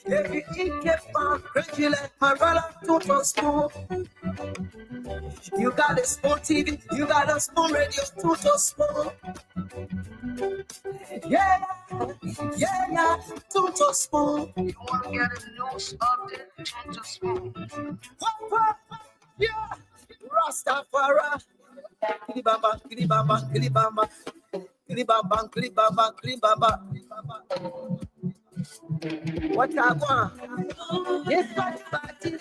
Everything kept on crazy like my brother to spoon. You got a spoon TV, you got a spoon radio to spoon. Yeah, yeah, to spoon. You want to get a news update, to spoon. Yeah, Rastafari. Kilibamba, kilibamba, kilibamba. Kilibamba, kilibamba, kilibamba. What I want? Yes, party.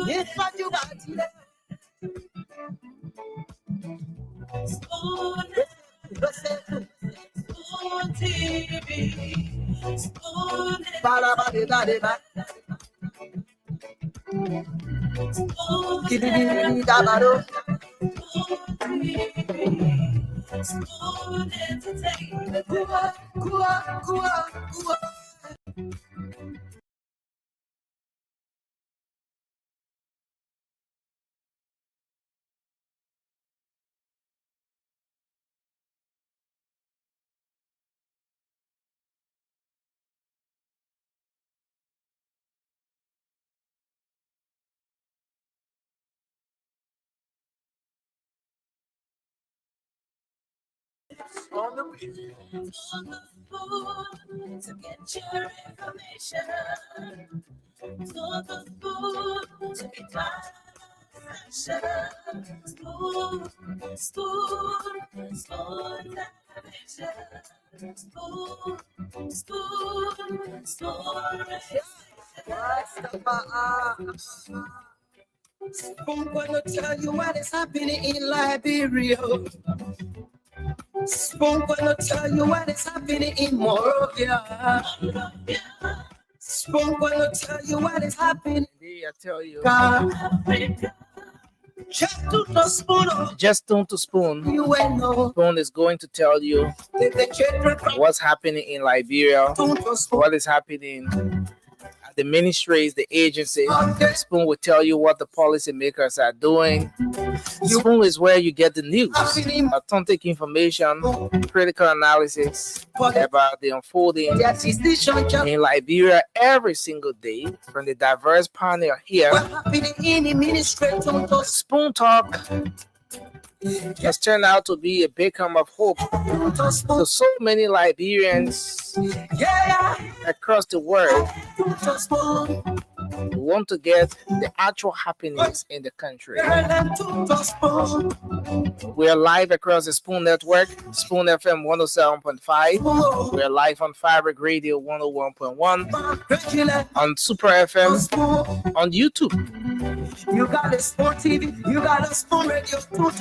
Yes, party. On the phone to get your information. To the food to get my spoon, spoon, spoon, spoon, spoon, spoon. Spoon gonna tell you what is happening in Liberia. Spoon gonna tell you what is happening in Morovia. Spoon gonna tell you what is happening. I tell you. Just don't to spoon. Spoon is going to tell you what's happening in Liberia, what is happening at the ministries, the agencies. Spoon will tell you what the policymakers are doing. Spoon is where you get the news, authentic information, critical analysis about the unfolding in Liberia every single day from the diverse panel here. Spoon Talk has turned out to be a beacon of hope to so many Liberians across the world who want to get the actual happenings in the country. We are live across the Spoon Network, Spoon FM 107.5. We are live on Fabric Radio 101.1, on Super FM, on YouTube. You got a Spoon TV, you got a Spoon Radio,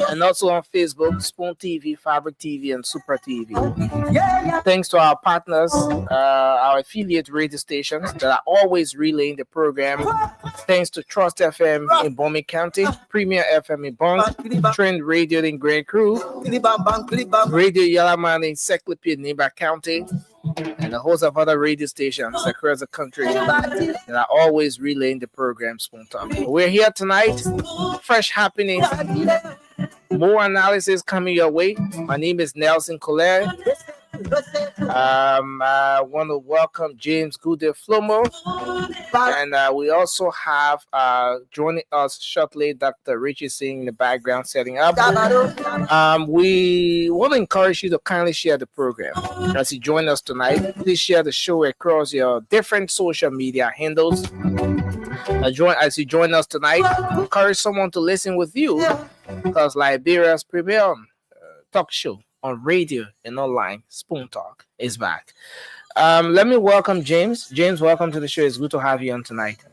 and also on Facebook, Spoon TV, Fabric TV, and Super TV. Thanks to our partners, our affiliate radio stations that are always relaying the program. Thanks to Trust FM in Bomi County, Premier FM in Bong, Trend Radio in Grand Crew, Radio Yalaman in Seclipi in Niba County, and a host of other radio stations across the country that are always relaying the program Spoon Talk. We're here tonight, fresh happenings, more analysis coming your way. My name is Nelson Collier. I want to welcome James Goodnights Flomo, and we also have joining us shortly Dr. Richie Singh in the background setting up. We want to encourage you to kindly share the program as you join us tonight. Please share the show across your different social media handles. As you join us tonight, encourage someone to listen with you, because Liberia's premier talk show on radio and online, Spoon Talk, is back. Let me welcome James. James, welcome to the show. It's good to have you on tonight.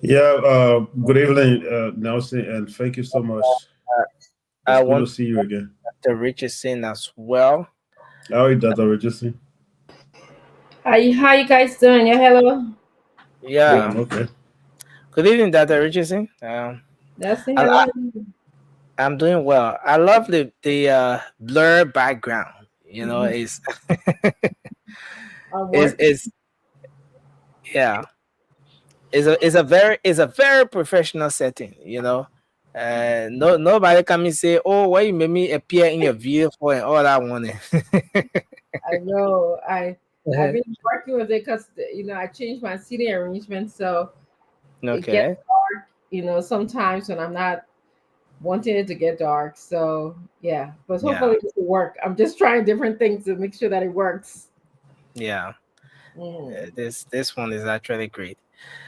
Yeah, good evening, Nelson, and thank you so much. I want to see you again. Dr. Richardson as well. How are you, Dr. Richardson? How you guys doing? Yeah, hello. Yeah. Okay. Good evening, Dr. Richardson. I'm doing well. I love the blur background. You know, it's a very professional setting. You know, nobody come and say, "Oh, why you made me appear in your video for and all that one." I know. I've been working with it because I changed my seating arrangement, so it gets Okay. dark. Sometimes when I'm not wanting it to get dark. So yeah, but Yeah. hopefully it will work. I'm just trying different things to make sure that it works. Yeah. Mm-hmm. This one is actually great.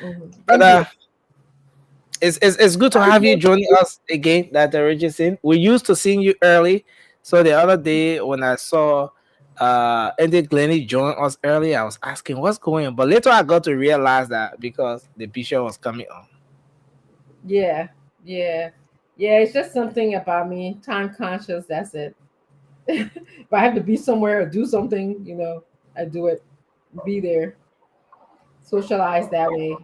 Mm-hmm. But Thank you. it's good to How have you you joining us again, that Richardson. We used to seeing you early. So the other day when I saw Andy Glennie join us early, I was asking what's going on. But later I got to realize that because the bishop was coming on. Yeah, yeah, yeah. It's just something about me, time conscious. That's it. If I have to be somewhere or do something, I do it. Be there, socialize that way.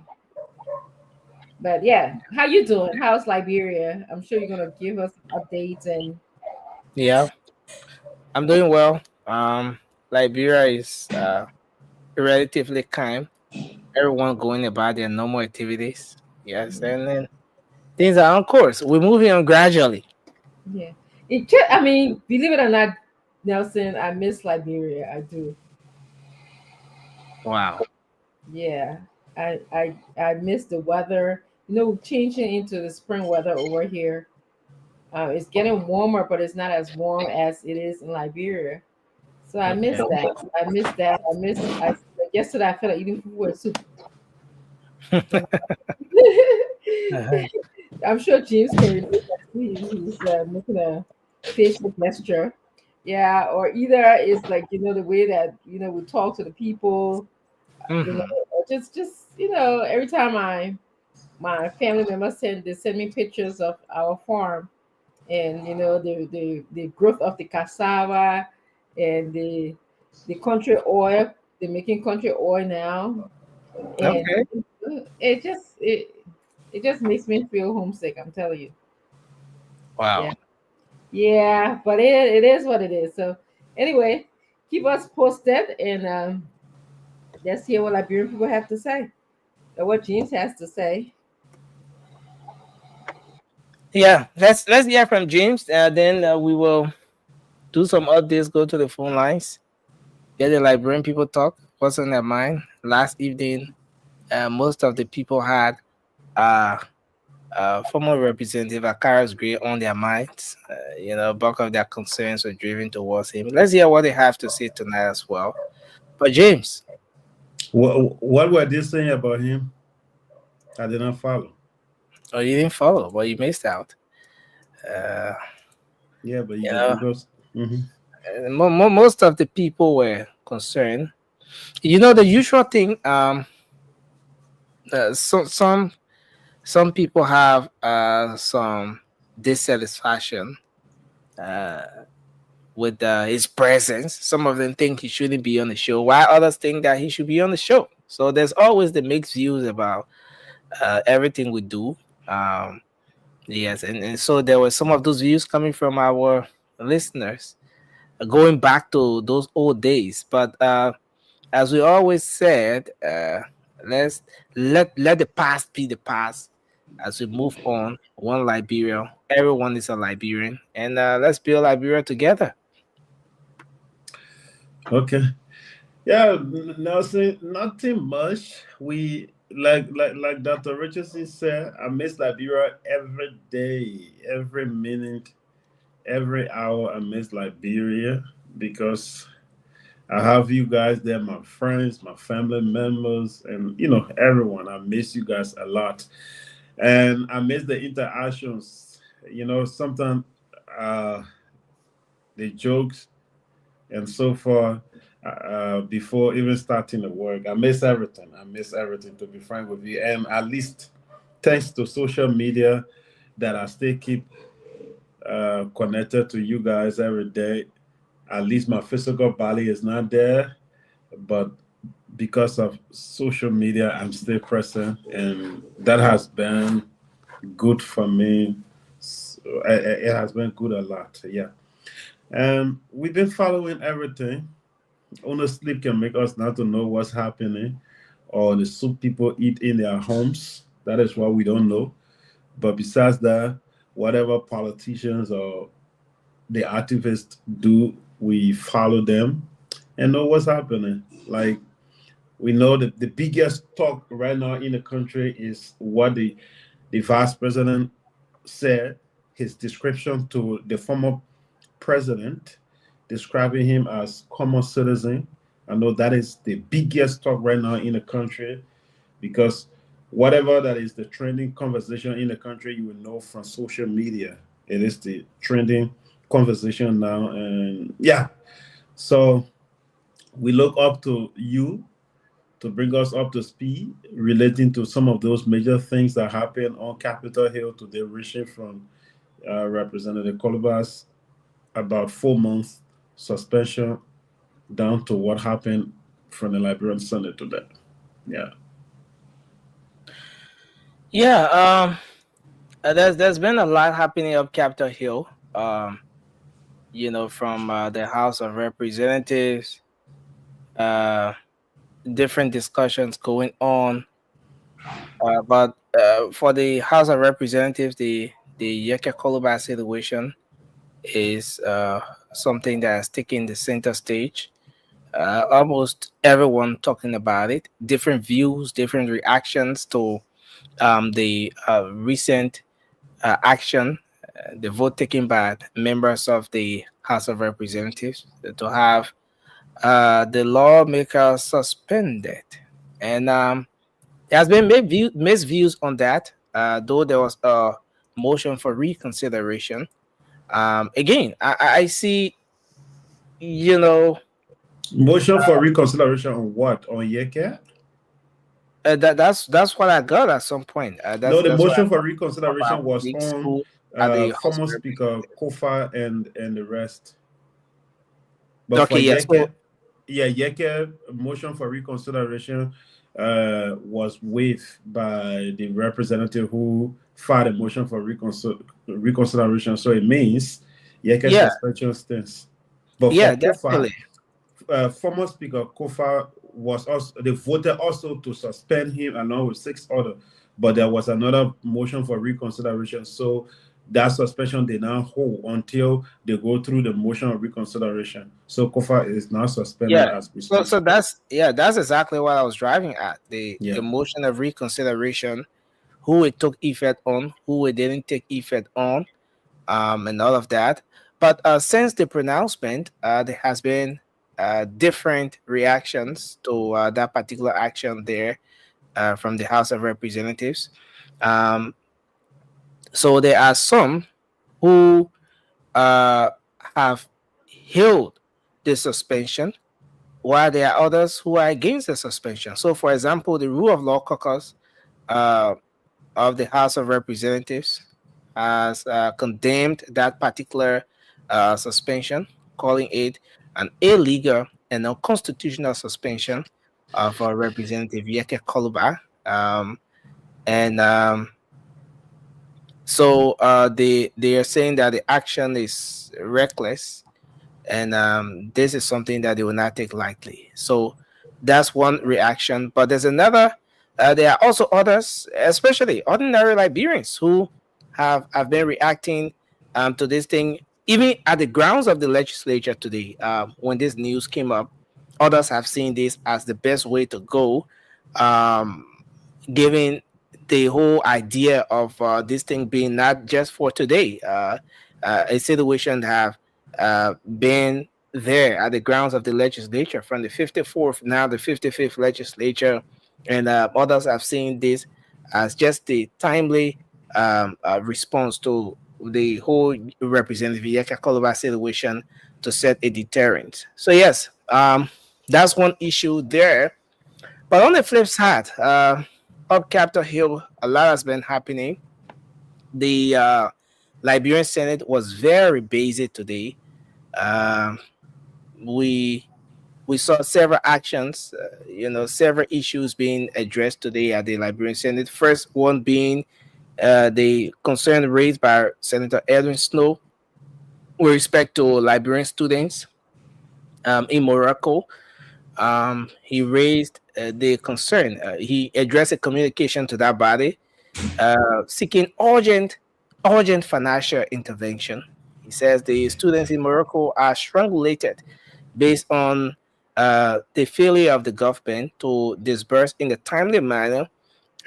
But yeah, how you doing? How's Liberia? I'm sure you're gonna give us updates and Yeah, I'm doing well. Liberia is relatively calm. Everyone going about their normal activities. Yes, and then things are on course. We're moving on gradually. yeah. I mean, believe it or not, Nelson, I miss Liberia. I do. Wow. Yeah, I miss the weather. Changing into the spring weather over here. It's getting warmer, but it's not as warm as it is in Liberia. So I miss Okay. that. I miss that. Like yesterday I felt like eating food and soup. You know? Uh-huh. I'm sure James can relate. He's making a facial gesture. Yeah, or either it's like the way that we talk to the people. Hmm. Or just every time my family members send me pictures of our farm, and the growth of the cassava and the country oil. They're making country oil now, and Okay. it just makes me feel homesick. I'm telling you. Wow. Yeah, yeah, but it is what it is. So anyway, keep us posted, and let's hear what Liberian people have to say, or what James has to say. Yeah, let's hear from James. Then we will do some updates. Go to the phone lines. Get the Liberian people talk. What's on their mind? Last evening, most of the people had uh former Representative Akaras Gray on their minds. Bulk of their concerns were driven towards him. Let's hear what they have to say tonight as well. But James, What were they saying about him? I did not follow. oh, you didn't follow, but you missed out. Uh, Yeah, but you you can know, give us. Hmm. most of the people were concerned. The usual thing. Some people have some dissatisfaction uh, with his presence. Some of them think he shouldn't be on the show, while others think that he should be on the show. So there's always the mixed views about everything we do. Um, yes, and so there were some of those views coming from our listeners, going back to those old days. But as we always said, let's let the past be the past. As we move on, one Liberia, everyone is a Liberian, and let's build Liberia together. Okay. Yeah, Nelson, nothing much. We like Dr. Richardson said, I miss Liberia every day, every minute, every hour. I miss Liberia because I have you guys there, my friends, my family members, and everyone. I miss you guys a lot, and I miss the interactions. Sometimes uh, the jokes and so far. Before even starting the work, I miss everything. I miss everything, to be frank with you. And at least thanks to social media, that I still keep connected to you guys every day. At least my physical body is not there, but because of social media, I'm still present, and that has been good for me. It has been good a lot, yeah. And we've been following everything. Only sleep can make us not to know what's happening, or the soup people eat in their homes. That is what we don't know. But besides that, whatever politicians or the activists do, we follow them. and know what's happening. Like we know that the biggest talk right now in the country is what the vice president said, his description to the former president, describing him as common citizen. I know that is the biggest talk right now in the country because whatever that is the trending conversation in the country, you will know from social media. It is the trending conversation now. And yeah, so we look up to you to bring us up to speed relating to some of those major things that happened on Capitol Hill today, reaching from Representative Columbus about 4 months suspension down to what happened from the Liberian Senate today. Yeah. Yeah, there's been a lot happening up Capitol Hill. From the House of Representatives, uh, different discussions going on. But for the House of Representatives, the Yeke Koluba situation is something that has taken the center stage. Almost everyone talking about it, different views, different reactions to the recent action, the vote taken by members of the House of Representatives to have the lawmaker suspended. And there has been mixed views on that, though there was a motion for reconsideration. Again, I see, you know, Motion for reconsideration on what? On Yeke? that's what I got at some point. No, the That's what I motion for got about reconsideration was colleagues on who at the House former of Speaker Representatives. Kofa and the rest. But for Okay, yeah. So Yeke, yeah, Yeke motion for reconsideration was waived by the representative who filed a motion for reconsideration. So it means Yeke yeah, suspension stands. But yeah, for Kofa, definitely. former Speaker Kofa was also they voted also to suspend him along with six other, but there was another motion for reconsideration. So that suspension they now hold until they go through the motion of reconsideration. So Kofa is now suspended Yeah. as we So speak. that's exactly what I was driving at. The Yeah. motion of reconsideration, who it took effect on, who it didn't take effect on, and all of that. But since the pronouncement, there has been different reactions to that particular action there from the House of Representatives. Um, so there are some who uh, have held the suspension, while there are others who are against the suspension. So, for example, the Rule of Law Caucus uh, of the House of Representatives has condemned that particular suspension, calling it an illegal and unconstitutional suspension of Representative Yeke Koluba. And So they are saying that the action is reckless, and this is something that they will not take lightly. So that's one reaction. But there's another. There are also others, especially ordinary Liberians, who have been reacting to this thing, even at the grounds of the legislature today. When this news came up, others have seen this as the best way to go, um, given the whole idea of this thing being not just for today, a situation that have been there at the grounds of the legislature from the 54th, now the 55th legislature, and others have seen this as just the timely response to the whole Representative Yeka Koloba situation to set a deterrent. So yes, that's one issue there. But on the flip side, up Capitol Hill, a lot has been happening. The Liberian Senate was very busy today. Um, we we saw several actions, several issues being addressed today at the Liberian Senate. First one being the concern raised by Senator Edwin Snow with respect to Liberian students in Morocco. He raised the concern. He addressed a communication to that body seeking urgent financial intervention. He says the students in Morocco are strangulated based on the failure of the government to disburse in a timely manner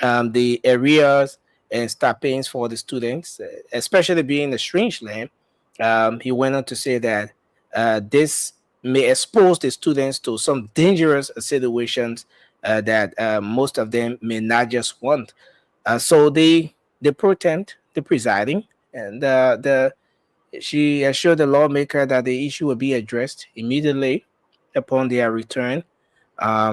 the arrears and stipends for the students, especially being a strange land. He went on to say that this may expose the students to some dangerous situations that most of them may not just want. So they protest the presiding, and she assured the lawmaker that the issue will be addressed immediately upon their return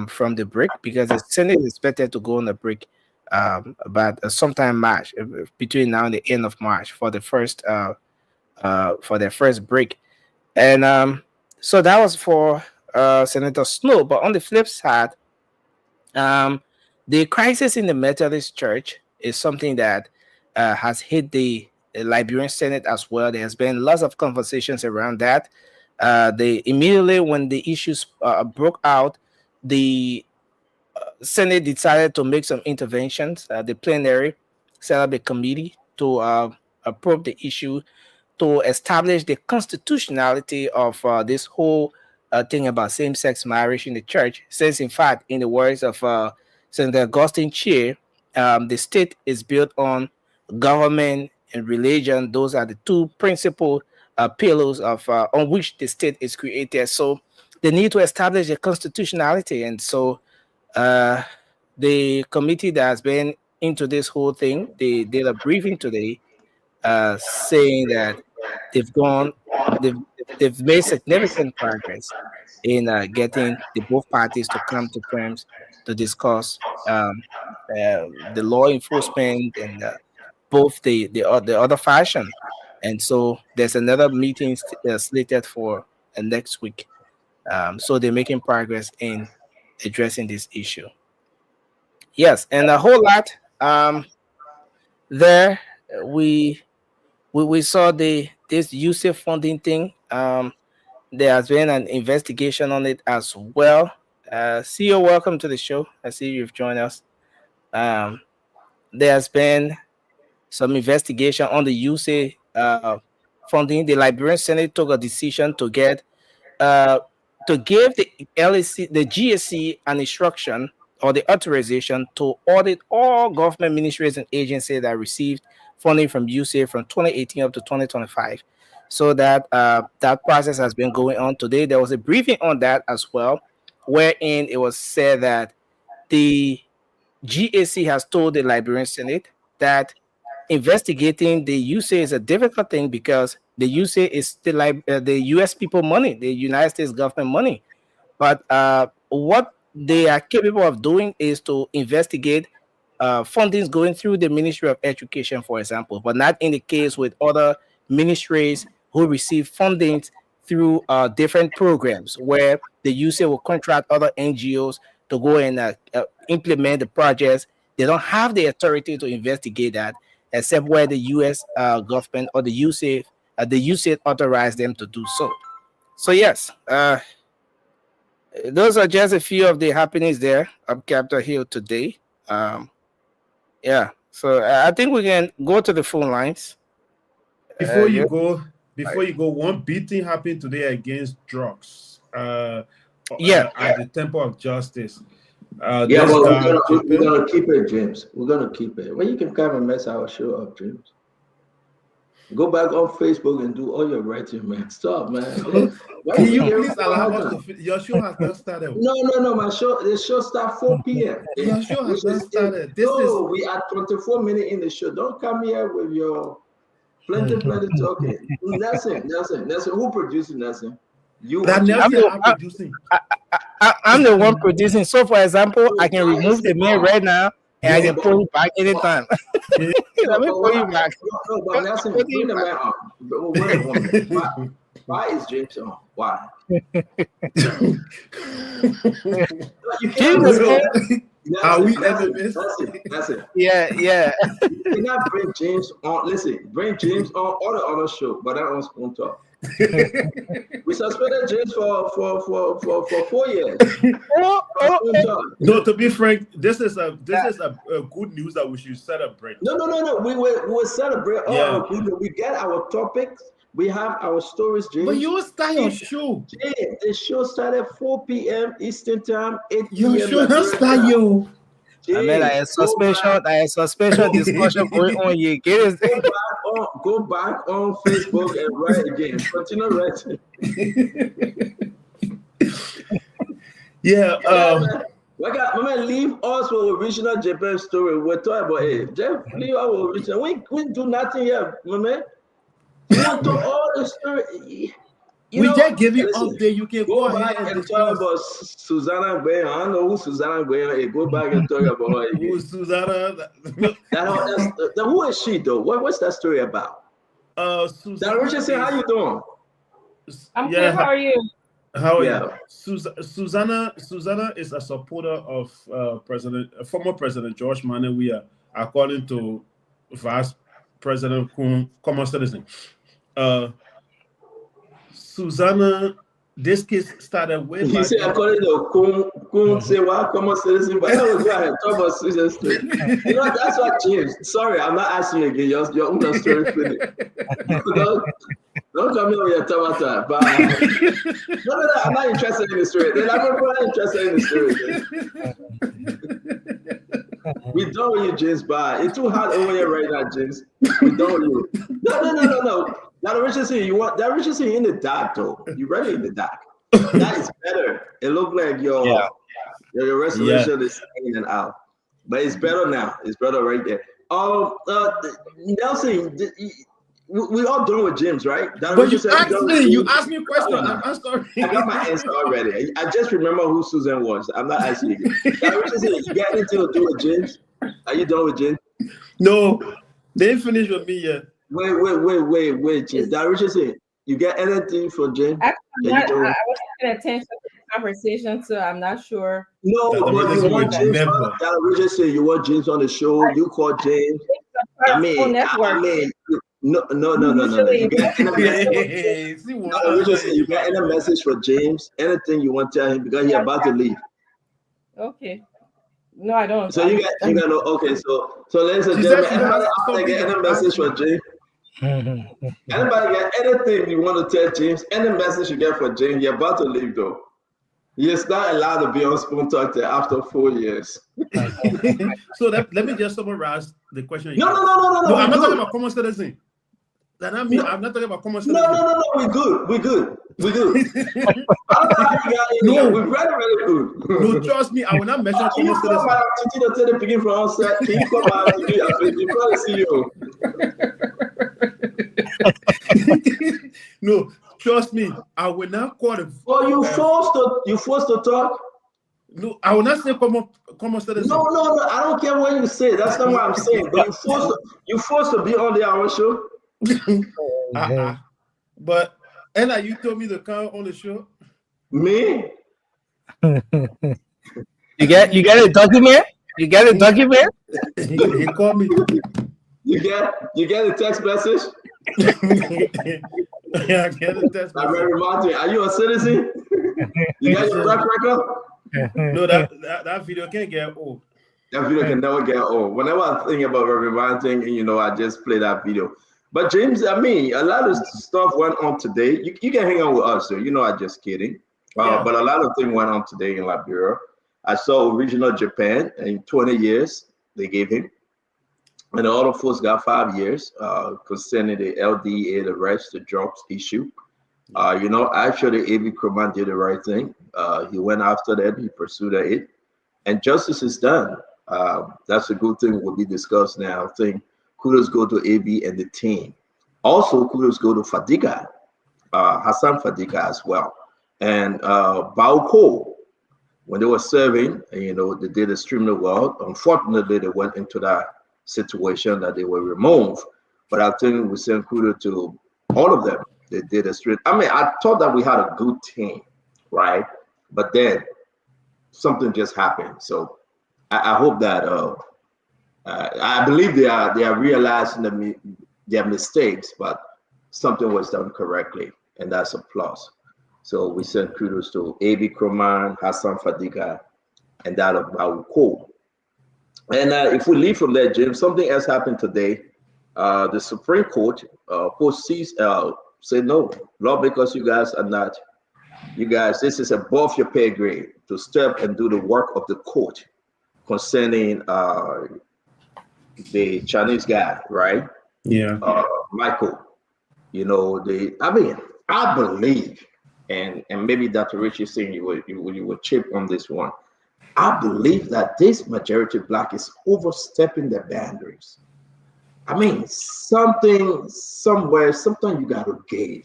from the break, because the Senate is expected to go on a break about sometime March, between now and the end of March for the for their first break. And so that was for Senator Snow. But on the flip side, um, the crisis in the Methodist Church is something that has hit the Liberian Senate as well. There has been lots of conversations around that. They immediately when the issues broke out, the Senate decided to make some interventions. The plenary set up a committee to approve the issue to establish the constitutionality of this whole thing about same-sex marriage in the church. Since, in fact, in the words of Senator Augustine Chair, the state is built on government and religion. Those are the two principal pillars of on which the state is created. So they need to establish a constitutionality, and so the committee that has been into this whole thing, they did a briefing today saying that they've gone, they've, they've made significant progress in getting the both parties to come to terms to discuss the law enforcement and both the other fashion. And so there's another meeting slated for next week. So they're making progress in addressing this issue. Yes, and a whole lot there. We saw this USAID funding thing. There has been an investigation on it as well. CEO, welcome to the show. I see you've joined us. There has been some investigation on the USAID funding. The Liberian Senate took a decision to give the LSC, the GSC, an instruction or the authorization to audit all government ministries and agencies that received funding from USAID from 2018 up to 2025. So that that process has been going on today. There was a briefing on that as well, wherein it was said that the GAC has told the Liberian Senate that investigating the USAID is a difficult thing because the USAID is still like the US people money, the United States government money. But what they are capable of doing is to investigate fundings going through the Ministry of Education, for example, but not in the case with other ministries who receive fundings through different programs where the USAID will contract other NGOs to go and implement the projects. They don't have the authority to investigate that, except where the U.S. Government or the USAID authorized them to do so. So yes, those are just a few of the happenings there up Capitol Hill today. Yeah, so I think we can go to the phone lines. Before you go, one big thing happened today against drugs. At the Temple of Justice. We're gonna keep it, James. We're gonna keep it. Well, you can come and mess our show up, James. Go back on Facebook and do all your writing, man. Stop, man. Can you please allow us to? Your show has not started. No. The show starts 4 p.m. Your show has not started. We are 24 minutes in the show. Don't come here with your plenty talking. Nothing. Who producing nothing? You. I'm producing. I'm the one producing. So, for example, I can remove the man right now and I can pull it back anytime. Let me pull you back. No, but Nelson, bring the man on. Why is James on? Why? Are we enemies? That's it. Yeah. You cannot bring James on. Listen, bring James on all the other show, but that on Spoon Talk. We suspended James for 4 years. No, to be frank, this is a good news that we should celebrate. No. We will celebrate all of good. We get our topics. We have our stories, James. But you start your show. James, the show started at 4 p.m. Eastern Time, 8 p.m. Your show not start yo. I mean, I have suspicion discussion going on here. Go back on Facebook and write again. Continue writing. Yeah. Leave us for original Japan story. We're talking about it. Jeff, leave our original. We do nothing here, my man. You want to all the story. We just give you update. You can go back and talk about Susanna Gwen. I don't know who Susanna Gwen is. Go back and talk about her again. Who's Susanna? Who is she though? What's that story about? Susanna. Richardson, how you doing? I'm good. How are you? How are you? Susanna is a supporter of former President George Manneh. We are, according to Vice President Common Citizen. Susanna, this case started way back. You say according to say what Common Citizen, but I was going to talk about Susan's story. You know, that's what James. Sorry, I'm not asking you again. Your own story. Don't come here with your tomato. But no, I'm not interested in the story. Then I'm not interested in the story. We done with you, James. But it's too hard over here right now, James. We done with you. No. Now, Richardson, Richardson in the dark though. You're really in the dark. That is better. It looked like your restoration is in and out, but it's better now. It's better right there. Nelson, we all done with James, right? But you asked me a question. I'm sorry. I got my answer already. I just remember who Susan was. I'm not asking you. Richardson, you got anything to do with James? Are you done with James? No, they didn't finish with me yet. Wait, James. Richardson, you get anything for James? Actually, I was paying attention to the conversation, so I'm not sure. No, but you want James Richardson, you want James on the show. You call James. No. You get any message for James? Anything you want to tell him because he's about to leave. Okay. No, I don't. So you got no. Okay, so ladies and gentlemen, anybody get any message for James? Anybody get anything you want to tell James? Any message you get for James? You're about to leave though. You're not allowed to be on Spoon Talk after 4 years. So let me just summarize the question. No. I'm not talking about common citizen. I'm not talking about common citizen. No. We're good. No, we're very good. No, trust me, I will not mention common citizen. Can you come out to me? You probably see you. No, trust me, I will not call it. Oh, you forced to talk? No, I will not say common citizen. No, I don't care what you say. That's not what I'm saying. But you forced to be on the hour show. But Ella, you told me to come on the show. Me? You get a document? You get a document? He called me. You get a text message? Yeah, I get a text message. Are you a citizen? You got your track record? No, that video can't get old. That video can never get old. Whenever I think about Reverend Martin, I just play that video. But James, a lot of stuff went on today. You can hang out with us, so I'm just kidding. But a lot of things went on today in Liberia. I saw original Japan in 20 years they gave him, and the other folks got 5 years concerning the LDA, the rest, the drugs issue. Actually, A.B. Kroman did the right thing. He went after that. He pursued it, and justice is done. That's a good thing will be discussed now. I think. Kudos go to AB and the team. Also, kudos go to Fadiga, Hassan Fadiga as well. And Bauko, when they were serving, they did extremely well. Unfortunately, they went into that situation that they were removed. But I think we send kudos to all of them. They did extremely. I thought that we had a good team, right? But then something just happened. So I hope that I believe they are realizing their mistakes, but something was done correctly, and that's a plus. So we send kudos to A.B. Kroman, Hassan Fadiga, and that of Bauko. And if we leave from there, Jim, something else happened today. The Supreme Court say no. Lawmakers, you guys are not. You guys, this is above your pay grade to step and do the work of the court concerning the Chinese guy, right? Yeah. Michael. You know, I believe, and maybe Dr. Richie saying you would chip on this one. I believe that this majority black is overstepping the boundaries. I mean, something you gotta give.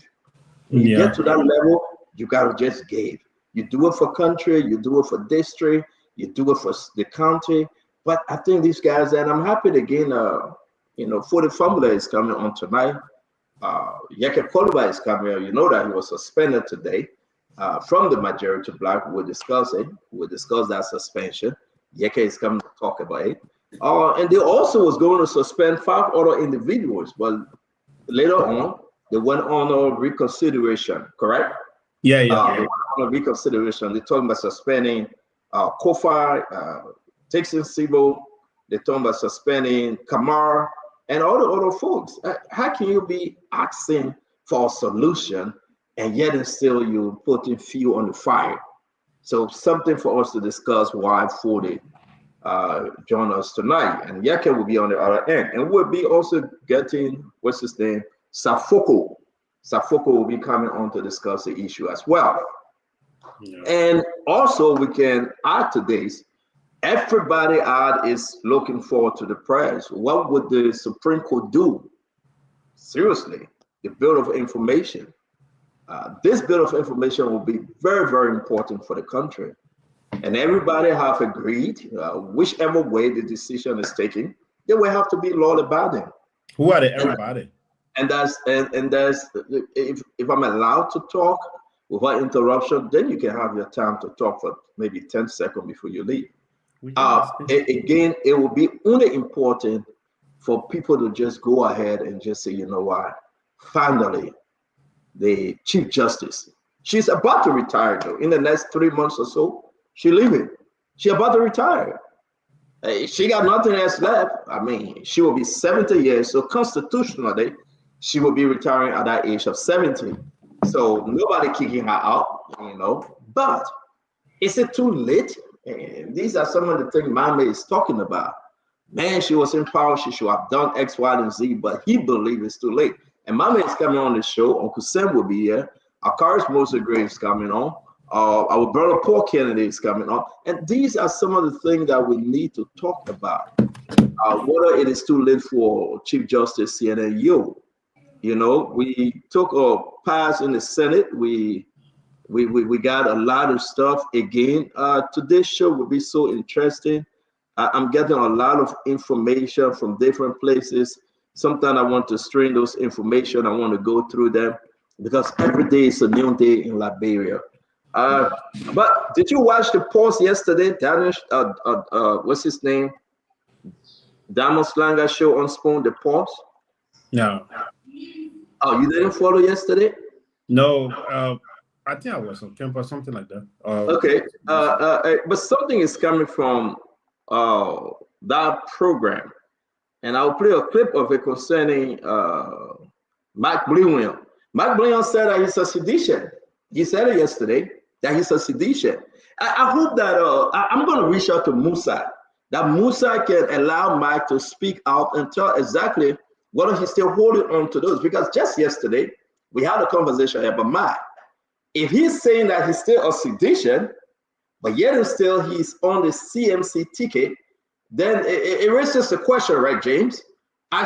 When you get to that level, you gotta just give. You do it for country, you do it for district, you do it for the county. But I think these guys, and I'm happy again. For the formula is coming on tonight. Yeke Koluba is coming on. You know that he was suspended today from the majority black. We'll discuss it. We'll discuss that suspension. Yeke is coming to talk about it. And they also was going to suspend 5 other individuals, but later on they went on a reconsideration. Correct? Yeah. They went on a reconsideration. They're talking about suspending Kofi, Texas Sibo. They're talking about suspending Kamar and all the other folks. How can you be asking for a solution and yet still you putting fuel on the fire? So something for us to discuss why 40 join us tonight. And Yeke will be on the other end. And we'll be also getting, what's his name? Safoko. Safoko will be coming on to discuss the issue as well. Yeah. And also we can add to this, everybody is looking forward to the prayers. What would the Supreme Court do? Seriously, the Bill of Information. This Bill of Information will be very, very important for the country. And everybody have agreed, whichever way the decision is taken, they will have to be law abiding. Who are they, everybody? And that's if I'm allowed to talk without interruption, then you can have your time to talk for maybe 10 seconds before you leave. Again, it will be only important for people to just go ahead and just say, you know what, finally, the Chief Justice, she's about to retire though. In the next 3 months or so, she's leaving. She's about to retire. She got nothing else left. I mean, she will be 70 years. So constitutionally, she will be retiring at that age of 70. So nobody kicking her out, But is it too late? And these are some of the things Mama is talking about. Man, she was in power. She should have done X, Y, and Z, but he believes it's too late. And Mama is coming on the show. Uncle Sam will be here. Akaris Moses Graves coming on. Our brother Paul Kennedy is coming on. And these are some of the things that we need to talk about. Whether it is too late for Chief Justice CNN Yo. We took a pass in the Senate. We got a lot of stuff. Again, today's show will be so interesting. I'm getting a lot of information from different places. Sometimes I want to string those information. I want to go through them because every day is a new day in Liberia. But did you watch the post yesterday? Daniel, what's his name? Damo Slanger show on Spoon, the post? No. Oh, you didn't follow yesterday? No. I think I was on campus, something like that. Okay. But something is coming from that program. And I'll play a clip of it concerning Mike Blumenthal. Mike Blumenthal said that he's a sedition. He said it yesterday, that he's a sedition. I hope that I'm going to reach out to Musa, that Musa can allow Mike to speak out and tell exactly whether he's still holding on to those. Because just yesterday, we had a conversation about Mike. If he's saying that he's still a sedition, but yet and still he's on the CMC ticket, then it raises the question, right, James?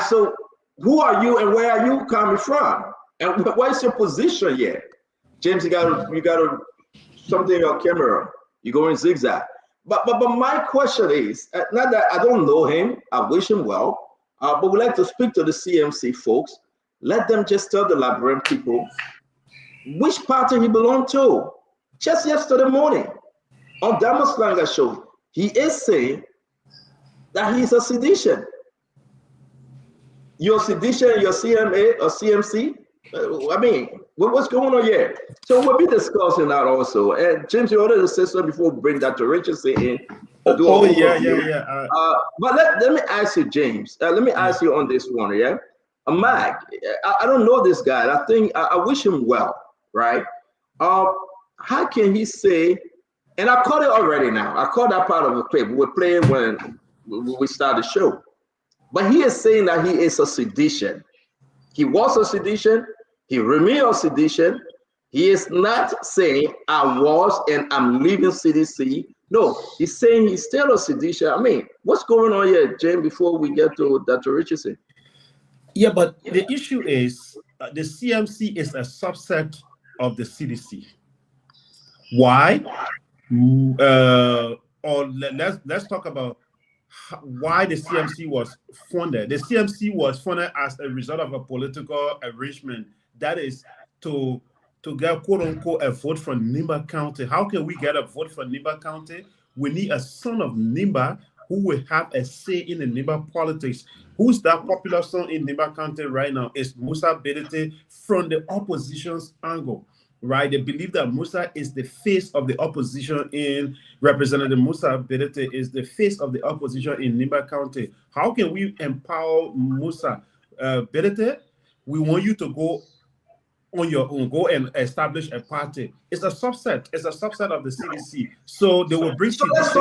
So who are you and where are you coming from? And what's your position here? James, you got something on your camera. You're going zigzag. But my question is, not that I don't know him, I wish him well, but we'd like to speak to the CMC folks. Let them just tell the Liberian people which party he belonged to. Just yesterday morning on Damo Slanger show, he is saying that he's a sedition. You're a sedition, you're CMA or CMC? I mean, what's going on here? So we'll be discussing that also. And James, you already said something before we bring Dr. Richardson in. Yeah. But let me ask you, James. Let me ask you on this one, yeah? Mac, I don't know this guy. I think I wish him well, right? How can he say? And I caught it already now. I caught that part of the clip. We're playing when we start the show. But he is saying that he is a sedition. He was a sedition. He remained a sedition. He is not saying I was and I'm leaving CDC. No, he's saying he's still a sedition. I mean, what's going on here, Jane, before we get to Dr. Richardson? Yeah, but the issue is the CMC is a subset of the CDC. Why? Or let's talk about why the CMC was funded. The CMC was funded as a result of a political arrangement, that is to get quote unquote a vote from Nimba County. How can we get a vote from Nimba County? We need a son of Nimba who will have a say in the Nimba politics. Who's that popular son in Nimba County right now? It's Musa Bedete from the opposition's angle. Right, they believe that Musa is the face of the opposition in Representative Musa Bedete is the face of the opposition in Nimba County. How can we empower Musa Bedete? We want you to go on your own, go and establish a party. It's a subset. It's a subset of the CDC. So they will bring. So let's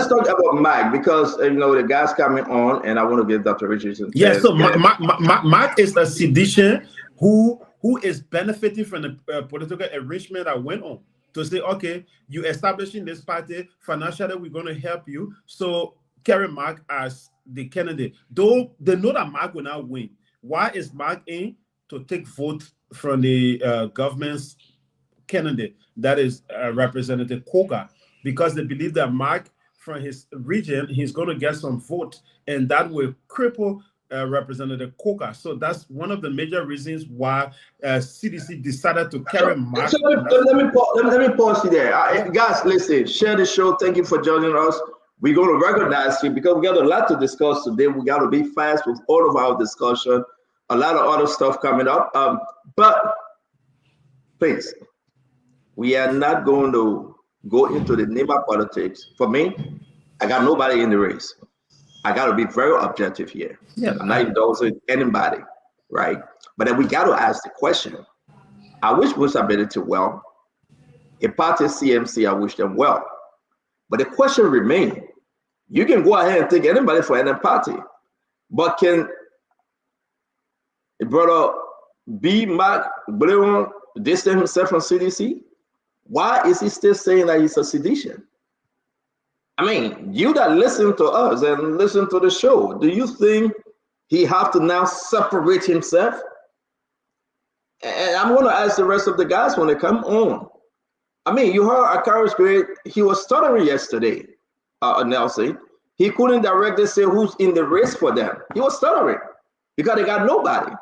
talk about Mike, because the guy's coming on, and I want to give Dr. Richardson. Yeah. So Mike is a sedition who is benefiting from the political arrangement that went on to say, okay, you establishing this party, financially we're going to help you. So carry Mark as the candidate. Though they know that Mark will not win. Why is Mark in? To take vote from the government's candidate, that is Representative Koga, because they believe that Mark from his region, he's going to get some vote, and that will cripple Representative Koga. So that's one of the major reasons why CDC decided to carry Mark. So let me pause you there. Guys, listen, share the show. Thank you for joining us. We're going to recognize you because we got a lot to discuss today. We got to be fast with all of our discussion. A lot of other stuff coming up. But please, we are not going to go into the Nimba politics. For me, I got nobody in the race. I got to be very objective here. Yeah, I'm not endorsing anybody, right? But then we got to ask the question. I wish Musa Bedete well. A party CMC, I wish them well. But the question remains, you can go ahead and take anybody for any party, but can brother B. Mark Bleron distance himself from CDC? Why is he still saying that he's a sedition? I mean, you that listen to us and listen to the show, do you think he have to now separate himself? And I'm going to ask the rest of the guys when they come on. I mean, you heard Akara's great. He was stuttering yesterday, Nelson. He couldn't directly say who's in the race for them. He was stuttering because they got nobody.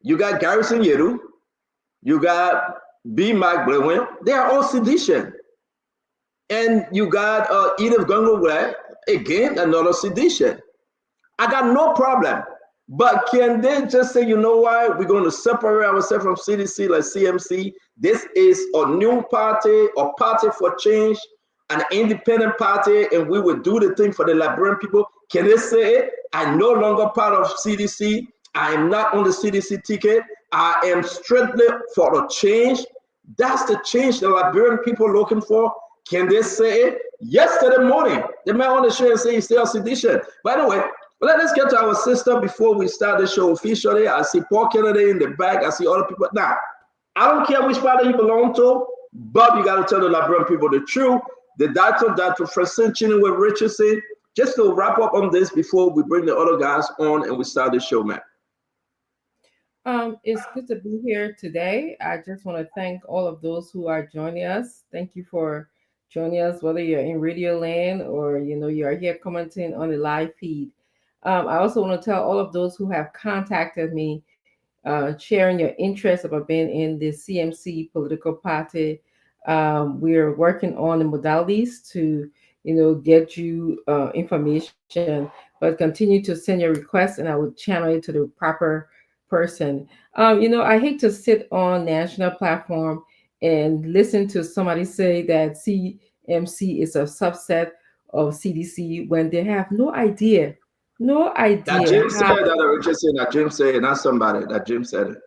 You got Garrison Yeru, you got B. Mike Blewin, they are all sedition. And you got Edith Gungo, again, another sedition. I got no problem. But can they just say, you know what, we're going to separate ourselves from CDC like CMC? This is a new party, a party for change, an independent party, and we will do the thing for the Liberian people. Can they say it? I'm no longer part of CDC. I am not on the CDC ticket. I am strictly for the change. That's the change the Liberian people are looking for. Can they say it? Yesterday morning, they might want to share and say it's still sedition. By the way, let's get to our system before we start the show officially. I see Paul Kennedy in the back. I see other people. Now, I don't care which party you belong to, but you got to tell the Liberian people the truth. The Dr. Francine Chinua Richardson, just to wrap up on this before we bring the other guys on and we start the show, man. It's good to be here today. I just want to thank all of those who are joining us. Thank you for joining us, whether you're in Radio Land or you are here commenting on the live feed. I also want to tell all of those who have contacted me, sharing your interest about being in the CMC political party. We're working on the modalities to get you information, but continue to send your requests and I will channel it to the proper person. I hate to sit on national platform and listen to somebody say that CMC is a subset of CDC when they have no idea No idea. That James said that Richardson, that James said, not somebody, that James said it.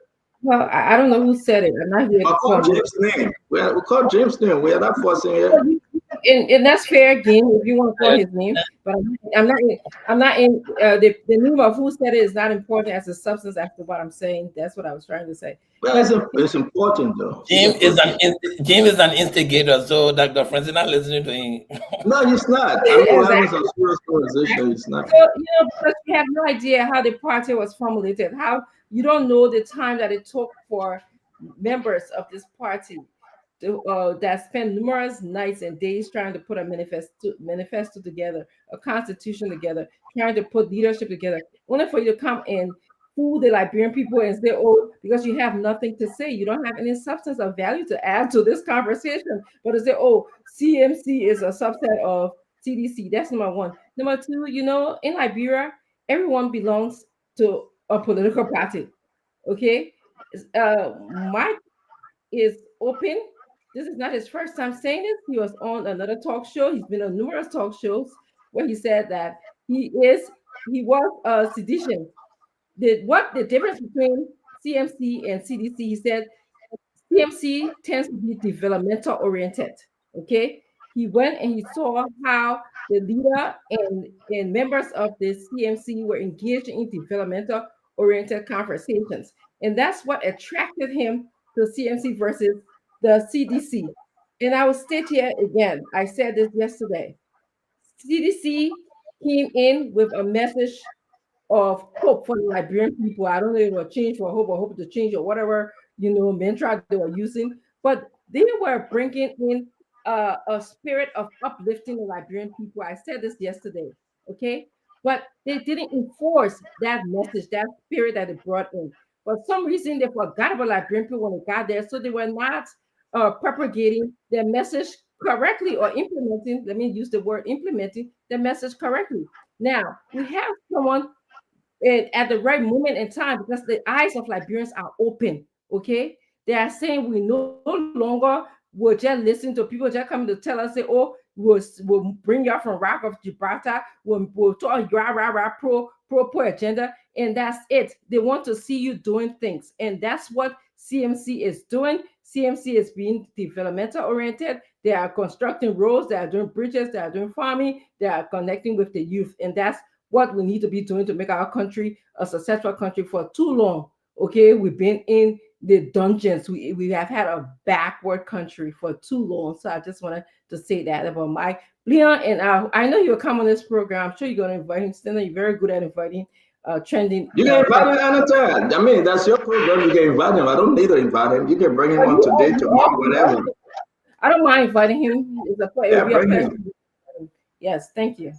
Well, I don't know who said it. I'm not here to call James' name. We call James' name. We are not forcing it. And that's fair game if you want to call his name, but I'm not in the name of who said it is not important as a substance after what I'm saying. That's what I was trying to say. Well, it's important though. James is an instigator, so Dr. Francis not listening to him. No, he's not. I mean, we're having some serious conversation. He's not. So, because you have no idea how the party was formulated, how you don't know the time that it took for members of this party that spent numerous nights and days trying to put a manifesto together, a constitution together, trying to put leadership together, only for you to come and fool the Liberian people and say, oh, because you have nothing to say, you don't have any substance of value to add to this conversation, but to say, oh, CMC is a subset of CDC. That's number one. Number two, in Liberia, everyone belongs to a political party. Okay? Mike is open. This is not his first time saying this. He was on another talk show. He's been on numerous talk shows where he said that he was a sedition. The difference between CMC and CDC? He said CMC tends to be developmental oriented. Okay, he went and he saw how the leader and members of the CMC were engaged in developmental oriented conversations, and that's what attracted him to CMC versus the CDC. And I will state here again, I said this yesterday. CDC came in with a message of hope for the Liberian people. I don't know if it was change for hope or hope to change or whatever, mantra they were using, but they were bringing in a spirit of uplifting the Liberian people. I said this yesterday, okay? But they didn't enforce that message, that spirit that it brought in. For some reason, they forgot about Liberian people when they got there, so they were not propagating their message correctly or implementing, let me use the word implementing the message correctly. Now, we have someone at the right moment in time because the eyes of Liberians are open, okay? They are saying we no longer will just listen to people just coming to tell us, say, oh, we'll bring you from Rock of Gibraltar, we'll talk pro agenda, and that's it. They want to see you doing things, and that's what CMC is doing. CMC is being developmental oriented. They are constructing roads, they are doing bridges, they are doing farming, they are connecting with the youth, and that's what we need to be doing to make our country a successful country. For too long, okay, we've been in the dungeons. We have had a backward country for too long. So I just wanted to say that about Mike. Leon, and I know you'll come on this program. I'm sure you're going to invite him. Stanley, you're very good at inviting trending. You can invite him anytime. I mean, that's your program. You can invite him. I don't need to invite him. You can bring him on today, tomorrow, whatever. I don't mind inviting him. Bring him. Yes, thank you.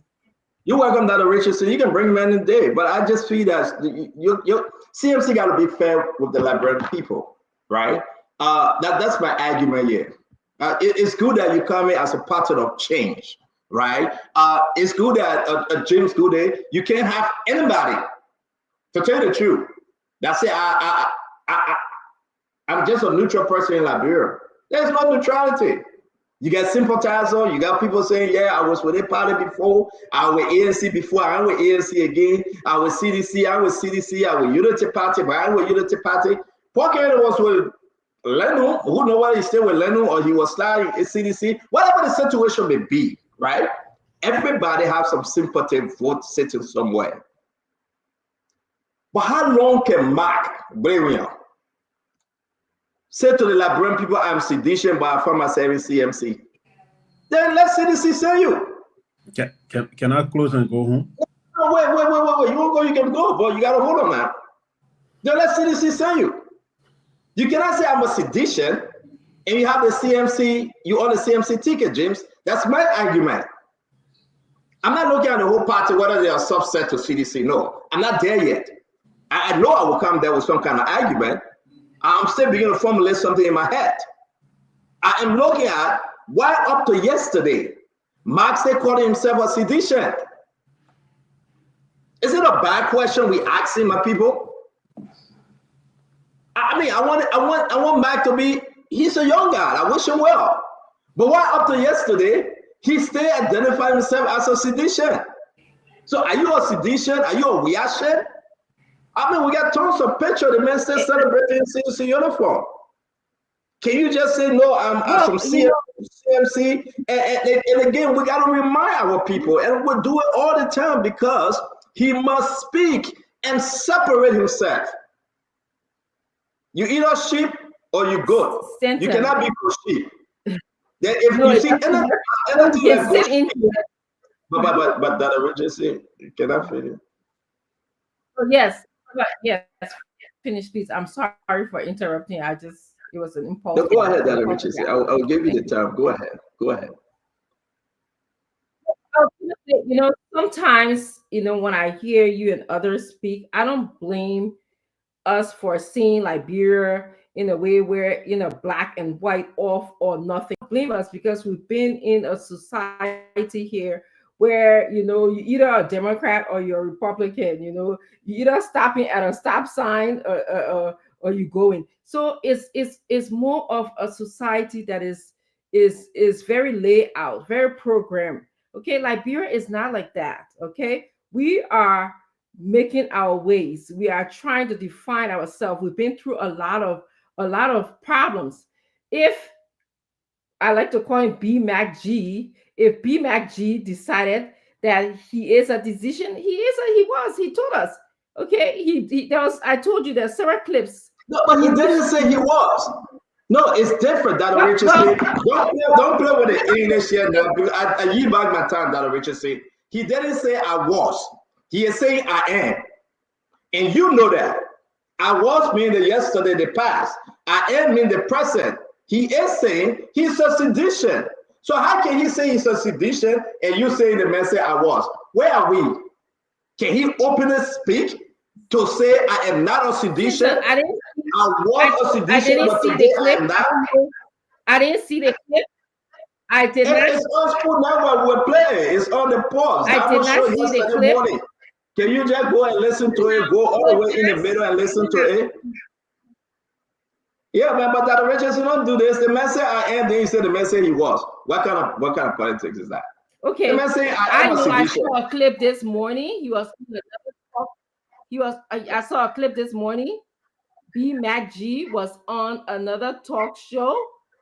You're welcome, Dr. Richardson. You can bring him in today, but I just feel that your CMC got to be fair with the Liberian people, right? That's my argument here. It's good that you come in as a part of change, right? It's good that James Goodey, you can't have anybody. To tell you the truth, that's it. I'm just a neutral person in Liberia. There's no neutrality. You got sympathizer, you got people saying, yeah, I was with a party before, I was ANC before, I'm with ANC again, I was CDC, I was Unity Party, but I'm with Unity Party. Paul Kennedy was with Lennon, who know whether he's still with Lennon or he was starting in CDC, whatever the situation may be, right? Everybody has some sympathy vote sitting somewhere. But how long can Mark Brilliant say to the Liberian people, I'm sedition, but I found myself in CMC? Then let CDC say you. Can I close and go home? No, wait. You won't go, you can go, but you got to hold on now. Then let CDC say you. You cannot say I'm a sedition and you have the CMC, you own the CMC ticket, James. That's my argument. I'm not looking at the whole party, whether they are subset to CDC. No, I'm not there yet. I know I will come there with some kind of argument. I'm still beginning to formulate something in my head. I am looking at why up to yesterday, Mark still calling himself a sedition. Is it a bad question we asking my people? I mean, I want Mark to be, he's a young guy. I wish him well. But why up to yesterday, he still identified himself as a sedition? So are you a sedition? Are you a reaction? I mean, we got tons of pictures. The men still celebrating CMC uniform. Can you just say no? I'm some CMC, and again, we got to remind our people, and we do it all the time because he must speak and separate himself. You either sheep or you goat. You cannot be good sheep. Then if you see anything like good sheep, but that originally can I finish? Oh, yes, finish, please. I'm sorry for interrupting. It was an impulse. No, go ahead, Dr. Richardson. I'll give you the time. Go ahead. Sometimes, when I hear you and others speak, I don't blame us for seeing Liberia in a way where, black and white, off or nothing. Blame us because we've been in a society here where, you're either a Democrat or you're a Republican, you're either stopping at a stop sign or you going. So it's more of a society that is very laid out, very programmed. Okay, Liberia is not like that. Okay, we are making our ways. We are trying to define ourselves. We've been through a lot of problems. If I like to call him BMAC-G, if BMAC-G decided that he is a decision, he told us. Okay, I told you there's several clips. No, but he didn't say he was. No, it's different, Dr. Richardson. Don't play with the English here now. I yield back my time, Dr. Richardson. He didn't say I was. He is saying I am. And you know that. I was mean the yesterday, the past. I am mean the present. He is saying he's a sedition. So how can he say he's a sedition and you saying the man say I was? Where are we? Can he openly speak to say I am not a sedition? I was a sedition, but today I am not. I didn't see the clip. I did not. It's on School Network. We're playing. It's on the pause. I did not see the clip. Morning. Can you just go and listen to it? Go all the way in the middle and listen to it. Yeah, man, but Dr. Richardson, don't do this. The man said I am, then you said the man said he was. What kind of politics is that? Okay. The man saying I saw a clip this morning. I saw a clip this morning. BMAC-G was on another talk show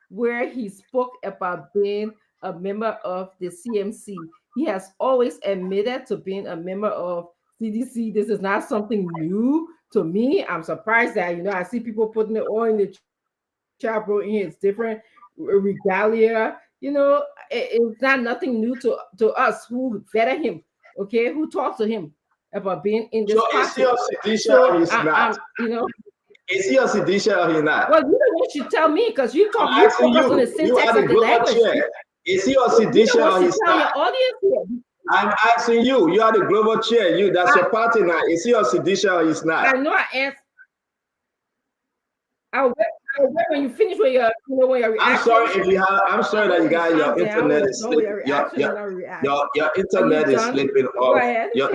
where he spoke about being a member of the CMC. He has always admitted to being a member of CDC. This is not something new to me. I'm surprised that, I see people putting it all in the chat room. It's different regalia. It's not nothing new to us who vetted him, okay, who talked to him about being in this party. Is he a sedition or he's not? Is he a sedition or he's not? Well, you should tell me because you focus on the syntax of the language. Chair. Is he a sedition or he's not? I'm asking you. You are the global chair. That's your party now. Is he a sedition or he's not? I know I answered. I'll wait when you finish with your, when your reaction. I'm sorry that you got your internet is slipping. Your internet is slipping off. Your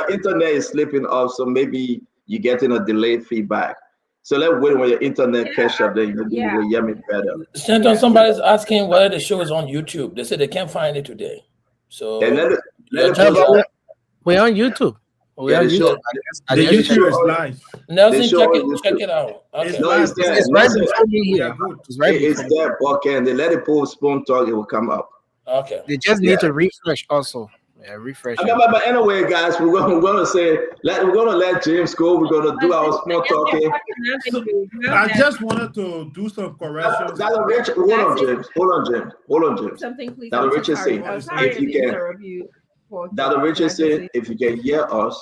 internet is slipping off. So maybe you're getting a delayed feedback. So let's wait when your internet catch up. Then you'll hear me better. Stanton, somebody's asking whether the show is on YouTube. They said they can't find it today. So we're on YouTube. The YouTube is live. Nelson, check it out. Okay. It's right before here. It's there, okay, and they let the post spoon talk, it will come up. Okay. They just need to refresh also. Yeah, refresh. But anyway, guys, we're gonna let James go. We're gonna do our small talking. I just wanted to do some corrections. Hold on, James. Something, please. Dr. Richardson, if you can. Dr. Richardson, if you can hear us,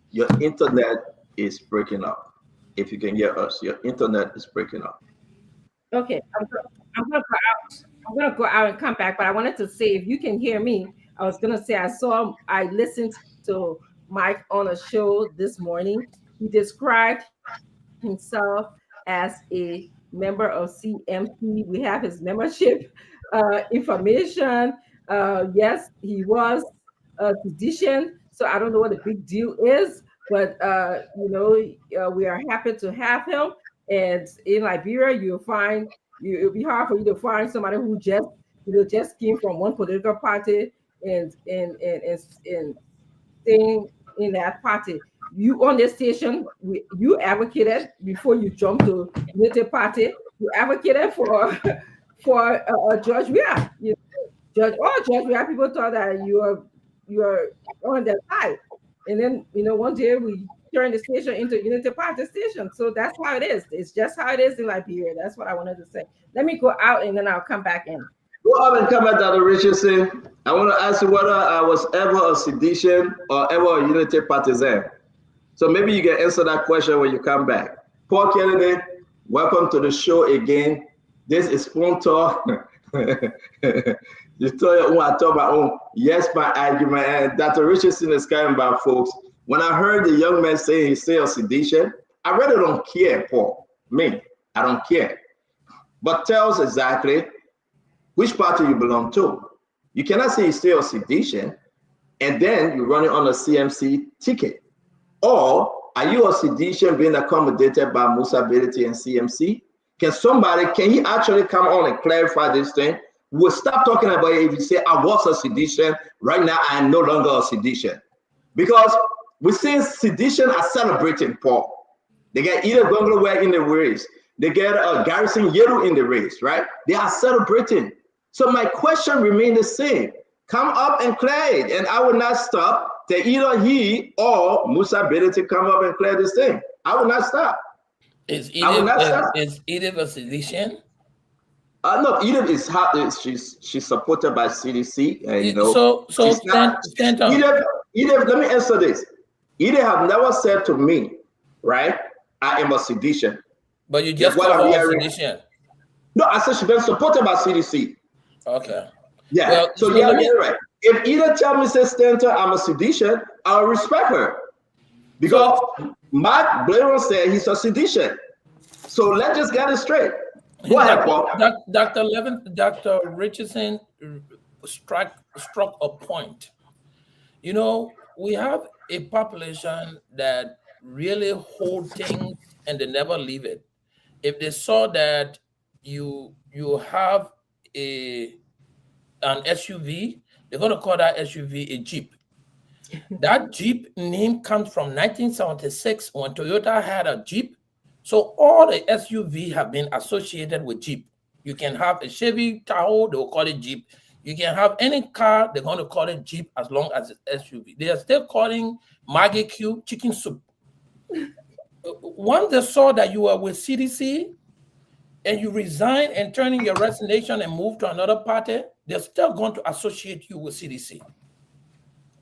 your internet is breaking up. If you can hear us, your internet is breaking up. Okay, I'm gonna go out and come back. But I wanted to say, if you can hear me, I was gonna say I listened to Mike on a show this morning. He described himself as a member of CMC. We have his membership information. Yes, he was a physician, so I don't know what the big deal is, but we are happy to have him. And in Liberia, it'll be hard for you to find somebody who just came from one political party and staying in that party. You on the station, you advocated before you jump to Unity Party. You advocated for for George Weah. Judge Weah. People thought that you are on their side, and then one day we turned the station into Unity Party station. So that's how it is. It's just how it is in Liberia. That's what I wanted to say. Let me go out and then I'll come back in. Go up and come back, Dr. Richardson. I want to ask you whether I was ever a sedition or ever a unity partisan. So maybe you can answer that question when you come back. Paul Kennedy, welcome to the show again. This is Phone Talk. You tell you I talk about yes, my argument. And Dr. Richardson is coming back, folks. When I heard the young man say he's still a sedition, I really don't care, Paul. Me, I don't care. But tell us exactly which party you belong to. You cannot say you're still a sedition and then you're running on a CMC ticket. Or are you a sedition being accommodated by Musability and CMC? Can he actually come on and clarify this thing? We'll stop talking about it if you say I was a sedition. Right now, I am no longer a sedition. Because we're seeing sedition are celebrating, Paul. They get either Gongolware in the race. They get Garrison Yeru in the race, right? They are celebrating. So my question remains the same. Come up and clear it, and I will not stop till either he or Musability come up and clear this thing. I will not stop. Is Edith a sedition? No, Edith is she's supported by CDC. Stand on. Edith, let me answer this. Edith have never said to me, right, I am a sedition. But you just called her a sedition. No, I said she's been supported by CDC. Okay. Yeah. Well, so yeah, you're right. If Edith tell me, say Stanton, I'm a sedition, I'll respect her. Because Mark Blair said he's a sedition. So let's just get it straight. Go ahead, Paul. Dr. Richardson struck a point. We have a population that really hold things and they never leave it. If they saw that you have an SUV, they're going to call that SUV a Jeep. That Jeep name comes from 1976 when Toyota had a Jeep. So all the SUV have been associated with Jeep. You can have a Chevy Tahoe, they will call it Jeep. You can have any car, they're going to call it Jeep as long as it's SUV. They are still calling Maggie Q chicken soup. Once they saw that you were with CDC and you resign and turn in your resignation and move to another party, they're still going to associate you with CDC.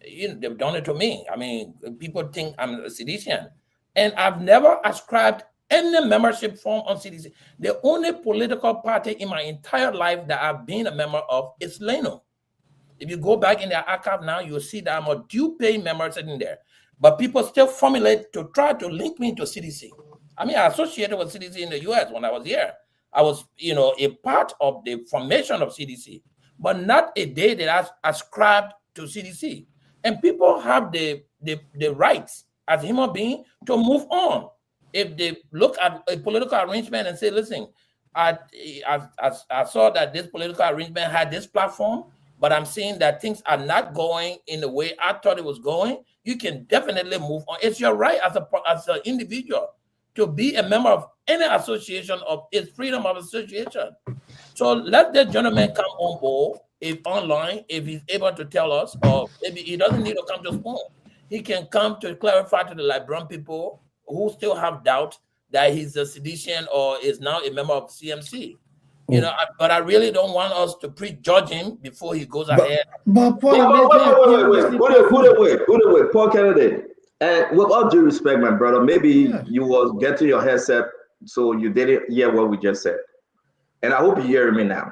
They've done it to me. I mean, people think I'm a sedition. And I've never ascribed any membership form on CDC. The only political party in my entire life that I've been a member of is Leno. If you go back in their archive now, you'll see that I'm a due pay member sitting there. But people still formulate to try to link me to CDC. I mean, I associated with CDC in the US when I was here. I was, a part of the formation of CDC, but not a day that I ascribed to CDC. And people have the rights as human beings to move on. If they look at a political arrangement and say, listen, I saw that this political arrangement had this platform, but I'm seeing that things are not going in the way I thought it was going, you can definitely move on. It's your right as an individual to be a member of any association of its freedom of association. So let the gentleman come on board, if online, if he's able to tell us, or maybe he doesn't need to come to Spoon. He can come to clarify to the Liberian people who still have doubt that he's a sedition or is now a member of CMC. But I really don't want us to prejudge him before he goes ahead. But Paul, wait, Paul Kennedy. And with all due respect, my brother, maybe you was getting your headset, so you didn't hear what we just said. And I hope you hear me now.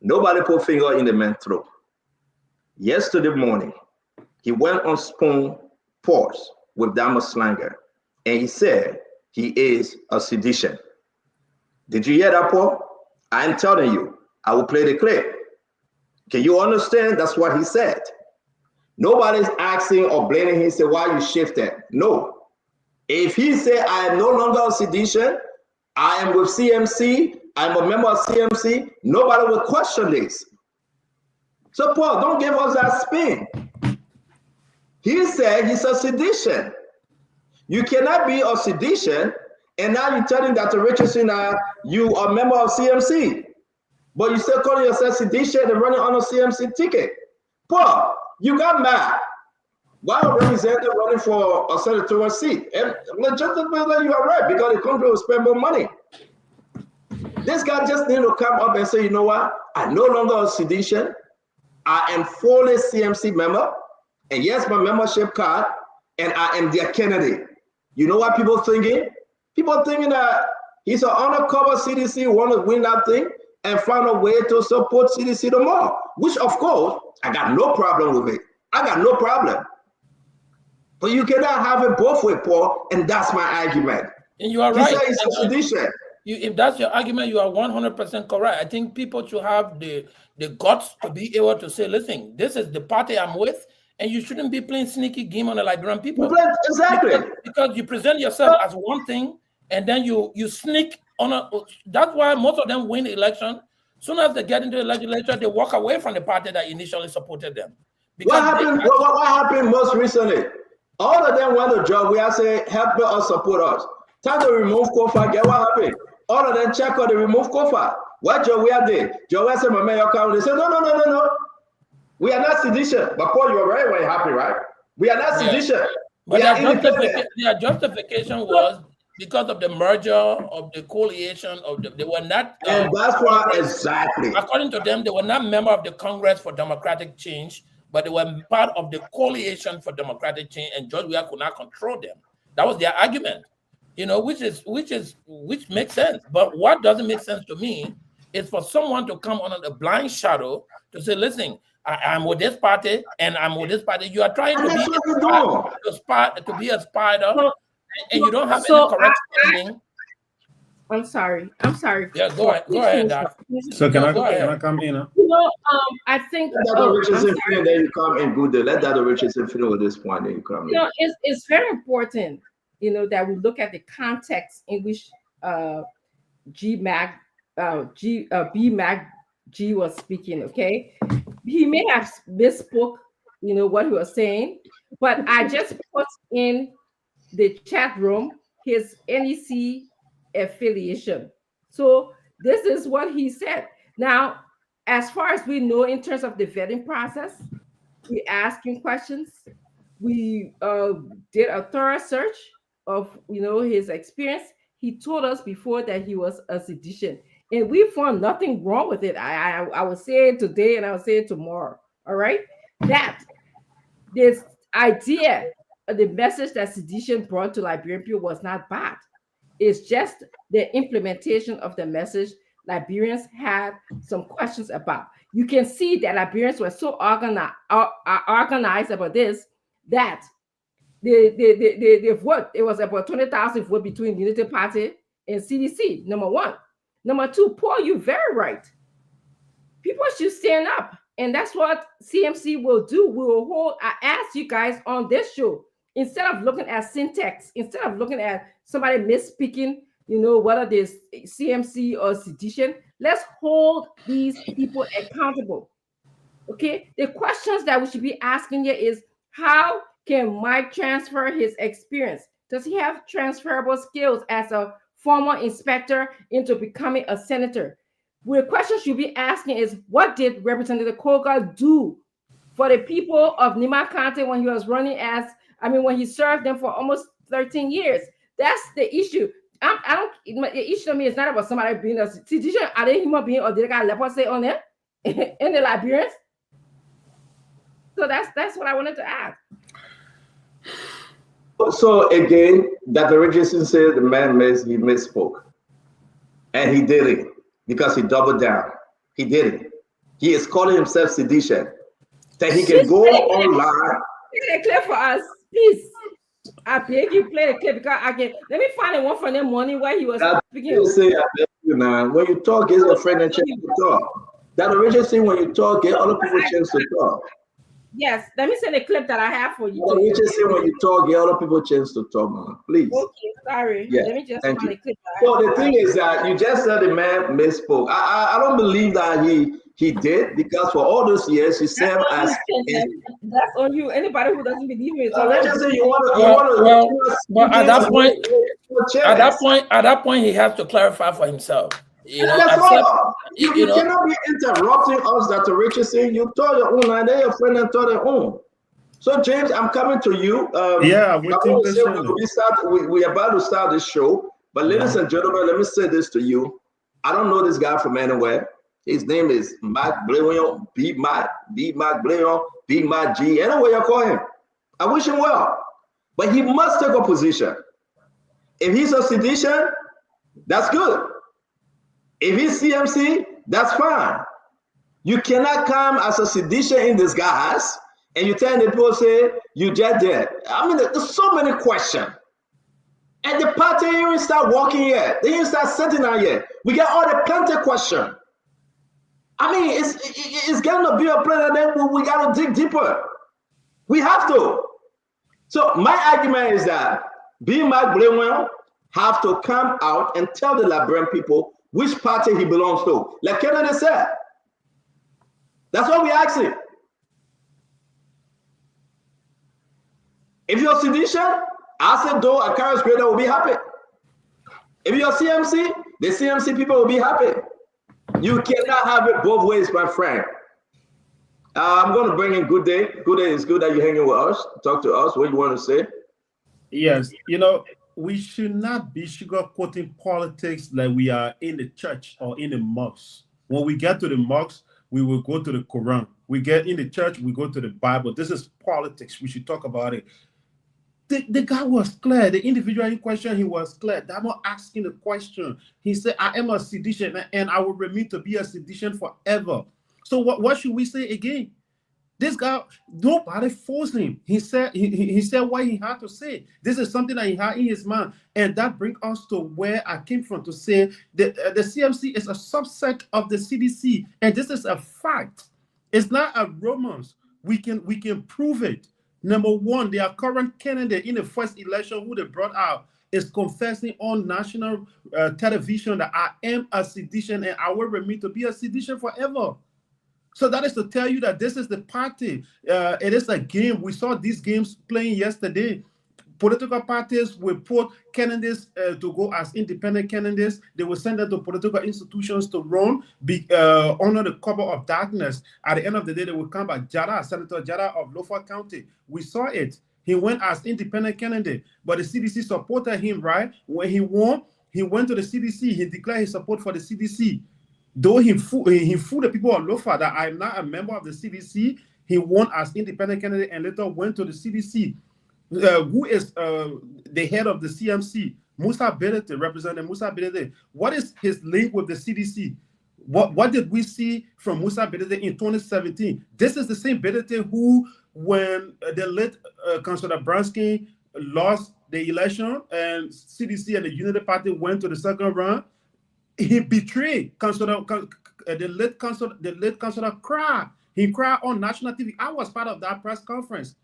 Nobody put finger in the man's throat. Yesterday morning, he went on Spoon Pause with Dama Slanger, and he said he is a sedition. Did you hear that, Paul? I'm telling you, I will play the clip. Can you understand? That's what he said. Nobody's asking or blaming him, say, why you shifted? No. If he said, I am no longer a sedition, I am with CMC, I'm a member of CMC, nobody will question this. So, Paul, don't give us that spin. He said he's a sedition. You cannot be a sedition, and now you're telling Dr. Richardson you are a member of CMC, but you still calling yourself sedition and running on a CMC ticket. Paul, you got mad. Why a representative running for a senatorial seat? And legitimately, you are right, because the country will spend more money. This guy just need to come up and say, you know what? I'm no longer a sedition. I am fully CMC member. And yes, my membership card, and I am their candidate. You know what people thinking? People thinking that he's an undercover CDC, want to win that thing and find a way to support CDC the more, which of course, I got no problem with it. I got no problem. But you cannot have it both ways, Paul, and that's my argument. And you are right. He said it's a sedition. If that's your argument, you are 100% correct. I think people should have the guts to be able to say, listen, this is the party I'm with, and you shouldn't be playing sneaky game on the Liberian people. Exactly. Because you present yourself as one thing, and then you sneak on a. That's why most of them win the election. Soon as they get into the legislature, they walk away from the party that initially supported them. What happened most recently? All of them want a job. We are saying, help us, support us. Time to remove Kofa. Get what happened? All of them check out the remove Kofa. What job we are there? Joe said, my mayor come. They said, no. We are not sedition. But Paul, you're very happy, right? We are not sedition. But their justification was because of the merger of the coalition of they were not. And that's why exactly. According to them, they were not member of the Congress for Democratic Change, but they were part of the coalition for democratic change, and George Weah could not control them. That was their argument, which makes sense. But what doesn't make sense to me is for someone to come under the blind shadow to say, listen, I'm with this party and I'm with this party. You are trying to be a spider, and you don't have any correct standing. I'm sorry. Yeah, go ahead, Doc. So can I come in? I think Dr. Richardson finish, then you come in good. Let Dr. Richardson finish with this point, then you come in. It's very important, that we look at the context in which B Mag G was speaking. Okay, he may have misspoke, what he was saying, but I just put in the chat room his NEC affiliation. So this is what he said. Now, as far as we know, in terms of the vetting process, we asked him questions. We did a thorough search of his experience. He told us before that he was a sedition, and we found nothing wrong with it. I will say it today and I will say it tomorrow. All right, that this idea, the message that sedition brought to Liberian people was not bad. It's just the implementation of the message Liberians had some questions about. You can see that Liberians were so organized about this that they vote. It was about 20,000 vote between Unity Party and CDC, number one. Number two, Paul, you're very right. People should stand up. And that's what CMC will do. We will I ask you guys on this show, instead of looking at syntax, instead of looking at somebody misspeaking, whether there's CMC or sedition, let's hold these people accountable. Okay? The questions that we should be asking here is, how can Mike transfer his experience? Does he have transferable skills as a former inspector into becoming a senator? The question should be asking is, what did Representative Koga do for the people of Nima County when he was running when he served them for almost 13 years? That's the issue. The issue to me is not about somebody being a sedition. Are they human being or did they got leprosy on them in the Liberians? So that's what I wanted to add. So again, Dr. Richardson said the man he misspoke. And he did it because he doubled down. He did it. He is calling himself sedition. That he can go online. Play the clip for us, please. I beg you, play the clip because I can. Let me find the one from the morning where he was speaking. I beg you now. When you talk, get your friend a chance to talk. Dr. Richardson, when you talk, get other people a chance to talk. Yes, let me send a clip that I have for you. Dr. Richardson, when you talk, get other people a chance to talk, man. Please. Okay, sorry. Yeah, let me just find a clip. So the thing is that you just said the man misspoke. I don't believe that He did, because for all those years he served as. That's on you. Anybody who doesn't believe me, it's So already. let's just say you want to. But at that point, he has to clarify for himself. You know, that's all. You know, cannot be interrupting us, Dr. Richardson. You told your own, and then your friend and told their own. So James, I'm coming to you. We are about to start this show, but ladies and gentlemen, let me say this to you. I don't know this guy from anywhere. His name is Mac Blayon, B Mac Blayon, B Mac G, anyway you call him. I wish him well, but he must take a position. If he's a sedition, that's good. If he's CMC, that's fine. You cannot come as a sedition in disguise and you tell the people, say, you just did. I mean, there's so many questions. And the party ain't start walking yet. They ain't start sitting out yet. We got all the plenty questions. I mean, it's gonna be a plan, and then we gotta dig deeper. We have to. So my argument is that B. Mac Blayon have to come out and tell the Liberian people which party he belongs to. Like Kennedy said. That's what we asking. If you're a sedition, I said though a Carlos Grader will be happy. If you're CMC, the CMC people will be happy. You cannot have it both ways, my friend. I'm going to bring in Good Day. Good Day, is good that you're hanging with us. Talk to us. What you want to say? Yes, we should not be sugarcoating politics like we are in the church or in the mosque. When we get to the mosque, we will go to the Quran. We get in the church, we go to the Bible. This is politics. We should talk about it. The guy was clear. The individual in question, he was clear. Damo asking the question. He said, I am a sedition and I will remain to be a sedition forever. So what should we say again? This guy, nobody forced him. He said what he had to say. This is something that he had in his mind. And that brings us to where I came from, to say that the CMC is a subset of the CDC. And this is a fact. It's not a romance. We can prove it. Number one, their current candidate in the first election who they brought out is confessing on national television that I am a sedition and I will remain to be a sedition forever. So that is to tell you that this is the party. It is a game. We saw these games playing yesterday. Political parties will put candidates to go as independent candidates. They will send them to political institutions to run under the cover of darkness. At the end of the day, they will come back. Senator Jada of Lofa County, we saw it. He went as independent candidate, but the CDC supported him, right? When he won, he went to the CDC. He declared his support for the CDC. Though he fooled the people of Lofa that I'm not a member of the CDC, he won as independent candidate and later went to the CDC. Who is the head of the CMC? Musa Bedete, Representative Musa Bedete. What is his link with the CDC? What did we see from Musa Bedete in 2017? This is the same Bedete who, when the late Councillor Bransky lost the election and CDC and the Unity Party went to the second round, he betrayed the late Councillor Cry. He cried on national TV. I was part of that press conference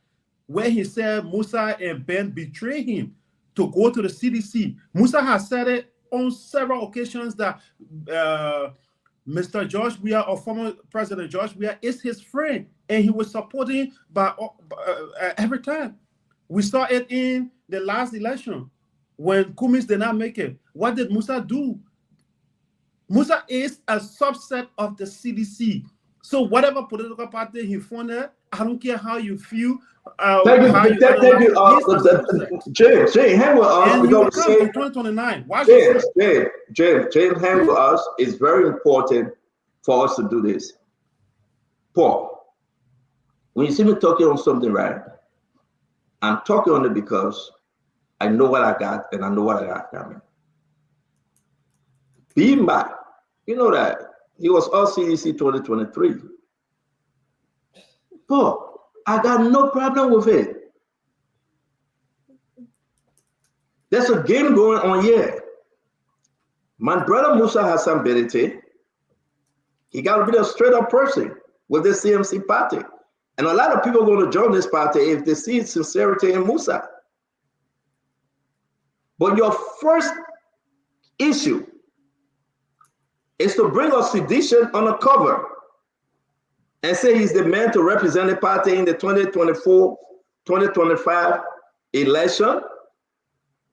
where he said Musa and Ben betrayed him to go to the CDC. Musa has said it on several occasions that Mr. George Weah, or former President George Weah, is his friend, and he was supporting by every time. We saw it in the last election when Kumis did not make it. What did Musa do? Musa is a subset of the CDC. So whatever political party he funded, I don't care how you feel. Thank you. James, hang with us. And he will come in 2029. James, hang with us. It's very important for us to do this. Paul, when you see me talking on something, right, I'm talking on it because I know what I got and I know what I got coming. Being back, you know that he was all CDC 2023. Paul, I got no problem with it. There's a game going on here. My brother Musa has some ability. He got to be a straight up person with this CMC party. And a lot of people are going to join this party if they see sincerity in Musa. But your first issue is to bring a sedition on a cover. and say he's the man to represent the party in the 2024-2025 election,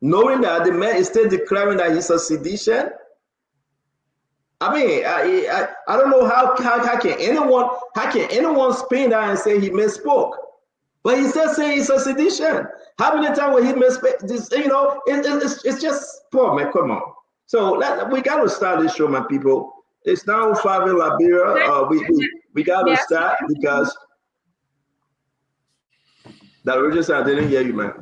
knowing that the man is still declaring that he's a sedition? I mean, I don't know how can anyone spin that and say he misspoke? But he still saying he's a sedition. How many times will he misspoke? This, it's just poor, man. Come on. So we got to start this show, my people. It's now 5 in Liberia. We got to start because that Richard, I didn't hear you, man.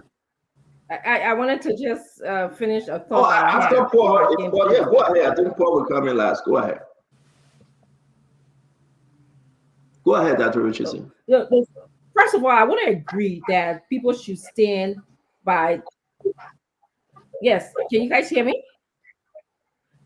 I wanted to just finish a thought. Oh, after Paul, yeah, go ahead. I think Paul will come in last. Go ahead. Go ahead, Dr. Richardson. First of all, I want to agree that people should stand by. Yes, can you guys hear me?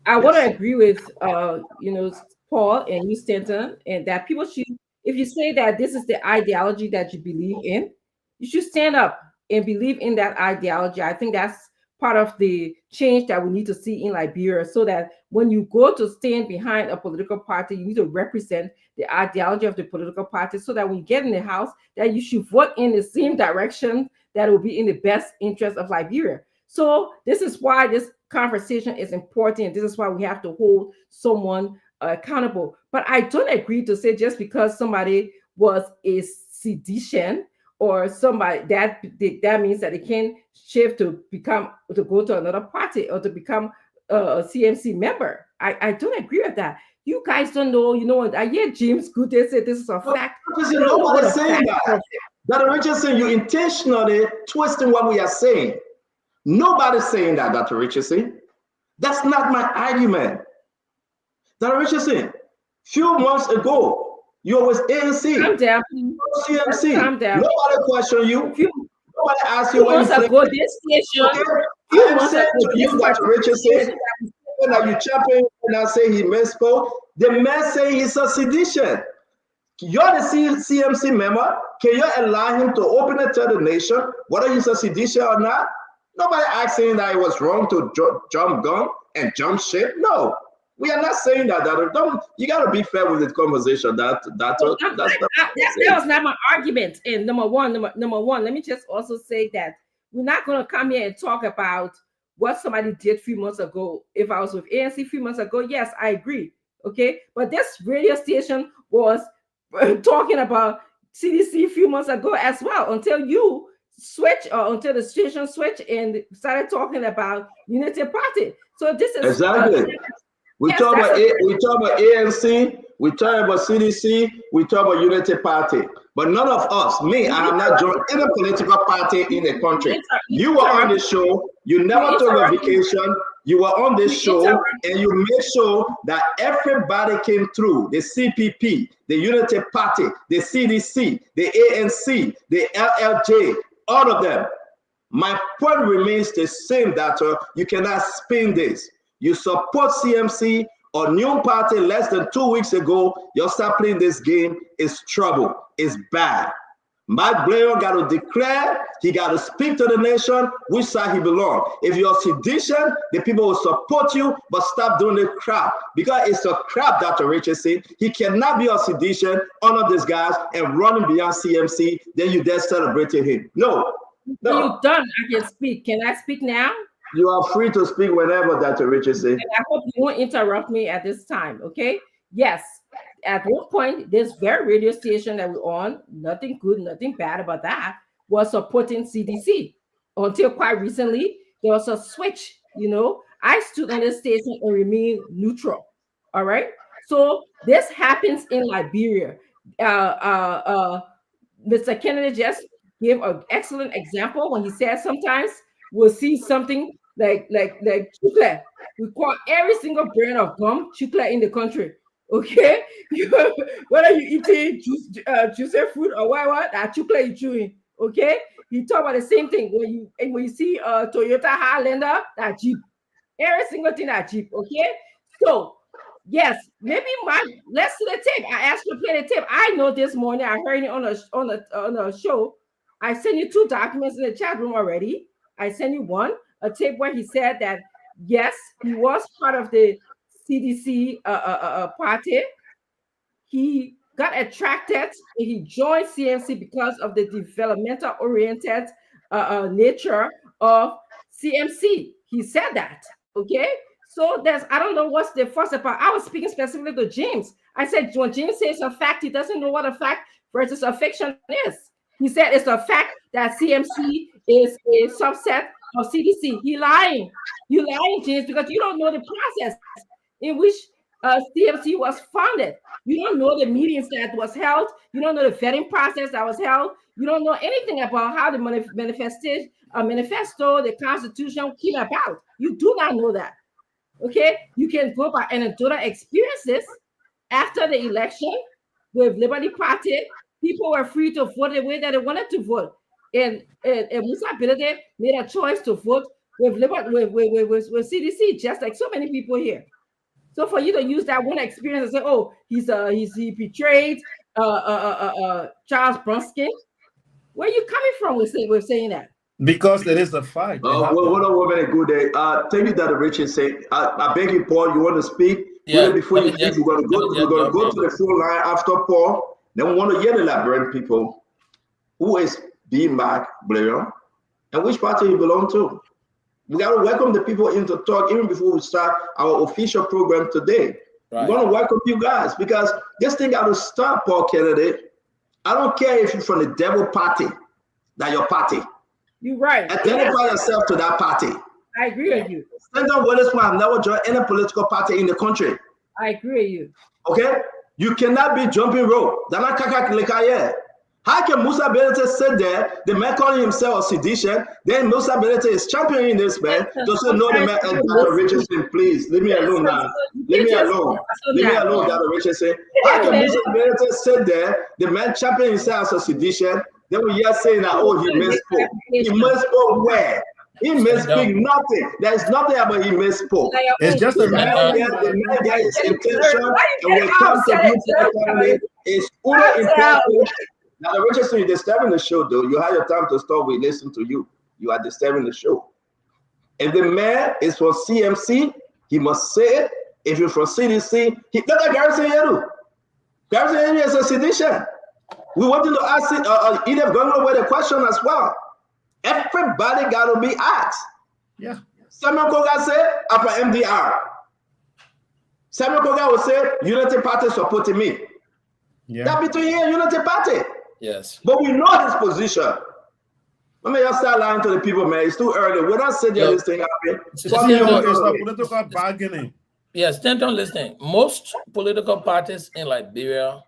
I want to agree with Paul and you, Stanton, and that people should, if you say that this is the ideology that you believe in, you should stand up and believe in that ideology. I think that's part of the change that we need to see in Liberia, so that when you go to stand behind a political party, you need to represent the ideology of the political party, so that when you get in the house, that you should vote in the same direction that will be in the best interest of Liberia. So this is why this conversation is important. This is why we have to hold someone accountable. But I don't agree to say just because somebody was a sedition or somebody that means that they can shift to go to another party or to become a CMC member. I don't agree with that. You guys don't know. You know what? I hear James Good say this is a fact. Nobody's saying that. Dr. Richardson, you intentionally twisting what we are saying. Nobody's saying that, Dr. Richardson. That's not my argument. Dr. Richardson, few months ago, you was ANC. Calm down. CMC. Calm down. Nobody questioned you. Nobody asked you when you played. This station. I'm saying to you, Dr. Richardson, when are you champion and I say he misspoke? The man say he's a sedition. You're the CMC member. Can you allow him to open it to the nation, whether he's a sedition or not? Nobody asking that it was wrong to jump gun and jump ship. No, we are not saying that. You got to be fair with the conversation. That was not my argument. And number one, let me just also say that we're not going to come here and talk about what somebody did a few months ago. If I was with ANC a few months ago, yes, I agree. Okay, but this radio station was talking about CDC a few months ago as well, until you switch or until the station switch and started talking about Unity Party. So this is exactly. We talk about ANC, we talk about CDC, we talk about Unity Party. But none of us, me, I have not joined any political party in the country. You were on the show, you never took a vacation, you were on this show, and you made sure that everybody came through. The CPP, the Unity Party, the CDC, the ANC, the LLJ, all of them. My point remains the same, that you cannot spin this. You support CMC or new party less than 2 weeks ago, you start playing this game, it's trouble, it's bad. Mike Blair got to declare, he got to speak to the nation which side he belongs. If you're a sedition, the people will support you, but stop doing the crap. Because it's a crap, Dr. Richardson. He cannot be a sedition, honor these guys, and running beyond CMC, then you then celebrating him. No. You're done. I can speak. Can I speak now? You are free to speak whenever, Dr. Richardson. And I hope you won't interrupt me at this time, okay? Yes. At one point, this very radio station that we're on, nothing good, nothing bad about that, was supporting CDC. Until quite recently, there was a switch, I stood on this station and remained neutral, all right? So this happens in Liberia. Mr. Kennedy just gave an excellent example when he said sometimes we'll see something like chocolate. We call every single brand of gum chocolate in the country. Okay, whether you eating juicy fruit or what that chocolate you chewing. Okay, he talk about the same thing when you see Toyota Highlander, that Jeep, every single thing that Jeep. Okay, so yes, maybe let's see the tape. I asked you to play the tape. I know this morning I heard it on a show. I sent you 2 documents in the chat room already. I sent you one, a tape where he said that yes, he was part of the CDC party. He got attracted and he joined CMC because of the developmental oriented nature of CMC. He said that. Okay. So I don't know what's the first part. I was speaking specifically to James. I said, when James says a fact, he doesn't know what a fact versus a fiction is. He said it's a fact that CMC is a subset of CDC. He lying. You lying, James, because you don't know the process in which CMC was founded. You don't know the meetings that was held. You don't know the vetting process that was held. You don't know anything about how the manifesto, the Constitution came about. You do not know that. Okay, you can go by anecdotal experiences. After the election with Liberty Party, people were free to vote the way that they wanted to vote, and Musa Bilede made a choice to vote with CDC, just like so many people here. So for you to use that one experience and say, "Oh, he betrayed Charles Bronski," where are you coming from with saying that? Because it is a fact. Well, what a woman, a good day. Thank you, Dr. Richard. I beg you, Paul, you want to speak? Yeah. Before you speak, we're going to go to the full line after Paul. Then we want to hear the Liberian people. Who is B. Mark Blair and which party you belong to? We got to welcome the people in to talk even before we start our official program today. Right. We want to welcome you guys because this thing got to start, Paul Kennedy. I don't care if you're from the devil party, that your party. You're right. Identify yourself to that party. I agree with you. Senator Willisman have never joined any political party in the country. I agree with you. Okay? You cannot be jumping rope. How can Musa Belete sit there, the man calling himself a sedition, then Musa Belete is championing this man, doesn't know the man, and Dr. Richardson, please, leave me alone now. Leave me alone. Leave me alone, Dr. Richardson. How can Musa Belete sit there, the man championing himself as a sedition, then we are saying that, oh, he misspoke. He misspoke where? He misspoke nothing. There's nothing about he misspoke. It's just a man get his intention, and when it comes to you, it's uno important. Now, Richardson, you're disturbing the show, though. You have your time to stop. We listen to you. You are disturbing the show. If the man is from CMC, he must say it. If you're from CDC, look at Garrison Yeru. Garrison Yeru is a sedition. We wanted to ask Edith Governor with a question as well. Everybody got to be asked. Yeah. Samuel Koga said, after MDR. Samuel Koga will say, Unity Party supporting me. Yeah. That between here and Unity Party. Yes. But we know his position. Let me just start lying to the people, man. It's too early. We're not sitting this thing happening. It's a political bargaining. Yes, stand on listening. Most political parties in Liberia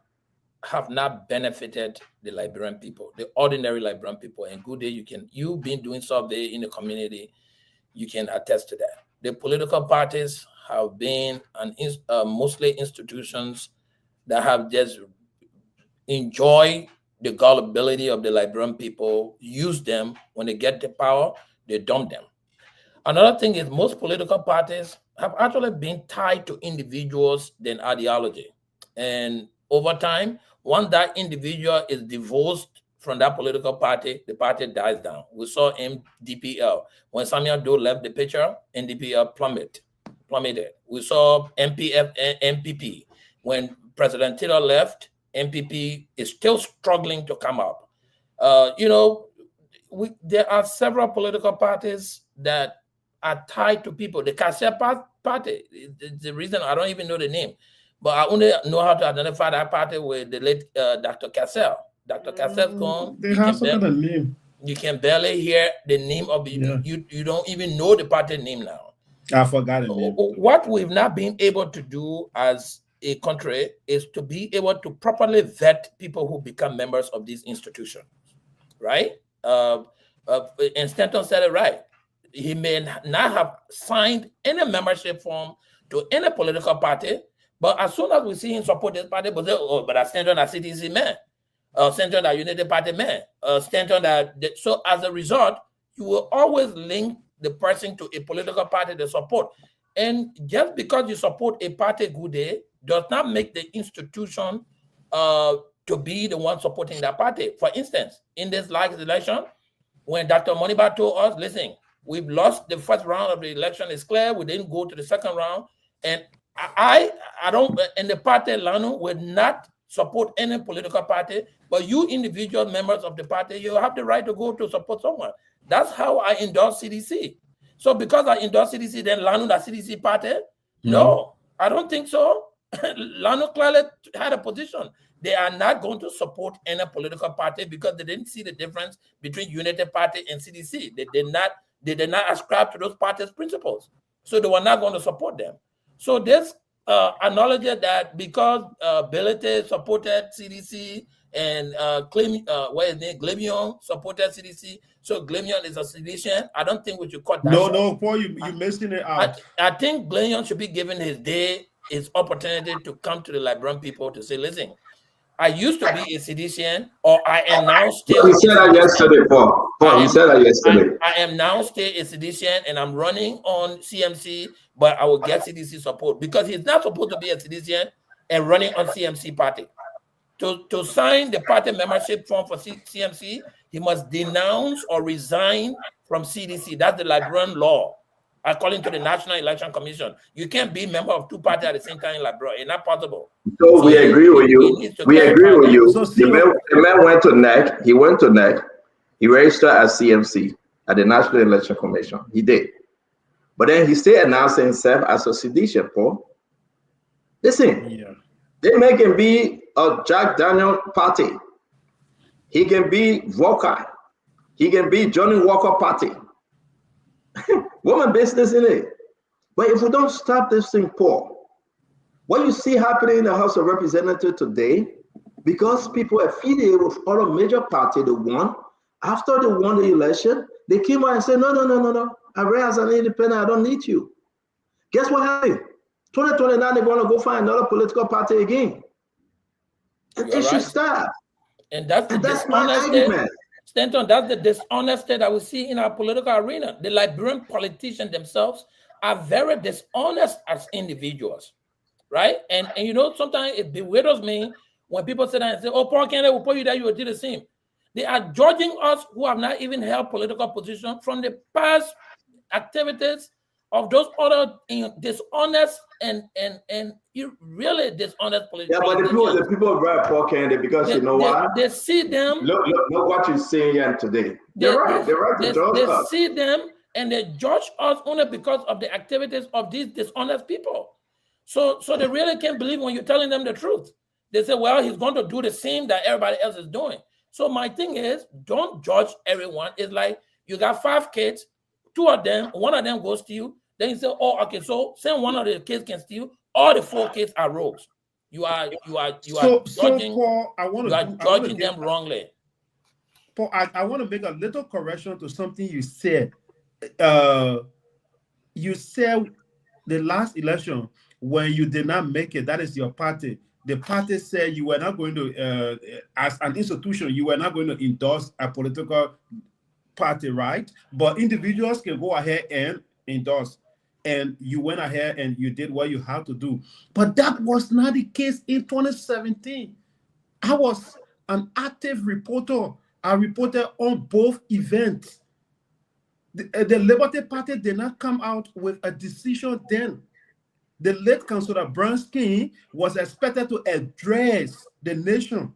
have not benefited the Liberian people, the ordinary Liberian people. And good day, you've been doing survey in the community, you can attest to that. The political parties have been mostly institutions that have just enjoyed the gullibility of the Liberian people, use them. When they get the power, they dump them. Another thing is most political parties have actually been tied to individuals than ideology. And over time, once that individual is divorced from that political party, the party dies down. We saw NDPL. When Samuel Doe left the picture, NDPL plummeted. We saw MPP. When President Taylor left, MPP is still struggling to come up. There are several political parties that are tied to people. The Kassel party, the reason I don't even know the name, but I only know how to identify that party with the late Dr. Kassel. Dr. Kassel's gone. They have some kind of name. You can barely hear the name of it. Yeah. You don't even know the party name now. I forgot it. What we've not been able to do as a country is to be able to properly vet people who become members of these institutions, right? And Stanton said it right. He may not have signed any membership form to any political party, but as soon as we see him support this party, we say, oh, but I stand on a CTC man, stand on a Unity Party man, stand on that. So as a result, you will always link the person to a political party they support. And just because you support a party good day does not make the institution to be the one supporting that party. For instance, in this last election, when Dr. Moniba told us, listen, we've lost the first round of the election, it's clear, we didn't go to the second round. And I don't, and the party, Lanu, will not support any political party, but you individual members of the party, you have the right to go to support someone. That's how I endorse CDC. So because I endorse CDC, then Lanu the CDC party? No, I don't think so. Lanu clearly had a position. They are not going to support any political party because they didn't see the difference between United Party and CDC. They did not ascribe to those parties' principles. So they were not going to support them. So this acknowledged that because Belete supported CDC and Glemion supported CDC, so Glemion is a sedition. I don't think we should cut that. No, Paul, you're missing it out. I think Glemion should be given his opportunity to come to the Liberian people to say, listen, I used to be a sedition, or I am now still. You said that yesterday, Paul. Paul, you said that yesterday. I am now still a sedition, and I'm running on CMC, but I will get CDC support because he's not supposed to be a sedition and running on CMC party. To sign the party membership form for CMC, he must denounce or resign from CDC. That's the Liberian law, according to the National Election Commission. You can't be a member of two parties at the same time in Liberia. It's not possible. So we agree with you. We agree with you. The man went to NEC. He went to NEC. He registered as CMC at the National Election Commission. He did. But then he still announced himself as a sedition, Paul. Listen, they make him be a Jack Daniel party. He can be Volker. He can be Johnny Walker party. Woman business in it. But if we don't stop this thing, Paul, what you see happening in the House of Representatives today, because people are affiliated with all the major parties, they won. After they won the election, they came out and said, no. I ran as an independent, I don't need you. Guess what happened? 2029, they're going to go find another political party again. And it should stop. And that's my argument. Stanton, that's the dishonesty that we see in our political arena. The Liberian politicians themselves are very dishonest as individuals, right? And you know, sometimes it bewilders me when people sit down and say, oh, Paul Kennedy will put you there, you will do the same. They are judging us who have not even held political position from the past activities of those other dishonest and really dishonest politicians. Yeah, but the people are Paul Kennedy because you know what? They see them. Look what you're saying here today. They're right to judge us. They see them and they judge us only because of the activities of these dishonest people. So they really can't believe when you're telling them the truth. They say, well, he's going to do the same that everybody else is doing. So my thing is, don't judge everyone. It's like you got 5 kids, 2 of them, one of them goes to you. Then you say, oh, okay, so since one of the kids can steal, all the 4 kids are rogues. You are judging. Paul, I want to judging them wrongly. Paul, I want to make a little correction to something you said. You said the last election when you did not make it, that is your party. The party said you were not going to, as an institution, you were not going to endorse a political party, right? But individuals can go ahead and endorse. And you went ahead and you did what you had to do. But that was not the case in 2017. I was an active reporter. I reported on both events. The Liberty Party did not come out with a decision then. The late Councillor Branskin was expected to address the nation,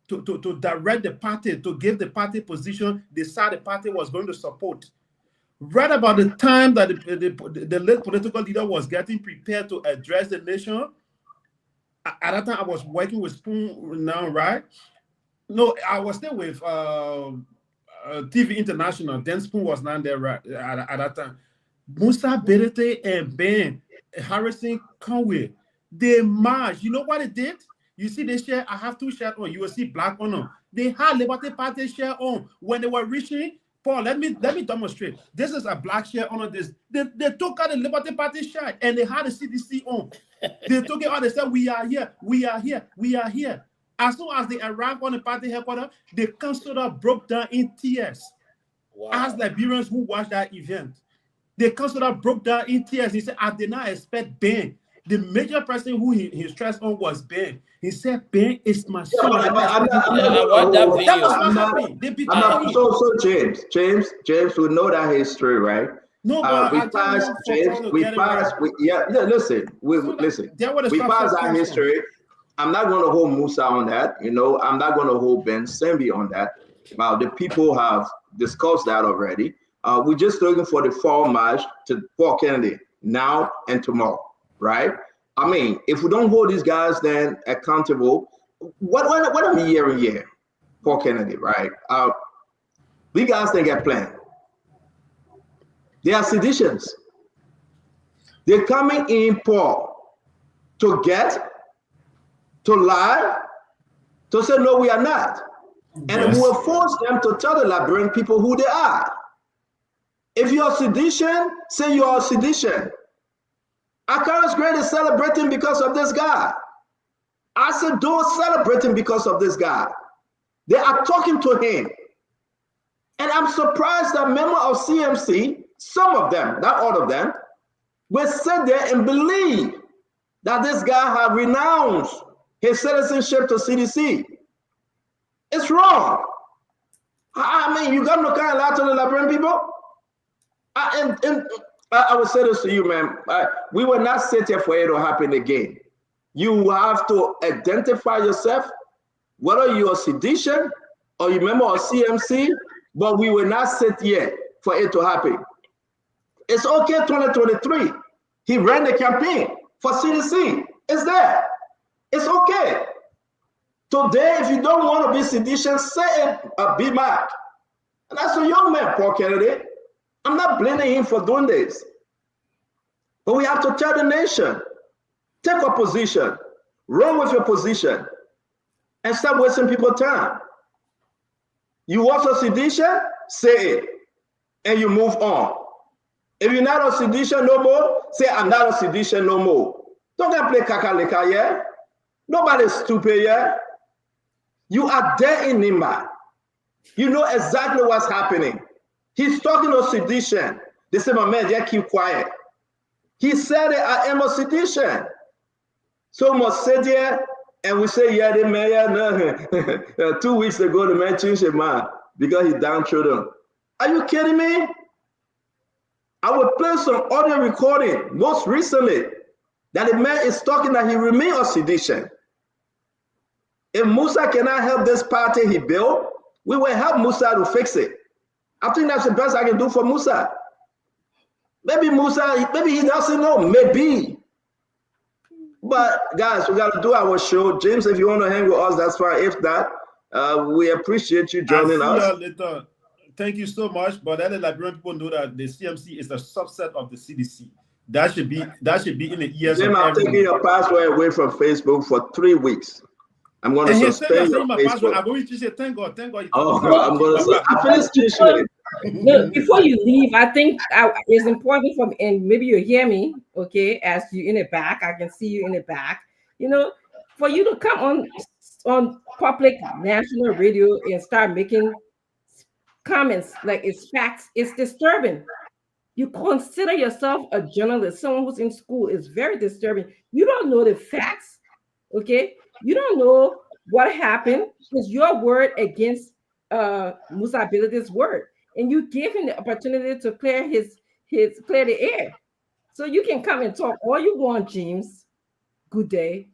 to direct the party, to give the party position, decide the party was going to support. Right about the time that the late political leader was getting prepared to address the nation, at that time I was working with Spoon now, right? No, I was still with TV International. Then Spoon was not there right at that time. Musa Berete and Ben Harrison Conway, they marched. You know what it did? You see the shirt, I have 2 shirts on. You will see black on them. They had Liberty Party shirt on. When they were reaching, Paul, let me demonstrate. This is a black shirt on this. They took out the Liberty Party shirt and they had the CDC on. They took it out. They said, we are here, we are here, we are here. As soon as they arrived on the party headquarters, the councillor broke down in tears. Wow. As Liberians who watched that event, the councillor broke down in tears. He said, I did not expect Ben. The major person who he stressed on was Ben. He said, Ben is my son. So James, we know that history, right? No, but we passed our history. I'm not going to hold Musa on that. You know, I'm not going to hold Ben Sembi on that. The people have discussed that already. We're just looking for the fall march to Paul Kennedy now and tomorrow, right? I mean, if we don't hold these guys then accountable, what are we hearing here? Paul Kennedy, right? These guys didn't get planned. They are seditions. They're coming in, Paul, to get, to lie, to say, no, we are not. And we will force them to tell the Liberian people who they are. If you're a sedition, say you are a sedition. Akara's Great is celebrating because of this guy. Arson is celebrating because of this guy. They are talking to him. And I'm surprised that members of CMC, some of them, not all of them, will sit there and believe that this guy has renounced his citizenship to CDC. It's wrong. I mean, you got no kind of lie to the Liberian people? I will say this to you, man. We will not sit here for it to happen again. You have to identify yourself, whether you're a sedition or you member of CMC, but we will not sit here for it to happen. It's okay, 2023. He ran the campaign for CDC. It's there. It's okay. Today, if you don't want to be sedition, say it, be mad. And that's a young man, Paul Kennedy. I'm not blaming him for doing this. But we have to tell the nation, take a position, run with your position, and stop wasting people's time. You want a sedition, say it, and you move on. If you're not a sedition no more, say I'm not a sedition no more. Don't get play kakaleka, yeah? Nobody's stupid, yeah? You are there in Nimba. You know exactly what's happening. He's talking of sedition. They say, my man, just keep quiet. He said it, I am a sedition. So we must sit there and we say, yeah, the mayor, no. 2 weeks ago, the man changed his mind because he downtrodden. Are you kidding me? I will play some audio recording most recently that the man is talking that he remains a sedition. If Musa cannot help this party he built, we will help Musa to fix it. I think that's the best I can do for Musa. Maybe Musa, maybe he doesn't know, maybe. But guys, we got to do our show. James, if you want to hang with us, that's fine. If not, we appreciate you joining us. See you later. Thank you so much. But let the Liberian people know that the CMC is a subset of the CDC. That should be in the ears Jim, of I'm taking your password away from Facebook for 3 weeks. I'm going to suspend your Facebook. I'm going to say thank God. Oh, I'm going to say I finished teaching it. No, before you leave, I think it's important for me, and maybe you hear me, okay, as you in the back. I can see you in the back. You know, for you to come on public national radio and start making comments like it's facts, it's disturbing. You consider yourself a journalist, someone who's in school. It's very disturbing. You don't know the facts, okay? You don't know what happened. It's your word against Musa Ability's word. And you give him the opportunity to clear clear the air. So you can come and talk all you want, James. Good day.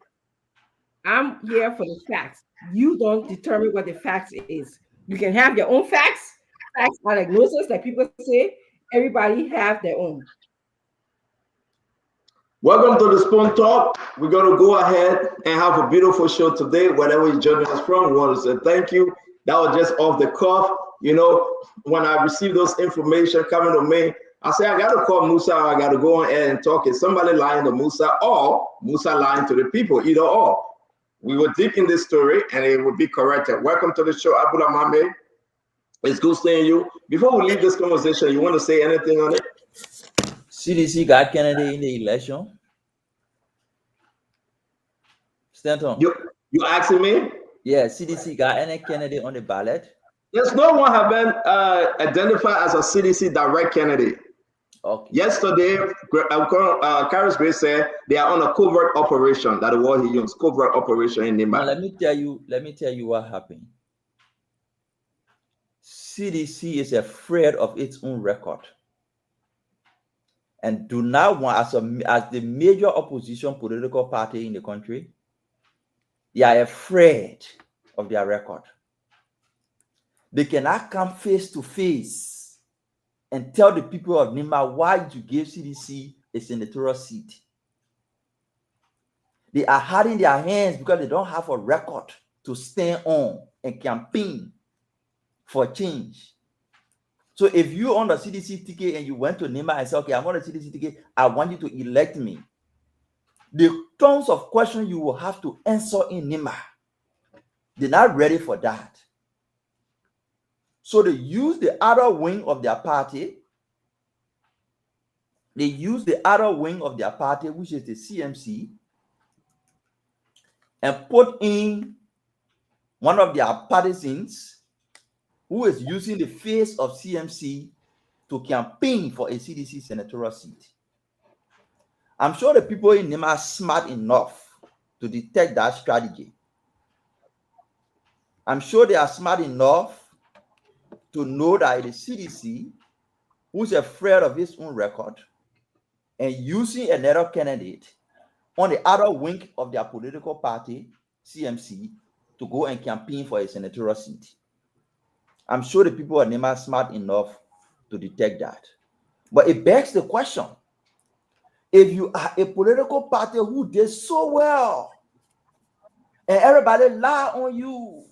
I'm here for the facts. You don't determine what the facts is. You can have your own facts. Facts are like nonsense, like people say. Everybody have their own. Welcome to the Spoon Talk. We're going to go ahead and have a beautiful show today. Wherever you're joining us from, we want to say thank you. That was just off the cuff. You know, when I received those information coming to me, I say I got to call Musa. I got to go on air and talk. Is somebody lying to Musa or Musa lying to the people? Either or. We were deep in this story and it will be corrected. Welcome to the show, Abdullah Mame. It's good seeing you. Before we leave this conversation, you want to say anything on it? CDC got Kennedy in the election. Stanton. You asking me? Yeah, CDC got any Kennedy on the ballot. There's no one have been identified as a CDC direct candidate. Okay. Yesterday, Carlos Gray said they are on a covert operation. That's the word he used, covert operation in Nimba. Now, let me tell you what happened. CDC is afraid of its own record and do not want, as the major opposition political party in the country, They are afraid of their record. They cannot come face to face and tell the people of Nima why you gave CDC a senatorial seat. They are hiding their hands because they don't have a record to stand on and campaign for change. So if you on the CDC ticket and you went to Nima and said, okay, I'm on the CDC ticket, I want you to elect me, the tons of questions you will have to answer in Nima, they're not ready for that. So they use the other wing of their party. They use the other wing of their party, which is the CMC, and put in one of their partisans who is using the face of CMC to campaign for a CDC senatorial seat. I'm sure the people in Nima are smart enough to detect that strategy. I'm sure they are smart enough to know that it is CDC who's afraid of his own record and using another candidate on the other wing of their political party, CMC, to go and campaign for a senatorial seat. I'm sure the people at Nima are smart enough to detect that. But it begs the question, if you are a political party who did so well and everybody lie on you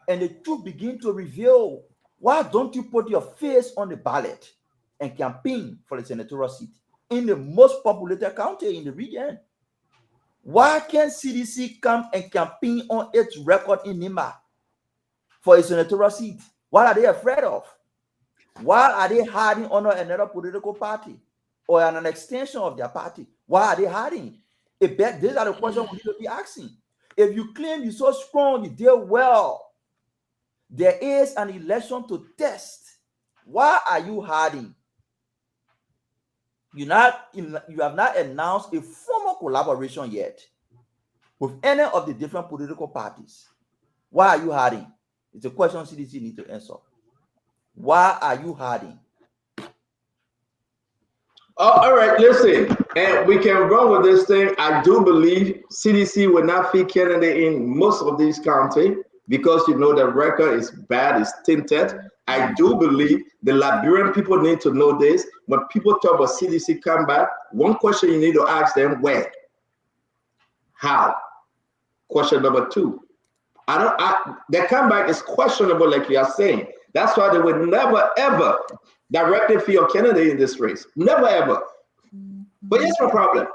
and the truth begin to reveal, why don't you put your face on the ballot and campaign for the senatorial seat in the most populated county in the region? Why can't CDC come and campaign on its record in Nima for a senatorial seat? What are they afraid of? Why are they hiding under another political party or an extension of their party? Why are they hiding? These are the questions we need to be asking. If you claim you're so strong, you did well, there is an election to test. Why are you hiding? You have not announced a formal collaboration yet with any of the different political parties. Why are you hiding? It's a question CDC needs to answer. Why are you hiding? All right, listen, and we can run with this thing. I do believe CDC will not fit candidate in most of these counties because you know the record is bad, it's tinted. I do believe the Liberian people need to know this. When people talk about CDC comeback, one question you need to ask them: where? How? Question number two. The comeback is questionable, like you are saying. That's why they would never ever directly for your candidate in this race. Never ever. But here's my problem.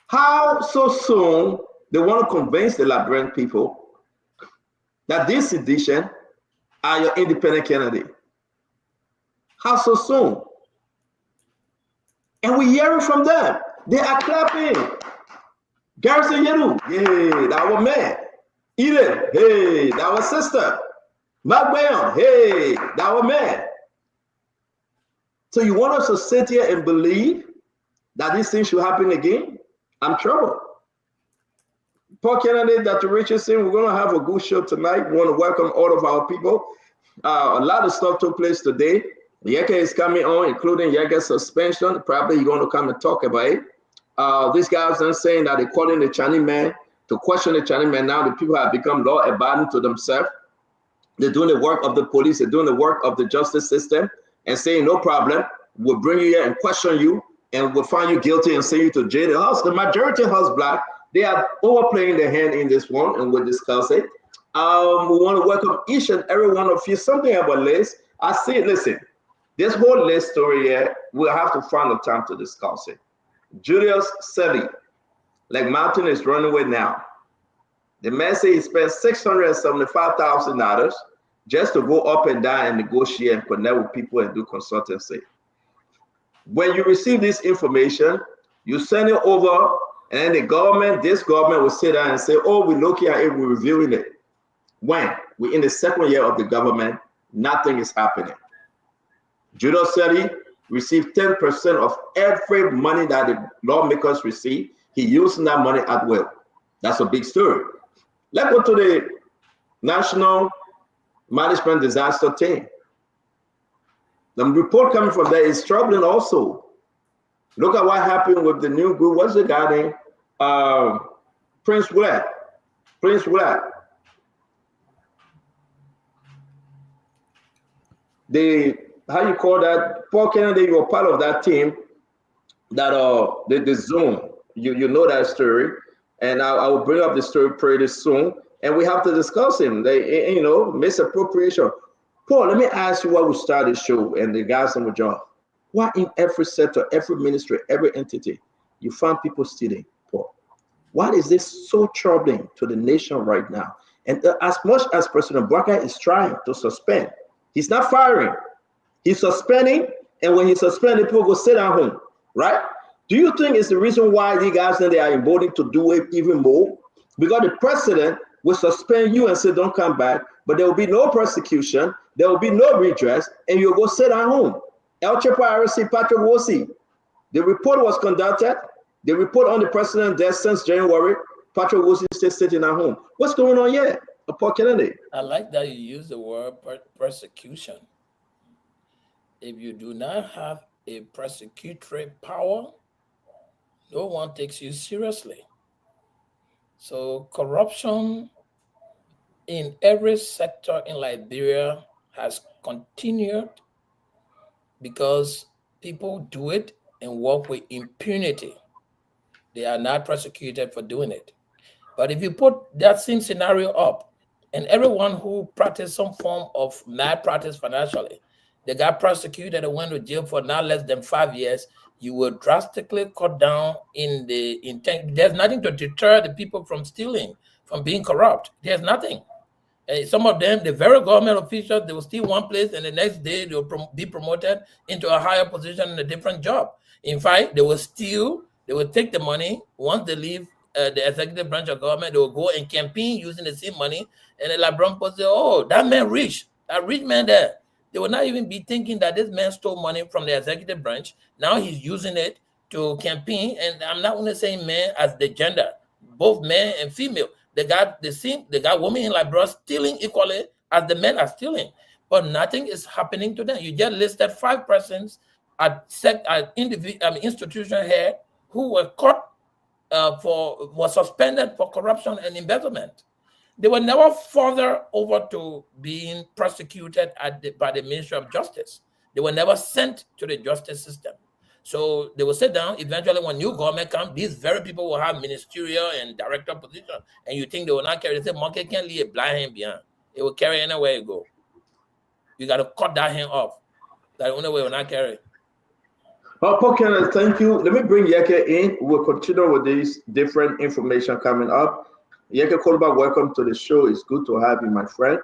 How so soon they want to convince the Liberian people that this edition are your independent candidate? How so soon? And we hearing from them. They are clapping. Garrison Yeru, hey, that was man. Eden, hey, that was sister. Magbayon, hey, that was man. So you want us to sit here and believe that these things should happen again? I'm troubled. Paul Kennedy, Dr. Richardson, we're going to have a good show tonight. We want to welcome all of our people. A lot of stuff took place today. Yeke is coming on, including Yeke's suspension. Probably you're going to come and talk about it. These guys are saying that they're calling the Chinese man to question the Chinese man. Now the people have become law-abiding to themselves. They're doing the work of the police. They're doing the work of the justice system and saying, no problem. We'll bring you here and question you and we'll find you guilty and send you to jail. The majority of us black, they are overplaying their hand in this one, and we'll discuss it. We want to welcome each and every one of you. Something about Liz. I see, listen, this whole Liz story here, we'll have to find the time to discuss it. Julius Sevi, like Martin is running with now. The man said he spent $675,000 just to go up and down and negotiate and connect with people and do consultancy. When you receive this information, you send it over, and then the government, this government will sit down and say, oh, we're looking at it, we're reviewing it. When we're in the second year of the government, nothing is happening. Julius Sevi received 10% of every money that the lawmakers receive. He using that money at will. That's a big story. Let's go to the National Management Disaster Team. The report coming from there is troubling also. Look at what happened with the new group. What's the guy name? Prince Willard. Prince Willard. How you call that? Paul Kennedy, you were part of that team that the Zoom. You know that story, and I will bring up the story pretty soon, and we have to discuss him. Misappropriation. Paul, let me ask you why we started the show and the guys on the job. Why in every sector, every ministry, every entity, you find people stealing, Paul? Why is this so troubling to the nation right now? And as much as President Barker is trying to suspend, he's not firing. He's suspending, and when he's suspending, people go sit at home, right? Do you think it's the reason why these guys then they are emboldened to do it even more? Because the president will suspend you and say don't come back, but there will be no prosecution, there will be no redress, and you'll go sit at home. El Chapo RC Patrick Wosi, the report was conducted. The report on the president's death since January, Patrick Wosi still sitting at home. What's going on here? Paul Kennedy. I like that you use the word persecution. If you do not have a prosecutory power, no one takes you seriously. So corruption in every sector in Liberia has continued because people do it and work with impunity. They are not prosecuted for doing it. But if you put that same scenario up, and everyone who practiced some form of malpractice financially, they got prosecuted and went to jail for not less than 5 years, you will drastically cut down in the intent. There's nothing to deter the people from stealing, from being corrupt. There's nothing. Some of them, the very government officials, they will steal one place and the next day they will be promoted into a higher position in a different job. In fact, they will steal, they will take the money. Once they leave the executive branch of government, they will go and campaign using the same money. And the LeBron will say, oh, that man rich, that rich man there. They will not even be thinking that this man stole money from the executive branch. Now he's using it to campaign. And I'm not only saying man as the gender, both men and female. They got women in Liberia stealing equally as the men are stealing. But nothing is happening to them. You just listed 5 persons at institution here who were caught was suspended for corruption and embezzlement. They were never further over to being prosecuted by the Ministry of Justice. They were never sent to the justice system. So they will sit down. Eventually, when new government comes, these very people will have ministerial and director position. And you think they will not carry? They say, monkey can't leave a blind hand behind. It will carry anywhere you go. You got to cut that hand off. That only way will not carry. Paul Kennedy, thank you. Let me bring Yeke in. We'll continue with this different information coming up. Yeke Kolba, welcome to the show. It's good to have you, my friend.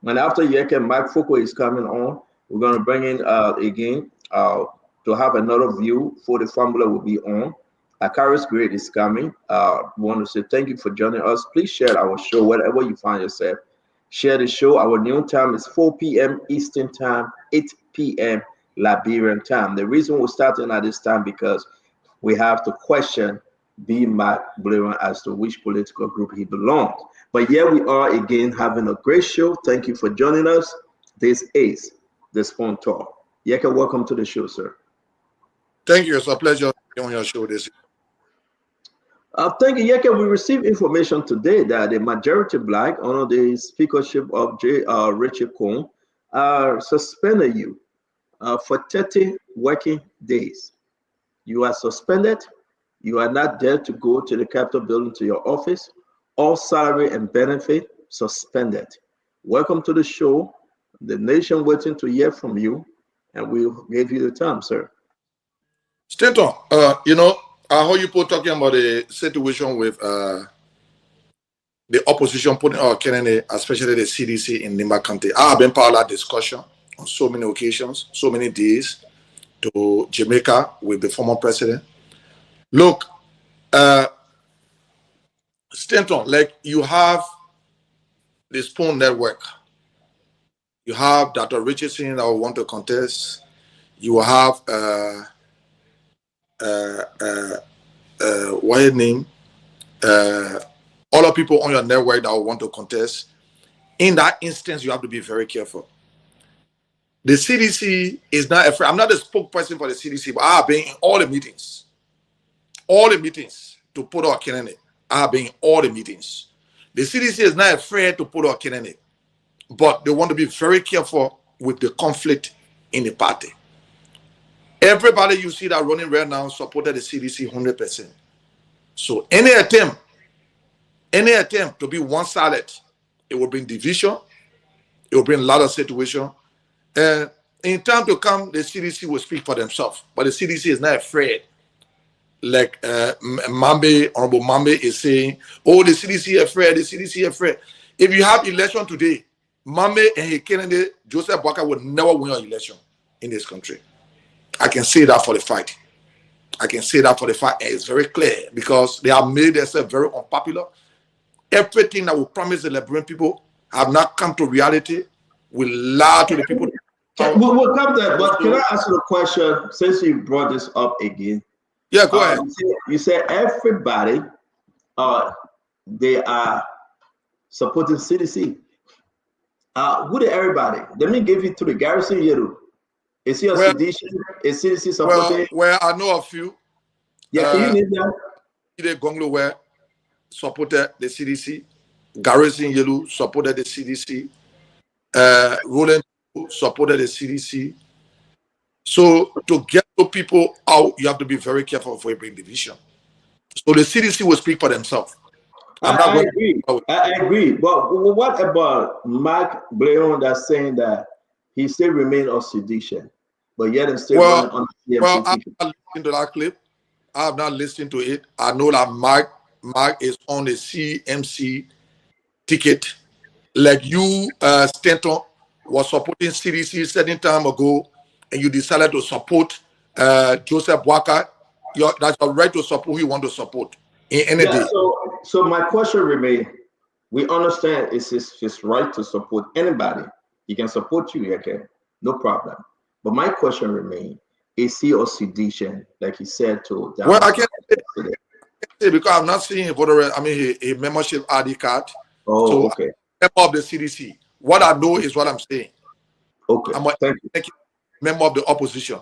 And after Yeke, Mike Foucault is coming on. We're going to bring in again to have another view for the formula will be on. Akaris Great is coming. We want to say thank you for joining us. Please share our show wherever you find yourself. Share the show. Our noon time is 4 p.m. Eastern time, 8 p.m. Liberian time. The reason we're starting at this time because we have to question B. Mac Blair as to which political group he belongs. But here we are again having a great show. Thank you for joining us. This is the Spoon Talk. Yeke, welcome to the show, sir. Thank you. It's a pleasure being on your show this. Thank you, Yeke. We received information today that the majority black under the speakership of Richard Cohn suspended you for 30 working days. You are suspended. You are not there to go to the Capitol building to your office. All salary and benefit suspended. Welcome to the show. The nation waiting to hear from you, and we'll give you the time, sir. Stanton, I heard you talking about the situation with the opposition putting our Kennedy, especially the CDC in Nimba County. I have been part of that discussion on so many occasions, so many days to Jamaica with the former president. Look, Stanton, like you have the Spoon Network. You have Dr. Richardson that will want to contest. You have what his name? All the people on your network that will want to contest. In that instance, you have to be very careful. The CDC is not afraid. I'm not a spokesperson for the CDC, but I have been in all the meetings. All the meetings. to put out a candidate. I have been in all the meetings. The CDC is not afraid to put out a candidate, but they want to be very careful with the conflict in the party. Everybody you see that running right now supported the CDC 100%. So any attempt to be one-sided, it will bring division, it will bring a lot of situation. And in time to come, the CDC will speak for themselves. But the CDC is not afraid. Like Honorable Mambe is saying, oh, the CDC afraid, the CDC afraid. If you have election today, Mambe and his candidate, Joseph Boakai, will never win an election in this country. I can say that for the fact. I can say that for the fact, and it's very clear because they have made themselves very unpopular. Everything that we promise the Liberian people have not come to reality. We lie to the people. We'll come to that, but can I ask you a question since you brought this up again? Yeah, go ahead. You said everybody, they are supporting CDC. Who the everybody? Let me give you to the Garrison Yeru. Is he a sedition? Is CDC supporting? Well, I know a few. Yeah, can you name them? The Gonglo were supported the CDC. Garrison Yelu supported the CDC. Roland supported the CDC. So to get the people out, you have to be very careful before you bring division. So the CDC will speak for themselves. I agree. But what about Mark Bleon that's saying that he still remains on sedition, but yet and still running on the CMC Well, I have ticket? not listened to that clip. I have not listened to it. I know that Mark is on the CMC ticket. Like you, Stanton, was supporting CDC certain time ago, and you decided to support Joseph Boakai. That's your right to support who you want to support in any day. So my question remains, we understand it's his right to support anybody. He can support you, okay? No problem. But my question remains, is he or sedition, like he said to Dallas? Well, I can't say because I'm not seeing a membership ID card. Oh, so okay. I'm a member of the CDC. What I know is what I'm saying. Okay. Thank you. Member of the opposition.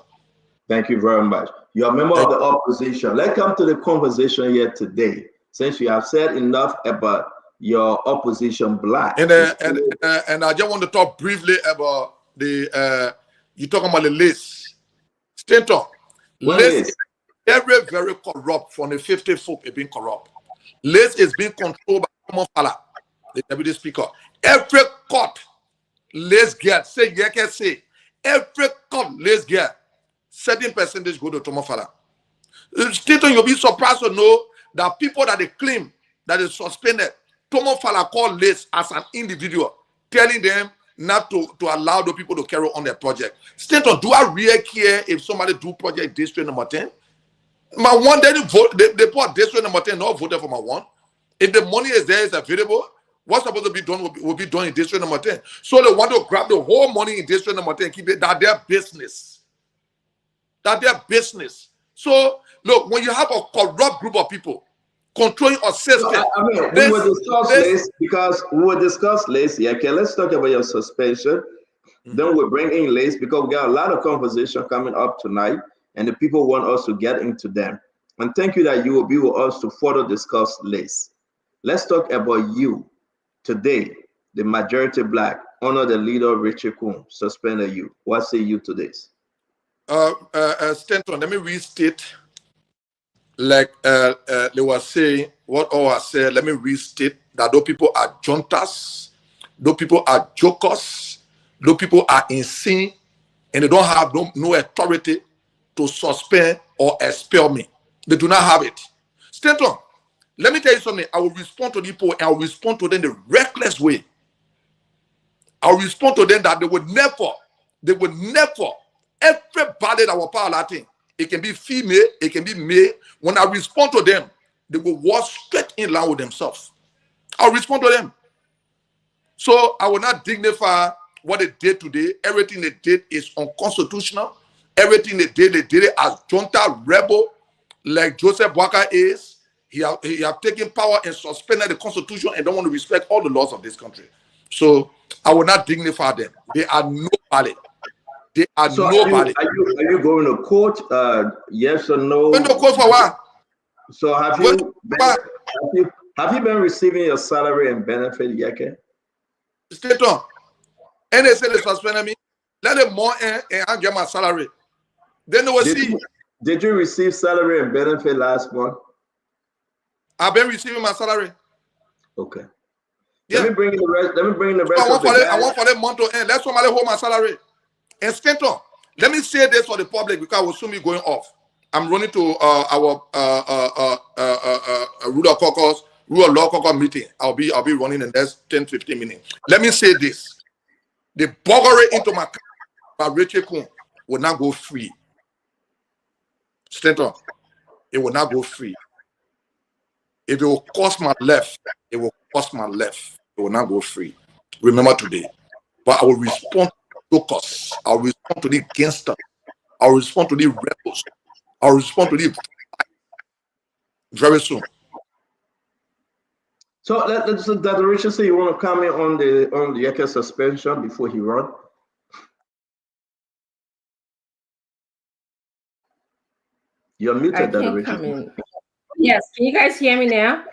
Thank you very much. You're a member of the opposition. Let's come to the conversation here today. Since you have said enough about your opposition black. And I just want to talk briefly about the you talking about the list. Stanton, list is very, very corrupt from the 50 folk is being corrupt. List is being controlled by common fella, the deputy speaker. Every court list get every court list get certain percentage go to Thomas Fala. Stanton, you'll be surprised to know that people that they claim that is suspended, Thomas Fala called list as an individual, telling them not to allow the people to carry on their project. Stanton, do I really care if somebody do project district number 10? My one, they vote, they put district number 10, not voted for my one. If the money is there, it's available, what's supposed to be done will be done in district number 10. So they want to grab the whole money in district number 10, keep it, that their business. That their business. So, look, when you have a corrupt group of people controlling a system. So, we will discuss this because we will discuss Lace. Yeah, okay, let's talk about your suspension. Then we'll bring in Lace because we got a lot of conversation coming up tonight and the people want us to get into them. And thank you that you will be with us to further discuss Lace. Let's talk about you. Today, the majority black, honor the leader, Richard Kuhn, suspended you. What say you to this? Stanton, let me restate, like they were saying, what all I said, let me restate that those people are juntas, those people are jokers, those people are insane, and they don't have no authority to suspend or expel me. They do not have it. Stanton, let me tell you something. I will respond to the people and I will respond to them the reckless way. I will respond to them that they would never, everybody that will power Latin, it can be female, it can be male. When I respond to them, they will walk straight in line with themselves. I'll respond to them. So I will not dignify what they did today. Everything they did is unconstitutional. Everything they did it as junta rebel, like Joseph Boakai is. He have taken power and suspended the constitution and don't want to respect all the laws of this country. So I will not dignify them. They are nobody. They are nobody. Are you going to court? Yes or no? Going to court for what? So have you been receiving your salary and benefit yet? Straight on. And they say they suspended me. Let them more and I get my salary. Then they will see. Did you receive salary and benefit last month? I've been receiving my salary. Okay. Yeah. Let me bring in the rest. I want for the month to end. Let somebody hold my salary. And straight on. Let me say this for the public because I will soon be going off. I'm running to our rule of law caucus meeting. I'll be running in the next 10-15 minutes. Let me say this: the buggery into my Rachel Kun will not go free. Straight on, it will not go free. If it will cost my left, it will cost my left. It will not go free. Remember today, but I will respond to locals. I will respond to the gangsters. I will respond to the rebels. I will respond to the very soon. So Dr. Richardson, you want to comment on the Yeke suspension before he run? You're muted, Dr. Richardson. Yes, can you guys hear me now?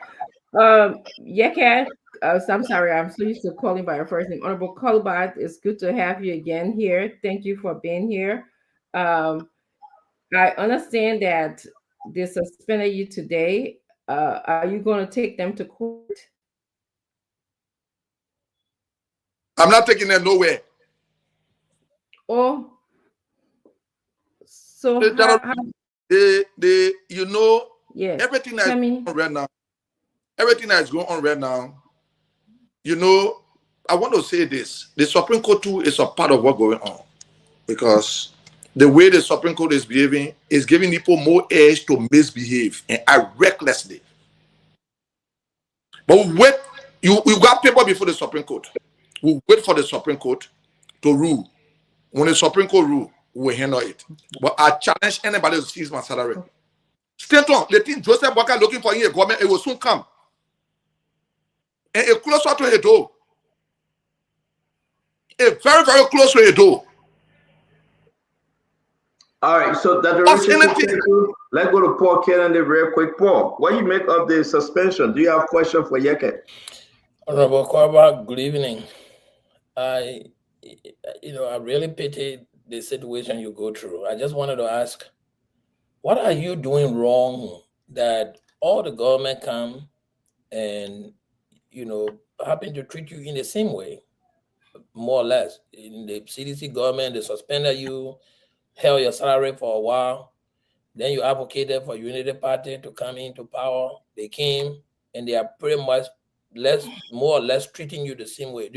Yeke, I'm sorry, I'm so used to calling by your first name. Honorable Kaba, it's good to have you again here. Thank you for being here. I understand that they suspended you today. Are you going to take them to court? I'm not taking them nowhere. Oh, so they you know, yes. everything that's going on right now. Everything that is going on right now, you know, I want to say this. The Supreme Court too is a part of what's going on. Because the way the Supreme Court is behaving is giving people more edge to misbehave and act recklessly. But we wait, you got people before the Supreme Court. We wait for the Supreme Court to rule. When the Supreme Court rule, we will handle it. But I challenge anybody to seize my salary. Stay on. The thing Joseph Walker looking for in a government, it will soon come. And a closer to a door. A very, very close to a door. All right, so Dr. Richardson, let's go to Paul Kennedy real quick. Paul, what do you make of the suspension? Do you have a question for Yeke? Honorable Kaba, good evening. I really pity the situation you go through. I just wanted to ask, what are you doing wrong that all the government come and, happen to treat you in the same way, more or less? In the CDC government, they suspended you, held your salary for a while. Then you advocated for Unity Party to come into power. They came and they are pretty much more or less treating you the same way.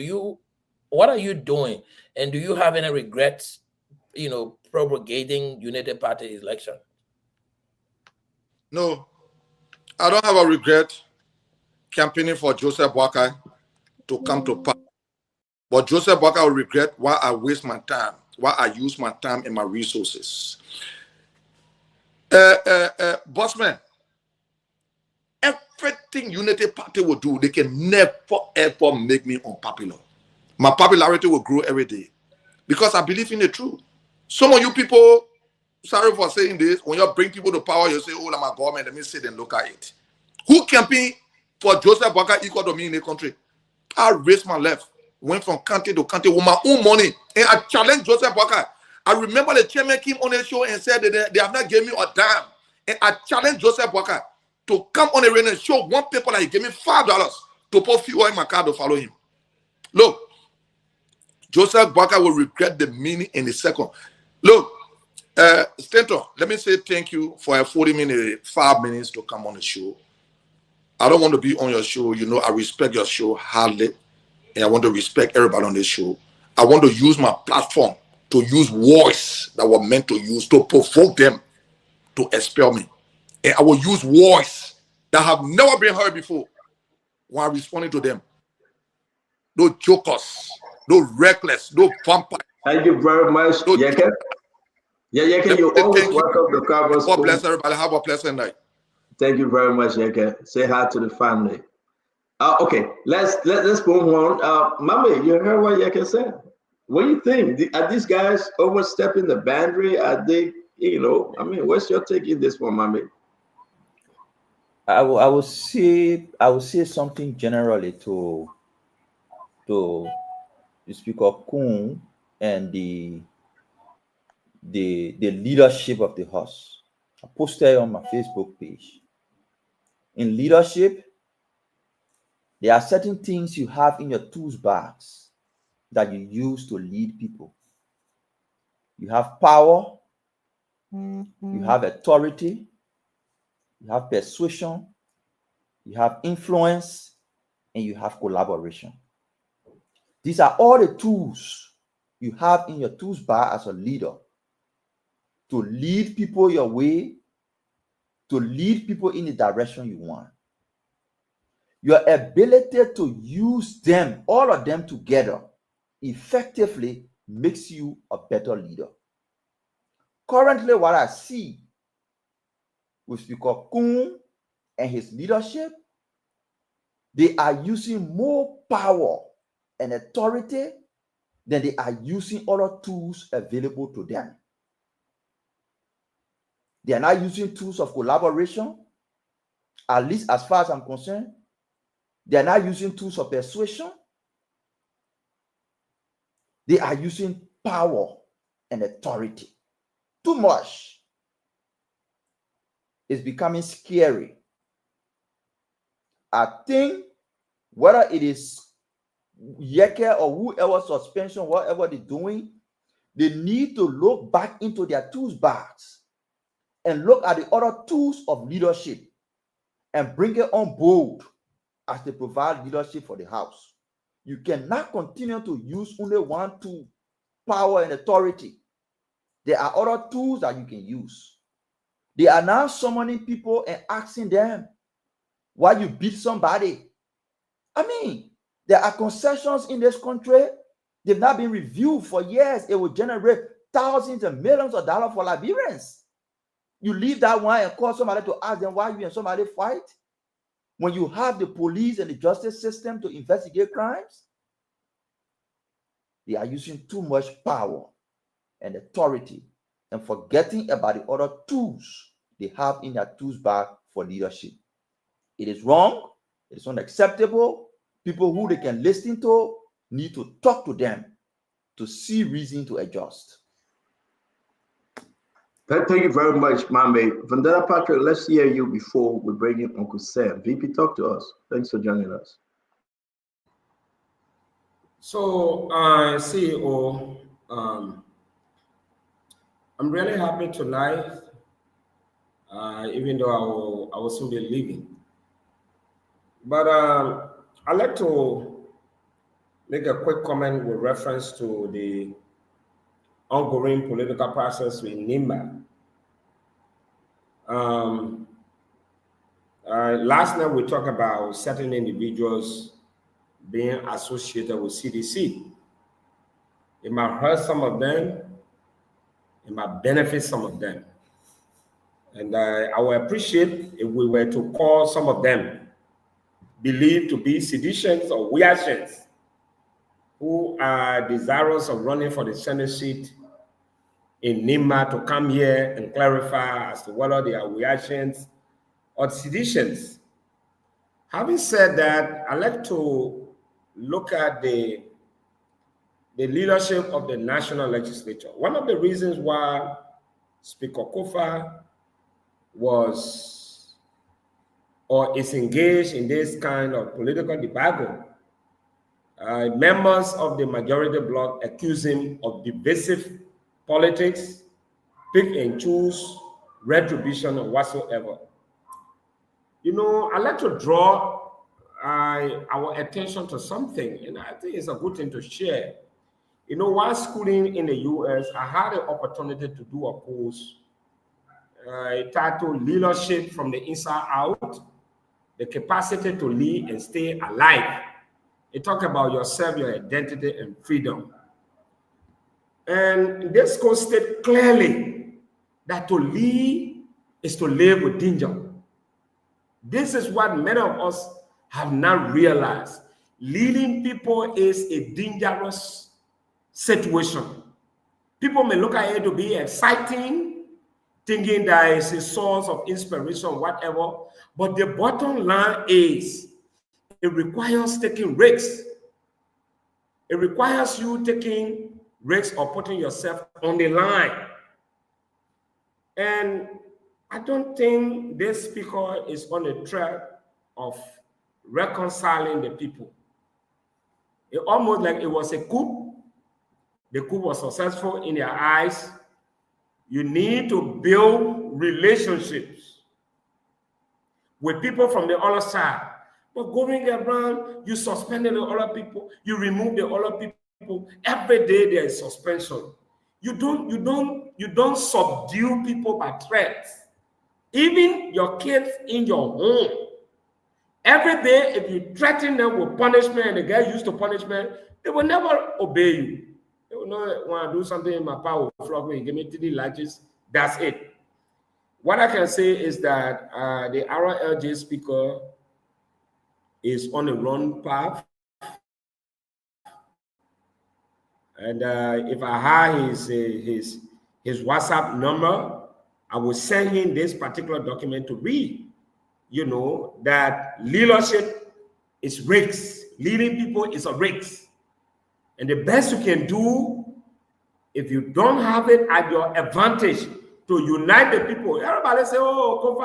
What are you doing? And do you have any regrets, propagating Unity Party election? No, I don't have a regret campaigning for Joseph Walker to come to power. But Joseph Walker will regret why I waste my time, why I use my time and my resources. Bossman, everything Unity Party will do, they can never ever make me unpopular. My popularity will grow every day because I believe in the truth. Some of you people, sorry for saying this, when you bring people to power, you say, oh, I'm a government, let me sit and look at it. Who campaign for Joseph Walker equal to me in the country? I raised my left, went from county to county with my own money, and I challenged Joseph Walker. I remember the chairman came on the show and said that they have not given me a dime. And I challenged Joseph Walker to come on the radio and show one paper that he gave me $5 to put fuel in my car to follow him. Look, Joseph Walker will regret the meaning in a second. Look, Stanton, let me say thank you for a 5 minutes to come on the show. I don't want to be on your show. I respect your show hardly. And I want to respect everybody on this show. I want to use my platform to use voice that were meant to use to provoke them to expel me. And I will use voice that have never been heard before while responding to them. No jokers, no reckless, no vampire. Thank you very much, Yeke. Yeah, Yeke, you always welcome the Kaba. God bless everybody. Have a pleasant night. Thank you very much, Yeke. Say hi to the family. Okay, let's move on. Mami, you heard what Yeke said. What do you think? Are these guys overstepping the boundary? Are they, what's your take in this one, Mami? I will say something generally to Speaker Kuhn and the leadership of the House. I posted it on my Facebook page. In leadership, there are certain things you have in your tools bags that you use to lead people. You have power, you have authority, you have persuasion, you have influence, and you have collaboration. These are all the tools you have in your tools bag as a leader to lead people your way, to lead people in the direction you want. Your ability to use them, all of them together, effectively makes you a better leader. Currently, what I see with Speaker Kuhn and his leadership, they are using more power and authority than they are using other tools available to them. They are not using tools of collaboration, at least as far as I'm concerned. They are not using tools of persuasion. They are using power and authority. Too much. It's becoming scary. I think whether it is Yeke or whoever suspension, whatever they're doing, they need to look back into their tools bags and look at the other tools of leadership and bring it on board as they provide leadership for the house. You cannot continue to use only one tool, power and authority. There are other tools that you can use. They are now summoning people and asking them why you beat somebody. I mean, there are concessions in this country. They've not been reviewed for years. It will generate thousands and millions of dollars for Liberians. You leave that one and call somebody to ask them why you and somebody fight. When you have the police and the justice system to investigate crimes, they are using too much power and authority and forgetting about the other tools they have in their tools bag for leadership. It is wrong. It is unacceptable. People who they can listen to need to talk to them to see reason to adjust. Thank you very much, Mame. Vandana Patrick, let's hear you before we bring in Uncle Sam. VP, talk to us. Thanks for joining us. So, CEO, I'm really happy tonight, even though I will soon be leaving. But I'd like to make a quick comment with reference to the ongoing political process in Nimba. Last night we talked about certain individuals being associated with CDC. It might hurt some of them, it might benefit some of them. And I would appreciate if we were to call some of them believed to be seditions or reactions who are desirous of running for the Senate seat in Nimba to come here and clarify as to whether they are reactions or seditions. Having said that, I'd like to look at the leadership of the national legislature. One of the reasons why Speaker Kofa was or is engaged in this kind of political debacle, members of the majority bloc accuse him of divisive politics, pick and choose, retribution, or whatsoever. You know, I'd like to draw our attention to something, and I think it's a good thing to share. You know, while schooling in the US, I had an opportunity to do a course titled Leadership from the Inside Out, the Capacity to Lead and Stay Alive. It talks about yourself, your identity, and freedom. And this course states clearly that to lead is to live with danger. This is what many of us have not realized. Leading people is a dangerous situation. People may look at it to be exciting, thinking that it's a source of inspiration, whatever. But the bottom line is it requires taking risks. It requires you taking risks or putting yourself on the line. And I don't think this speaker is on a track of reconciling the people. It almost like it was a coup. The coup was successful in their eyes. You need to build relationships with people from the other side. But going around, you suspended the other people, you remove the other people. Every day there is suspension. You don't subdue people by threats. Even your kids in your home. Every day, if you threaten them with punishment and they get used to punishment, they will never obey you. They will not want to do something in my power, flog me, give me 3 latches. That's it. What I can say is that the RLJ speaker is on a wrong path. And if I had his WhatsApp number, I will send him this particular document to read. You know, that leadership is risks. Leading people is a risk. And the best you can do, if you don't have it at your advantage, to unite the people. Everybody say, oh,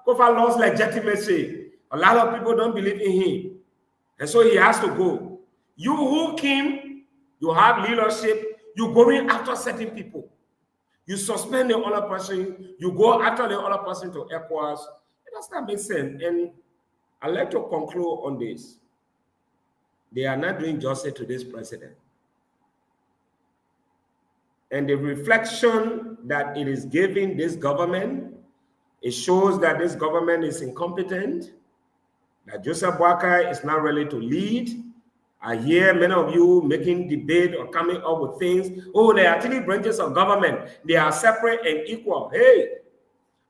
Kofa lost legitimacy. A lot of people don't believe in him. And so he has to go. You who came, you have leadership, you going after certain people. You suspend the other person, you go after the other person to ECOWAS. It does not make sense. And I'd like to conclude on this. They are not doing justice to this president. And the reflection that it is giving this government, it shows that this government is incompetent, that Joseph Boakai is not ready to lead. I hear many of you making debate or coming up with things. Oh, there are 3 branches of government. They are separate and equal. Hey,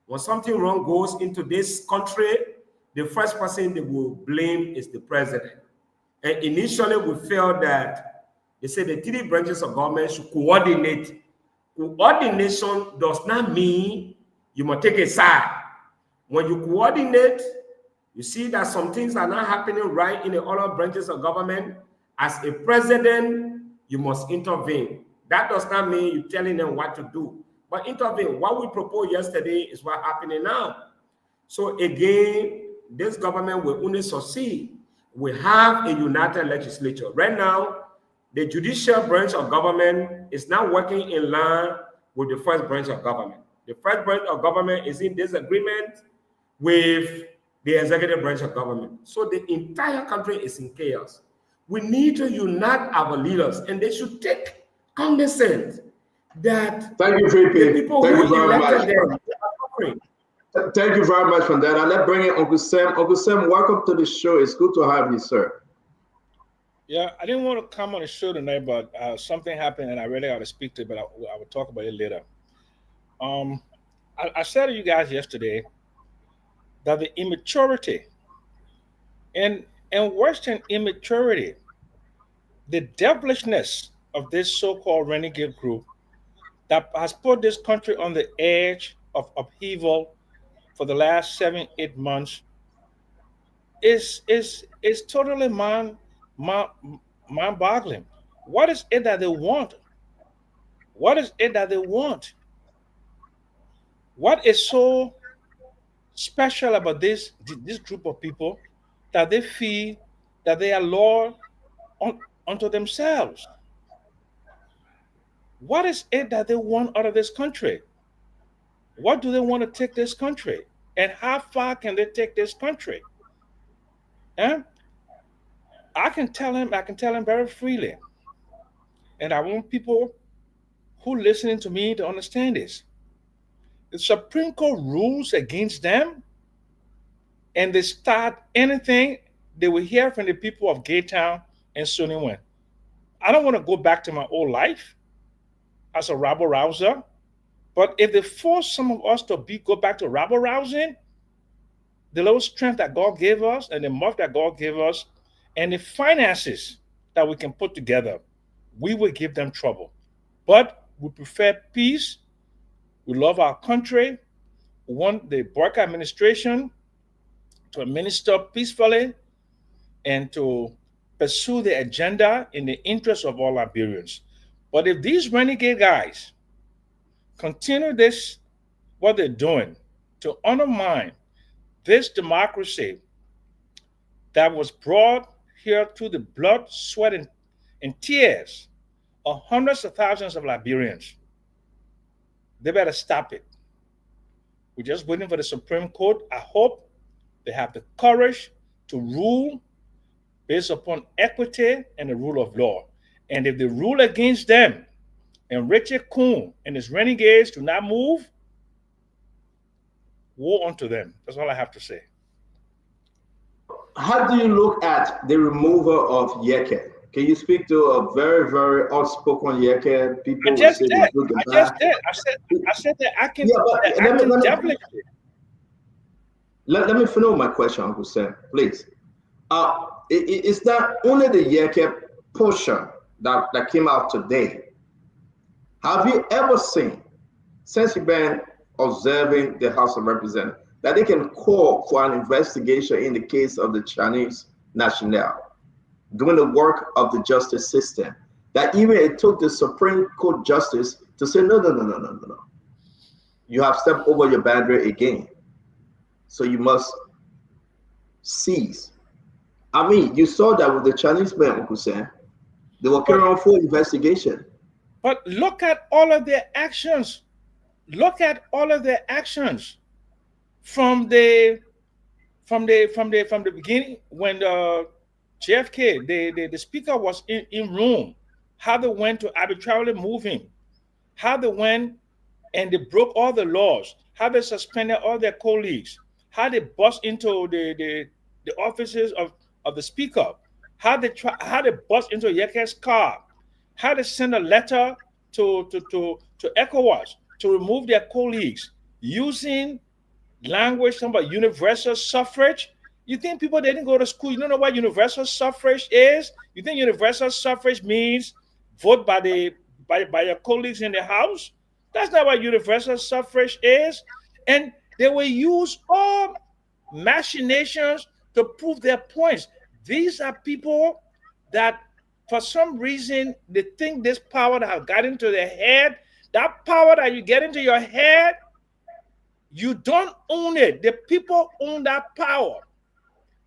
when something wrong goes into this country, the first person they will blame is the president. And initially we felt that they said the 3 branches of government should coordinate. Coordination does not mean you must take a side. When you coordinate, you see that some things are not happening right in the other branches of government. As a president, you must intervene. That does not mean you're telling them what to do, but intervene. What we proposed yesterday is what's happening now. So again, this government will only succeed. We have a united legislature. Right now, the judicial branch of government is not working in line with the first branch of government. The first branch of government is in disagreement with the executive branch of government. So the entire country is in chaos. We need to unite our leaders, and they should take cognizance that Thank you, VP. the people Thank who you very elected much. them are suffering. Thank you very much for that. And let's bring in Uncle Sam. Uncle Sam, welcome to the show. It's good to have you, sir. Yeah, I didn't want to come on the show tonight, but something happened and I really ought to speak to it, but I will talk about it later. I said to you guys yesterday that the immaturity and worse than immaturity, the devilishness of this so-called renegade group that has put this country on the edge of upheaval for the last 7-8 months is totally mind-boggling. What is it that they want? What is it that they want? What is so special about this group of people that they feel that they are Lord unto themselves? What is it that they want out of this country? What do they want to take this country? And how far can they take this country? And I can tell him very freely. And I want people who listening to me to understand this. The Supreme Court rules against them, and they start anything, they will hear from the people of Gaytown and Sunnywan. I don't want to go back to my old life as a rabble rouser, but if they force some of us to go back to rabble rousing, the little strength that God gave us and the muff that God gave us and the finances that we can put together, we will give them trouble. But we prefer peace, We love our country. We want the Burke administration to administer peacefully and to pursue the agenda in the interest of all Liberians. But if these renegade guys continue this, what they're doing, to undermine this democracy that was brought here through the blood, sweat, and tears of hundreds of thousands of Liberians, they better stop it. We're just waiting for the Supreme Court. I hope they have the courage to rule based upon equity and the rule of law. And if they rule against them and Richard Coon and his renegades do not move, woe unto them. That's all I have to say. How do you look at the removal of Yeke? Can you speak to a very, very outspoken Yeke? People I just will say did. I said that I can, definitely. Let me finish my question, Uncle Sam, please. Is that only the Yeke portion that came out today? Have you ever seen, since you've been observing the House of Representatives, that they can call for an investigation in the case of the Chinese national, doing the work of the justice system, that even it took the Supreme Court justice to say, no. You have stepped over your boundary again. So you must cease. I mean, you saw that with the Chinese man, Uncle Sam. They were carrying on full investigation. But look at all of their actions. Look at all of their actions from the beginning when JFK, the speaker was in room, how they went to arbitrarily move him, how they went and they broke all the laws, how they suspended all their colleagues, how they bust into the offices of the speaker, how they bust into Yeke's car, how they send a letter to ECOWAS to remove their colleagues using language about universal suffrage. You think people didn't go to school? You don't know what universal suffrage is? You think universal suffrage means vote by your colleagues in the House? That's not what universal suffrage is. And they will use all machinations to prove their points. These are people that, for some reason, they think this power that has got into their head, that power that you get into your head, you don't own it. The people own that power.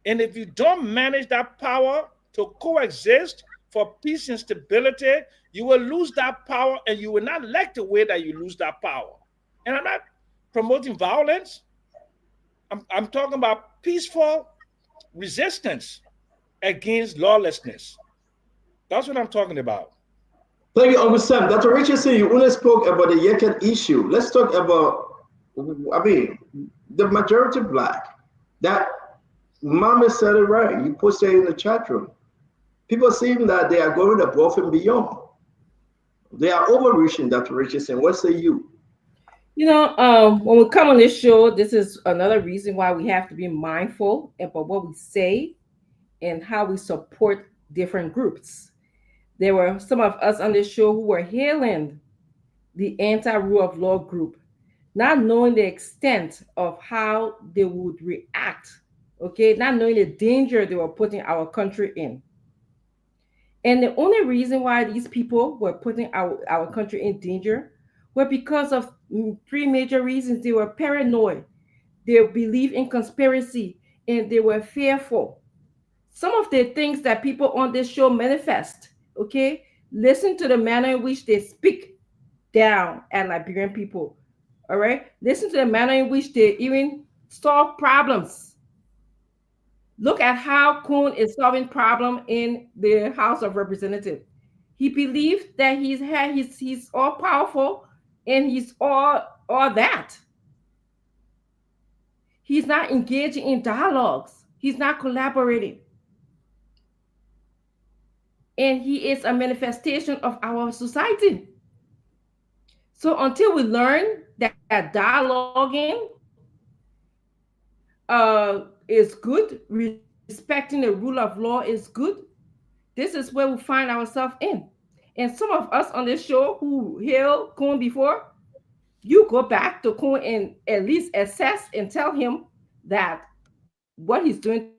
And if you don't manage that power to coexist for peace and stability, you will lose that power, and you will not like the way that you lose that power. And I'm not promoting violence. I'm talking about peaceful resistance against lawlessness. That's what I'm talking about. Thank you, Uncle Sam. Dr. Richardson, you only spoke about the Yeke issue. Let's talk about, the majority black. That Mama said it right. You posted it in the chat room. People seem that they are going above and beyond. They are overreaching, Dr. Richardson. What say you? When we come on this show, this is another reason why we have to be mindful about what we say and how we support different groups. There were some of us on this show who were hailing the anti-rule of law group, not knowing the extent of how they would react, not knowing the danger they were putting our country in. And the only reason why these people were putting our country in danger were because of three major reasons. They were paranoid, they believe in conspiracy, and they were fearful. Some of the things that people on this show manifest, listen to the manner in which they speak down at Liberian people, all right? Listen to the manner in which they even solve problems. Look at how Coon is solving problem in the House of Representatives. He believes that he's all powerful and he's all that. He's not engaging in dialogues. He's not collaborating. And he is a manifestation of our society. So until we learn that dialoguing is good, respecting the rule of law is good, this is where we find ourselves in. And some of us on this show who hailed Coon before, you go back to Kun and at least assess and tell him that what he's doing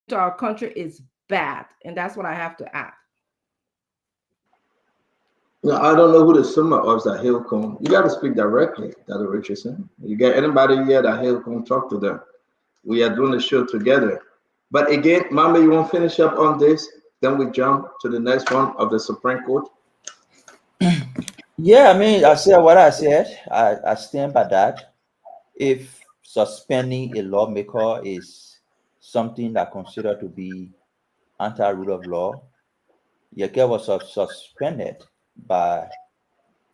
to our country is bad. And that's what I have to add. No, I don't know who the summer of that Hillcomb. You got to speak directly, Dr. Richardson. You got anybody here that Hillcomb, talk to them. We are doing the show together. But again, Mama, you want to finish up on this? Then we jump to the next one of the Supreme Court. Yeah, I mean, I said what I said. I stand by that. If suspending a lawmaker is something that considered to be anti-rule of law, Yeke was suspended by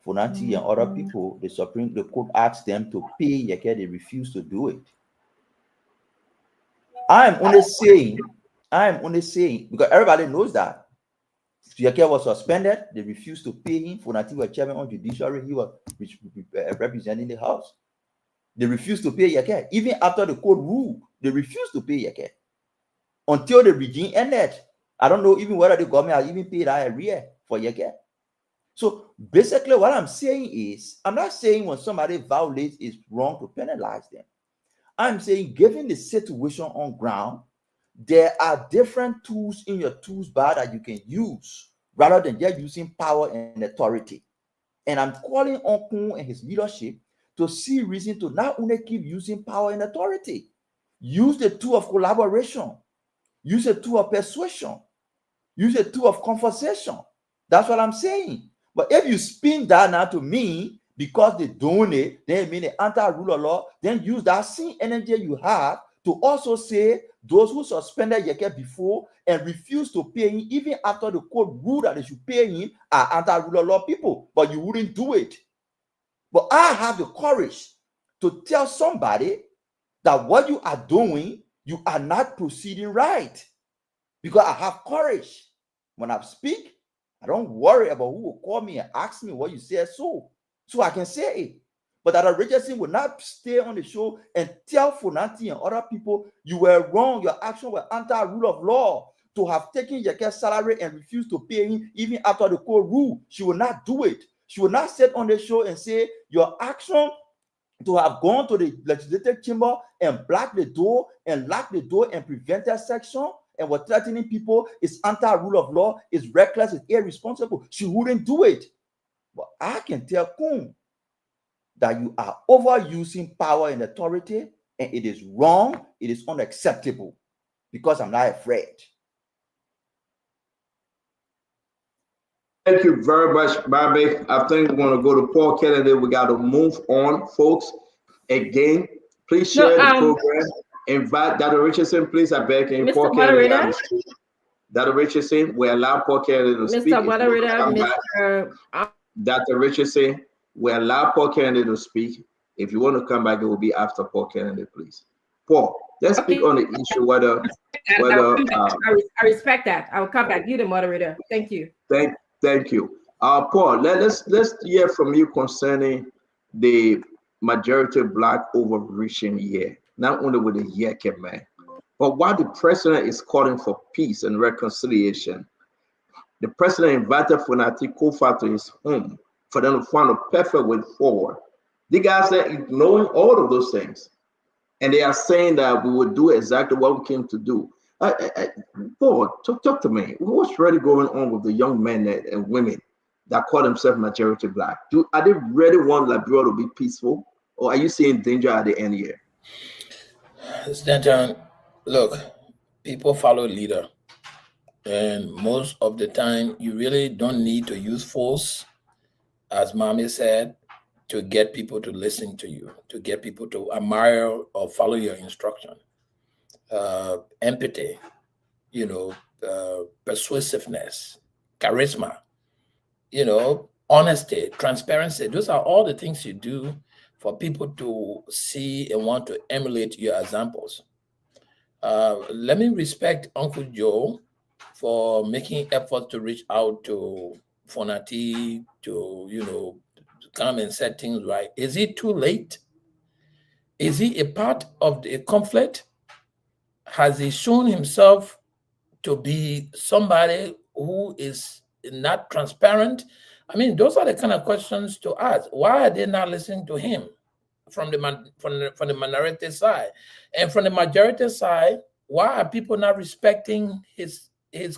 Funanti and other people. The court asked them to pay Yeke. They refused to do it. I am only saying, because everybody knows that Yeke was suspended. They refused to pay him. Funanti was chairman on judiciary. He was representing the House. They refused to pay Yeke. Even after the court ruled, they refused to pay Yeke until the regime ended. I don't know even whether the government has even paid that arrear for Yeke. So basically what I'm saying is, I'm not saying when somebody violates it's wrong to penalize them. I'm saying given the situation on ground, there are different tools in your tools bar that you can use rather than just using power and authority. And I'm calling on Kun and his leadership to see reason to not only keep using power and authority, use the tool of collaboration, use the tool of persuasion, use the tool of conversation. That's what I'm saying. But if you spin that now to me, because they're doing it, they mean the anti-rule of law, then use that same energy you have to also say those who suspended Yeke before and refuse to pay him, even after the court ruled that they should pay him, are anti-rule of law people, but you wouldn't do it. But I have the courage to tell somebody that what you are doing, you are not proceeding right. Because I have courage. When I speak, I don't worry about who will call me and ask me what you said so I can say it. But that Richardson will not stay on the show and tell Funanti and other people you were wrong, your action were anti-rule of law to have taken Yeke's salary and refused to pay him even after the court rule. She will not do it. She will not sit on the show and say your action to have gone to the legislative chamber and block the door and lock the door and prevent that section and were threatening people is anti-rule of law, is reckless, is irresponsible. She wouldn't do it. But I can tell Kun that you are overusing power and authority, and it is wrong, it is unacceptable, because I'm not afraid. Thank you very much, Bobby. I think we're going to go to Paul Kennedy. We got to move on, folks. Again, please share the program. Invite Dr. Richardson, please. I beg you. Mr. Moderator. Dr. Richardson, we allow Paul Kennedy to speak. Mr. Moderator, Dr. Richardson, we allow Paul Kennedy to speak. If you want to come back, it will be after Paul Kennedy, please. Paul, let's speak on the issue whether I respect that. I will come back. You the moderator. Thank you. Thank you. Paul, let's hear from you concerning the majority black overreaching here, not only with the Yeke man, but while the president is calling for peace and reconciliation, the president invited Funanti Kofa to his home for them to find a perfect way forward. The guys are ignoring all of those things, and they are saying that we will do exactly what we came to do. Paul, talk to me. What's really going on with the young men and women that call themselves majority black? Are they really want Liberia to be peaceful, or are you seeing danger at the end here? Stanton, look, people follow leader, and most of the time, you really don't need to use force, as Mommy said, to get people to listen to you, to get people to admire or follow your instruction. Empathy, persuasiveness, charisma, honesty, transparency. Those are all the things you do for people to see and want to emulate your examples. Let me respect Uncle Joe for making effort to reach out to Funanti to, come and set things right. Is it too late? Is he a part of the conflict? Has he shown himself to be somebody who is not transparent I mean, those are the kind of questions to ask. Why are they not listening to him from the minority side? And from the majority side, why are people not respecting his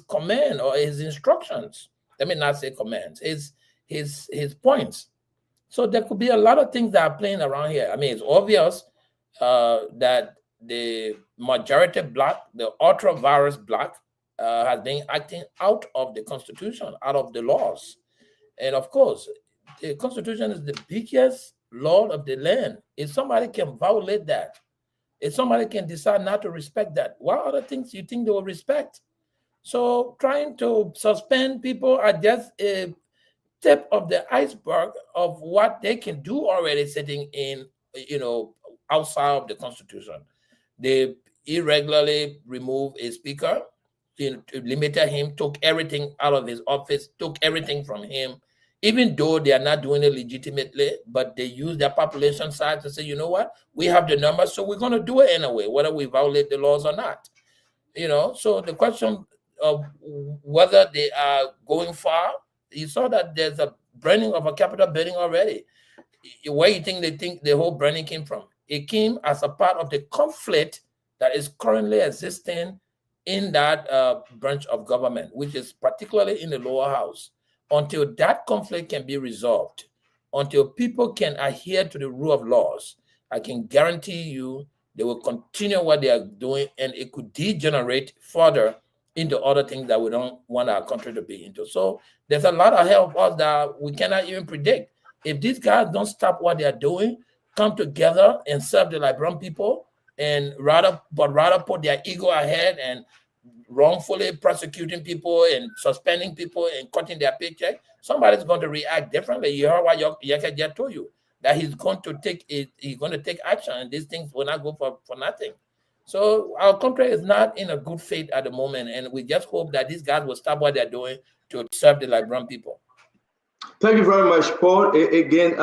command or his instructions? Let me not say commands, his points. So there could be a lot of things that are playing around here. I mean, it's obvious that the majority black, the ultra virus black, has been acting out of the Constitution, out of the laws. And of course, the Constitution is the biggest law of the land. If somebody can violate that, if somebody can decide not to respect that, what other things do you think they will respect? So trying to suspend people are just a tip of the iceberg of what they can do already sitting in, outside of the Constitution. They irregularly remove a speaker, limited him, took everything out of his office, took everything from him, even though they are not doing it legitimately, but they use their population size to say, you know what, we have the numbers, so we're going to do it anyway, whether we violate the laws or not. So the question of whether they are going far, you saw that there's a burning of a Capitol building already. Where you think the whole burning came from? It came as a part of the conflict that is currently existing in that branch of government, which is particularly in the lower house. Until that conflict can be resolved, until people can adhere to the rule of laws, I can guarantee you they will continue what they are doing, and it could degenerate further into other things that we don't want our country to be into. So there's a lot ahead of us that we cannot even predict. If these guys don't stop what they're doing, come together and serve the Liberian people, and rather put their ego ahead and wrongfully prosecuting people and suspending people and cutting their paycheck, somebody's going to react differently. You heard what Yakaja told you, that he's going to take action, and these things will not go for nothing. So our country is not in a good faith at the moment, and we just hope that these guys will stop what they're doing to serve the Liberian people. Thank you very much, Paul. Again,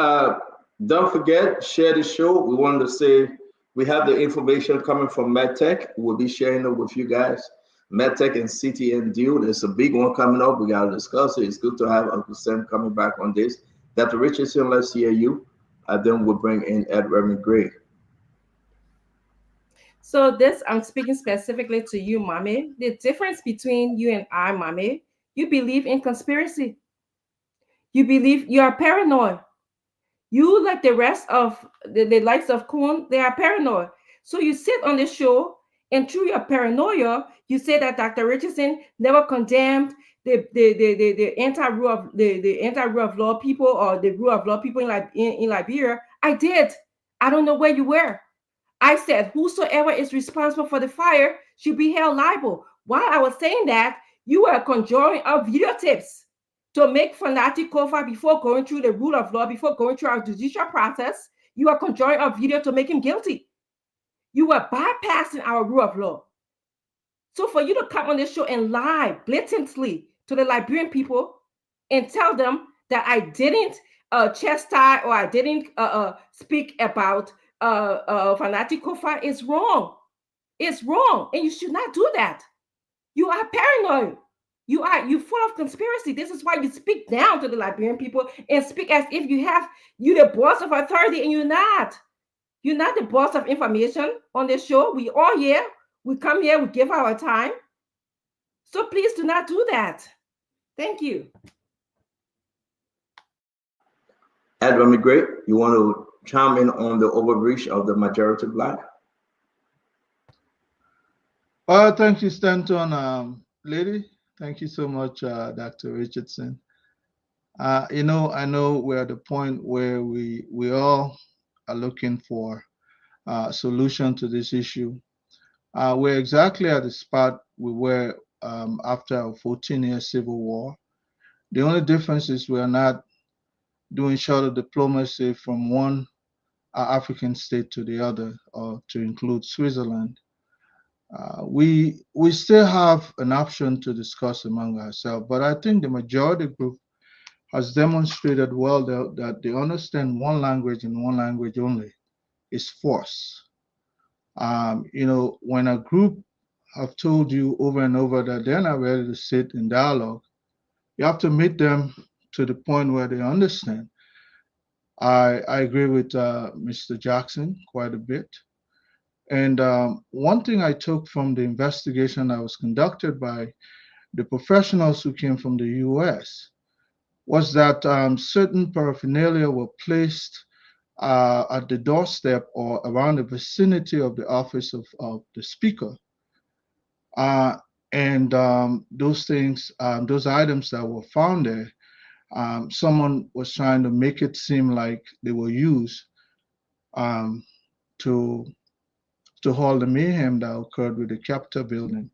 don't forget, share the show. We wanted to say we have the information coming from MedTech. We'll be sharing it with you guys. MedTech and CTN deal. There's a big one coming up. We got to discuss it. It's good to have Uncle Sam coming back on this. Dr. Richardson, let's hear you. Then we'll bring in Edward Gray. So this, I'm speaking specifically to you, Mommy. The difference between you and I, Mommy, you believe in conspiracy. You believe you are paranoid. You, like the rest of the likes of Kuhn, they are paranoid. So you sit on the show, and through your paranoia, you say that Dr. Richardson never condemned the anti-rule of law people, or the rule of law people in Liberia. I did. I don't know where you were. I said, whosoever is responsible for the fire should be held liable. While I was saying that, you were conjuring up videotapes to make fanatic Kofa before going through the rule of law, before going through our judicial process. You are conjuring up video to make him guilty. You were bypassing our rule of law. So for you to come on this show and lie blatantly to the Liberian people and tell them that I didn't chastise or I didn't speak about fanatic Kofa is wrong. It's wrong, and you should not do that. You are paranoid. You full of conspiracy. This is why you speak down to the Liberian people and speak as if you're the boss of authority, and you're not. You're not the boss of information on this show. We all here. We come here. We give our time. So please do not do that. Thank you. Edward McGray, you want to chime in on the overreach of the majority black? Thank you, Stanton. Lady, thank you so much, Dr. Richardson. I know we're at the point where we all are looking for a solution to this issue. We're exactly at the spot we were after a 14-year civil war. The only difference is we're not doing short of diplomacy from one African state to the other, or to include Switzerland. We still have an option to discuss among ourselves, but I think the majority group has demonstrated well that they understand one language and one language only is force. When a group have told you over and over that they're not ready to sit in dialogue, you have to meet them to the point where they understand. I agree with Mr. Jackson quite a bit. And one thing I took from the investigation that was conducted by the professionals who came from the US was that certain paraphernalia were placed at the doorstep or around the vicinity of the office of the speaker. And those things, those items that were found there, someone was trying to make it seem like they were used to halt the mayhem that occurred with the Capitol building.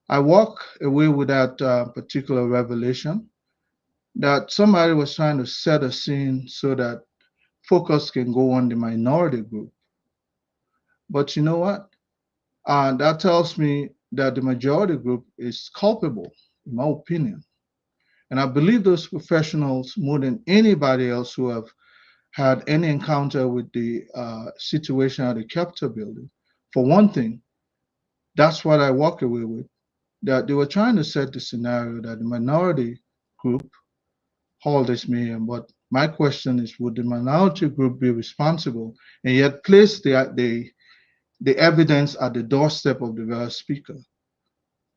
I walk away with that particular revelation that somebody was trying to set a scene so that focus can go on the minority group. But you know what? That tells me that the majority group is culpable, in my opinion. And I believe those professionals, more than anybody else who have had any encounter with the situation at the Capitol building, for one thing, that's what I walk away with, that they were trying to set the scenario that the minority group hauled this mayhem. But my question is, would the minority group be responsible and yet place the evidence at the doorstep of the very speaker?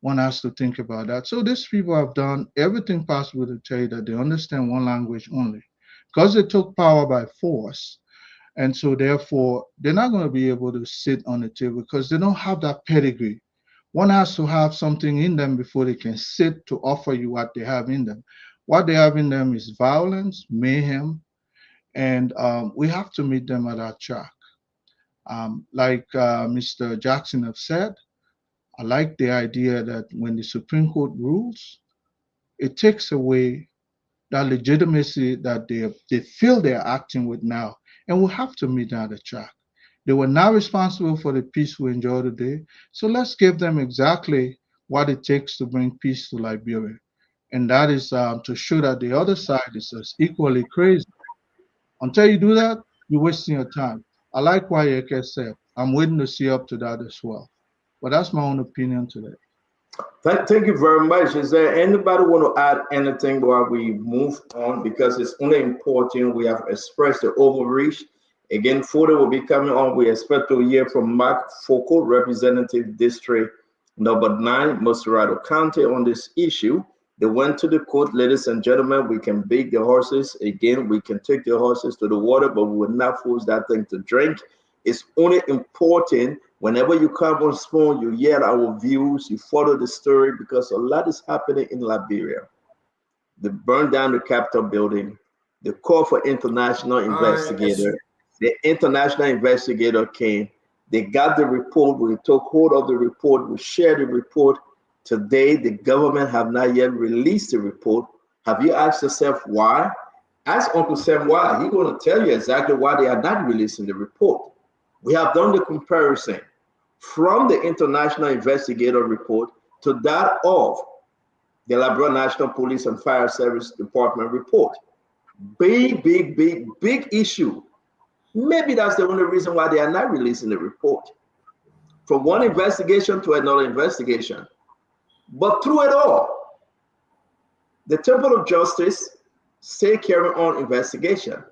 One has to think about that. So these people have done everything possible to tell you that they understand one language only, because they took power by force. And so therefore, they're not going to be able to sit on the table because they don't have that pedigree. One has to have something in them before they can sit to offer you what they have in them. What they have in them is violence, mayhem, and we have to meet them at our track. Like Mr. Jackson have said, I like the idea that when the Supreme Court rules, it takes away that legitimacy that they feel they're acting with now. And we'll have to meet them at the track. They were not responsible for the peace we enjoy today. So let's give them exactly what it takes to bring peace to Liberia. And that is to show that the other side is as equally crazy. Until you do that, you're wasting your time. I like what Yeke said. I'm waiting to see up to that as well. But that's my own opinion today. Thank you very much. Is there anybody want to add anything while we move on? Because it's only important. We have expressed the overreach. Again, further will be coming on. We expect to hear from Mark Foucault, Representative District Number 9, Muscarado County, on this issue. They went to the court, ladies and gentlemen. We can bait the horses. Again, we can take the horses to the water, but we will not force that thing to drink. It's only important whenever you come on Spoon, you hear our views, you follow the story, because a lot is happening in Liberia. They burned down the Capitol building. The call for international investigator. The international investigator came. They got the report. We took hold of the report. We shared the report. Today, the government have not yet released the report. Have you asked yourself why? Ask Uncle Sam why. He's going to tell you exactly why they are not releasing the report. We have done the comparison from the international investigator report to that of the Liberia National Police and Fire Service Department report. Big issue. Maybe that's the only reason why they are not releasing the report. From one investigation to another investigation. But through it all, the Temple of Justice still carrying on investigation.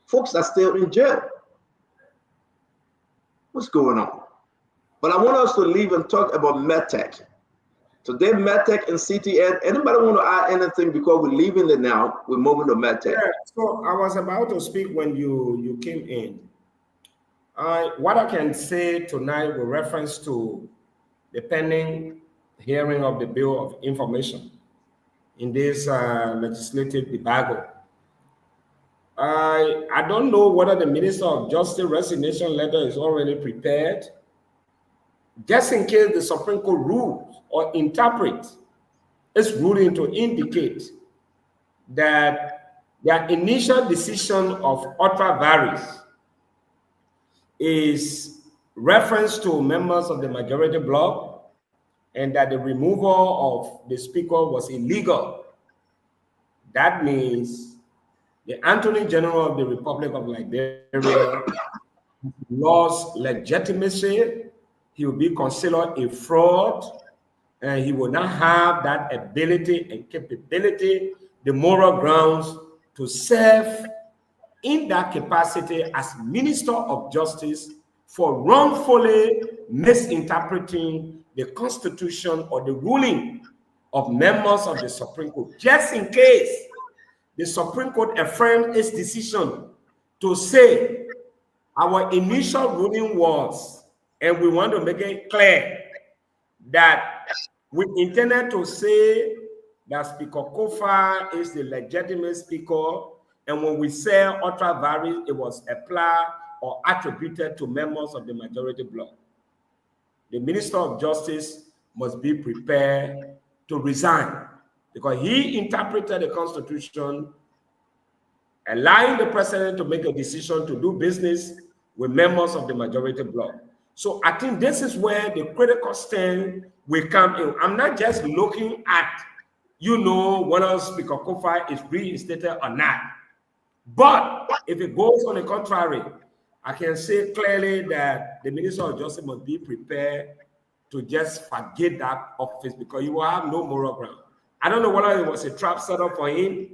Folks are still in jail. What's going on? But I want us to leave and talk about MedTech. Today, MedTech and CTN. Anybody want to add anything because we're leaving it now? We're moving to MedTech. Yeah, so I was about to speak when you came in. What I can say tonight with reference to the pending hearing of the Bill of Information in this legislative debacle. I don't know whether the Minister of Justice resignation letter is already prepared, just in case the Supreme Court rules or interprets its ruling to indicate that their initial decision of ultra vires is reference to members of the majority bloc, and that the removal of the speaker was illegal. That means the Attorney General of the Republic of Liberia lost legitimacy. He will be considered a fraud, and he will not have that ability and capability the moral grounds to serve in that capacity as Minister of Justice for wrongfully misinterpreting the Constitution or the ruling of members of the Supreme Court, just in case the Supreme Court affirmed its decision to say our initial ruling was, and we want to make it clear that we intended to say that Speaker Kofa is the legitimate speaker, and when we say ultra vires, it was applied or attributed to members of the majority bloc. The Minister of Justice must be prepared to resign because he interpreted the Constitution, allowing the president to make a decision to do business with members of the majority bloc. So I think this is where the critical stand will come in. I'm not just looking at, whether Speaker Kofa is reinstated or not. But if it goes on the contrary, I can say clearly that the Minister of Justice must be prepared to just forget that office because he will have no moral ground. I don't know whether it was a trap set up for him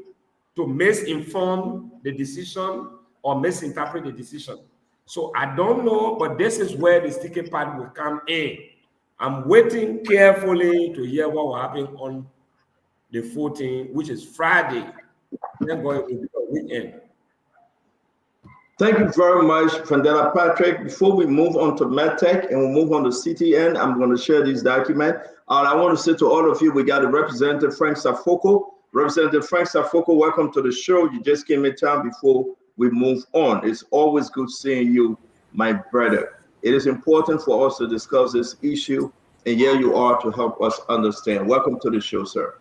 to misinform the decision or misinterpret the decision. So I don't know, but this is where the sticky part will come in. I'm waiting carefully to hear what will happen on the 14th, which is Friday. Then going to be a weekend. Thank you very much, Fandela Patrick. Before we move on to MedTech and we'll move on to CTN, I'm going to share this document. I want to say to all of you, we got a Representative Frank Safoko. Representative Frank Safoko, welcome to the show. You just came in town before we move on. It's always good seeing you, my brother. It is important for us to discuss this issue, and here you are to help us understand. Welcome to the show, sir.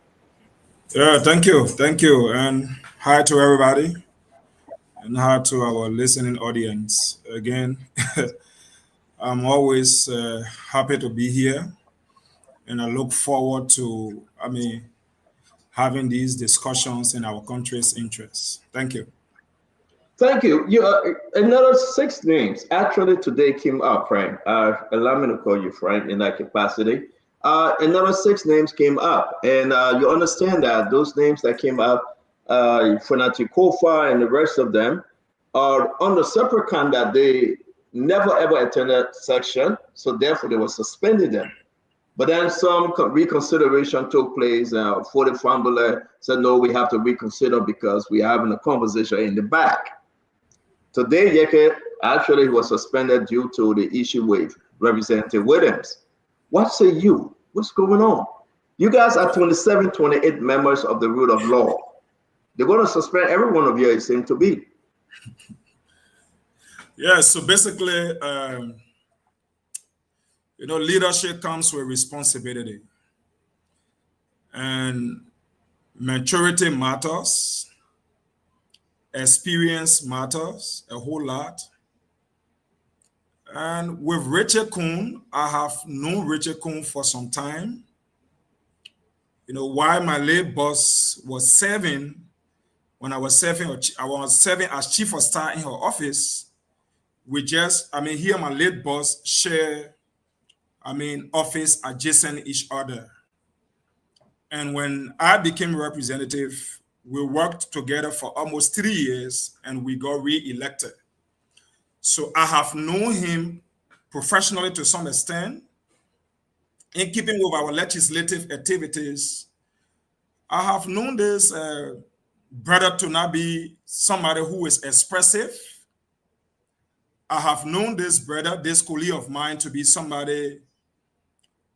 Yeah, thank you, and hi to everybody, and hi to our listening audience. Again, I'm always happy to be here, and I look forward to, having these discussions in our country's interests. Thank you. Thank you. Another 6 names actually today came up, Frank. Allow me to call you Frank in that capacity. Another 6 names came up, and you understand that those names that came up, Funati Kofa and the rest of them, are on the separate count that they never ever attended section, so therefore they were suspended them. But then some reconsideration took place. For the Fambula said, no, we have to reconsider because we're having a conversation in the back. Today, Yeke actually was suspended due to the issue with Representative Williams. What say you? What's going on? You guys are 27, 28 members of the rule of law. They're going to suspend every one of you, it seems to be. Yeah, so basically, leadership comes with responsibility. And maturity matters. Experience matters a whole lot. And with Richard Kuhn, I have known Richard Kuhn for some time. While my late boss was serving, when I was serving as chief of staff in her office, he and my late boss share, office adjacent each other. And when I became representative, we worked together for almost 3 years and we got re-elected. So I have known him professionally to some extent. In keeping with our legislative activities, I have known this brother to not be somebody who is expressive. I have known this brother, this colleague of mine, to be somebody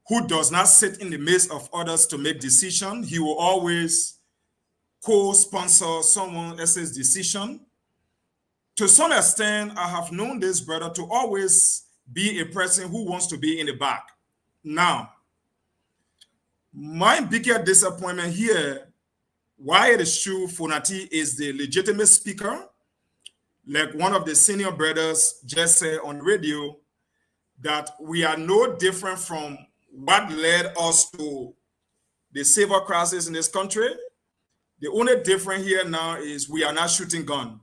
who does not sit in the midst of others to make decisions. He will always co-sponsor someone else's decision. To some extent, I have known this brother to always be a person who wants to be in the back. Now, my biggest disappointment here, why it is true Funati is the legitimate speaker, like one of the senior brothers just said on radio, that we are no different from what led us to the civil crisis in this country. The only difference here now is we are not shooting guns.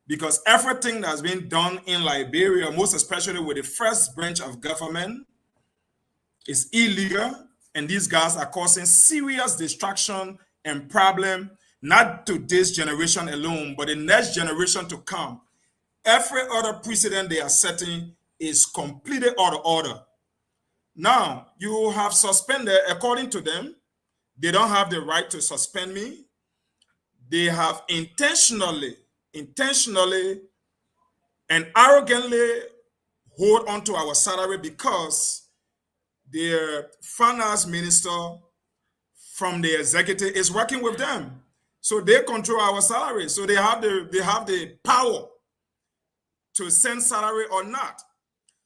Because everything that's been done in Liberia, most especially with the first branch of government, is illegal, and these guys are causing serious destruction and problem not to this generation alone, but the next generation to come. Every other precedent they are setting is completely out of order. Now, you have suspended, according to them, they don't have the right to suspend me. They have intentionally and arrogantly hold on to our salary because their finance minister from the executive is working with them. So they control our salary. So they have the power to send salary or not.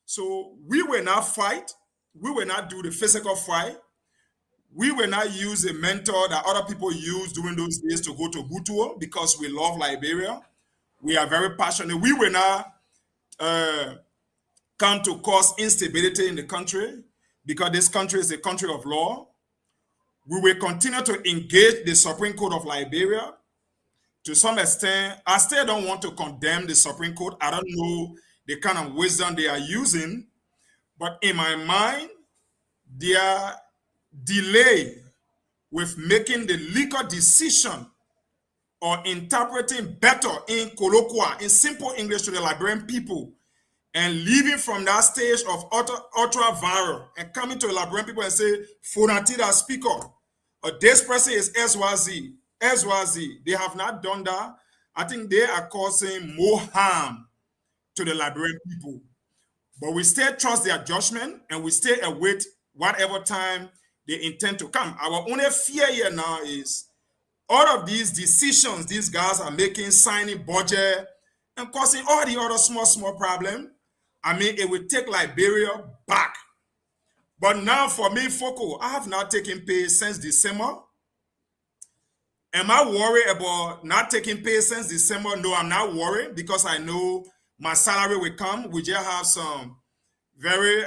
So we will not fight. We will not do the physical fight. We will not use a mentor that other people use during those days to go to Butuo because we love Liberia. We are very passionate. We will not come to cause instability in the country because this country is a country of law. We will continue to engage the Supreme Court of Liberia. To some extent, I still don't want to condemn the Supreme Court. I don't know the kind of wisdom they are using. But in my mind, their delay with making the legal decision or interpreting better in colloquial, in simple English to the Liberian people, and leaving from that stage of ultra viral and coming to the Liberian people and say, Fonatida speaker, this person is SYZ. They have not done that. I think they are causing more harm to the Liberian people. But we still trust their judgment and we still await whatever time they intend to come. Our only fear here now is all of these decisions these guys are making, signing budget and causing all the other small problems. I mean, it will take Liberia back. But now for me, Foco, I have not taken pay since December. Am I worried about not taking pay since December? No, I'm not worried because I know my salary will come. We just have some very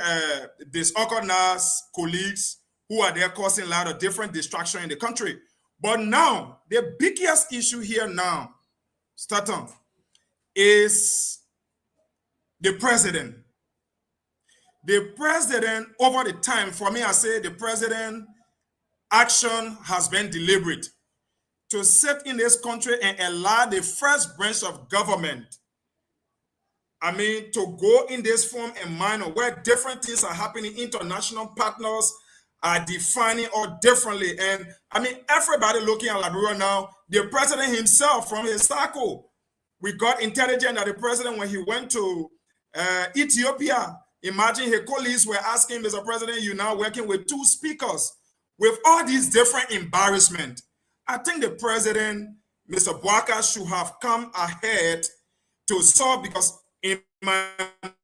disorganized colleagues who are there causing a lot of different distraction in the country. But now, the biggest issue here now, Staton, is the president. The president, over the time, for me, I say the president action has been deliberate to sit in this country and allow the first branch of government, I mean, to go in this form and manner where different things are happening, international partners are defining all differently. And I mean, everybody looking at Liberia now, the president himself from his circle, we got intelligence that the president, when he went to Ethiopia, imagine his colleagues were asking, Mr. President, you're now working with 2 speakers with all these different embarrassment. I think the president, Mr. Bwaka, should have come ahead to solve, because in my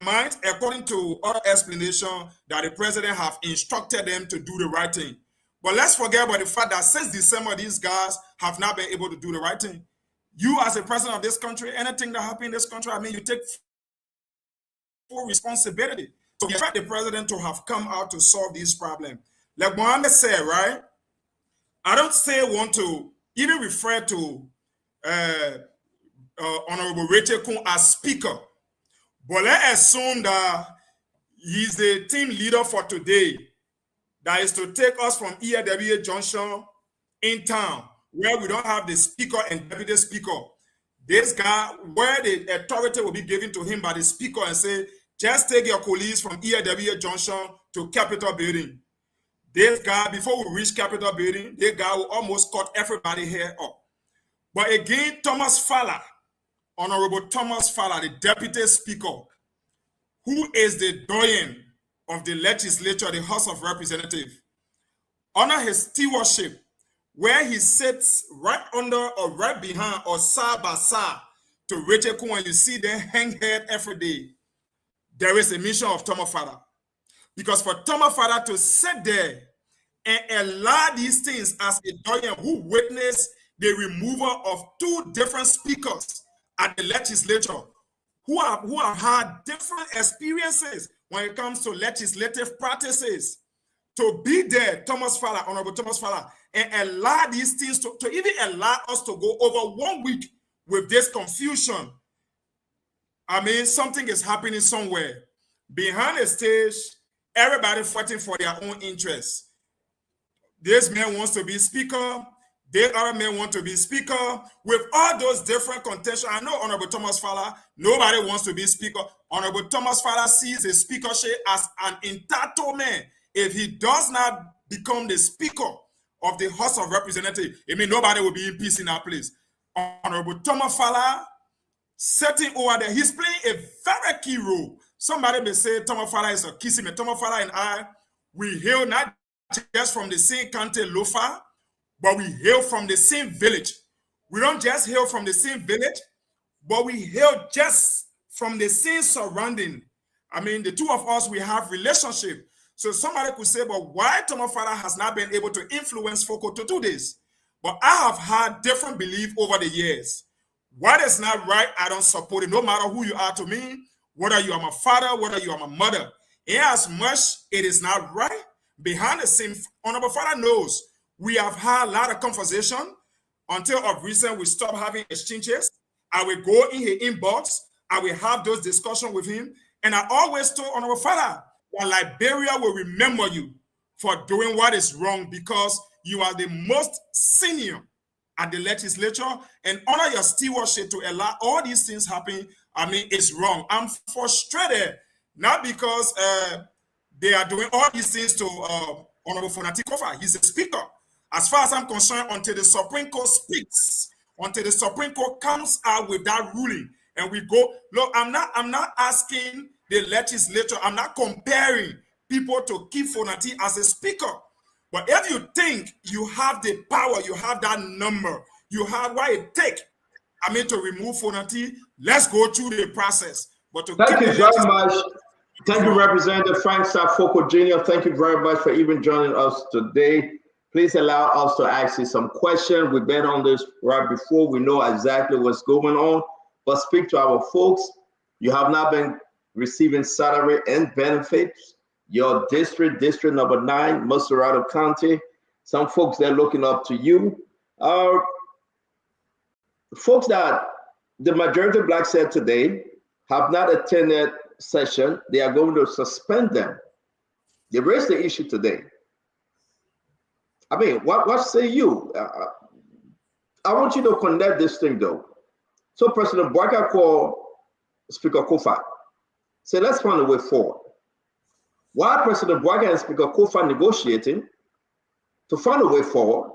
mind, according to other explanation, that the president have instructed them to do the right thing. But let's forget about the fact that since December, these guys have not been able to do the right thing. You as a president of this country, anything that happens in this country, I mean, you take full responsibility. So you expect the president to have come out to solve this problem. Like Mohammed said, right? I don't say want to even refer to Honorable Rachel Kun as speaker, but let's assume that he's the team leader for today. That is to take us from EAWA Junction in town, where we don't have the speaker and deputy speaker. This guy, where the authority will be given to him by the speaker and say, just take your colleagues from EAWA Junction to Capitol Building. This guy, before we reach Capitol Building, this guy will almost cut everybody here up. But again, Thomas Fowler, Honorable Thomas Fowler, the deputy speaker, who is the doyen of the legislature, the House of Representatives, under his stewardship, where he sits right under or right behind or side by side to Rachel Kun, and you see them hang head every day, there is a mission of Thomas Fowler. Because for Thomas Fowler to sit there and allow these things as a doyen who witnessed the removal of 2 different speakers at the legislature, who have had different experiences when it comes to legislative practices, to be there, Thomas Fowler, Honorable Thomas Fowler, and allow these things to even allow us to go over 1 week with this confusion. I mean, something is happening somewhere. Behind the stage, everybody fighting for their own interests. This man wants to be speaker. The other men want to be speaker. With all those different contentions, I know Honorable Thomas Fowler, nobody wants to be speaker. Honorable Thomas Fowler sees the speakership as an entitlement. If he does not become the speaker of the House of Representatives, it means nobody will be in peace in that place. Honorable Thomas Fowler, sitting over there, he's playing a very key role. Somebody may say Thomas Fowler is a kissing me. Thomas Fowler and I, we hail not just from the same county, Lofa, but we hail from the same village. We don't just hail from the same village, but we hail just from the same surrounding. I mean, the two of us, we have relationship. So somebody could say, but why Thomas Fowler has not been able to influence FOCO to do this? But I have had different belief over the years. What is not right, I don't support it, no matter who you are to me, whether you are my father, whether you are my mother. As much it is not right, behind the scene, Honorable Father knows we have had a lot of conversation. Until of recent, we stopped having exchanges. I will go in his inbox. I will have those discussions with him. And I always told Honorable Father that Liberia will remember you for doing what is wrong, because you are the most senior at the legislature, and honor your stewardship to allow all these things happen. I mean, it's wrong. I'm frustrated, not because they are doing all these things to Honorable Fonati Kofa. He's a speaker. As far as I'm concerned, until the Supreme Court speaks, until the Supreme Court comes out with that ruling, and we go, look, I'm not asking the legislature, I'm not comparing people to keep Fonati as a speaker. But if you think you have the power, you have that number, you have what it takes, I mean, to remove Fonati, let's go through the process. But to thank you very much. Thank you, Representative Frank Safoko Jr. Thank you very much for even joining us today. Please allow us to ask you some questions. We've been on this right before. We know exactly what's going on. But speak to our folks. You have not been receiving salary and benefits. Your district number 9, Muscarado County. Some folks, they're looking up to you. Folks that the majority of Black said today have not attended session, they are going to suspend them. They raised the issue today. I mean, what say you? I want you to connect this thing though. So President Bwaka called Speaker Kofa. Say, let's find a way forward. While President Bwaka and Speaker Kofa negotiating to find a way forward,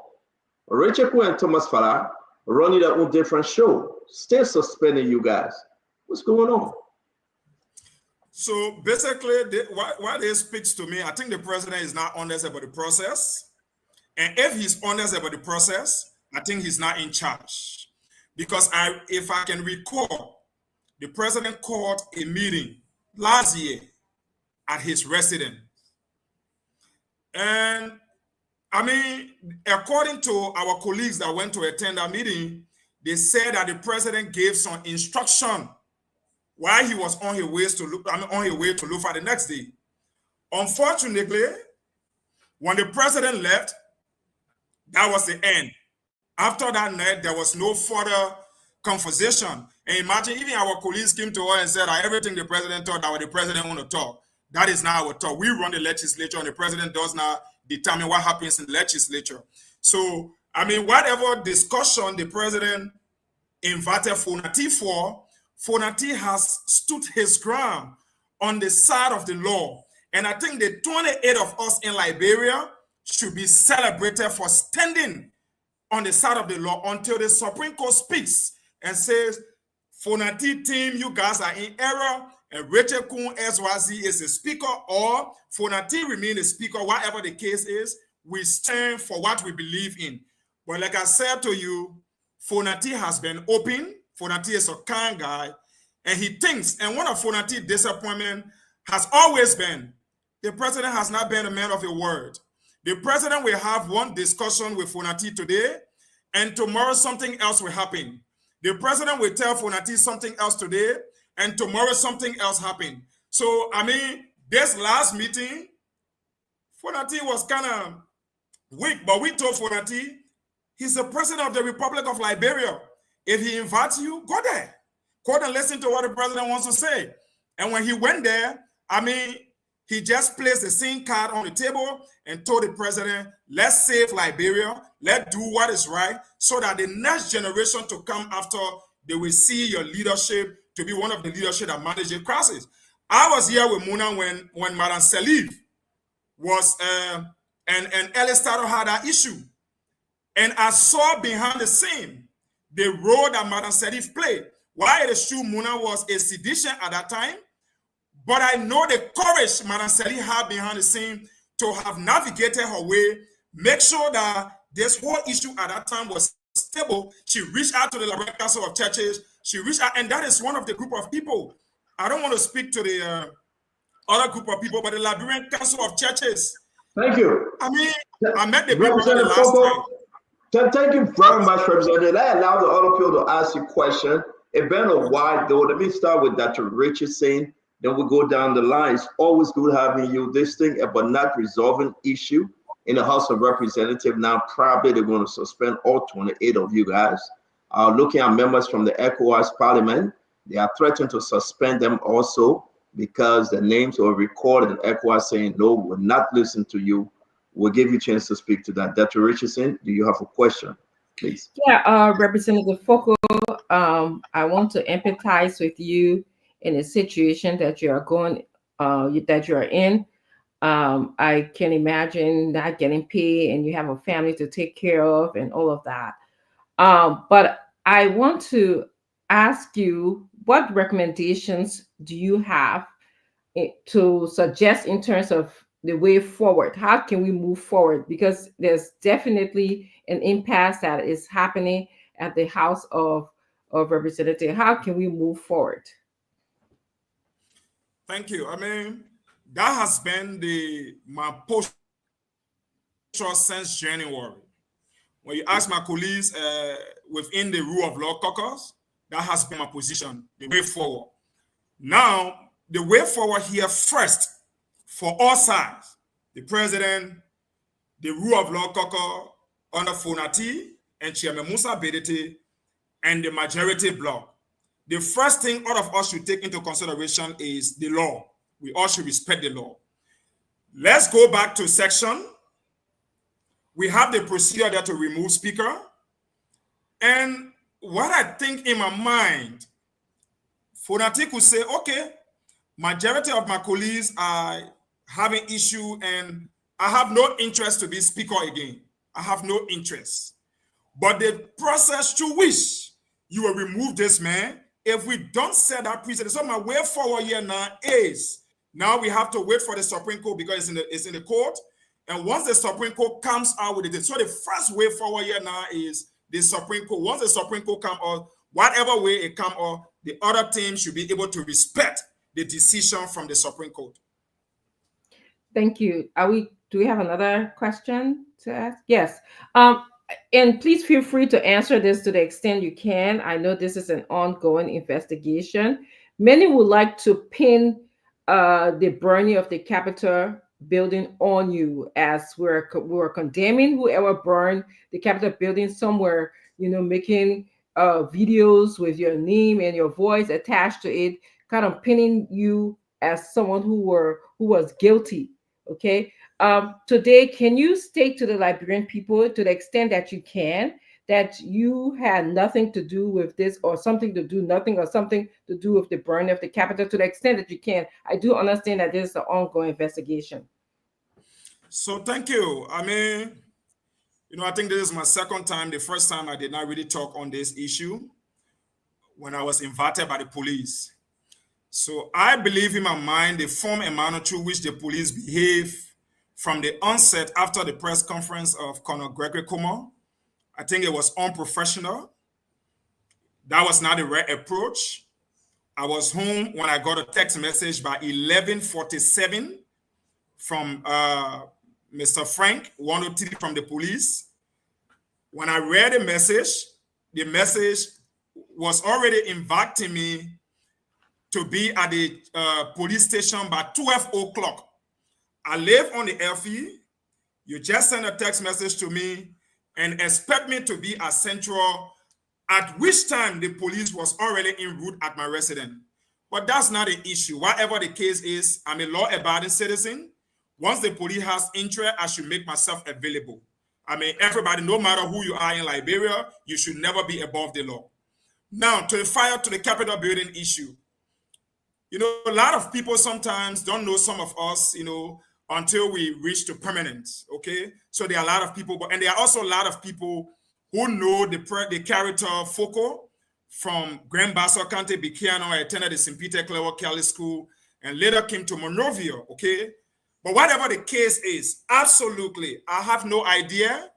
Rachel Kwe and Thomas Fowler running their own different show, still suspending you guys. What's going on? So basically, what this speaks to me, I think the president is not honest about the process. And if he's honest about the process, I think he's not in charge. Because if I can recall, the president called a meeting last year at his residence. And I mean, according to our colleagues that went to attend that meeting, they said that the president gave some instruction while he was on his way to Lufa the next day. Unfortunately, when the president left, that was the end. After that night, there was no further conversation. And imagine even our colleagues came to us and said that everything the president thought that the president want to talk. That is not our talk. We run the legislature, and the president does not determine what happens in the legislature. So, I mean, whatever discussion the president invited Fonati for, Fonati has stood his ground on the side of the law. And I think the 28 of us in Liberia should be celebrated for standing on the side of the law until the Supreme Court speaks and says, Fonati team, you guys are in error, and Rachel Kun SYZ is a speaker, or Fonati remain a speaker, whatever the case is. We stand for what we believe in. But like I said to you, Fonati has been open. Fonati is a kind guy, and he thinks, and one of Fonati's disappointment has always been, the president has not been a man of a word. The president will have one discussion with Fonati today, and tomorrow something else will happen. The president will tell Fonati something else today, and tomorrow something else happened. So, I mean, this last meeting, Fonati was kind of weak, but we told Fonati, he's the president of the Republic of Liberia. If he invites you, go there. Go and listen to what the president wants to say. And when he went there, I mean, He just placed the SIM card on the table and told the president, let's save Liberia, let's do what is right, so that the next generation to come after, they will see your leadership to be one of the leadership that manage the crisis. I was here with Muna when Madam Salif was, and Elistado had that issue. And I saw behind the scene the role that Madam Salif played. Why it is true Muna was a sedition at that time, but I know the courage Madam Salif had behind the scene to have navigated her way, make sure that this whole issue at that time was stable. She reached out to the Liberian Council of Churches. She reached out, and that is one of the group of people. I don't want to speak to the other group of people, but the Liberian Council of Churches. Thank you. I mean, I met the people the last time. Thank you very much, Representative. I allow the other people to ask you questions. It's been a while, though. Let me start with Dr. Richardson. Then we go down the line. It's always good having you. This thing about not resolving issue in the House of Representatives. Now, probably they're going to suspend all 28 of you guys. Looking at members from the ECOWAS Parliament, they are threatened to suspend them also because the names were recorded in ECOWAS saying, no, we'll not listen to you. We'll give you a chance to speak to that. Dr. Richardson, do you have a question, please? Yeah, Representative Foko, I want to empathize with you in a situation that you are going, that you are in. I can imagine not getting paid and you have a family to take care of and all of that. But I want to ask you, what recommendations do you have to suggest in terms of the way forward? How can we move forward? Because there's definitely an impasse that is happening at the House of Representatives. How can we move forward? Thank you. I mean, that has been my posture since January. When you ask my colleagues within the Rule of Law Caucus, that has been my position, the way forward. Now, the way forward here first, for all sides, the president, the Rule of Law Caucus under Fonati and Chairman Musa Bedete, and the majority bloc. The first thing all of us should take into consideration is the law. We all should respect the law. Let's go back to section. We have the procedure there to remove speaker. And what I think in my mind, Fonati could say, okay, majority of my colleagues are having issue and I have no interest to be speaker again. I have no interest. But the process to which you will remove this man, if we don't set that precedent, so my way forward here now is, now we have to wait for the Supreme Court because it's in the court. And once the Supreme Court comes out with it, so the first way forward here now is the Supreme Court. Once the Supreme Court comes out, whatever way it comes out, the other team should be able to respect the decision from the Supreme Court. Thank you. Do we have another question to ask? Yes. And please feel free to answer this to the extent you can. I know this is an ongoing investigation. Many would like to pin the burning of the Capitol building on you, as we're condemning whoever burned the Capitol building somewhere, making videos with your name and your voice attached to it, kind of pinning you as someone who was guilty. Okay. Today, can you state to the Liberian people, to the extent that you can, that you had nothing to do with this, or something to do with the burning of the Capitol, to the extent that you can? I do understand that this is an ongoing investigation. So thank you. I mean, I think this is my second time. The first time I did not really talk on this issue when I was invited by the police. So I believe in my mind the form and manner through which the police behave from the onset after the press conference of Colonel Gregory Kuma. I think it was unprofessional. That was not the right approach. I was home when I got a text message by 11:47 from Mr. Frank, 103 from the police. When I read the message was already inviting me to be at the police station by 12 o'clock. I live on the airfield. You just send a text message to me and expect me to be at Central, at which time the police was already en route at my residence. But that's not an issue. Whatever the case is, I'm a law-abiding citizen. Once the police has interest, I should make myself available. I mean, everybody, no matter who you are in Liberia, you should never be above the law. Now, to the fire to the Capitol building issue. You know, a lot of people sometimes don't know some of us, you know, until we reach to permanence, okay? So there are a lot of people, and there are also a lot of people who know the character Foko from Grand Bassa County, Bikiano. I attended the St. Peter Clever Kelly School and later came to Monrovia, okay? But whatever the case is, absolutely, I have no idea.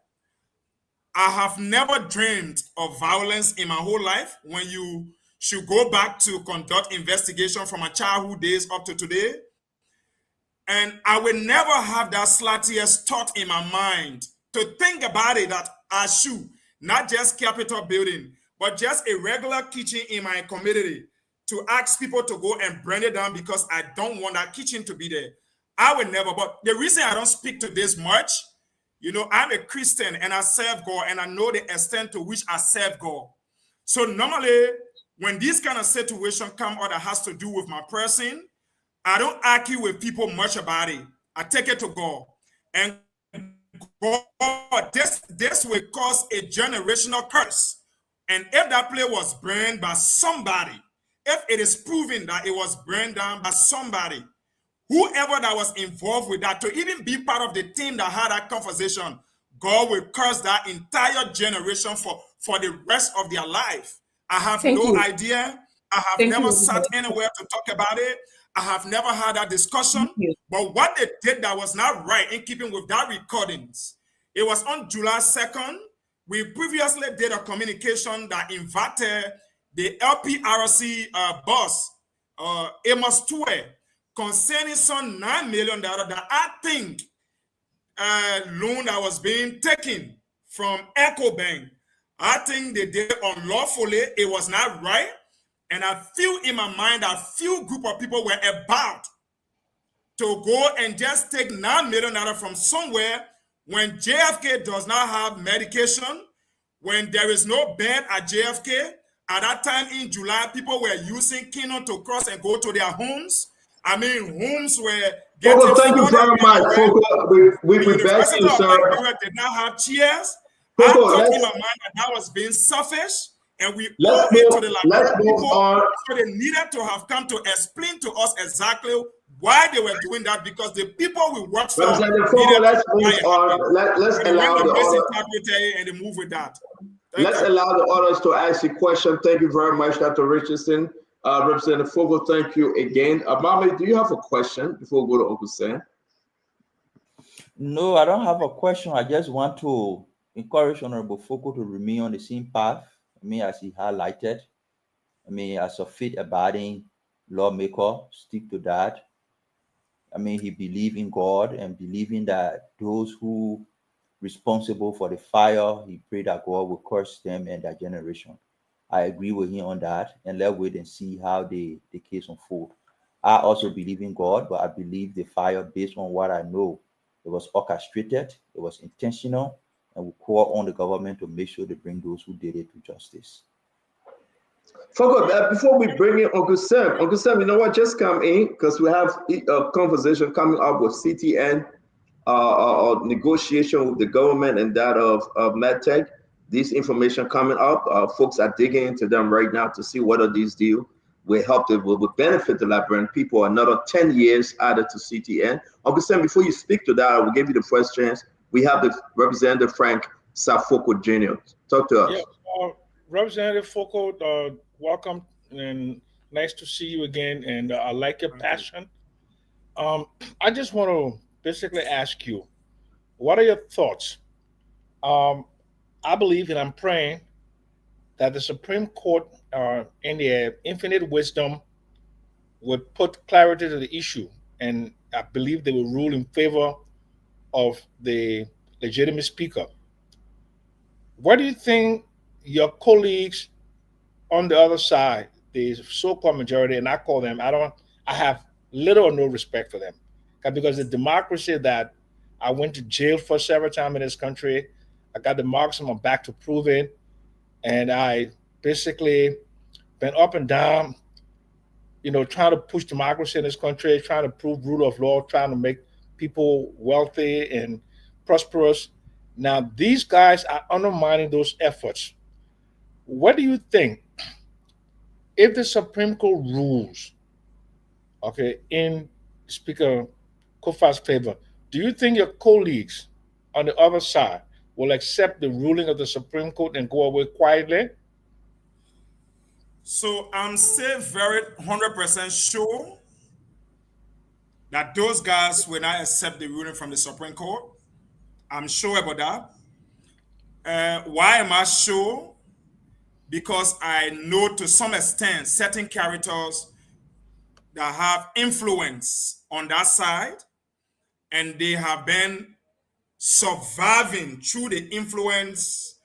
I have never dreamed of violence in my whole life. When you should go back to conduct investigation from my childhood days up to today, and I will never have that slightest thought in my mind to think about it that I should, not just Capitol building, but just a regular kitchen in my community, to ask people to go and burn it down because I don't want that kitchen to be there. I would never. But the reason I don't speak to this much, you know, I'm a Christian and I serve God and I know the extent to which I serve God. So normally, when this kind of situation come or that has to do with my person, I don't argue with people much about it. I take it to God. And God, this will cause a generational curse. And if that place was burned by somebody, if it is proven that it was burned down by somebody, whoever that was involved with that, to even be part of the team that had that conversation, God will curse that entire generation for the rest of their life. I have no idea. I have never sat anywhere to talk about it. I have never had that discussion. But what they did that was not right in keeping with that recordings. It was on July 2nd. We previously did a communication that invited the LPRC boss, Amos Tue, concerning some $9 million that I think loan that was being taken from EcoBank. I think they did unlawfully. It was not right. And I feel in my mind that few group of people were about to go and just take $9 million from somewhere when JFK does not have medication, when there is no bed at JFK. At that time in July, people were using Kino to cross and go to their homes. I mean, homes were getting Foko, thank you very much. Foko, we beg you, sir. Did not have chairs. Foko, I thought in my mind that was being selfish, and we owe it to the Liberian people. So they needed to have come to explain to us exactly why they were doing that, because the people we work for let's move on. Let's allow the order and they move with that. Let's allow the others to ask you question. Thank you very much, Dr. Richardson. Representative Fogel, thank you again. Mami, do you have a question before we go to Uncle Sam? No, I don't have a question. I just want to encourage Honorable Fogel to remain on the same path. I mean, as he highlighted, I mean, as a faith-abiding lawmaker, stick to that. I mean, he believed in God and believing that those who responsible for the fire, he prayed that God will curse them and their generation. I agree with him on that, and let's wait and see how the case unfolds. I also believe in God, but I believe the fire, based on what I know, it was orchestrated, it was intentional, and we call on the government to make sure they bring those who did it to justice. Before we bring in Uncle Sam, you know what? Just come in because we have a conversation coming up with CTN, negotiation with the government and that of MedTech. This information coming up, folks are digging into them right now to see whether these deals will help them, will benefit the Liberian people. Another 10 years added to CTN. Uncle Sam, before you speak to that, I will give you the first chance. We have the Representative Frank Safoko Jr. Talk to us. Yeah, Representative Foko, welcome and nice to see you again. And I like your passion. I just want to basically ask you, what are your thoughts? I believe and I'm praying that the Supreme Court, in their infinite wisdom, would put clarity to the issue. And I believe they will rule in favor of the legitimate speaker. What do you think your colleagues on the other side, the so-called majority, and I call them, I have little or no respect for them, because the democracy that I went to jail for several times in this country, I got the marks on my back to prove it, and I basically been up and down trying to push democracy in this country, trying to prove rule of law, trying to make people wealthy and prosperous. Now, these guys are undermining those efforts. What do you think if the Supreme Court rules, okay, in Speaker Kofa's favor? Do you think your colleagues on the other side will accept the ruling of the Supreme Court and go away quietly? So I'm still very 100% sure that those guys will not accept the ruling from the Supreme Court. I'm sure about that. Why am I sure? Because I know to some extent certain characters that have influence on that side, and they have been surviving through the influence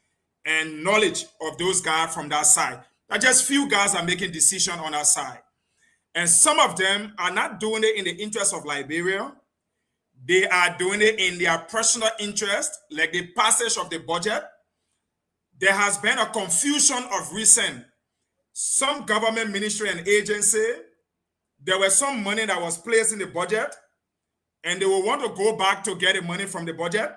and knowledge of those guys from that side. That just few guys are making decisions on that side. And some of them are not doing it in the interest of Liberia. They are doing it in their personal interest, like the passage of the budget. There has been a confusion of recent. Some government ministry and agency, there was some money that was placed in the budget, and they will want to go back to get the money from the budget.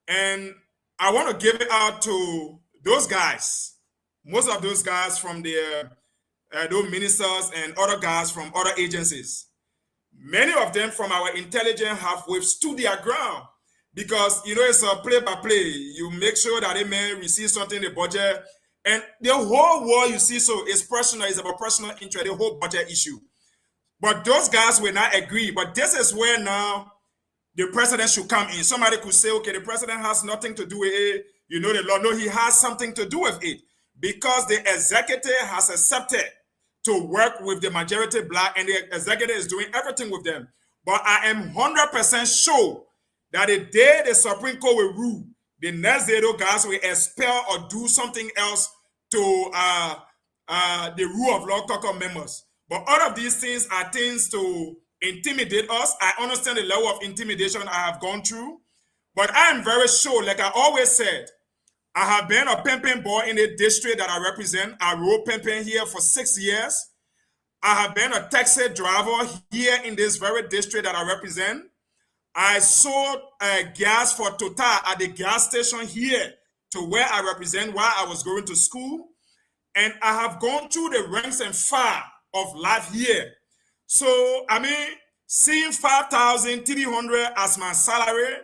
And I want to give it out to those guys, most of those guys from those ministers and other guys from other agencies. Many of them from our intelligence have withstood their ground because, it's a play-by-play. You make sure that they may receive something in the budget. And the whole war you see, so is personal, it's about personal interest, the whole budget issue. But those guys will not agree. But this is where now the president should come in. Somebody could say, okay, the president has nothing to do with it. The law. No, he has something to do with it because the executive has accepted to work with the majority black, and the executive is doing everything with them. But I am 100% sure that the day the Supreme Court will rule, the next day those guys will expel or do something else to the rule of law caucus members. But all of these things are things to intimidate us. I understand the level of intimidation I have gone through, but I am very sure, like I always said, I have been a pimping boy in the district that I represent. I rode pimping here for 6 years. I have been a taxi driver here in this very district that I represent. I sold gas for Total at the gas station here to where I represent while I was going to school. And I have gone through the ranks and file of life here. So, seeing 5,300 as my salary,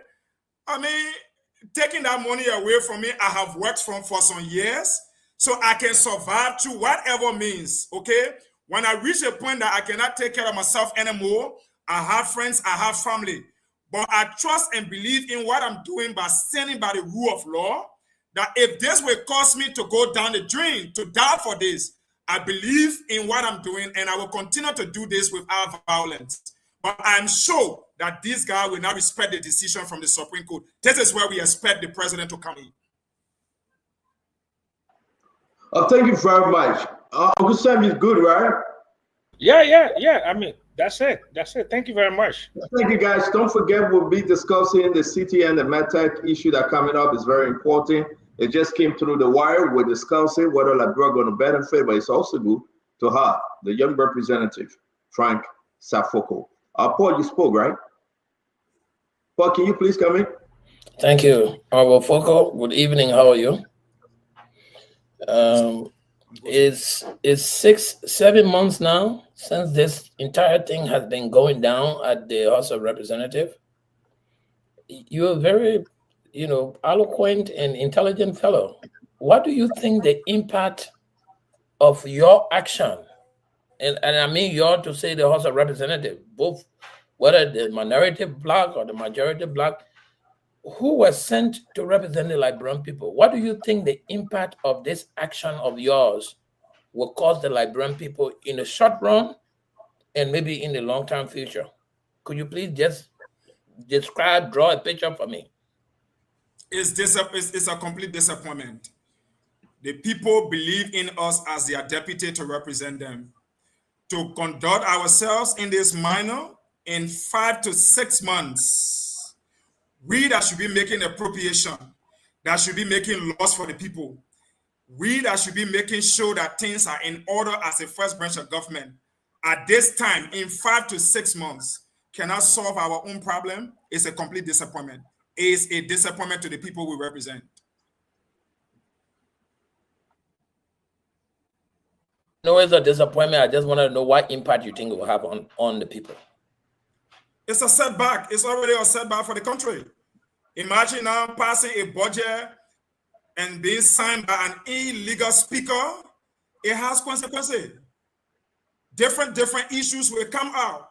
taking that money away from me, I have worked for some years, so I can survive through whatever means, okay? When I reach a point that I cannot take care of myself anymore, I have friends, I have family, but I trust and believe in what I'm doing by standing by the rule of law, that if this will cause me to go down the drain, to die for this, I believe in what I'm doing, and I will continue to do this without violence. But I'm sure that this guy will not respect the decision from the Supreme Court. This is where we expect the president to come in. Thank you very much. Uncle Sam is good, right? Yeah. That's it. Thank you very much. Thank you, guys. Don't forget, we'll be discussing the city and the MedTech issue that coming up is very important. It just came through the wire. We're discussing whether Liberia are going to benefit, but it's also good to have the young representative, Frank Safoko. Paul, you spoke, right? Paul, can you please come in? Thank you, Honorable Foko. Good evening. How are you? It's 7 months now since this entire thing has been going down at the House of Representatives. You're a very, eloquent and intelligent fellow. What do you think the impact of your action, and I mean your to say the House of Representatives, both whether the minority bloc or the majority bloc, who was sent to represent the Liberian people, what do you think the impact of this action of yours will cause the Liberian people in the short run and maybe in the long-term future? Could you please just draw a picture for me? It's a complete disappointment. The people believe in us as their deputy to represent them. To conduct ourselves in this manner in 5 to 6 months, we that should be making appropriation, that should be making laws for the people, we that should be making sure that things are in order as a first branch of government, at this time, in 5 to 6 months, cannot solve our own problem, it's a complete disappointment. It's a disappointment to the people we represent. No, it's a disappointment. I just want to know what impact you think it will have on the people. It's a setback. It's already a setback for the country. Imagine now passing a budget and being signed by an illegal speaker. It has consequences. Different issues will come out.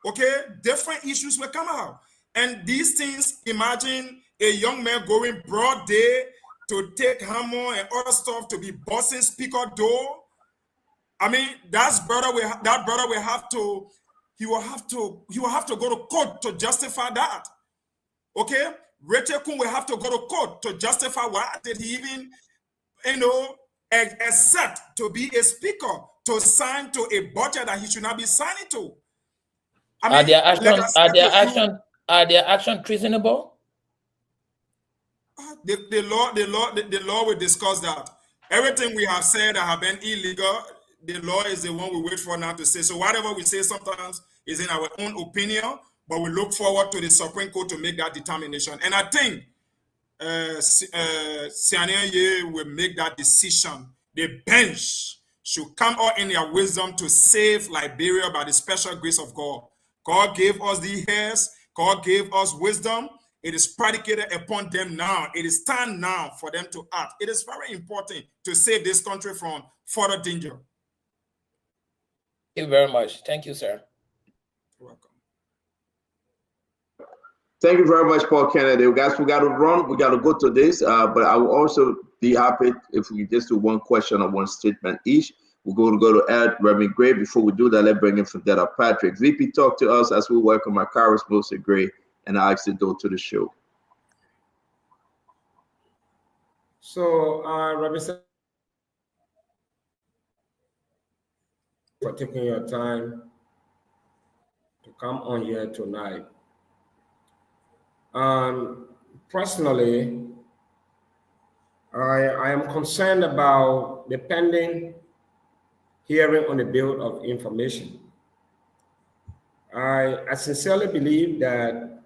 Okay? Different issues will come out. And these things, imagine a young man going broad day to take hammer and other stuff to be busting speaker door. I mean, that brother will have to, he will have to go to court to justify that. Okay? Rachel Kun will have to go to court to justify why did he even, accept to be a speaker, to sign to a budget that he should not be signing to. I mean, are their action treasonable? The law will discuss that. Everything we have said that have been illegal, the law is the one we wait for now to say. So whatever we say sometimes is in our own opinion, but we look forward to the Supreme Court to make that determination. And I think Siania will make that decision. The bench should come out in their wisdom to save Liberia by the special grace of God. God gave us the hairs. God gave us wisdom. It is predicated upon them now. It is time now for them to act. It is very important to save this country from further danger. Thank you very much. Thank you, sir. You're welcome. Thank you very much, Paul Kennedy. Guys, we got to run. We got to go to this, but I will also be happy if we just do one question or one statement each. We're going to go to Ed, Reverend Gray. Before we do that, let's bring in Fidel Patrick. VP, talk to us as we welcome our Karis Moses Gray and Alex Sido to the show. So, Representative, for taking your time to come on here tonight. Personally, I am concerned about the pending hearing on the bill of information. I sincerely believe that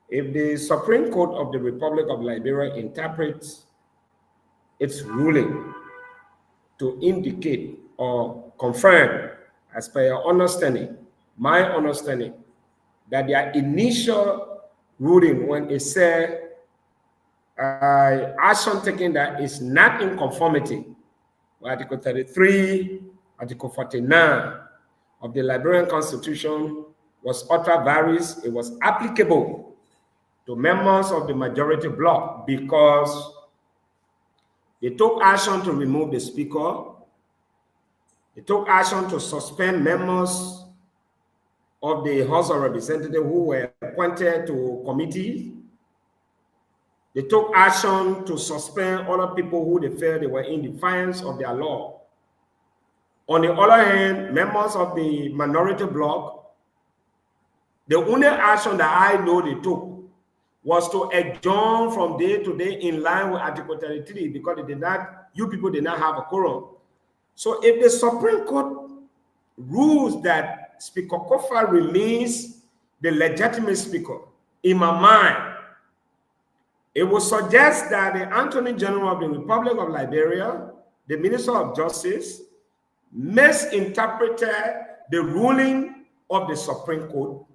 if the Supreme Court of the Republic of Liberia interprets its ruling to indicate or confirm, as per your understanding, my understanding, that their initial ruling when it said action taken that is not in conformity with Article 33, Article 49 of the Liberian Constitution was ultra various. It was applicable to members of the majority bloc because they took action to remove the speaker. They took action to suspend members of the House of Representatives who were appointed to committees. They took action to suspend other people who they felt they were in defiance of their law. On the other hand, members of the minority bloc, the only action that I know they took was to adjourn from day to day in line with Article 33 because you people did not have a quorum. So if the Supreme Court rules that Speaker Kofa remains the legitimate speaker, in my mind, it would suggest that the Attorney General of the Republic of Liberia, the Minister of Justice, misinterpreted the ruling of the Supreme Court,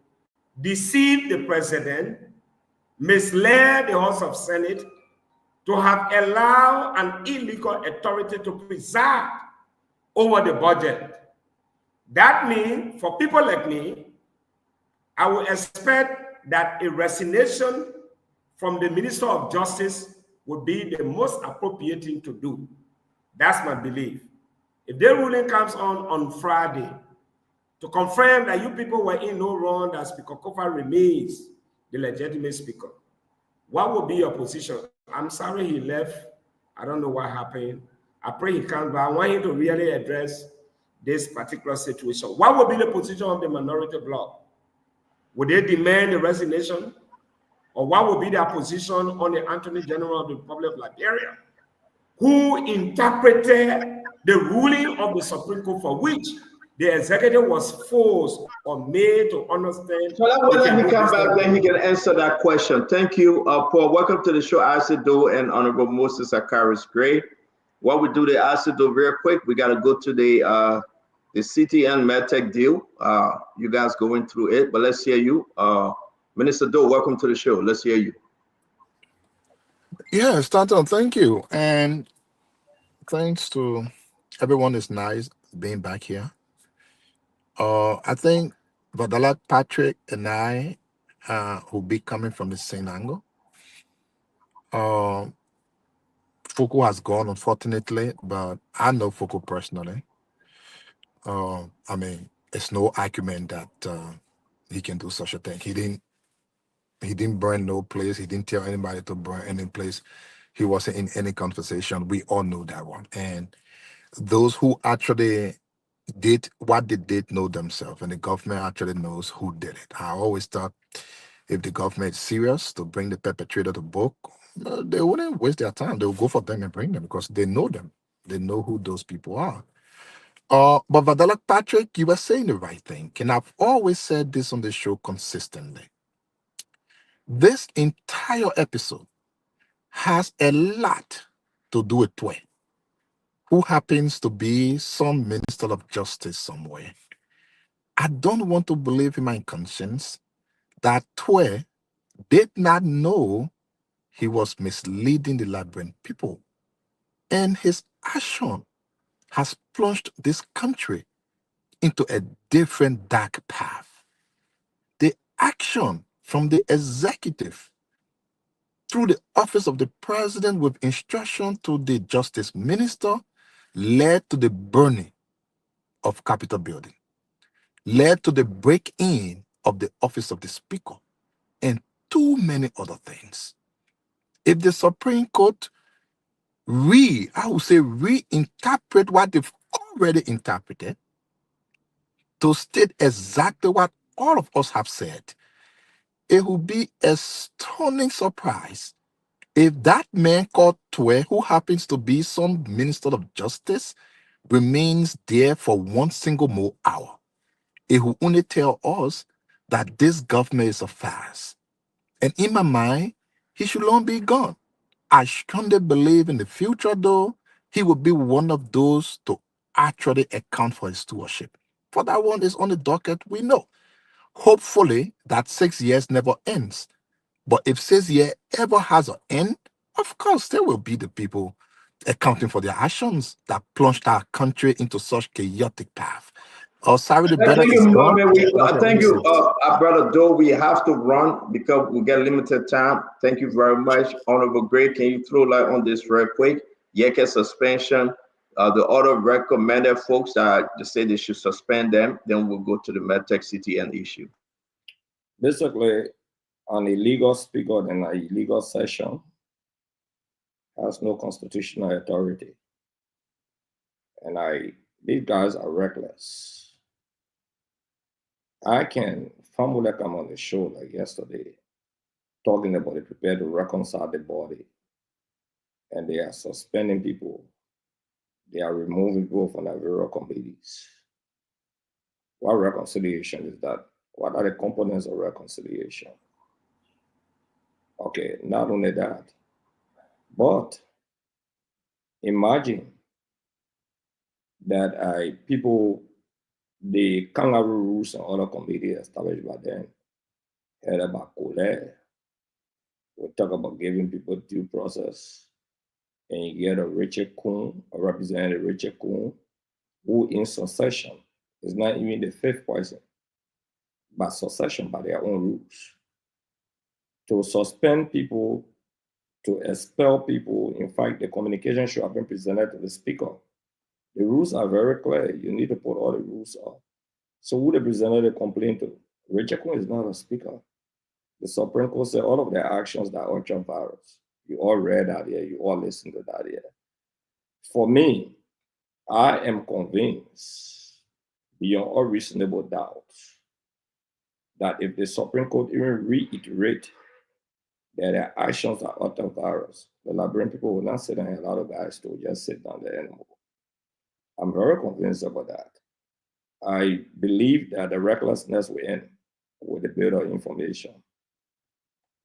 deceived the President, misled the House of Senate to have allowed an illegal authority to preside over the budget. That means for people like me, I would expect that a resignation from the Minister of Justice would be the most appropriate thing to do. That's my belief. If their ruling comes on Friday to confirm that you people were in no wrong, that Speaker Kofa remains the legitimate speaker, what would be your position? I'm sorry he left. I don't know what happened. I pray he comes back. I want him to really address this particular situation. What would be the position of the minority bloc? Would they demand a resignation? Or what would be their position on the Attorney General of the Republic of Liberia, who interpreted the ruling of the Supreme Court for which The executive was forced or made to understand. So when he come back, then he can answer that question. Thank you, Paul. Welcome to the show, Asido and Honorable Moses Akaris Gray. What we do the Asido real quick, we got to go to the CTN MedTech deal. You guys going through it, but let's hear you. Minister Doe, welcome to the show. Let's hear you. Yeah, Stanton, thank you. And thanks to everyone. It's nice being back here. I think Vadala, Patrick, and I will be coming from the same angle. Fuku has gone, unfortunately, but I know Fuku personally. I mean, it's no argument that he can do such a thing. He didn't burn no place. He didn't tell anybody to burn any place. He wasn't in any conversation. We all know that one. And those who actually did what they did know themselves, and the government actually knows who did it. I always thought if the government is serious to bring the perpetrator to book, they wouldn't waste their time. They will go for them and bring them because they know them. They know who those people are. But Vadala Patrick, you were saying the right thing. And I've always said this on the show consistently. This entire episode has a lot to do with Twe, who happens to be some minister of justice somewhere. I don't want to believe in my conscience that Twe did not know he was misleading the Liberian people. And his action has plunged this country into a different dark path. The action from the executive through the office of the president with instruction to the justice minister led to the burning of Capitol building, led to the break-in of the office of the speaker, and too many other things. If the Supreme Court reinterpret what they've already interpreted to state exactly what all of us have said, it will be a stunning surprise if that man called Twe, who happens to be some minister of justice, remains there for one single more hour. It will only tell us that this government is a farce. And in my mind, he should long be gone. I strongly believe in the future, though, he will be one of those to actually account for his stewardship. For that one is on the docket, we know. Hopefully, that 6 years never ends. But if 6 years ever has an end, of course, there will be the people accounting for their actions that plunged our country into such chaotic path. Sorry, the brother is gone. Thank you, Brother Doe. We have to run because we get limited time. Thank you very much, Honorable Gray. Can you throw light on this real quick? Yeke suspension. The other recommended folks that just say they should suspend them. Then we'll go to the MedTech CTN issue. Basically, an illegal speaker in an illegal session has no constitutional authority. And these guys are reckless. I can formula come on the show like yesterday, talking about it, prepared to reconcile the body. And they are suspending people. They are removing people from their various committees. What reconciliation is that? What are the components of reconciliation? Okay, not only that, but imagine that people, the kangaroo rules and other committees established by them, heard about Colère. We talk about giving people due process. And you get a Richard Kuhn, a representative Richard Kuhn, who in succession is not even the fifth person, but succession by their own rules. To suspend people, to expel people, in fact, the communication should have been presented to the speaker. The rules are very clear. You need to put all the rules up. So who they presented a complaint to? Richard Kuhn is not a speaker. The Supreme Court said all of their actions that are ultra-virus. You all read that here. You all listened to that here. For me, I am convinced, beyond all reasonable doubt, that if the Supreme Court even reiterate that their actions are ultra-virus, the Liberian people will not sit down and allow the guys to just sit down there anymore. I'm very convinced about that. I believe that the recklessness will end with the build of information.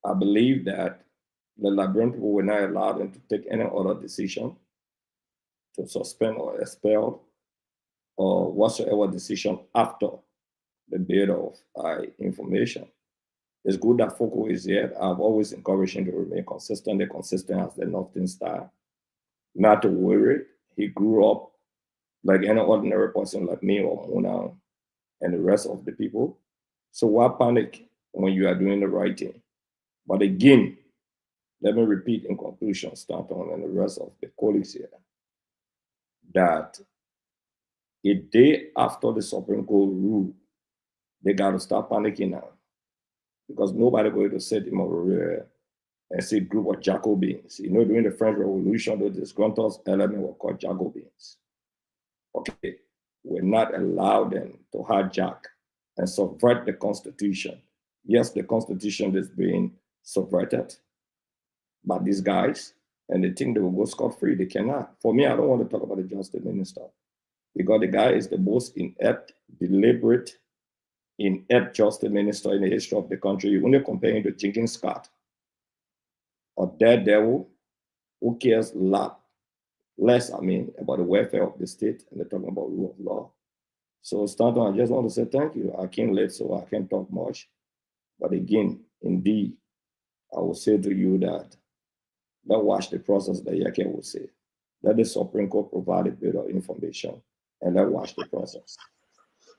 I believe that the Liberian people will not allow them to take any other decision to suspend or expel or whatsoever decision after the build of information. It's good that Foko is here. I've always encouraged him to remain consistent. The consistent as the Northern Star. Not to worry. He grew up like any ordinary person like me or Mona and the rest of the people. So why panic when you are doing the right thing? But again, let me repeat in conclusion, Stanton and the rest of the colleagues here, that a day after the Supreme Court rule, they got to start panicking now. Because nobody going to sit him over here and see a group of Jacobins. You know, during the French Revolution, the disgruntled element were called Jacobins. Okay, we're not allowed them to hijack and subvert the Constitution. Yes, the Constitution is being subverted by these guys, and they think they will go scot-free. They cannot. For me, I don't want to talk about the Justice Minister, because the guy is the most inept, deliberate, inept Justice Minister in the history of the country. You only compare him to Jenkins Scott, a daredevil who cares less, about the welfare of the state, and they're talking about rule of law. So, Stanton, I just want to say thank you. I came late, so I can't talk much. But again, indeed, I will say to you that let's watch the process that Yake will say. Let the Supreme Court provide a bit of information, and let's watch the process.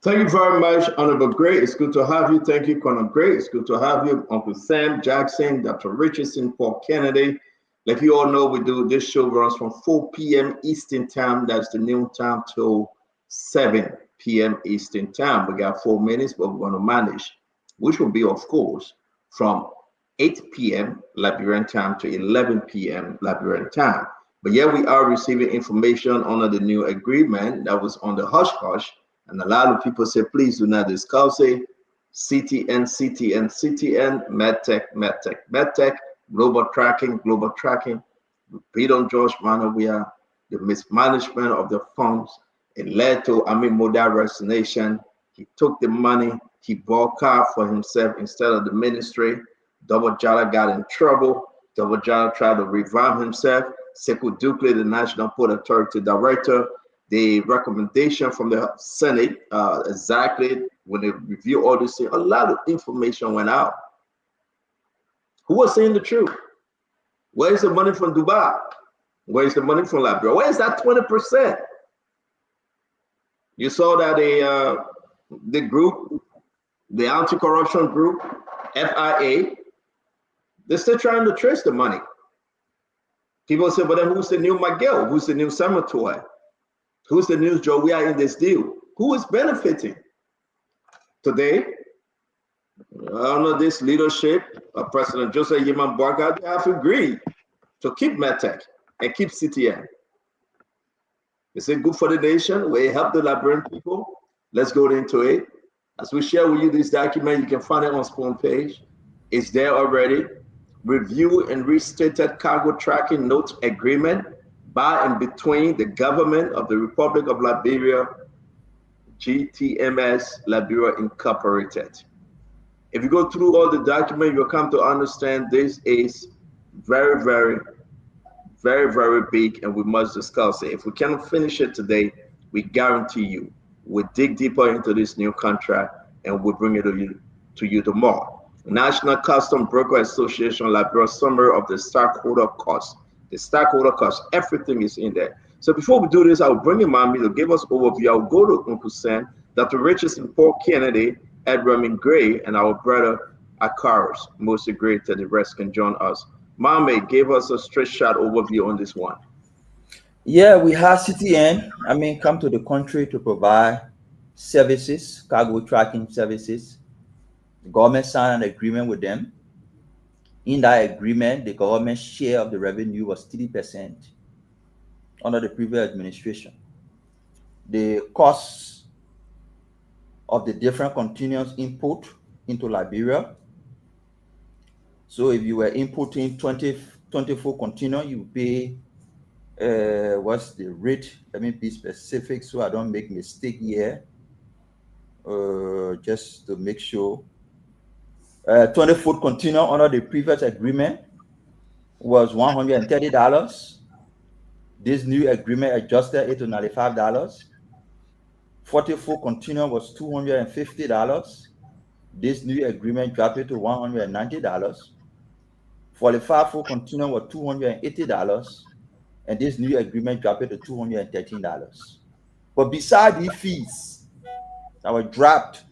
Thank you very much, Honorable Gray. It's good to have you. Thank you, Colonel Gray. It's good to have you, Uncle Sam Jackson, Dr. Richardson, Paul Kennedy. Like you all know, we do this show runs from 4 p.m. Eastern Time. That's the noon time till 7 p.m. Eastern Time. We got 4 minutes, but we're going to manage, which will be, of course, from 8 p.m. Liberian time to 11 p.m. Liberian time. But yeah, we are receiving information under the new agreement that was on the hush-hush. And a lot of people say, please do not discuss it. CTN, MedTech, global tracking. Repeat on George Manowia, the mismanagement of the funds. It led to model resignation. He took the money, he bought a car for himself instead of the ministry. Double Jala got in trouble. Double Jala tried to revive himself. Sekou Dukley, the National Port Authority Director, the recommendation from the Senate, exactly when they review all this, a lot of information went out. Who was saying the truth? Where is the money from Dubai? Where is the money from Liberia? Where is that 20%? You saw that the group, the anti-corruption group, FIA, they're still trying to trace the money. People say, but then who's the new Miguel? Who's the new Samatoy? Who's the new Joe? We are in this deal. Who is benefiting? Today, under this leadership of President Joseph Yeman Boaga, they have agreed to keep MedTech and keep CTN. Is it good for the nation? Will it help the Liberian people? Let's go into it. As we share with you this document, you can find it on Spoon page. It's there already. Review and restated cargo tracking notes agreement by and between the government of the Republic of Liberia, GTMS Liberia Incorporated. If you go through all the document, you'll come to understand this is very, very, very, very big, and we must discuss it. If we cannot finish it today, we guarantee you we'll dig deeper into this new contract and we'll bring it to you tomorrow. National Custom Broker Association Liberia summary of the stockholder cost. The stockholder cost, everything is in there. So before we do this, I'll bring in Mommy to give us overview. I'll go to Uncle Sam, Dr. Richardson, Paul Kennedy, Edwin Gray, and our brother Akaris, mostly great that the rest can join us. Mommy, give us a straight shot overview on this one. Yeah, we have CTN, come to the country to provide services, cargo tracking services. The government signed an agreement with them. In that agreement, the government's share of the revenue was 30% under the previous administration. The costs of the different continuous input into Liberia. So if you were inputting 24 container, you pay, what's the rate? Let me be specific so I don't make mistake here. just to make sure. 20-foot container under the previous agreement was $130. This new agreement adjusted it to $95. 40-foot container was $250. This new agreement dropped it to $190. 45-foot container was $280. And this new agreement dropped it to $213. But besides these fees that were dropped,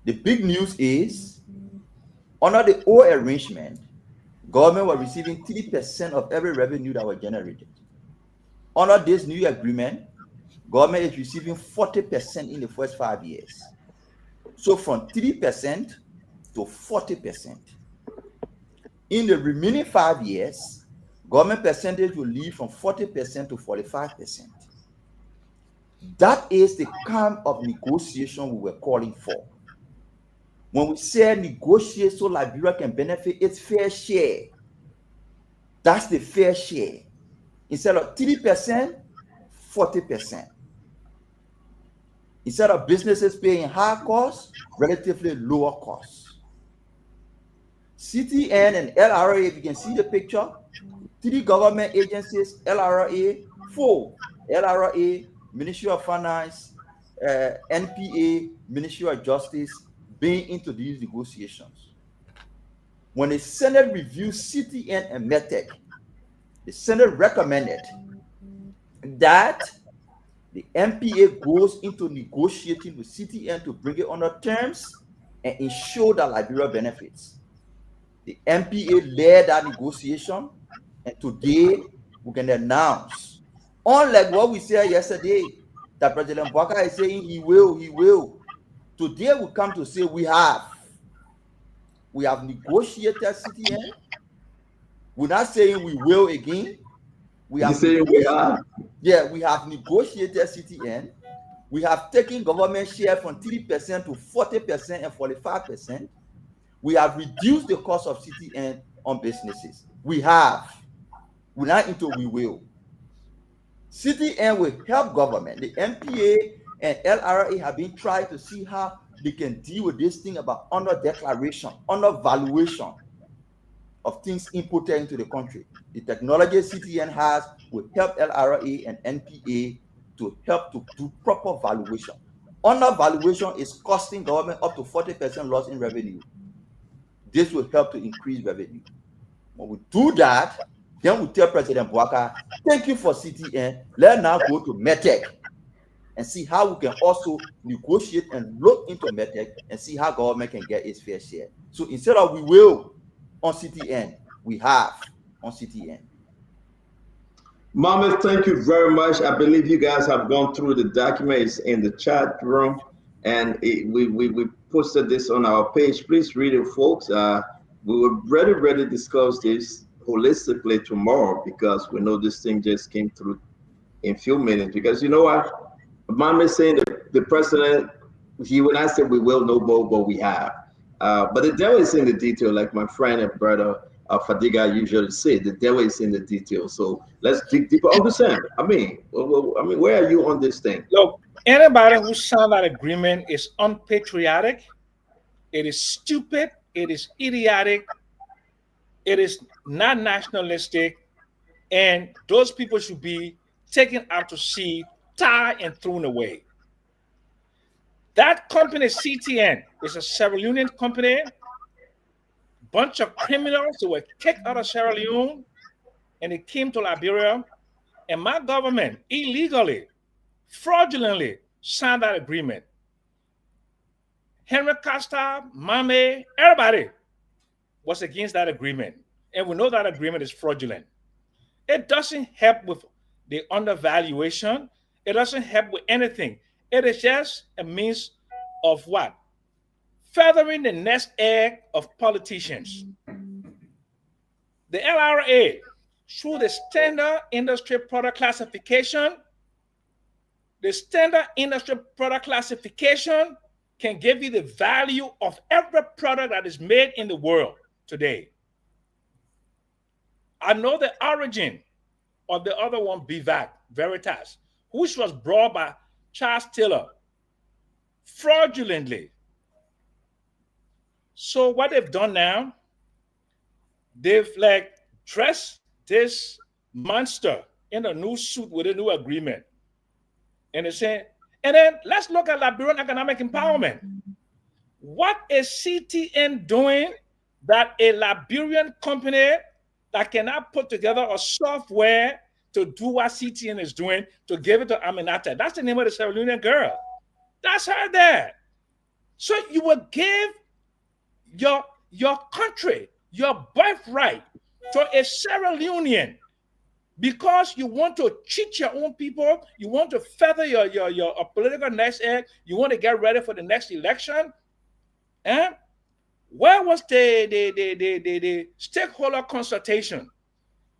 the big news is, under the old arrangement, government was receiving 3% of every revenue that was generated. Under this new agreement, government is receiving 40% in the first 5 years. So from 3% to 40%. In the remaining 5 years, government percentage will leave from 40% to 45%. That is the kind of negotiation we were calling for. When we say negotiate so Liberia can benefit its fair share, that's the fair share. Instead of 3%, 40%. Instead of businesses paying high costs, relatively lower costs. CTN and LRA, if you can see the picture, 3 government agencies, LRA, 4, LRA, Ministry of Finance, NPA, Ministry of Justice, being into these negotiations. When the Senate reviewed CTN and METEC, the Senate recommended that the NPA goes into negotiating with CTN to bring it under terms and ensure that Liberia benefits. The NPA led that negotiation, and today we can announce, unlike what we said yesterday, that President Baka is saying he will. Today we come to say we have negotiated CTN. We're not saying we will again. We have negotiated CTN. We have taken government share from 3% to 40% and 45%. We have reduced the cost of CTN on businesses. We're not into we will. CTN will help government. The NPA and LRA have been trying to see how they can deal with this thing about under-declaration, under-valuation of things imported into the country. The technology CTN has will help LRA and NPA to help to do proper valuation. Under-valuation is costing government up to 40% loss in revenue. This will help to increase revenue. When we do that, then we tell President Bouaka, thank you for CTN. Let's now go to METEC and see how we can also negotiate and look into METEC and see how government can get its fair share. So instead of we will on CTN, we have on CTN. Mama, thank you very much. I believe you guys have gone through the documents in the chat room, and we posted this on our page. Please read it, folks. We will ready discuss this holistically tomorrow, because we know this thing just came through in a few minutes. Because you know what? Mama is saying that the president, he would not say we will know more, but we have. But the devil is in the detail, like my friend and brother Fadiga usually say. The devil is in the detail. So let's dig deeper. Understand? I mean, where are you on this thing? Look, anybody who signed that agreement is unpatriotic. It is stupid. It is idiotic. It is not nationalistic, and those people should be taken out to sea, tied, and thrown away. That company, CTN, is a Sierra Leonean company. Bunch of criminals who were kicked out of Sierra Leone, and they came to Liberia, and my government illegally, fraudulently signed that agreement. Henry Costa, Mame, everybody was against that agreement. And we know that agreement is fraudulent. It doesn't help with the undervaluation. It doesn't help with anything. It is just a means of what? Feathering the nest egg of politicians. The LRA, through the standard industry product classification, the standard industry product classification can give you the value of every product that is made in the world today. I know the origin of the other one, Veritas, which was brought by Charles Taylor fraudulently. So what they've done now, they've like dressed this monster in a new suit with a new agreement. And they say, and then let's look at Liberian economic empowerment. What is CTN doing that a Liberian company that cannot put together a software to do what CTN is doing, to give it to Aminata? That's the name of the Sierra Leonean girl. That's her there. So you will give your country, your birthright to a Sierra Leonean because you want to cheat your own people, you want to feather your political nest egg, you want to get ready for the next election. And where was the stakeholder consultation?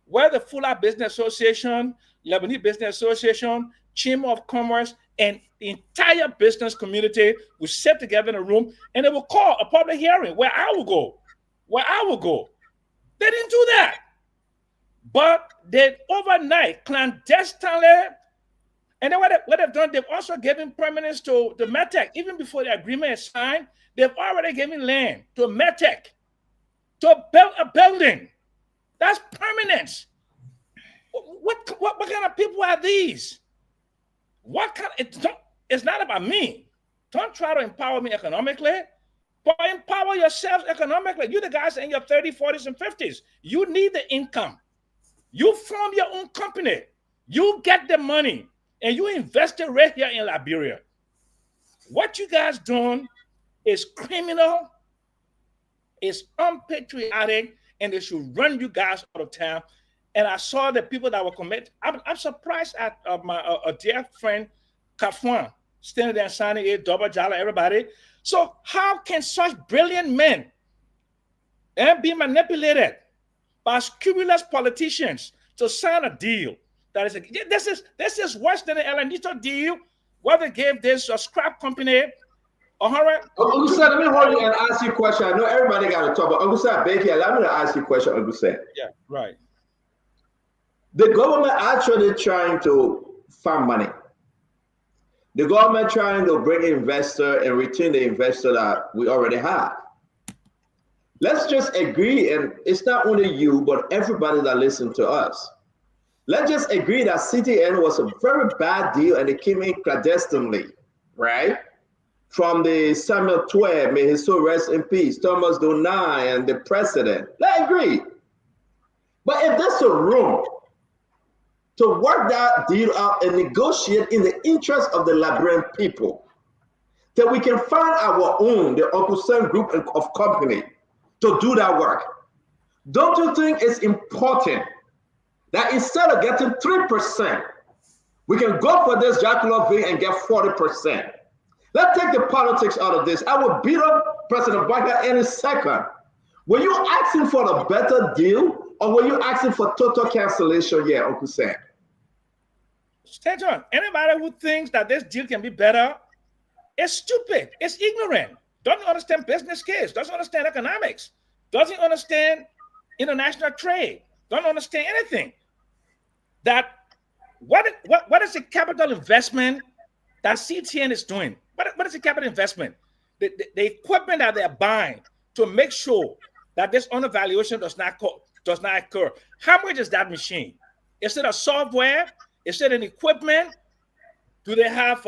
Where the Fuller Business Association, Lebanese Business Association, Chamber of Commerce, and the entire business community will sit together in a room and they will call a public hearing where I will go. They didn't do that. But they overnight, clandestinely, and then what they've done, they've also given permanence to the METEC. Even before the agreement is signed, they've already given land to METEC to build a building. That's permanence. What kind of people are these? It's not about me. Don't try to empower me economically, but empower yourselves economically. You the guys in your 30s, 40s, and 50s. You need the income. You form your own company. You get the money, and you invest it right here in Liberia. What you guys doing is criminal, it's unpatriotic, and they should run you guys out of town. And I saw the people that were committed. I'm surprised at my dear friend Kafwan standing there and signing it, Double Jala, everybody. So how can such brilliant men be manipulated by scrupulous politicians to sign a deal that is this is worse than the Elanito deal, where they gave this scrap company $100. Uncle Sam, let me hold you and ask you a question. I know everybody got to talk, but Uncle Sam, Becky, allow me to ask you a question, Uncle Sam. Yeah, right. The government actually trying to find money. The government trying to bring investor and retain the investor that we already have. Let's just agree, and it's not only you, but everybody that listens to us. Let's just agree that CTN was a very bad deal and it came in clandestinely, right? From the Samuel Tweb, may his soul rest in peace, Thomas Donai, and the president. Let's agree. But if there's a room to work that deal out and negotiate in the interest of the Liberian people, that we can find our own, the Uncle Sam group of company, to do that work. Don't you think it's important that instead of getting 3%, we can go for this Jackalope thing and get 40%? Let's take the politics out of this. I will beat up President Biden any second. Were you asking for a better deal, or were you asking for total cancellation? Yeah, Uncle Sam. Stay on. Anybody who thinks that this deal can be better is stupid. It's ignorant. Doesn't understand business case. Doesn't understand economics. Doesn't understand international trade. Don't understand anything. That what is the capital investment that CTN is doing? What is the capital investment? The equipment that they're buying to make sure that this undervaluation does not occur. How much is that machine? Is it a software? Is it an equipment? Do they have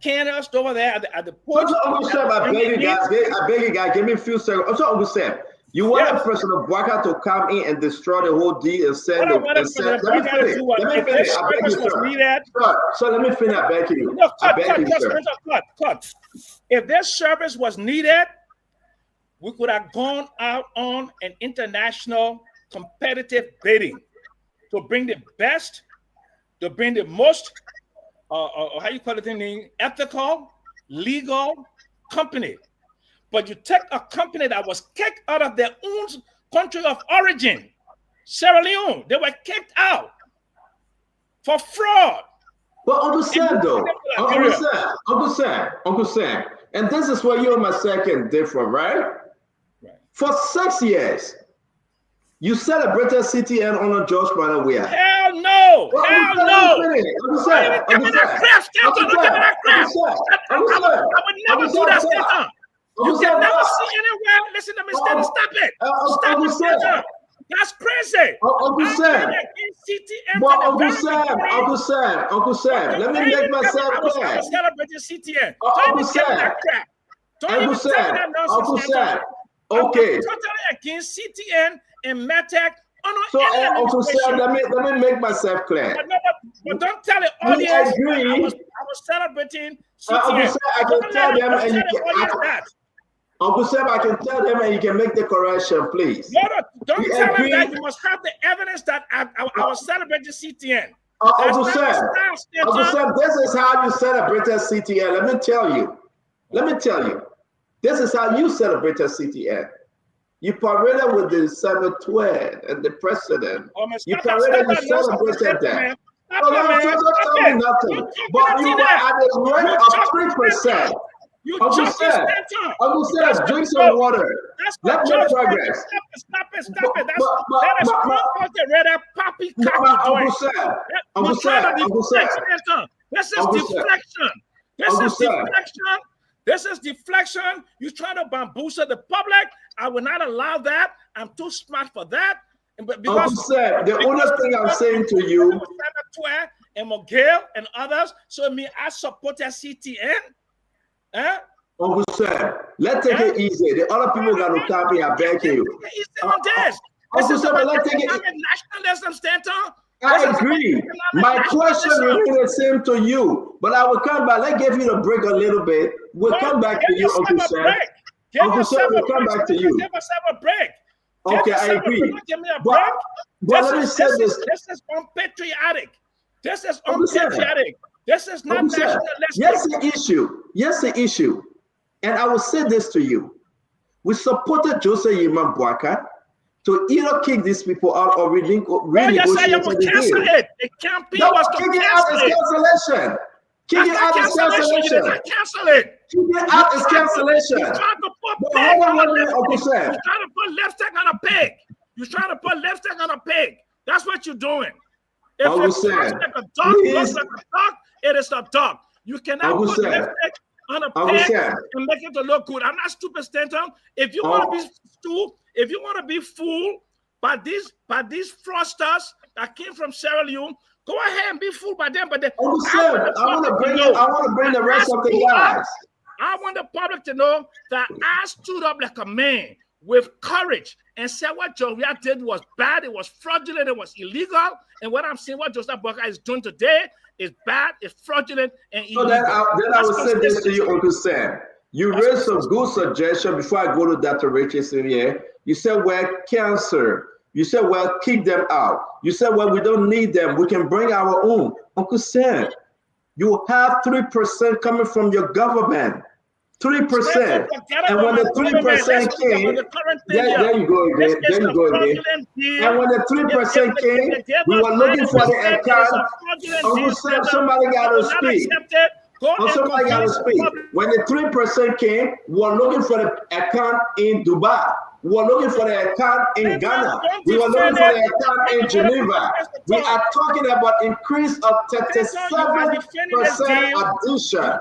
scanners over there at the port? Uncle Sam, I beg you guys, give me a few seconds. I'm sorry, Uncle Sam. You want President Bwaka to come in and destroy the whole deal and send it? Let me finish. I beg you, sir. So let me finish. I beg you. No, cut. If this service was needed, we could have gone out on an international competitive bidding to bring the best, to bring the most, how you call it in English, ethical, legal company. But you take a company that was kicked out of their own country of origin, Sierra Leone. They were kicked out for fraud. But Uncle Sam, though, Uncle Sam, and this is where you and myself can differ, right? For 6 years, you celebrated CTN on a George Manor Weir. Hell no! Hell no! Uncle Sam, I would never do that, Stanton. You can never see anywhere. Listen to me, Stanton. Stop it. Stop it, Stanton. That's crazy. Uncle Sam. Uncle Sam, let me make myself clear. I was celebrating CTN. Uncle Sam. Don't even tell me that nonsense, Uncle Sam. I Okay. was totally against CTN and MedTech. So, Uncle Sam, let me make myself clear. But don't tell the audience I was celebrating CTN. Uncle Sam, I can tell them, and you can. Uncle Sam, I can tell them, and you can make the correction, please. No, don't tell them that. You must have the evidence that I was celebrating CTN. Uncle Sam, this is how you celebrated CTN. Let me tell you. This is how you celebrated CTN. You paraded with the saboteur and the president. You paraded, you celebrated that. No, don't tell me nothing. But you were at a rate of 3%. Uncle Sam, drink some water. Let me progress. Stop it. That is the poppy Uncle Sam. This is deflection. This is deflection. You try to bamboozle the public. I will not allow that. I'm too smart for that. Uncle Sam, the only thing I'm saying to you, and Miguel and others, so I supported CTN. Uncle Sam, let's take it easy. The other people got to copy. I beg you. Uncle Sam, let's take it. Nationalism, Stanton. I agree. My question will be the same to you, but I will come back. Let's give you the break a little bit. We'll come back to you, Uncle Sam. Uncle Sam, we'll come back to you. Give yourself a break. Okay, I agree. Give me a break. But let me say this. This is unpatriotic. This is unpatriotic. This is not nationalistic. Yes, the issue. And I will say this to you. We supported Joseph Yiman Bwaka to either kick these people out or renegotiate the deal. The campaign was to cancellation. Kicking out is cancellation. Cancel it. Kicking out is cancellation. You're trying to put lipstick on a pig. You're trying to put lipstick on a pig. That's what you're doing. If it looks like a dog, it is a dog. You cannot put lipstick on a pig and make it to look good. I'm not stupid, Stanton. If you want to be stupid, if you want to be fooled by these fraudsters that came from Sierra Leone, go ahead and be fooled by them. But I want to bring the rest of the guys. I want the public to know that I stood up like a man with courage and said what Joria did was bad, it was fraudulent, it was illegal. And what I'm seeing, what Joseph Bwaka is doing today is bad, it's fraudulent, and illegal. So then I will say this to you, Uncle Sam. You raised some good suggestion before I go to Dr. Richardson here. You said, well, cancer. You said, well, kick them out. You said, well, we don't need them. We can bring our own. Uncle Sam, you have 3% coming from your government. 3%. And when the 3% came, there you go again. There you go again. And when the 3% came, we were looking for the account. Uncle Sam, somebody got to speak. Somebody got to speak. When the 3% came, we were looking for the account in Dubai. We were looking for the account in Ghana. We were looking for the account in Geneva. We are talking about increase of 37% addition.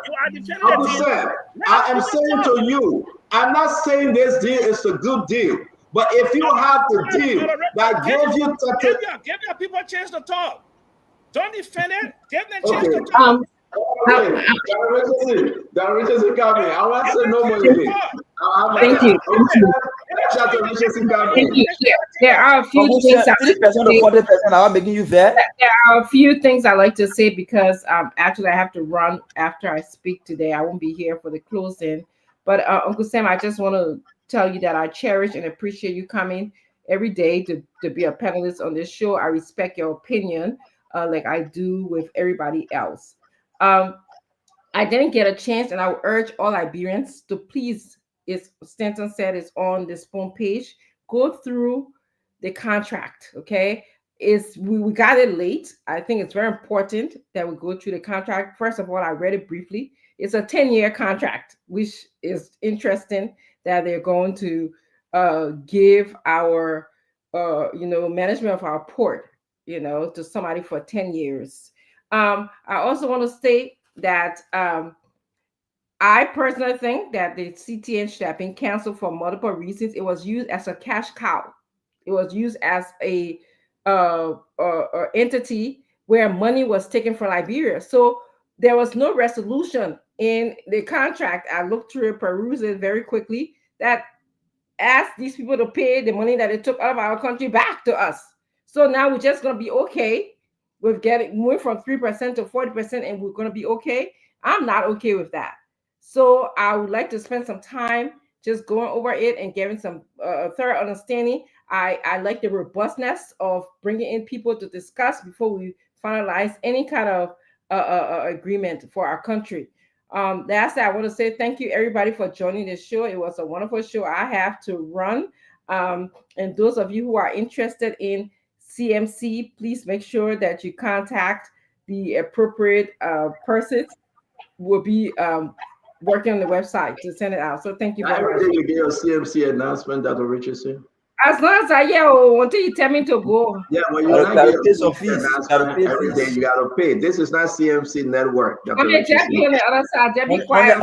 Uncle Sam, I am saying to you, I'm not saying this deal is a good deal, but if you have the deal that gives you 30, give your people a chance to talk. Don't defend it. Give them a chance to talk. Dr. Richardson coming. I want to say no more again. Thank you. Dr. Richardson coming. There are a few things. 30% or 40% are making you there. There are a few things I like to say because actually I have to run after I speak today. I won't be here for the closing. But Uncle Sam, I just want to tell you that I cherish and appreciate you coming every day to be a panelist on this show. I respect your opinion like I do with everybody else. I didn't get a chance, and I would urge all Liberians to please, as Stanton said, is on this phone page, go through the contract, okay? We got it late. I think it's very important that we go through the contract. First of all, I read it briefly. It's a 10-year contract, which is interesting that they're going to give our, management of our port, to somebody for 10 years. I also want to state that I personally think that the CTN should have been canceled for multiple reasons. It was used as a cash cow. It was used as a entity where money was taken from Liberia. So there was no resolution in the contract. I looked through it, perused it very quickly, that asked these people to pay the money that they took out of our country back to us. So now we're just going to be okay with moving from 3% to 40%, and we're going to be okay. I'm not okay with that. So I would like to spend some time just going over it and getting some thorough understanding. I like the robustness of bringing in people to discuss before we finalize any kind of agreement for our country. Lastly, I want to say thank you everybody for joining this show. It was a wonderful show. I have to run. And those of you who are interested in CMC, please make sure that you contact the appropriate persons. Will be working on the website to send it out. So thank you very much. Every day you get a CMC announcement, Dr. Richardson. As long as I until you tell me to go. Yeah, well, you not get a announcement every day. You gotta pay. This is not CMC network. Okay, Jackie on the other side. Just be quiet.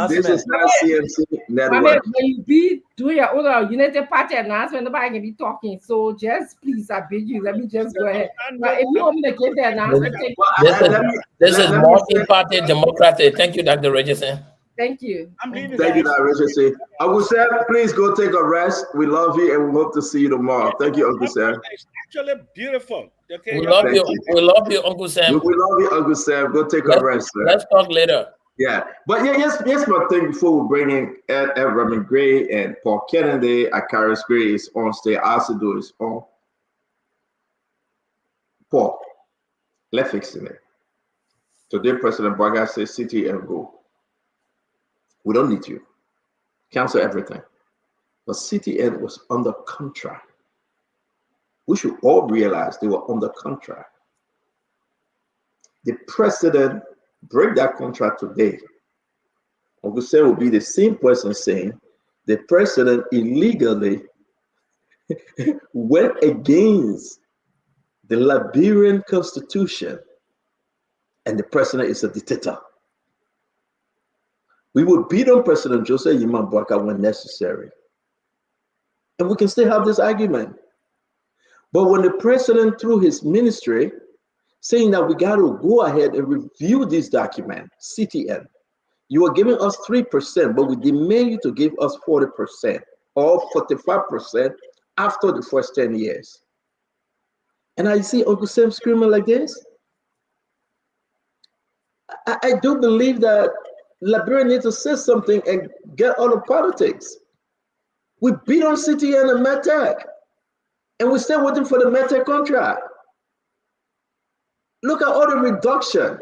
This is not CMC network. When you be doing your own United Party announcement, nobody can be talking. So just please, I beg you, let me just go ahead. But if you want me to give the announcement, this is multi-party democracy. Thank you, Dr. Richardson. Thank you. Thank you, Dr. Richardson. Uncle Sam, please go take a rest. We love you and we hope to see you tomorrow. Thank you, Uncle Sam. It's actually beautiful. Okay. We love you. We love you, Uncle Sam. We love you, Uncle Sam. Go take a rest, sir. Let's talk later. Yeah, but here's my thing before we bring in Ed Reverend Gray and Paul Kennedy. Akaris Gray is on stage. Asido is on. Paul, let's fix it. Today, President Baga says, city and go. We don't need you. Cancel everything. But CTN was under contract. We should all realize they were under contract. The president break that contract today. Uncle Sam will be the same person saying the president illegally went against the Liberian constitution and the president is a dictator. We would beat on President Joseph Yimabwaka when necessary. And we can still have this argument. But when the president, through his ministry, saying that we got to go ahead and review this document, CTN, you are giving us 3%, but we demand you to give us 40% or 45% after the first 10 years. And I see Uncle Sam screaming like this. I do believe that Liberia needs to say something and get out of politics. We beat on CTN and MedTech, and we're still waiting for the MedTech contract. Look at all the reduction.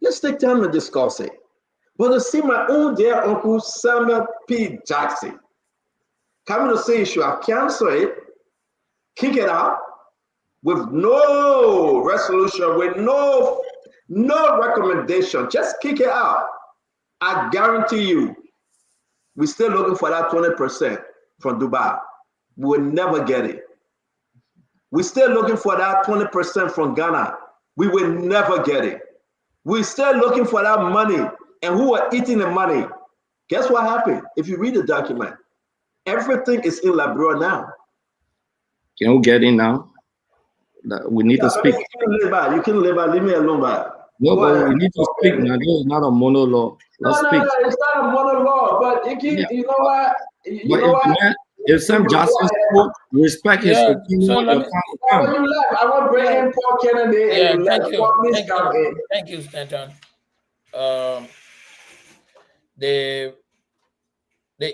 Let's take time to discuss it. But to see my own dear Uncle Samuel P. Jackson coming to say you should have canceled it, kick it out with no resolution, with no recommendation, just kick it out. I guarantee you, we're still looking for that 20% from Dubai. We will never get it. We're still looking for that 20% from Ghana. We will never get it. We're still looking for that money. And who are eating the money? Guess what happened? If you read the document, everything is in Liberia now. Can we get in now? We need to speak. You can live out. You can live out. Leave me alone, man. No, but we need to speak now. This is not a monologue. Let's speak. No, it's not a monologue. But you know what? You know what? If Sam Johnson spoke, respect his opinion. So when you left, I want to bring in Paul Kennedy. And thank you, Stanton. The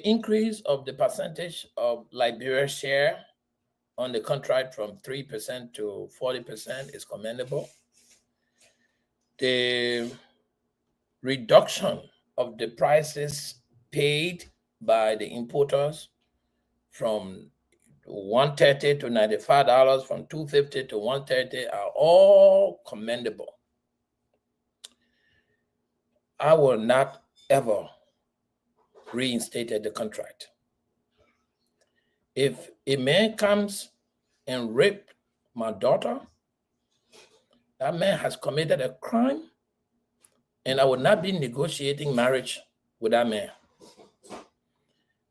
increase of the percentage of Liberia share on the contract from 3% to 40% is commendable. The reduction of the prices paid by the importers from $130 to $95, from $250 to $130 are all commendable. I will not ever reinstate the contract. If a man comes and raped my daughter, that man has committed a crime and I would not be negotiating marriage with that man.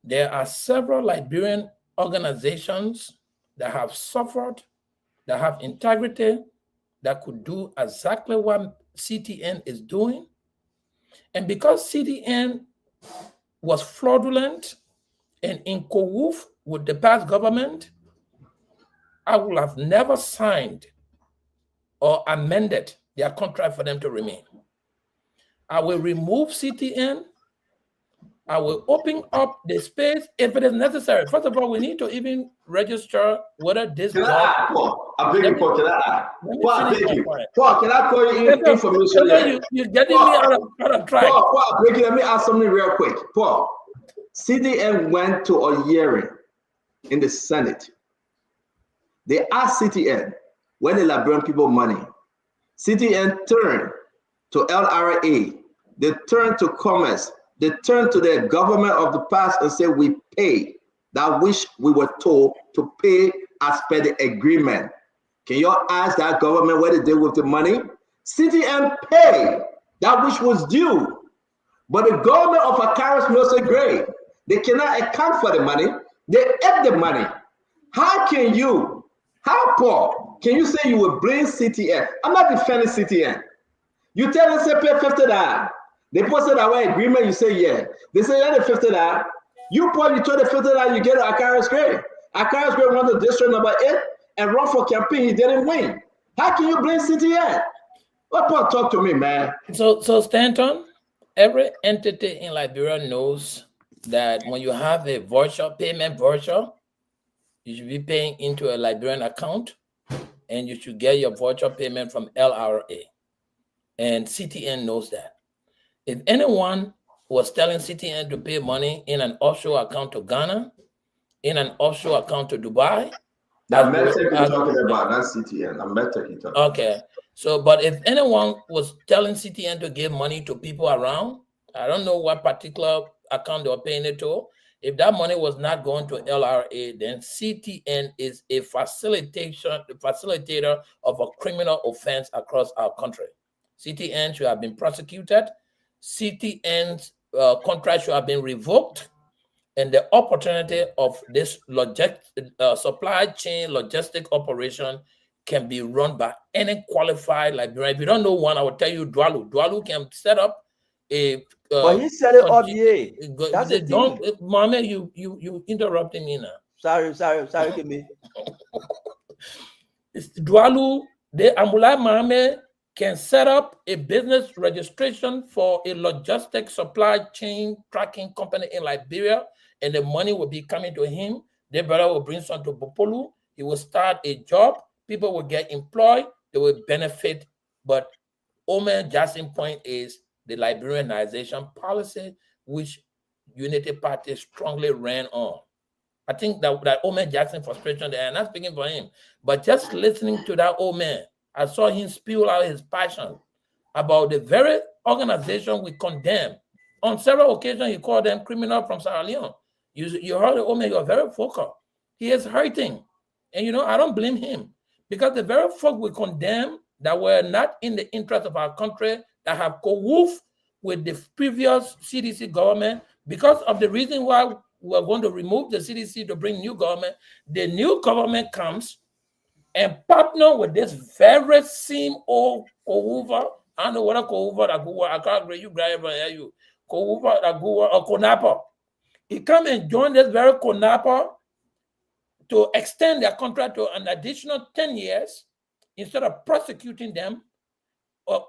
There are several Liberian organizations that have suffered, that have integrity, that could do exactly what CTN is doing. And because CTN was fraudulent and in cahoots with the past government, I would have never signed or amended their contract for them to remain. I will remove CTN. I will open up the space if it is necessary. First of all, we need to even register whether this Can job. I add, Paul? I beg you, Paul, can I add? Paul, I beg you. Point. Paul, can I call you information here? You're getting me out of track. Paul, I beg you, let me ask something real quick. Paul, CTN went to a hearing in the Senate. They asked CTN, when the Liberian people money, CTN turned to LRA, they turned to Commerce, they turned to the government of the past and said, we pay that which we were told to pay as per the agreement. Can you ask that government what they did with the money? CTN paid that which was due. But the government of Akaris Mills Gray, they cannot account for the money. They ate the money. How, Paul, can you say you will blame CTN? I'm not defending CTN. You tell them, say, pay $50. They posted our agreement, you say, yeah. They say, yeah, the $50. You, Paul, you told the $50 you get to Akaris Gray. Akaris Gray won the district number 8 and run for campaign, he didn't win. How can you blame CTN? Well, Paul, talk to me, man. So Stanton, every entity in Liberia knows that when you have a payment voucher, you should be paying into a Liberian account, and you should get your voucher payment from LRA. And CTN knows that. If anyone was telling CTN to pay money in an offshore account to Ghana, in an offshore account to Dubai, that Medtech you're talking about, not CTN. I'm Medtech you're talking okay. So, but if anyone was telling CTN to give money to people around, I don't know what particular account they were paying it to. If that money was not going to LRA, then CTN is a facilitator of a criminal offense across our country. CTN should have been prosecuted. CTN's contract should have been revoked, and the opportunity of this supply chain logistic operation can be run by any qualified Liberian. If you don't know one, I will tell you Dwalu. Dwalu can set up a. But he set it up, yeah. That's they the don't, thing. Mame, you interrupting me now. Sorry, Kimi. It's Dwalu. The Amulai Mame can set up a business registration for a logistic supply chain tracking company in Liberia, and the money will be coming to him. The brother will bring some to Bopolu. He will start a job. People will get employed. They will benefit. But Omer Jackson point is the Liberianization policy, which Unity Party strongly ran on. I think that Omer Jackson frustration there, and I'm not speaking for him, but just listening to that old man, I saw him spew out his passion about the very organization we condemn. On several occasions, he called them criminal from Sierra Leone. You heard the old man, you're very vocal. He is hurting. And I don't blame him, because the very folk we condemn that were not in the interest of our country, that have co-woofed with the previous CDC government, because of the reason why we're going to remove the CDC to bring new government, the new government comes and partner with this very same old co-woofer. I don't know what a co-woofer that go, I can't agree, you grab you. Co-woofer that go, or CONAPA. He come and join this very CONAPA to extend their contract to an additional 10 years instead of prosecuting them or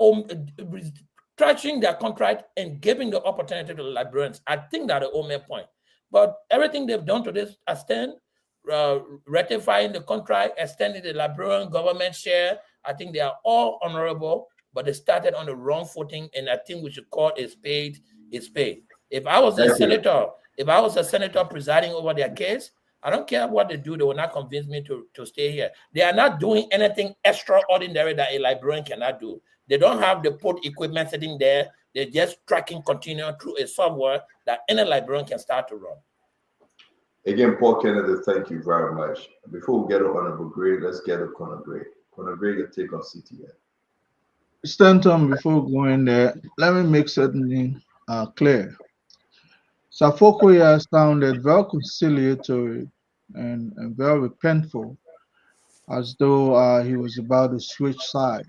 trashing their contract and giving the opportunity to the Liberians. I think that's the only point. But everything they've done to this extent, ratifying the contract, extending the Liberian government share, I think they are all honorable, but they started on the wrong footing, and I think we should call a spade a spade. If I was a senator presiding over their case, I don't care what they do, they will not convince me to stay here. They are not doing anything extraordinary that a Liberian cannot do. They don't have the port equipment sitting there. They're just tracking continuous through a software that any Liberian can start to run. Again, Paul Kennedy, thank you very much. Before we get to Honorable Gray, let's get to Conor Gray. Conor Gray, your take on CTN. Stanton, before going there, let me make something clear. Safoko has sounded very conciliatory and very repentful, as though he was about to switch side.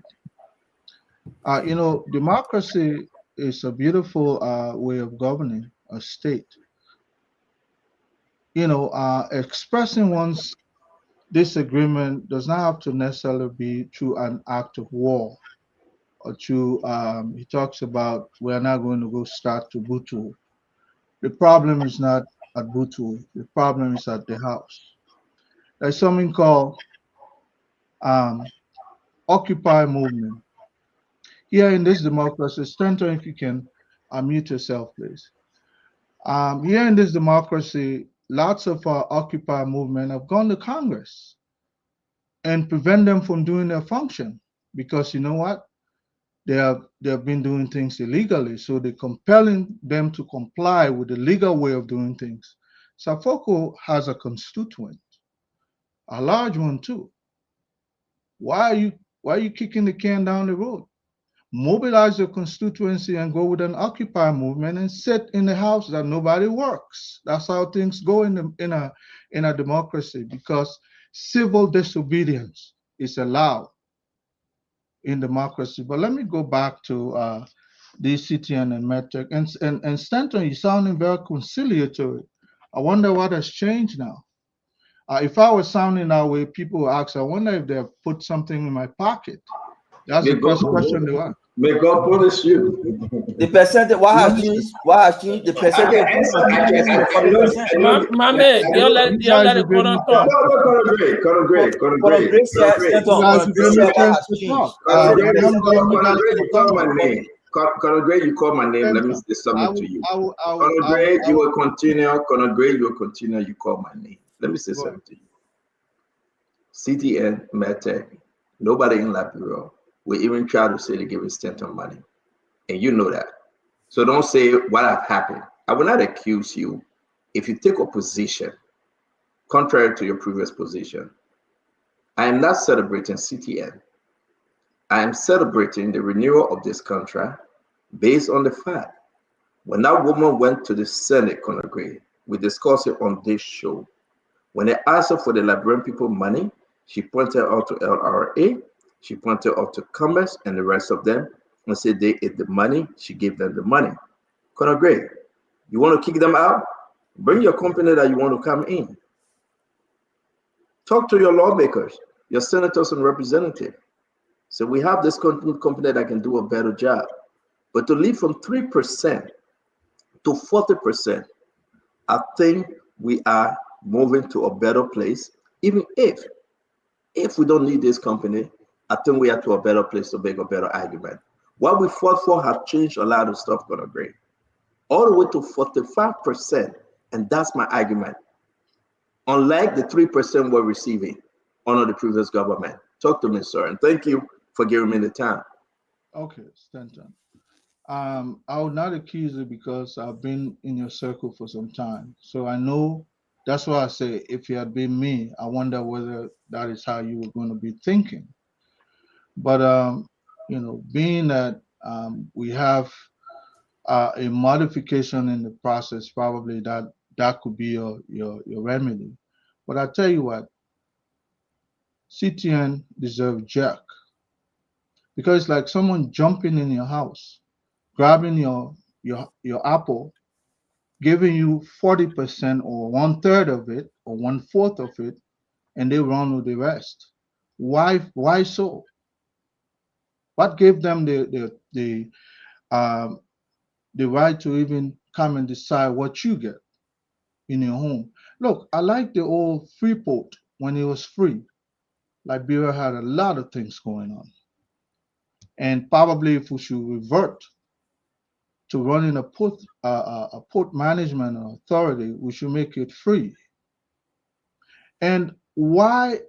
Democracy is a beautiful way of governing a state. Expressing one's disagreement does not have to necessarily be through an act of war or through, he talks about, we're not going to go start to Butu. The problem is not at Butu, the problem is at the house. There's something called Occupy movement. Here in this democracy, Stanton, if you can unmute yourself, please. Here in this democracy, lots of our Occupy movement have gone to Congress and prevent them from doing their function, because you know what? They have been doing things illegally, so they're compelling them to comply with the legal way of doing things. Safoko has a constituent, a large one too. Why are you kicking the can down the road? Mobilize your constituency and go with an Occupy movement and sit in the house that nobody works. That's how things go in a democracy, because civil disobedience is allowed in democracy. But let me go back to DCTN and MedTech. And Stanton, you sounding very conciliatory. I wonder what has changed now. If I was sounding that way, people would ask, I wonder if they have put something in my pocket. That's the first question they ask. May God punish you. The percentage, what has changed? What has changed? The percentage. Mame, you let it go on top. Colonel Gray, you call my name. Let me say something to you. Colonel Gray, you will continue. Colonel Gray, you will continue. You call my name. Let me say something to you. CTN, MedTech, nobody in Liberia will even try to say they give a Stanton money. And you know that. So don't say what have happened. I will not accuse you if you take a position contrary to your previous position. I am not celebrating CTN. I am celebrating the renewal of this contract based on the fact when that woman went to the Senate, Colonel Gray, we discussed it on this show. When they asked her for the Liberian people money, she pointed out to LRA, she pointed out to Commerce and the rest of them and said they ate the money, she gave them the money. Colonel Gray, you want to kick them out? Bring your company that you want to come in. Talk to your lawmakers, your senators and representatives. So we have this company that can do a better job. But to leave from 3% to 40%, I think we are moving to a better place. Even if we don't need this company, I think we are to a better place to make a better argument. What we fought for have changed a lot of stuff, Colonel Gray. All the way to 45%, and that's my argument. Unlike the 3% we're receiving under the previous government. Talk to me, sir, and thank you for giving me the time. Okay, Stanton. I would not accuse you because I've been in your circle for some time. So I know, that's why I say, if it had been me, I wonder whether that is how you were going to be thinking. But, being that we have a modification in the process, probably that could be your remedy. But I tell you what, CTN deserves jack, because it's like someone jumping in your house, grabbing your apple, giving you 40% or 1/3 of it or 1/4 of it, and they run with the rest. Why so? What gave them the right to even come and decide what you get in your home? Look, I like the old Freeport when it was free. Liberia had a lot of things going on. And probably if we should revert to running a port management authority, we should make it free. And what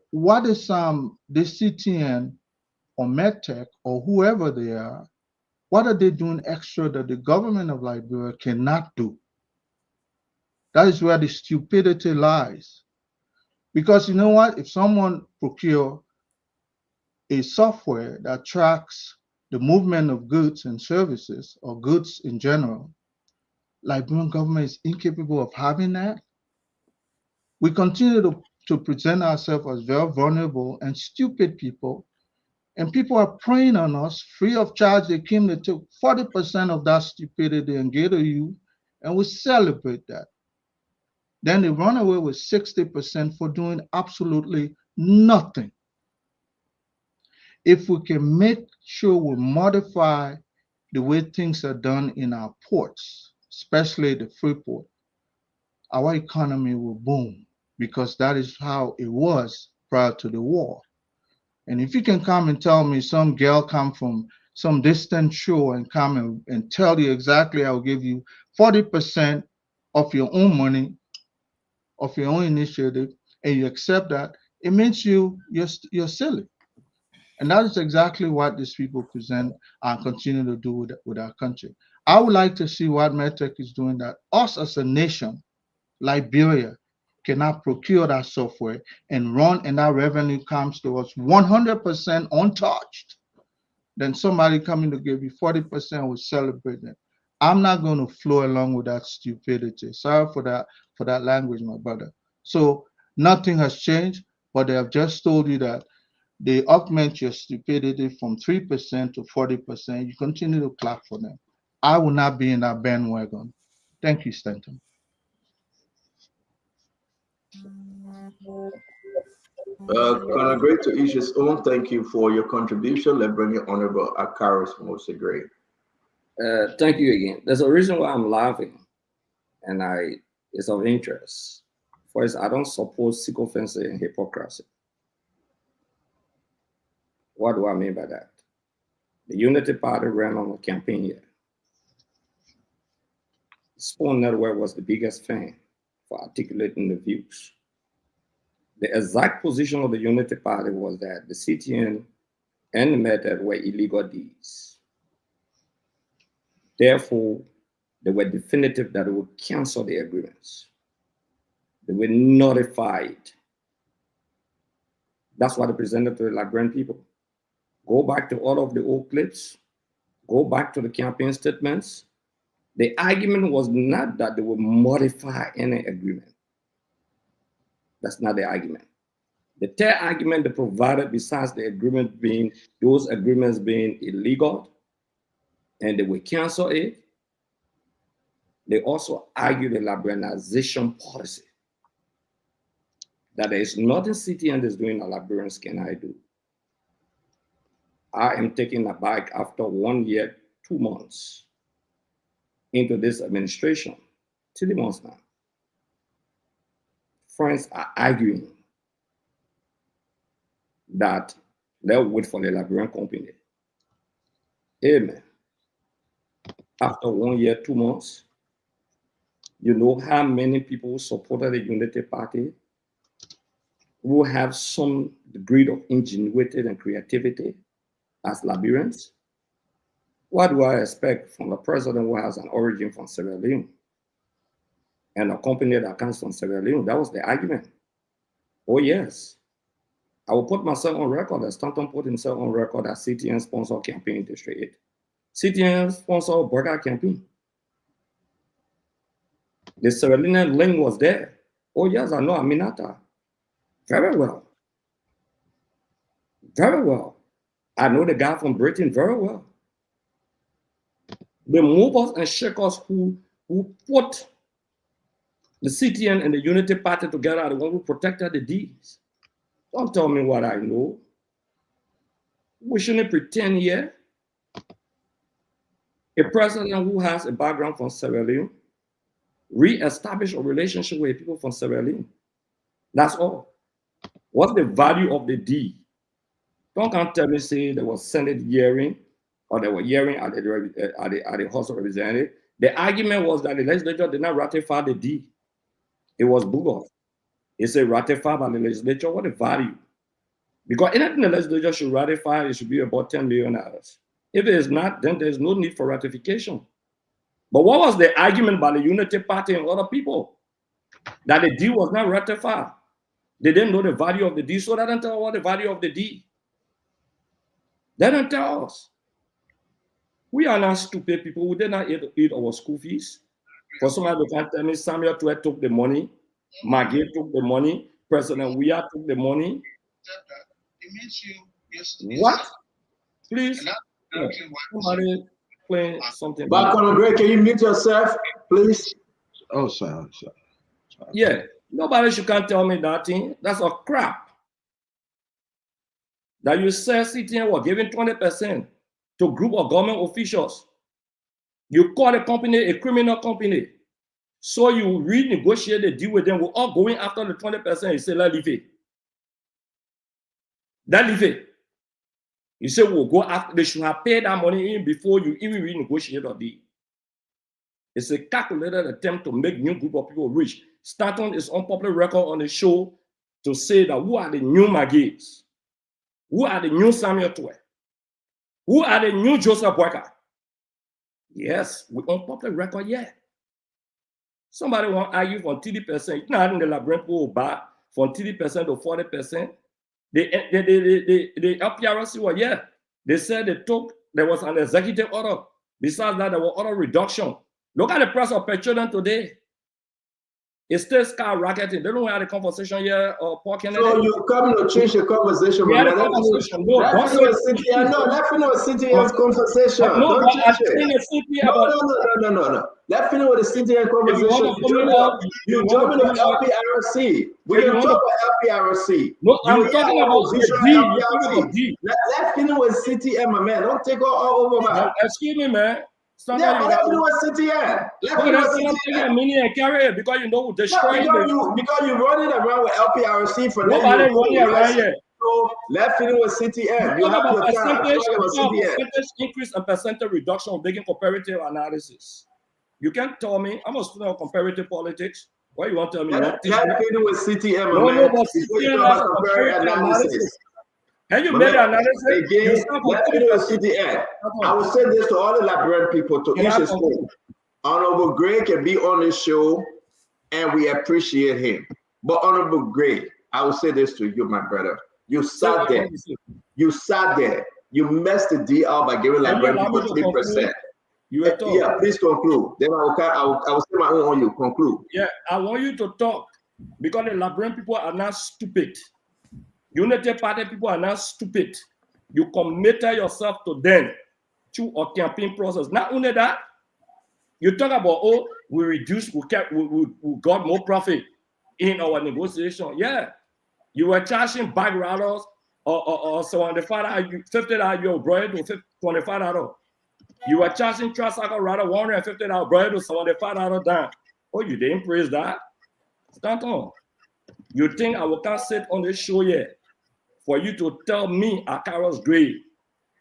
is the CTN or MedTech or whoever they are, what are they doing extra that the government of Liberia cannot do? That is where the stupidity lies. Because you know what? If someone procure a software that tracks the movement of goods and services, or goods in general, Liberian government is incapable of having that. We continue to present ourselves as very vulnerable and stupid people, and people are preying on us free of charge. They came to take 40% of that stupidity and give to you, and we celebrate that. Then they run away with 60% for doing absolutely nothing. If we can make sure we modify the way things are done in our ports, especially the free port, our economy will boom, because that is how it was prior to the war. And if you can come and tell me some girl come from some distant shore and come and tell you exactly, I'll give you 40% of your own money, of your own initiative, and you accept that, it means you're silly. And that is exactly what these people present and continue to do with our country. I would like to see what Medtech is doing, that us as a nation, Liberia, cannot procure that software and run, and that revenue comes to us 100% untouched. Then somebody coming to give you 40%, will celebrate it. I'm not going to flow along with that stupidity. Sorry for that language, my brother. So nothing has changed, but they have just told you that they augment your stupidity from 3% to 40%. You continue to clap for them. I will not be in that bandwagon. Thank you, Stanton. Great to each his own. Thank you for your contribution. Let's bring in Honorable Akaris Mose Gray. Thank you again. There's a reason why I'm laughing, and it's of interest. First, I don't support sycophancy and hypocrisy. What do I mean by that? The Unity Party ran on a campaign here. Spoon Network was the biggest fan for articulating the views. The exact position of the Unity Party was that the CTN and the method were illegal deeds. Therefore, they were definitive that they would cancel the agreements. They were notified. That's what they presented to the Liberian people. Go back to all of the old clips. Go back to the campaign statements. The argument was not that they would modify any agreement. That's not the argument. The third argument they provided, besides the agreement being, those agreements being illegal, and they will cancel it, they also argued the liberalization policy. That there is nothing CTN is doing that Liberians cannot do. I am taken aback after 1 year, 2 months into this administration, 3 months now. Friends are arguing that they'll wait for the Liberian company. Amen. After 1 year, 2 months, you know how many people supported the Unity Party who have some degree of ingenuity and creativity as Liberians? What do I expect from a president who has an origin from Sierra Leone and a company that comes from Sierra Leone? That was the argument. Oh, yes. I will put myself on record, as Stanton put himself on record, as CTN sponsor campaign District 8. CTN sponsor Burger campaign. The Sierra Leone link was there. Oh, yes, I know Aminata. Very well. Very well. I know the guy from Britain very well. The movers and shakers who put the CTN and the Unity Party together are the one who protected the D's. Don't tell me what I know. We shouldn't pretend here. A president who has a background from Sierra Leone re-establish a relationship with people from Sierra Leone. That's all. What's the value of the D? Don't come tell me say there was Senate hearing or they were hearing at the House of Representatives. The argument was that the legislature did not ratify the D. It was bogus. It's a ratified by the legislature. What a value. Because anything the legislature should ratify, it should be about $10 million. If it is not, then there's no need for ratification. But what was the argument by the Unity Party and other people? That the D was not ratified. They didn't know the value of the D, so they didn't tell what the value of the D. They didn't tell us. We are not stupid people. We did not eat our school fees. For somebody to come tell me Samuel Tuet took the money, Maggie took the money, President Weah took the money. What? Please, somebody playing something. But Greg, can you mute yourself, please? Oh, sorry. Yeah, nobody should come tell me that thing. That's a crap. That you say CTN was giving 20% to group of government officials. You call the company a criminal company. So you renegotiate the deal with them. We're all going after the 20%. You say, let's leave it. That leave it. You say, we'll go after. They should have paid that money in before you even renegotiate a deal. It's a calculated attempt to make new group of people rich. Stanton is on public record on the show to say that who are the new Maggies? Who are the new Samuel Tuet? Who are the new Joseph Boyka? Yes, we're on public record, yeah. Somebody want to argue from 30%. You know how the Liberian people back from 30% to 40%. The LPRC were, yeah. They said there was an executive order. Besides that, there was other reduction. Look at the price of petroleum today. It's still skyrocketing. They don't have the conversation here. Paul Kennedy. So you come to change the conversation. Yeah, the conversation. No, let me know CTN's conversation. No, don't change it. No. Let's finish with the CTN conversation. You jumping to LPRC. We can talk about LPRC. No, I'm talking about the D. Let's finish with CTN, my man. Don't take all over, man. Excuse me, man. Yeah, let's do a CTN. Let's do a CTN. Mini and carry it because you know destroy because you're running around with LPRC for nobody running around here. So let's finish with CTN. You have percentage increase and percentage reduction making comparative analysis. You can't tell me I'm a student of comparative politics. What you want to tell me? Let's finish with CTN, no, but CTN has comparative analysis. And you made an analysis again. Let's finish with CTN. I will say this to all the Liberian people to each his own. Honorable Greg can be on this show, and we appreciate him. But Honorable Greg, I will say this to you, my brother. You sat there. You messed the deal out by giving Liberian people 3%. Yeah, please conclude. Then I will say my own on you. Conclude. Yeah, I want you to talk because the Liberian people are not stupid. Unity Party people are not stupid. You committed yourself to them through a campaign process. Not only that, you talk about, we got more profit in our negotiation. Yeah. You were charging bag rattlers or $75, $50, you brought it to $25. You were charging tricycle rattle $150, brought it to $75 down. Oh, you didn't praise that? Stand on. You think I will can't sit on this show yet for you to tell me a Carol's grave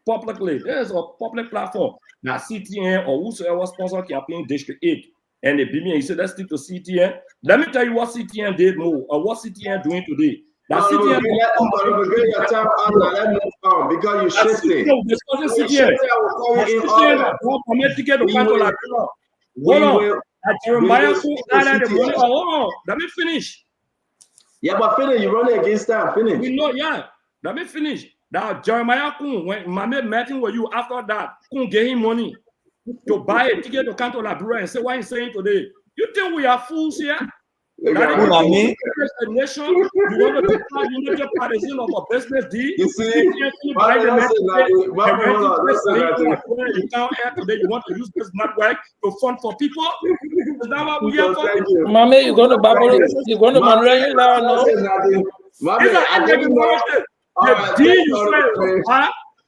publicly? There's a public platform. Now CTN or whosoever sponsor campaign District 8 and they beat me and you say let's stick to CTN. Let me tell you what CTN did more or what CTN doing today. That CTN because you shifting. Hold on. Jeremiah added the money. Hold on. Let me finish. Yeah, but finish. You're running against time. Finish. We know, yeah. Let me finish. Now, Jeremiah Kun, when Mame meeting with you after that, Kun gave him money to buy a ticket to come to Liberia and say what he's saying today. You think we are fools here? That you want to declare unity partisan of a business deal. You see, you can't add today. You want to use this network to fund for people? Is that what we are for? Mame, you're going to babble. You're going to Manuel now.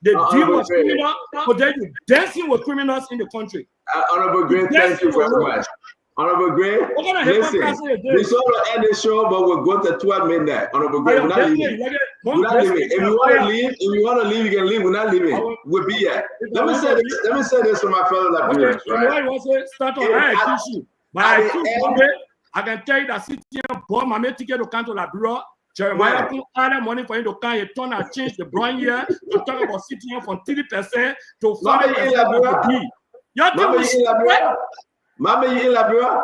The deal was criminal, but then you dancing with criminals in the country. Honorable Greg, thank you very much. Honorable Greg, listen, we saw to end the show, but we'll go to 12 midnight. Honorable Greg, we're not leaving. If you want to leave, you can leave. We're not leaving. We'll be here. Let me say this to my fellow Liberians. I can tell you that CTN bought my ticket to come to Liberia. Jeremiah put other money for him to come. He turned and changed the brand year to talk about CTN from 30% to 40%. Mama, you in Liberia?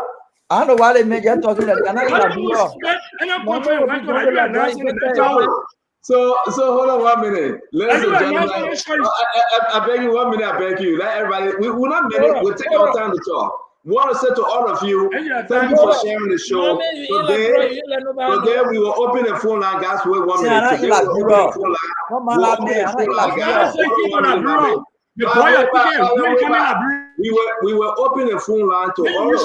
I don't know why they make you talking like that. So hold on 1 minute. Ladies and gentlemen, I beg you 1 minute, I beg you. Let everybody, we're not minute, we'll take our time to talk. We want to say to all of you, thank you for sharing the show. Today we will open the phone line, guys. Wait 1 minute. Today we will open the phone line. We'll open the phone line, guys. We will open the phone line to all of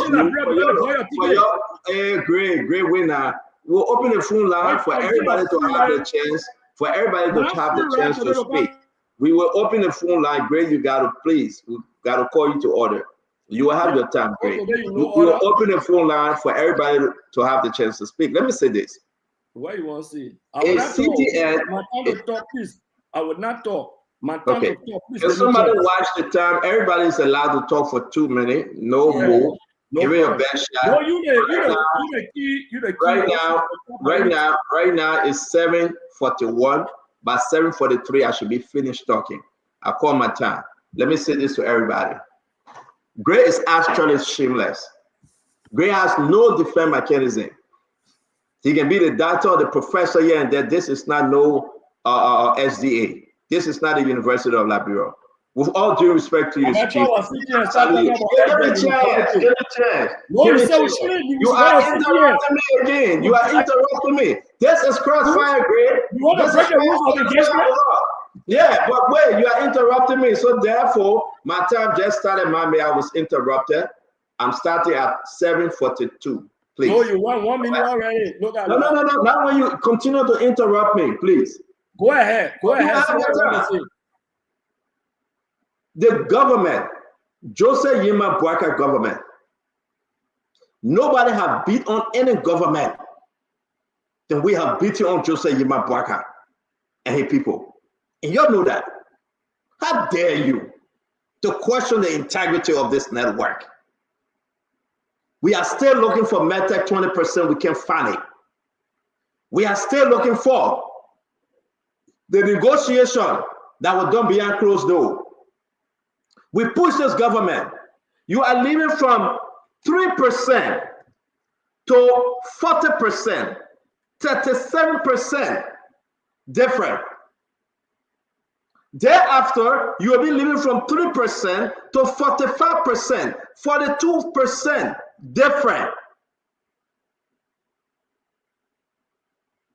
you. Great winner. We'll open the phone line for everybody to have the chance. For everybody to have the chance to speak. We will open the phone line. Great, you got to please. We got to call you to order. You will have your time, Great. We will open the phone line for everybody to have the chance to speak. Let me say this. What you want to say? I will not talk. My time to talk, please. I would not talk. My time to talk, please. If somebody watch the time, everybody is allowed to talk for 2 minutes. No more. Give me your best shot. No, you the key. Right now it's 7:41. By 7:43, I should be finished talking. I call my time. Let me say this to everybody. Gray is actually shameless. Gray has no defense mechanism. He can be the doctor or the professor here and there. This is not no SDA. This is not the University of Liberia. With all due respect to you, Chief. Give me a chance. You are interrupting me again. You are interrupting me. This is crossfire, Gray. You want to break the rules of engagement? Yeah, but wait, you are interrupting me. So therefore, my time just started. I was interrupted. I'm starting at 7:42. Please. No, you want 1 minute already. No. Now when you continue to interrupt me, please. Go ahead. The government, Joseph Yima Boakai government, nobody have beat on any government than we have beaten on Joseph Yima Boakai and his people. And you know that. How dare you to question the integrity of this network? We are still looking for MedTech 20%. We can't find it. We are still looking for the negotiation that was done behind closed door. We push this government. You are leaving from 3% to 40%, 37% different. Thereafter, you will be leaving from 3% to 45%, 42% different.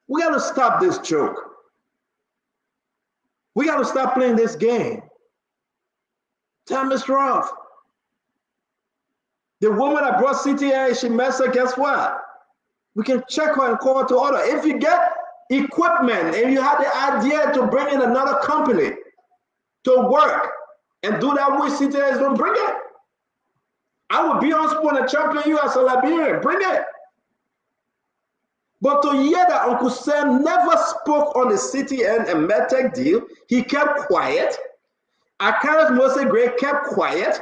We got to stop this joke. We got to stop playing this game. Time is rough. The woman that brought CTA, she messed up, guess what? We can check her and call her to order. If you get equipment and you have the idea to bring in another company to work and do that with CTA, don't bring it. I would be on spot and champion you as a Liberian. Bring it. But to hear that Uncle Sam never spoke on the CTN and MedTech deal, he kept quiet. Akaris Mose Gray kept quiet.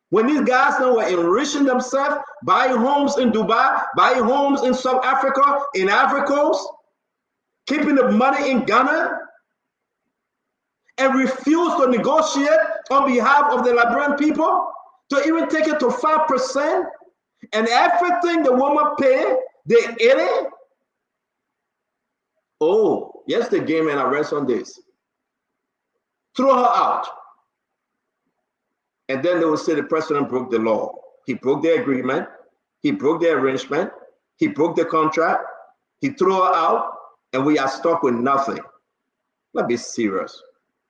When these guys now were enriching themselves, buying homes in Dubai, buying homes in South Africa, in Ivory Coast, keeping the money in Ghana, and refused to negotiate on behalf of the Liberian people, to even take it to 5%, and everything the woman paid, they ate it. Oh, yes, the game and arrest on this. Throw her out. And then they will say the president broke the law. He broke the agreement. He broke the arrangement. He broke the contract. He threw her out, and we are stuck with nothing. Let's be serious.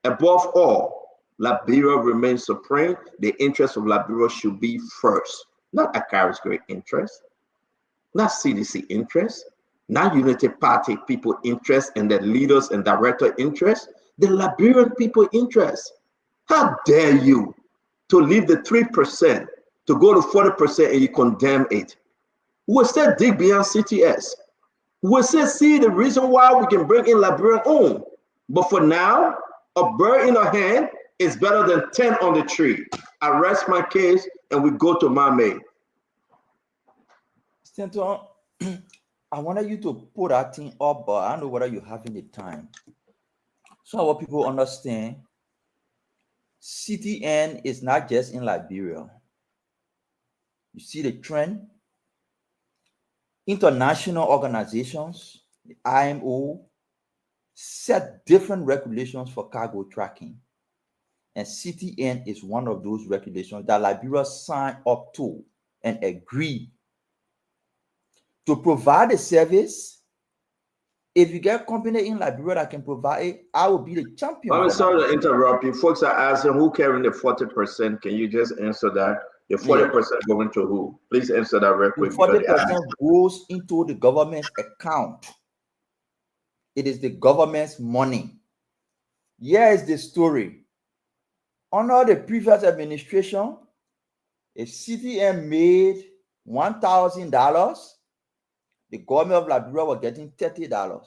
Above all, Liberia remains supreme. The interest of Liberia should be first. Not Akari's great interest. Not CDC interest. Not Unity Party people interest and the leaders and director interest. The Liberian people interest. How dare you to leave the 3% to go to 40% and you condemn it? We'll still dig beyond CTS. We'll still see the reason why we can bring in Liberian own. But for now, a bird in a hand is better than 10 on the tree. I rest my case and we go to my maid. Stanton, I wanted you to put that thing up, but I don't know whether you have any time. So our people understand CTN is not just in Liberia. You see the trend. International organizations, the IMO, set different regulations for cargo tracking. And CTN is one of those regulations that Liberia signed up to and agreed to provide a service. If you get a company in Liberia that can provide it, I will be the champion. I'm sorry to interrupt you. Folks are asking who carrying the 40%. Can you just answer that? The 40% going to who? Please answer that real quick. 40% goes into the government's account. It is the government's money. Here is the story. Under the previous administration, if CTN made $1,000, the government of Liberia was getting $30.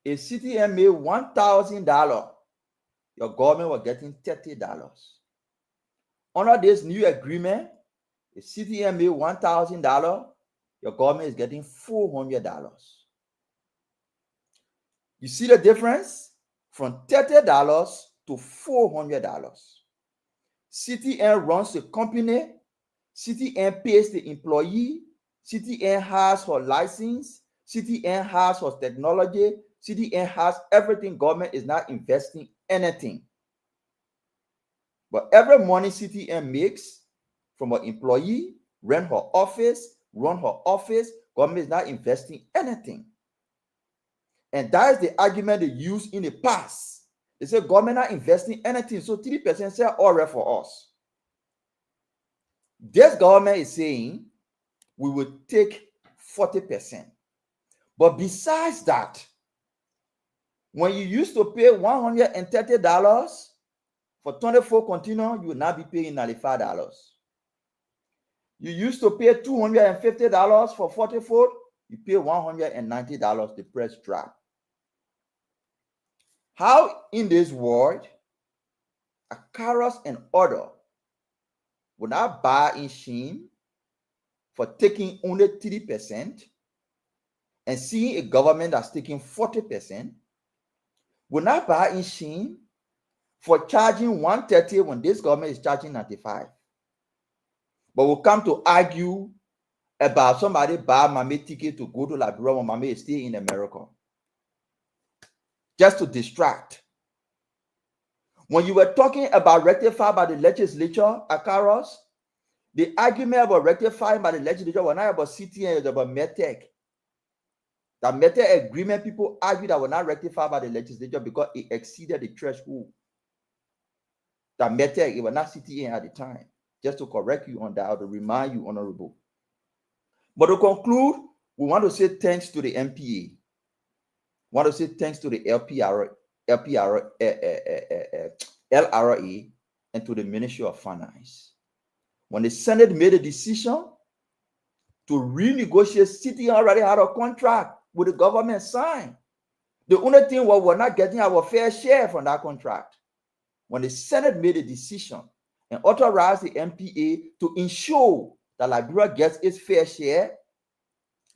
If CTN made $1,000, your government was getting $30. Under this new agreement, if CTN made $1,000, your government is getting $400. You see the difference? From $30 to $400. CTN runs the company. CTN pays the employee. CTN has her license. CTN has her technology. CTN has everything. Government is not investing anything. But every money CTN makes from an employee, run her office, government is not investing anything. And that is the argument they used in the past. They say government not investing anything, so 3% say all right for us. This government is saying we will take 40%. But besides that, when you used to pay $130 for 24 container, you will now be paying $95. You used to pay $250 for 44, you pay $190, the price drop. How in this world, a Karos and other will not buy in shame for taking only 3% and seeing a government that's taking 40%, will not buy in shame for charging 130 when this government is charging 95. But we'll come to argue about somebody buy Mame ticket to go to Liberia when Mame is still in America. Just to distract. When you were talking about rectified by the legislature, Akaros, the argument about rectifying by the legislature was not about CTN, it was about METEC. The METEC agreement, people argue that were not rectified by the legislature because it exceeded the threshold. The METEC, it was not CTN at the time. Just to correct you on that, or to remind you, Honorable. But to conclude, we want to say thanks to the MPA. We want to say thanks to the LRA, and to the Ministry of Finance. When the Senate made a decision to renegotiate, CTN already had a contract with the government signed. The only thing was we're not getting our fair share from that contract. When the Senate made a decision and authorized the MPA to ensure that Liberia gets its fair share,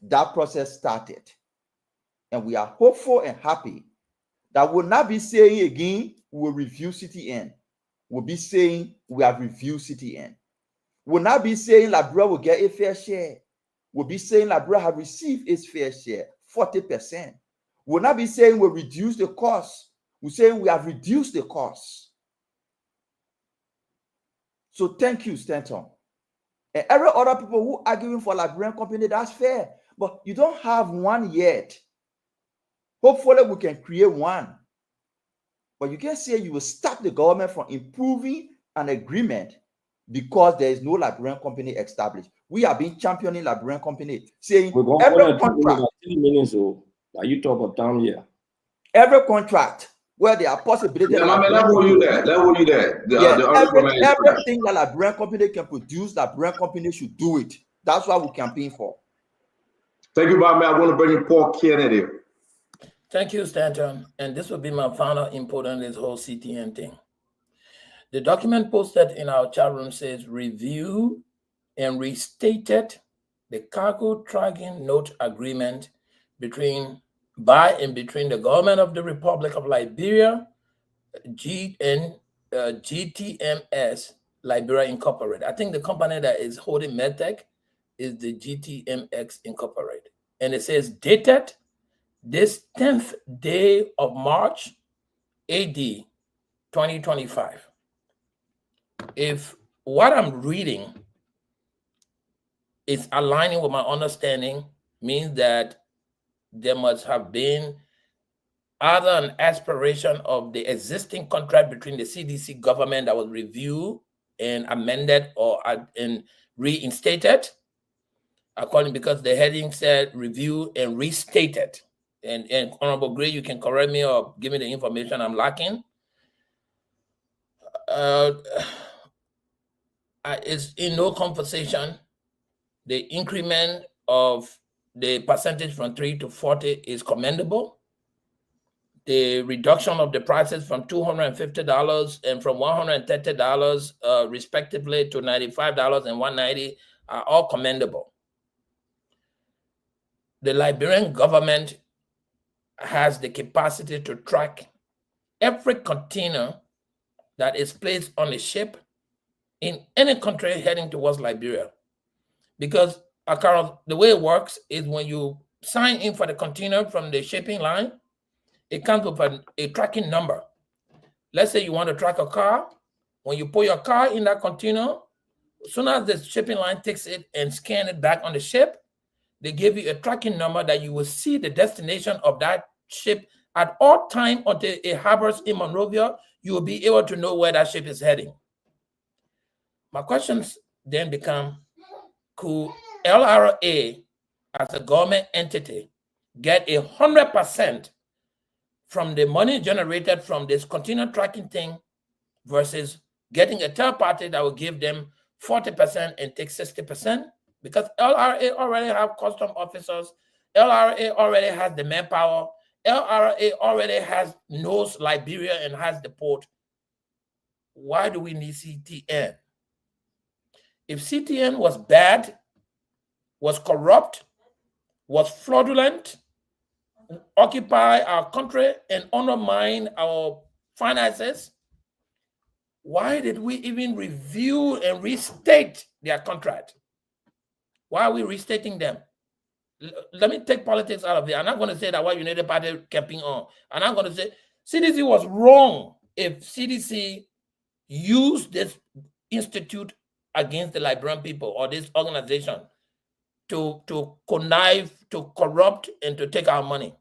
that process started. And we are hopeful and happy that we'll not be saying again, we'll review CTN. We'll be saying we have reviewed CTN. We'll not be saying Liberia will get a fair share. We'll be saying Liberia have received its fair share, 40%. We'll not be saying we'll reduce the cost. We're saying we have reduced the cost. So thank you, Stanton. And every other people who are arguing for Liberian company, that's fair. But you don't have one yet. Hopefully we can create one. But you can say you will stop the government from improving an agreement because there is no Liberian company established. We have been championing Liberian company, saying every contract. 3 minutes, are you talk about down here? Every contract where there are possibilities. Yeah, that will you there. That will you there. Everything that Liberian company can produce, Liberian company should do it. That's what we campaign for. Thank you, Bob. I want to bring in Paul Kennedy. Thank you, Stanton. And this will be my final input on this whole CTN thing. The document posted in our chat room says review and restated the cargo tracking note agreement between the government of the Republic of Liberia and GTMS Liberia Incorporated. I think the company that is holding METEC is the GTMX Incorporated. And it says dated this 10th day of March, AD 2025. If what I'm reading is aligning with my understanding, means that there must have been either an aspiration of the existing contract between the CDC government that was reviewed and amended or and reinstated, according, because the heading said review and restated. And Honorable Gray, you can correct me or give me the information I'm lacking. It's in no conversation. The increment of the percentage from 3 to 40 is commendable. The reduction of the prices from $250 and from $130 respectively to $95 and $190 are all commendable. The Liberian government has the capacity to track every container that is placed on a ship in any country heading towards Liberia. Because the way it works is when you sign in for the container from the shipping line, it comes with a tracking number. Let's say you want to track a car. When you put your car in that container, as soon as the shipping line takes it and scan it back on the ship, they give you a tracking number that you will see the destination of that ship at all time until it harbors in Monrovia. You will be able to know where that ship is heading. My questions then become, could LRA as a government entity get 100% from the money generated from this container tracking thing versus getting a third party that will give them 40% and take 60%? Because LRA already have custom officers, LRA already has the manpower, LRA already knows Liberia and has the port. Why do we need CTN? If CTN was bad, was corrupt, was fraudulent, occupy our country and undermine our finances, why did we even review and restate their contract? Why are we restating them? Let me take politics out of it. I'm not going to say that why United Party camping on. I'm not going to say CDC was wrong if CDC used this institute against the Liberian people or this organization to connive, to corrupt, and to take our money.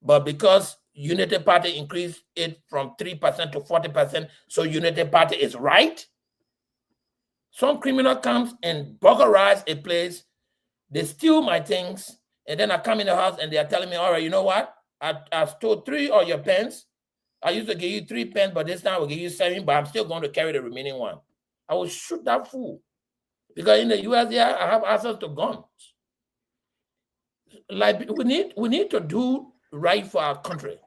But because United Party increased it from 3% to 40%, so United Party is right. Some criminal comes and burglarize a place, they steal my things, and then I come in the house and they are telling me, all right, you know what? I stole 3 of your pens. I used to give you 3 pens, but this time I will give you 7, but I'm still going to carry the remaining 1. I will shoot that fool. Because in the US, yeah, I have access to guns. Like we need to do right for our country.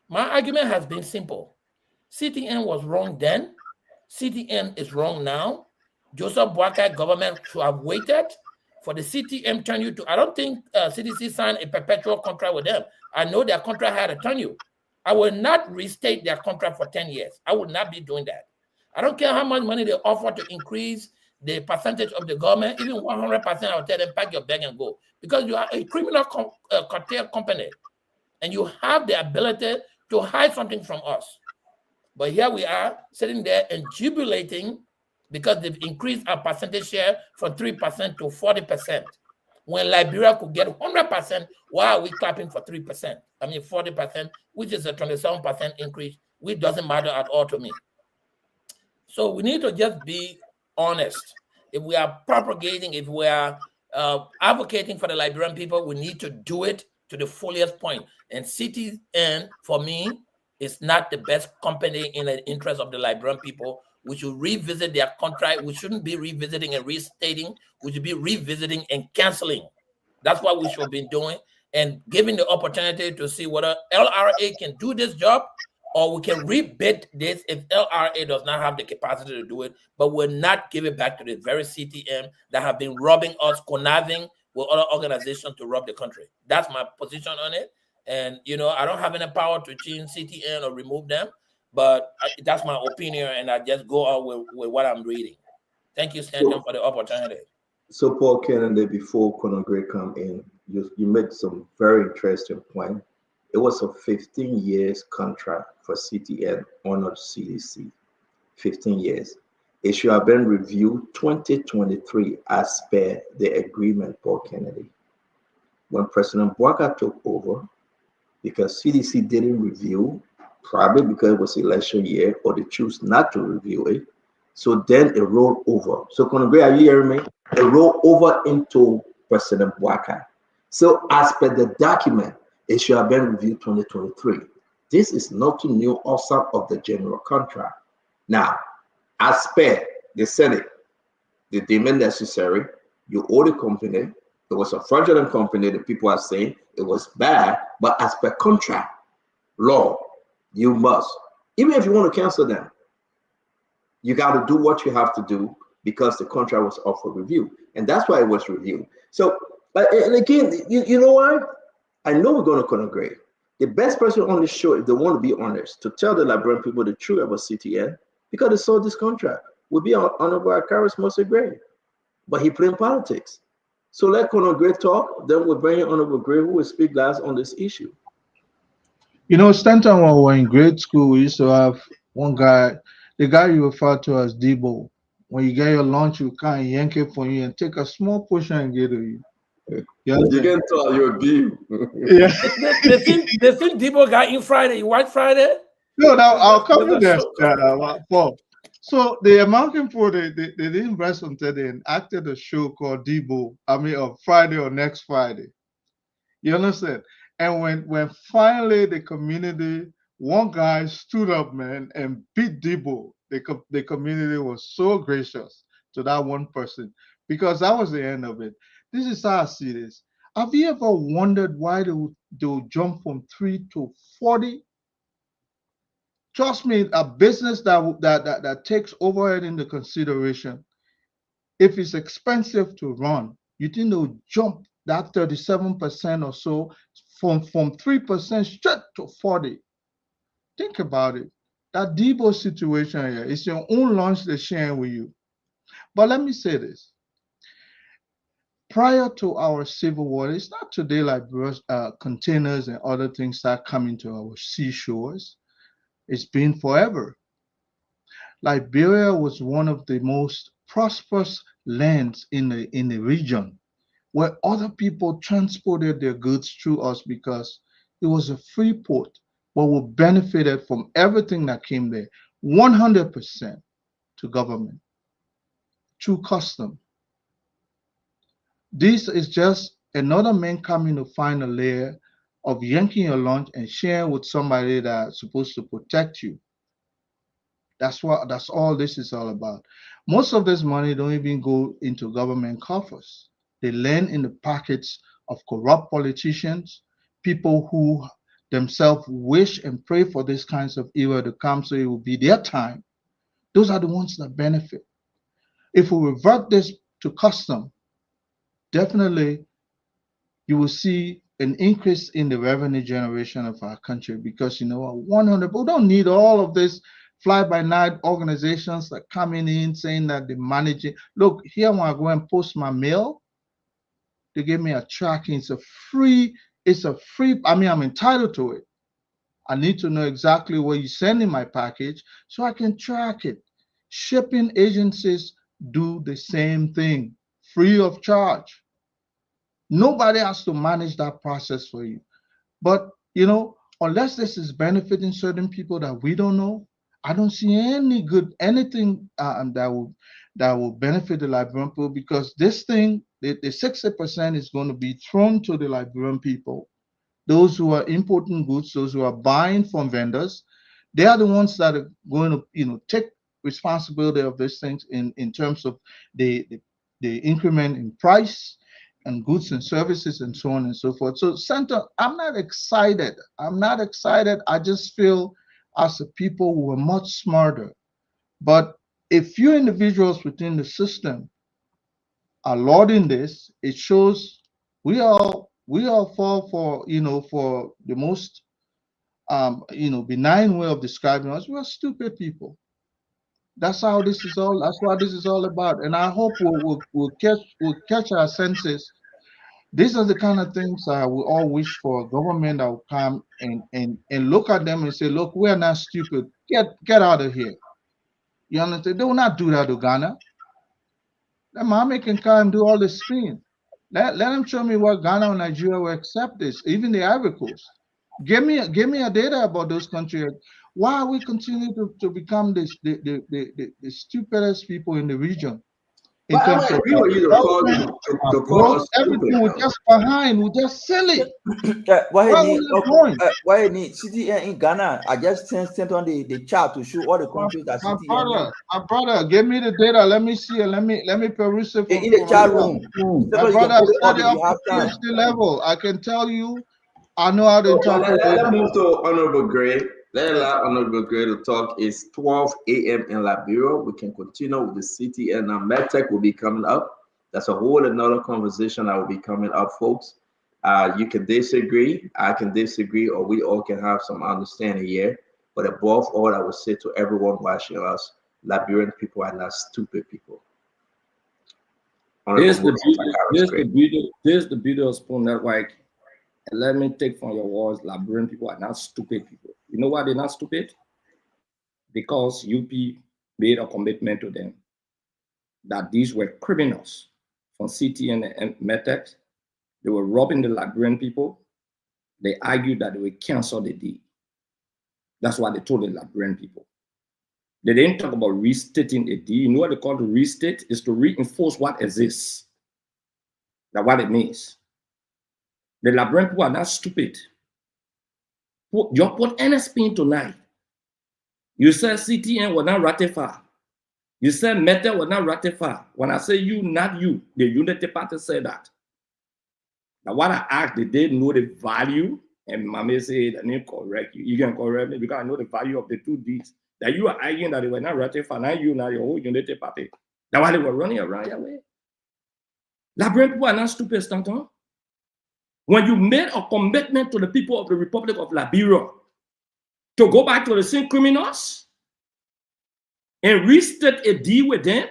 My argument has been simple. CTN was wrong then. CTN is wrong now. Joseph Boakai government should have waited for the CTN turn you to. I don't think CDC signed a perpetual contract with them. I know their contract had a tenure. I will not restate their contract for 10 years. I would not be doing that. I don't care how much money they offer to increase the percentage of the government, even 100%, I will tell them, pack your bag and go. Because you are a criminal cartel company, and you have the ability to hide something from us. But here we are, sitting there and jubilating because they've increased our percentage share from 3% to 40%. When Liberia could get 100%, why are we clapping for 3%? I mean 40%, which is a 27% increase, which doesn't matter at all to me. So we need to just be honest. If we are propagating, if we are advocating for the Liberian people, we need to do it to the fullest point. And CTN, for me, is not the best company in the interest of the Liberian people. We should revisit their contract. We shouldn't be revisiting and restating. We should be revisiting and canceling. That's what we should be doing, and giving the opportunity to see whether LRA can do this job, or we can rebid this if LRA does not have the capacity to do it, but will not give it back to the very CTM that have been robbing us, conniving with other organizations to rob the country. That's my position on it. And, you know, I don't have any power to change CTN or remove them, but that's my opinion, and I just go out with what I'm reading. Thank you, Stanton, for the opportunity. So, Paul Kennedy, before Conor Gray come in, you made some very interesting point. It was a 15 years contract for CTN under CDC. 15 years. It should have been reviewed 2023 as per the agreement, Paul Kennedy. When President Bouakai took over, because CDC didn't review, probably because it was election year, or they choose not to review it. So then it rolled over. So Conagray, are you hearing me? It rolled over into President Bouakai. So as per the document, it should have been reviewed 2023. This is nothing new outside of the general contract. Now, as per the Senate, the deemed necessary, you owe the company. It was a fraudulent company. The people are saying it was bad, but as per contract law, you must, even if you want to cancel them, you got to do what you have to do because the contract was up for review, and that's why it was reviewed. So, and again, you know what? I know we're going to Conagray. The best person on the show, if they want to be honest, to tell the Liberian people the truth about CTN, because they saw this contract, would be Honorable Akaris Mose Gray. But he playing politics. So let Conagray talk, then we'll bring in Honorable Gray, who will speak last on this issue. You know, Stanton, when we were in grade school, we used to have one guy, the guy you refer to as Debo. When you get your lunch, you can't yank it for you and take a small portion and give to you. You can tell your deal. Yeah. The thing Debo got in Friday, White Friday? No, now I'll cover this, Paul. So the American people, they didn't rest until they enacted a show called Debo, on Friday or next Friday. You understand? And when finally the community, one guy stood up, man, and beat Debo, the community was so gracious to that one person because that was the end of it. This is how I see this. Have you ever wondered why they'll jump from 3 to 40? Trust me, a business that takes overhead into consideration, if it's expensive to run, you think they'll jump that 37% or so from 3% straight to 40. Think about it. That Debo situation here is your own lunch they're sharing with you. But let me say this. Prior to our civil war, it's not today like containers and other things start coming to our seashores. It's been forever. Liberia was one of the most prosperous lands in the region where other people transported their goods through us because it was a free port, but we benefited from everything that came there, 100% to government, through custom. This is just another man coming to find a layer of yanking your lunch and sharing with somebody that's supposed to protect you. That's all this is all about. Most of this money don't even go into government coffers. They land in the pockets of corrupt politicians, people who themselves wish and pray for these kinds of evil to come so it will be their time. Those are the ones that benefit. If we revert this to custom, definitely you will see an increase in the revenue generation of our country because 100 we don't need all of this fly-by-night organizations that coming in saying that they're managing. Look, here when I go and post my mail, they give me a tracking. It's a free, I'm entitled to it. I need to know exactly where you send in my package so I can track it. Shipping agencies do the same thing, free of charge. Nobody has to manage that process for you. But, unless this is benefiting certain people that we don't know, I don't see anything that will benefit the Liberian people because this thing, the 60% is going to be thrown to the Liberian people. Those who are importing goods, those who are buying from vendors, they are the ones that are going to, take responsibility of these things in terms of the increment in price and goods and services and so on and so forth. So, Santa, I'm not excited. I just feel as a people we're much smarter. But if few individuals within the system are lauding this, it shows we all fall for the most benign way of describing us. We're stupid people. That's what this is all about. And I hope we'll catch our senses These are the kind of things we all wish for a government that will come and look at them and say, look, we're not stupid. Get out of here. You understand? They will not do that to Ghana. The Mohammed can come and do all the spin. Let them show me what Ghana or Nigeria will accept this, even the Ivory Coast. Give me a data about those countries. Why are we continue to become the stupidest people in the region? In But terms I of agree with you to call us everything, we're just behind, we're just silly. Why Why need CTN in Ghana? I just sent on the chart to show all the countries that CTN. My brother, give me the data. Let me see it. Let me peruse it in the chat room. My brother, I study up to PhD level. I can tell you, I know how to interpret it. Let's move to Honorable Gray. Let's allow Honorable Gray to talk. It's 12 a.m. in Liberia. We can continue with the city, and MedTech will be coming up. That's a whole another conversation that will be coming up, folks. You can disagree, I can disagree, or we all can have some understanding here. But above all, I would say to everyone watching us, Liberian people are not stupid people. There's the beauty of Spoon Network. And let me take from your words, Liberian people are not stupid people. You know why they're not stupid? Because UP made a commitment to them that these were criminals from CTN and MedTech. They were robbing the Liberian people. They argued that they would cancel the deal. That's what they told the Liberian people. They didn't talk about restating a deal. You know what they call to restate? Is to reinforce what exists. That's what it means. The Liberian people are not stupid. You put any spin tonight. You said CTN will not ratify. You said Meta will not ratify. When I say you, not you, the Unity Party said that. Now, what I asked, did they know the value? And Mame said, I need to correct you. You can correct me because I know the value of the two deeds. That you are arguing that they were not ratified, not you, not your whole Unity Party. That's why they were running around your way. Liberian people are not stupid, Stanton. When you made a commitment to the people of the Republic of Liberia to go back to the same criminals and restate a deal with them,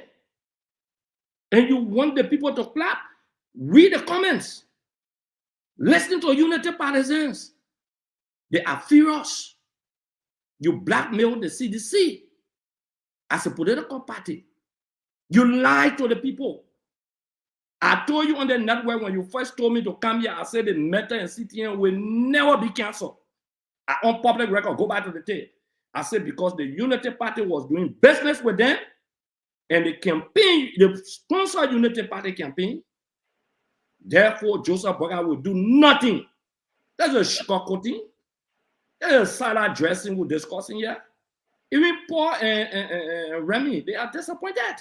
and you want the people to clap, read the comments. Listen to Unity partisans. They are furious. You blackmail the CDC as a political party. You lie to the people. I told you on the network when you first told me to come here, I said the Meta and CTN will never be canceled. On public record, go back to the tape. I said because the Unity Party was doing business with them and the campaign, the sponsor Unity Party campaign, therefore Joseph Boga will do nothing. That's a sugarcoating. That's a salad dressing we're discussing here. Even Paul and Remy, they are disappointed.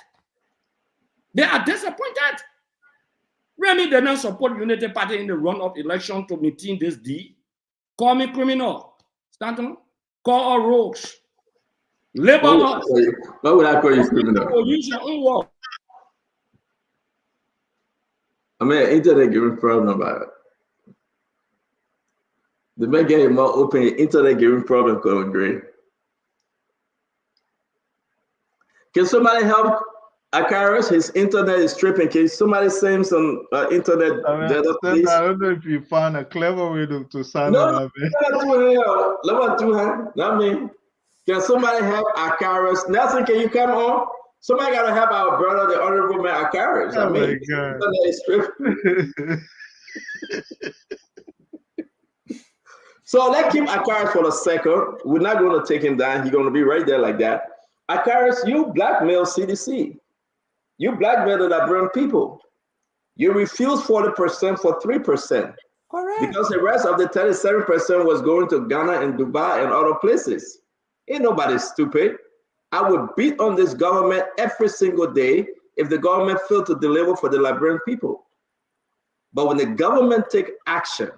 They are disappointed. Remy did not support Unity Party in the run-up election to maintain this deal. Call me criminal. Stanton. Call all rogues. Labor us. Why would I call you criminal? Use your own word. I mean, internet giving problem about it. The man getting more open, internet giving problem going great. Can somebody help Akaris? His internet is tripping. Can somebody send some internet data, please? I don't know if you found a clever way to sound no, not me. Can somebody help Akaris? Nelson, can you come on? Somebody got to help our brother, the honorable man Akaris. Oh, I mean, my God. So let's keep Akaris for a second. We're not going to take him down. He's going to be right there like that. Akaris, you blackmail CDC. You blackmail the Liberian people. You refused 40% for 3%. Correct. Because the rest of the 37% was going to Ghana and Dubai and other places. Ain't nobody stupid. I would beat on this government every single day if the government failed to deliver for the Liberian people. But when the government take action,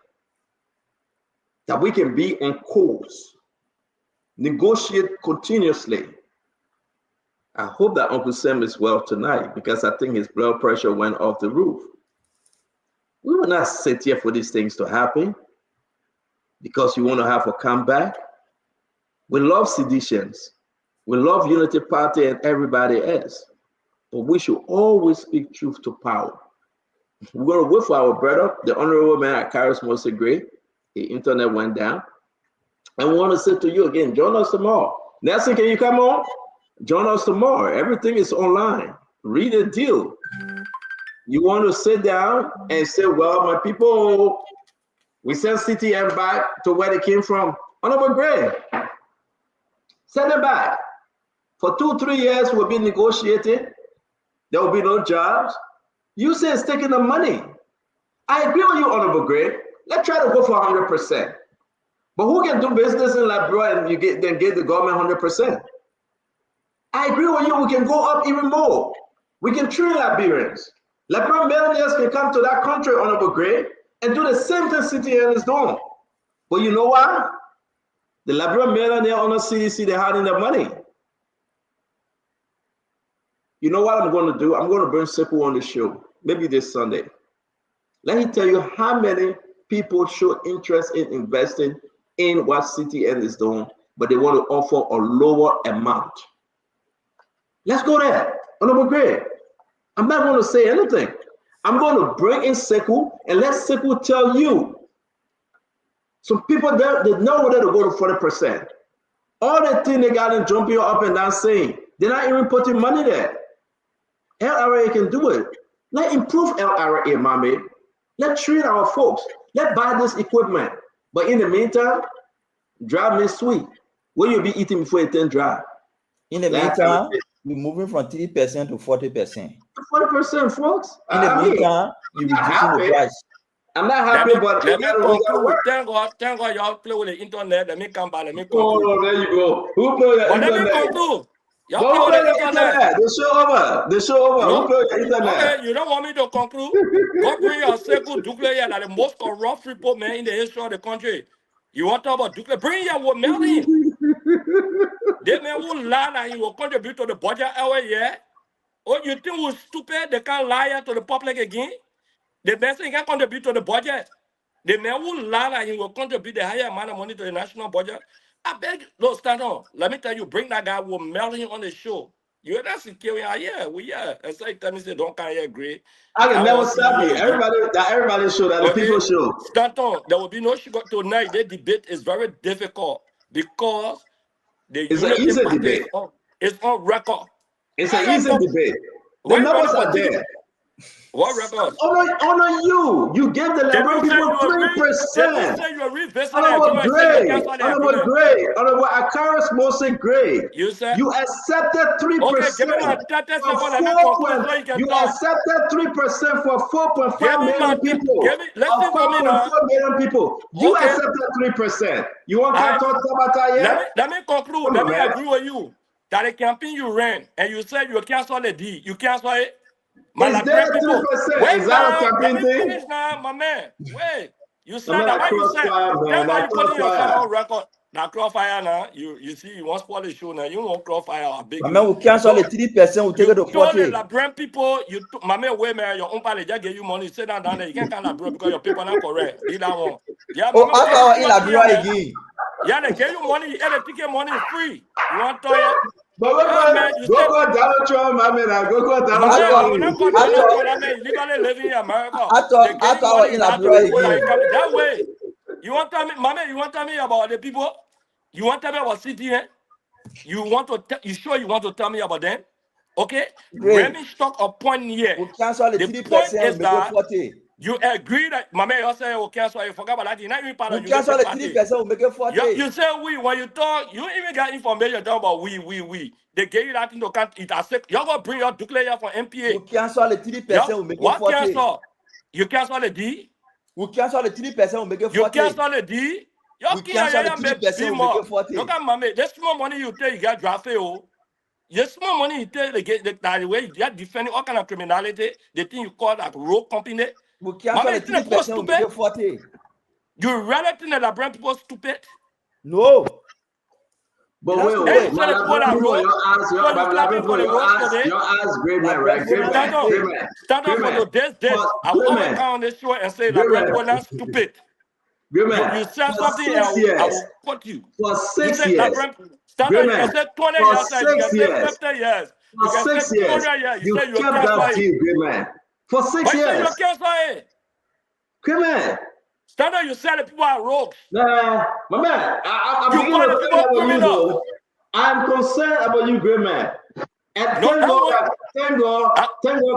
that we can be on course, negotiate continuously. I hope that Uncle Sam is well tonight because I think his blood pressure went off the roof. We will not sit here for these things to happen because you want to have a comeback. We love seditions. We love Unity Party and everybody else. But we should always speak truth to power. We're going to wait for our brother, the honorable man at Karis Mose Gray. The internet went down. And we want to say to you again, join us tomorrow. Nelson, can you come on? Join us tomorrow. Everything is online. Read the deal. You want to sit down and say, well, my people, we send CTM back to where they came from. Honorable Gray, send them back. For 2-3 years, we'll be negotiating. There will be no jobs. You say it's taking the money. I agree with you, Honorable Gray. Let's try to go for 100%. But who can do business in Liberia and then get the government 100%? I agree with you. We can go up even more. We can train Liberians. Liberian millionaires can come to that country, Honorable Gray, and do the same thing CTN is doing. But you know what? The Liberian millionaire on the CDC, they're hiding their money. You know what I'm going to do? I'm going to bring Sekou on the show, maybe this Sunday. Let me tell you how many people show interest in investing in what CTN is doing, but they want to offer a lower amount. Let's go there. Honorable Gray, I'm not going to say anything. I'm going to bring in Sekou and let Sekou tell you. Some people there, they know whether to go to 40%. All the things they got them jumping up and down saying, they're not even putting money there. LRA can do it. Let's improve LRA, mommy. Let's treat our folks. Let's buy this equipment. But in the meantime, drive me sweet. What you'll be eating before you turn dry? In the meantime, we're moving from 3% to 40%. 40%, folks. In the meantime, you're reducing the price. I'm not happy, but let me conclude. Thank God y'all play with the internet. Let me come back. Let me conclude. Oh, there you go. Who play the internet? Let me conclude. Y'all Who play play with the internet. The show over. The show over. No? Who play the internet? Okay, you don't want me to conclude? Go bring your Sekou Dukle here, like the most corrupt people man in the history of the country. You want to talk about Dukle? Bring your Melvin. They men who lie and he will contribute to the budget our year. Oh, you think we're stupid? They can't lie to the public again? The best thing can contribute to the budget. The man who lie and he will contribute the higher amount of money to the national budget. I beg, look, stand on. Let me tell you, bring that guy, we'll mail him on the show. You hear that security? Yeah, we are. And so tell me, say, don't kind of agree. I can never stop you. Everybody show that the people show. Stand on. There will be no sugar tonight. The debate is very difficult because it's an easy debate. It's on record. It's an easy debate. The numbers are there. What records? Honor you. You gave the Liberian people 3%. Honorable Gray. Honorable Akaris Mose Gray. You said you accepted 3%. You accepted 3% for 4.5 million people. Listen to me now. 4.4 million people. You accepted 3%. You want to talk about yet? Let me conclude. Let me agree with you that the campaign you ran and you said you cancel the deal. You cancel it. Is there 3%? Wait, is that a campaign thing? Finish now, my man. Wait. You said that why you said that's why you putting yourself on record. Now crossfire now. You see you want to spoil the show now. You want crossfire a big. My man will cancel the 3%, will take it to 40. The brand people, my man, wait, man, your own party just give you money, sit down there. You can't because your people not correct. You that one. Yeah, again. Yeah, they give you money, and the ticket money is free. You want to tell you? But go call Donald Trump, my man. Go call Donald Trump. I legally living in America. That way. You want to tell me, my man, you want to tell me about the people? You want to tell me about CTN? You want to you sure you want to tell me about them? Okay? Let me stock a point here. We'll cancel the 3% is that 40. You agree that my man you say okay, so you forgot about that. You're not even part of you. Cancel the 3%, we'll make it 40. You say we when you talk, you even got information about we. They gave you that into account. It has you're gonna bring your declare for MPA. We'll cancel the 3%, we'll make it 40. What cancel? You cancel the D? We'll cancel the 3%, we'll make it 40. You cancel the D? You cancel the 3%, we'll make it 40. Look at my man, there's small money you take, you get drafted. Yes, more money you take, they get the way you are defending all kind of criminality. The thing you call that rogue company. We cancel the 3%, we'll make it 40. You really think that the brand people stupid? No. But wait, your eyes, great man, right? Stand up for your death. I want to come on this show and say that people are stupid. You said something, I will quote you. For 6 years. Stand up and say 20 years. You can say 50 years. For 6 years. You kept that deal, great man. For 6 years. You cancel it. Come on. Stand up, you say the people are rogues. Nah, my man, I'm beginning to think about you though. I'm concerned about you, great man. And thank God,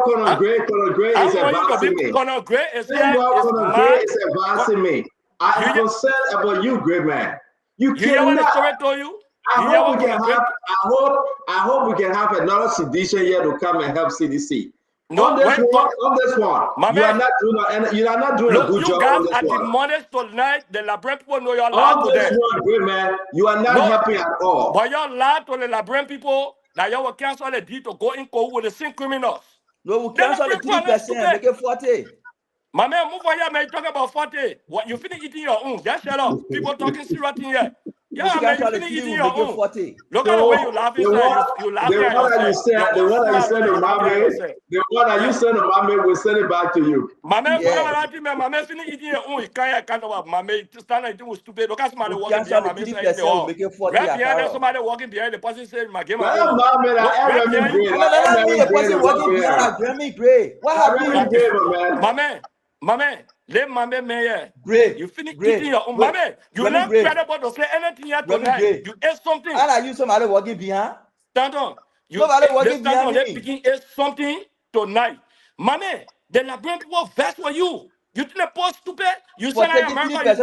Conor Gray is advancing me. Conor Gray is Thank God, Conor Gray is advancing me. I'm concerned about you, great man. You cannot. I hope we can have another sedition here to come and help CDC. On this one, you are not doing a good job on this one. You guys are demolished tonight. The Liberian people know you're lying to them. On this one, great man, you are not helping at all. But you're lying to the Liberian people that you will cancel the deed to go in court with the same criminals. No, we cancel the 3%, make it 40. My man, move on here, man. You talking about 40. What you finish eating your own? Just shut up. People talking serious in here. Yeah, man, you finish eating your own. 40. Look at the way you laughing. You laughing at yourself. The one that you send to mommy, will send it back to you. My man, my man finish eating your own. You can't about my man. Stand and do stupid. Look at somebody walking behind my man saying right behind there, somebody walking behind the person saying my game. What happened? My man, let my man, great. You finish eating your own. My man, you're not credible to say anything yet tonight. You ate something. And are you somebody walking behind? Stand on. Somebody walking behind me. Picking ate something tonight. My man, the Liberian people vest for you. You think the post stupid? You send in America,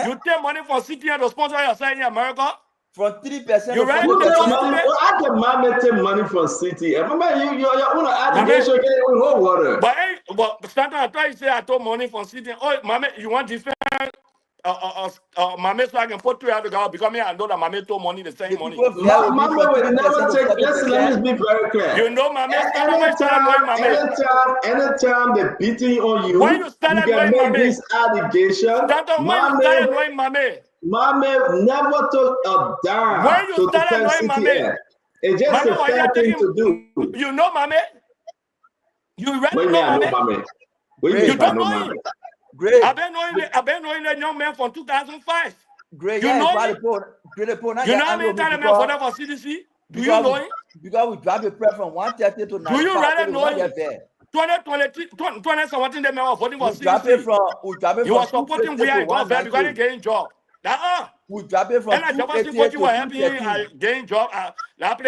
you take money from CTN to sponsor yourself in America? From 3%. You ready I can mama take money from city. Remember, you own an allegation getting whole water. But stand on, I thought you say I took money from city. Oh, mama, you want defend mama so I can put 3 other guys because me I know that mama took money the same money. Mama will never take. Let me be very clear. You know, mama. Anytime they're beating on you, when you start can make this allegation. Mama never took a dime. When you start annoying Mama, it's just a fair thing to do. You know Mama? You really know Mama? You don't know Mama? Great. I've been knowing that young man from 2005. Great. You know him? You know how many times man for that for CDC? Do you know him? Because we drop the press from 130 to 95. Do you really know him? 2017, they were voting for CDC. You were supporting where I got there because he gained job. We drop it from 280 to 230. Gain job.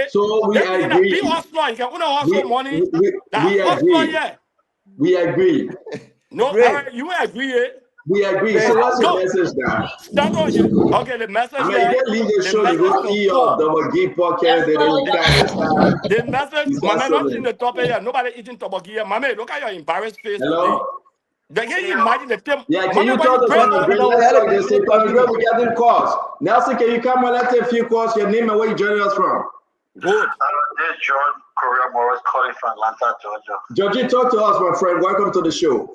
So we agree. We agree. No, you agree. We agree. So what's the message now? Stand on you. Okay, the message. I mean, you can't leave the show to go eat your double gay podcast. The message. Mama, not in the top here. Nobody eating toboggy. Mama, look at your embarrassed face. Hello. Can you imagine the term? Yeah, can you talk to we're getting calls. Nelson, can you come and let's take a few calls? Your name and where you joining us from? Good. This is George Correa Morris calling from Atlanta, Georgia. Georgie, talk to us, my friend. Welcome to the show.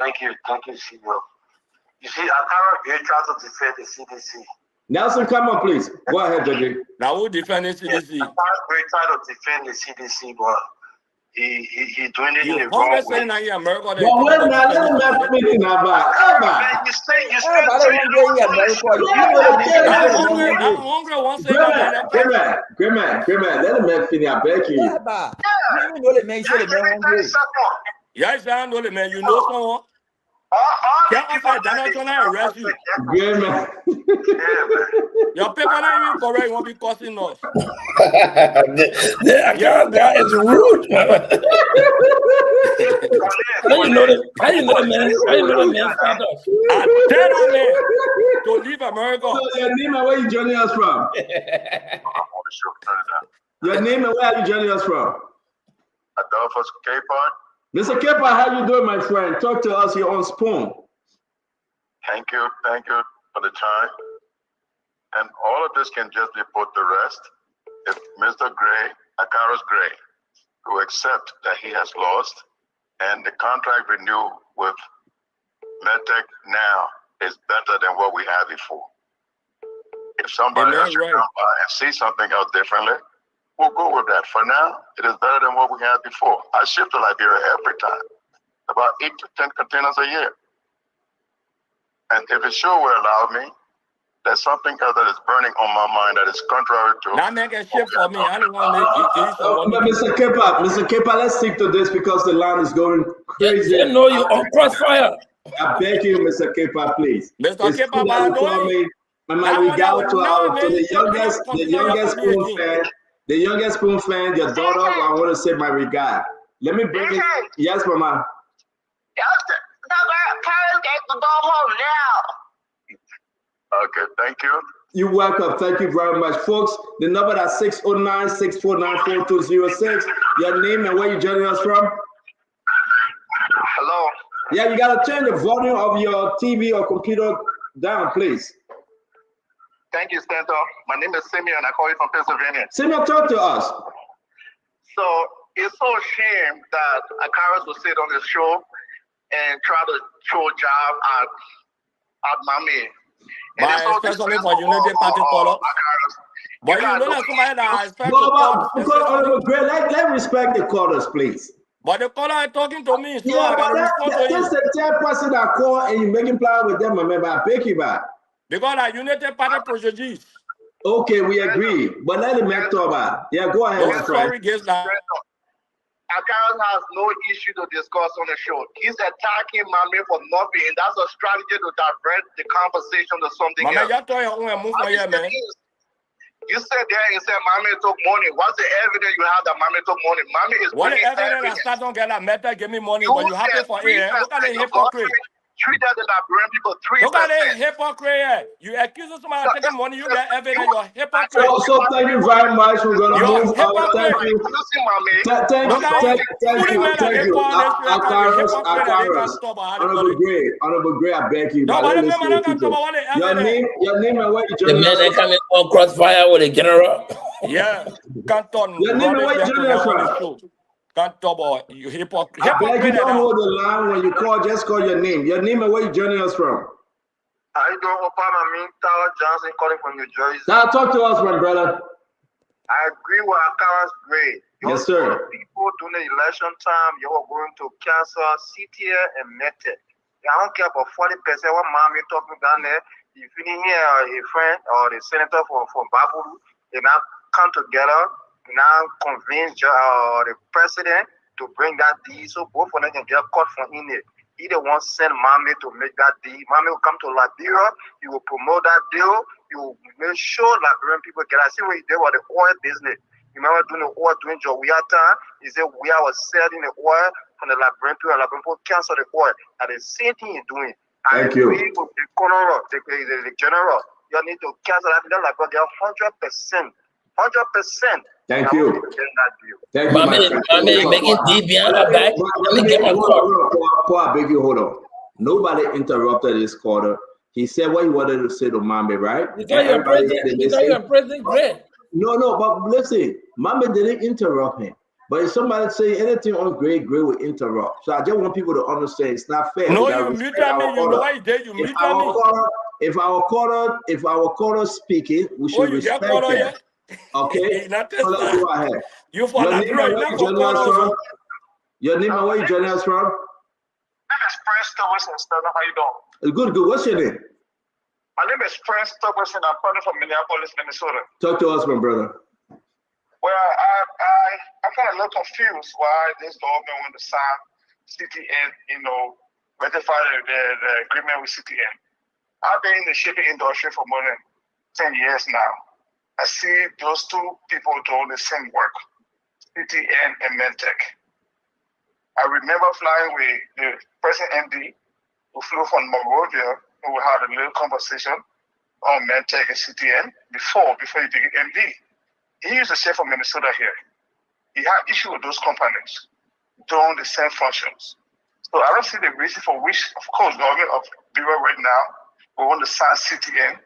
Thank you, CEO. You see, Akara, you try to defend the CDC. Nelson, come on, please. Go ahead, Georgie. Now who defending CDC? Yes, we try to defend the CDC, but he doing it in the wrong way. Well, when I let him speaking about you say I'm hungry once a Great man, let him finish. I beg you. Yes, I know the man. You know someone? They're not arrest you. Yeah, man. Your paper not even correct. You won't be costing us. That is rude. How you know the man? How you know the man? I tell that man to leave America. So your name and where you joining us from? Your name and where are you joining us from? Adolphus Capon. Mr. Kepa, how you doing, my friend? Talk to us here on Spoon. Thank you for the time. And all of this can just be put to rest if Mr. Gray, Akaros Gray, who accept that he has lost, and the contract renewed with MedTech now is better than what we had before. If somebody else should come by and see something else differently, we'll go with that. For now, it is better than what we had before. I ship to Liberia every time, about 8 to 10 containers a year. And if it sure will allow me, there's something else that is burning on my mind that is contrary to. That make a shift for me. I don't want to make Mr. Kepa, let's stick to this because the line is going crazy. You know you on crossfire. I beg you, Mr. Kepa, please. Mr. Kepa, but I know you. And my regard to the youngest spoon fan, your daughter. I want to say my regard. Let me bring it. Yes, Mama. Go home now. Okay, thank you. You're welcome. Thank you very much, folks. The number is 609-649-4206. Your name and where you joining us from? Hello. Yeah, you gotta turn the volume of your TV or computer down, please. Thank you, Stanton. My name is Simeon. I call you from Pennsylvania. Simeon, talk to us. So it's so a shame that Akaras will sit on the show and try to throw a job at Mami. But especially for United Party color. But you know that somebody that expect let's respect the callers, please. But the caller is talking to me, so yeah, I gotta respond to that's the third person that call and you making plan with them, remember, I beg you back. Because I United Party procedures. Okay, we agree. But let him make talk about. Yeah, go ahead. No, sorry, guess that. Akaras has no issue to discuss on the show. He's attacking Mami for nothing, and that's a strategy to divert the conversation to something else. You said there and said Mami took money. What's the evidence you have that Mami took money? Mami is what the evidence that don't get that matter give me money, but you happy for it. Look at the hypocrite. Treated the Liberian people 3%. Look at the hypocrite. You accuse somebody of taking money, you get evidence, you're a hypocrite. So thank you very much. We're gonna move on. Thank you. Thank you. Honorable Gray, I beg you. No, your name and where you joining us from? The man that coming on crossfire with a general. Yeah, Canton. Your name and where you joining us from? Can't talk about you hypocrite. I beg you don't hold the line when you call, just call your name. Your name and where you joining us from? I don't Obama, me, Tyler Johnson calling from New Jersey. Now talk to us, my brother. I agree with Akaras Gray. Yes, sir. People during the election time, you are going to cancel CTA and METE. I don't care about 40% what mom you're talking down there. If you didn't hear a friend or the senator from Babulu, they now come together. Now convince the president to bring that deal so both of them can get caught from in it. Either one send Mami to make that deal. Mami will come to Liberia, he will promote that deal, he will make sure Liberian people get. I see what he did with the oil business. You remember doing the oil during Jowiya time? He said we are selling the oil from the Liberian people, and Liberian people cancel the oil. And the same thing he's doing. Thank you. The general, you need to cancel that. Like they are 100%. 100%. Thank you. Thank you. Mami making deep behind her back. Let me get my call. I beg you, hold on. Nobody interrupted this quarter. He said what he wanted to say to Mami, right? You thought you're President Gray. No, but listen, Mami didn't interrupt him. But if somebody say anything on Gray will interrupt. So I just want people to understand it's not fair. No, you mute me. You know why you did? You mute me. If our caller speaking, we should respect them. Okay, so let's go ahead. You for your name and where you joining us from? Your name and where you joining us from? My name is Prince Thomason. How you doing? Good. What's your name? My name is Prince Thomason. I'm calling from Minneapolis, Minnesota. Talk to us, my brother. Well, I'm kind of a little confused why this government want to sign CTN, ratify the agreement with CTN. I've been in the shipping industry for more than 10 years now. I see those two people doing the same work, CTN and Mentec. I remember flying with the President MD who flew from Monrovia, who had a little conversation on Mentec and CTN before he became MD. He used to say from Minnesota here. He had issue with those companies doing the same functions. So I don't see the reason for which, of course, government of Bureau right now, we want to sign CTN,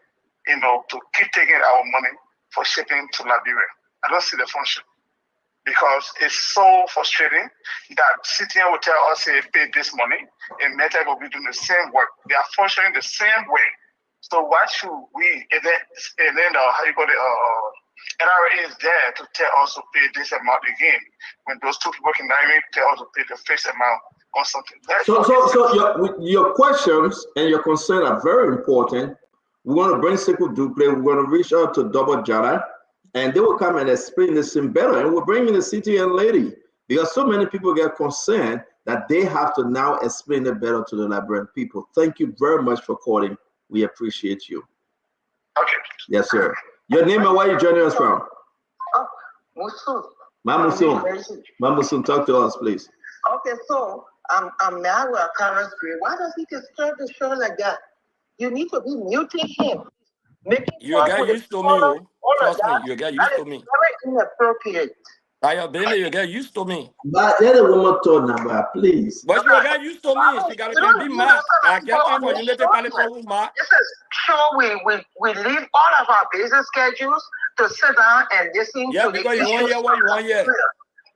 to keep taking our money for shipping to Liberia. I don't see the function because it's so frustrating that CTN will tell us they pay this money and Meta will be doing the same work. They are functioning the same way. So why should we, and then NRA is there to tell us to pay this amount again when those two people can even tell us to pay the fixed amount or something. So your questions and your concern are very important. We're going to bring Sekou Duplé. We're going to reach out to Double Jara, and they will come and explain this thing better. And we're bringing the CTN lady because so many people get concerned that they have to now explain it better to the Liberian people. Thank you very much for calling. We appreciate you. Okay. Yes, sir. Your name and where you joining us from? Oh, Musu. Mamusun, talk to us, please. Okay, so I'm mad with Kara's Gray. Why does he disturb the show like that? You need to be muting him. You get used to me, oh. Trust me, you get used to me. Very inappropriate. You get used to me. But let a woman talk now, please. But you get used to me. She can be mad. I can't talk for you later. This is show we leave all of our busy schedules to sit down and listen to because you want to hear what you want to hear.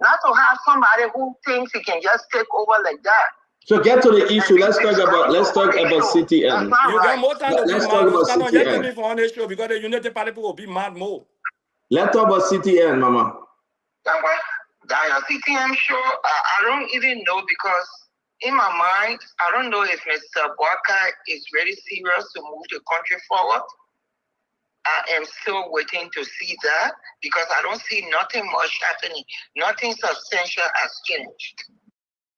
Not to have somebody who thinks he can just take over like that. So get to the issue. Let's talk about CTN. You got more time to be Let's mad. talk about Stand on yet to CTN. me for on this show because the United Party people will be mad more. Let's talk about CTN, Mama. That CTN show, I don't even know because in my mind, I don't know if Mr. Boaka is very serious to move the country forward. I am still waiting to see that because I don't see nothing much happening. Nothing substantial has changed.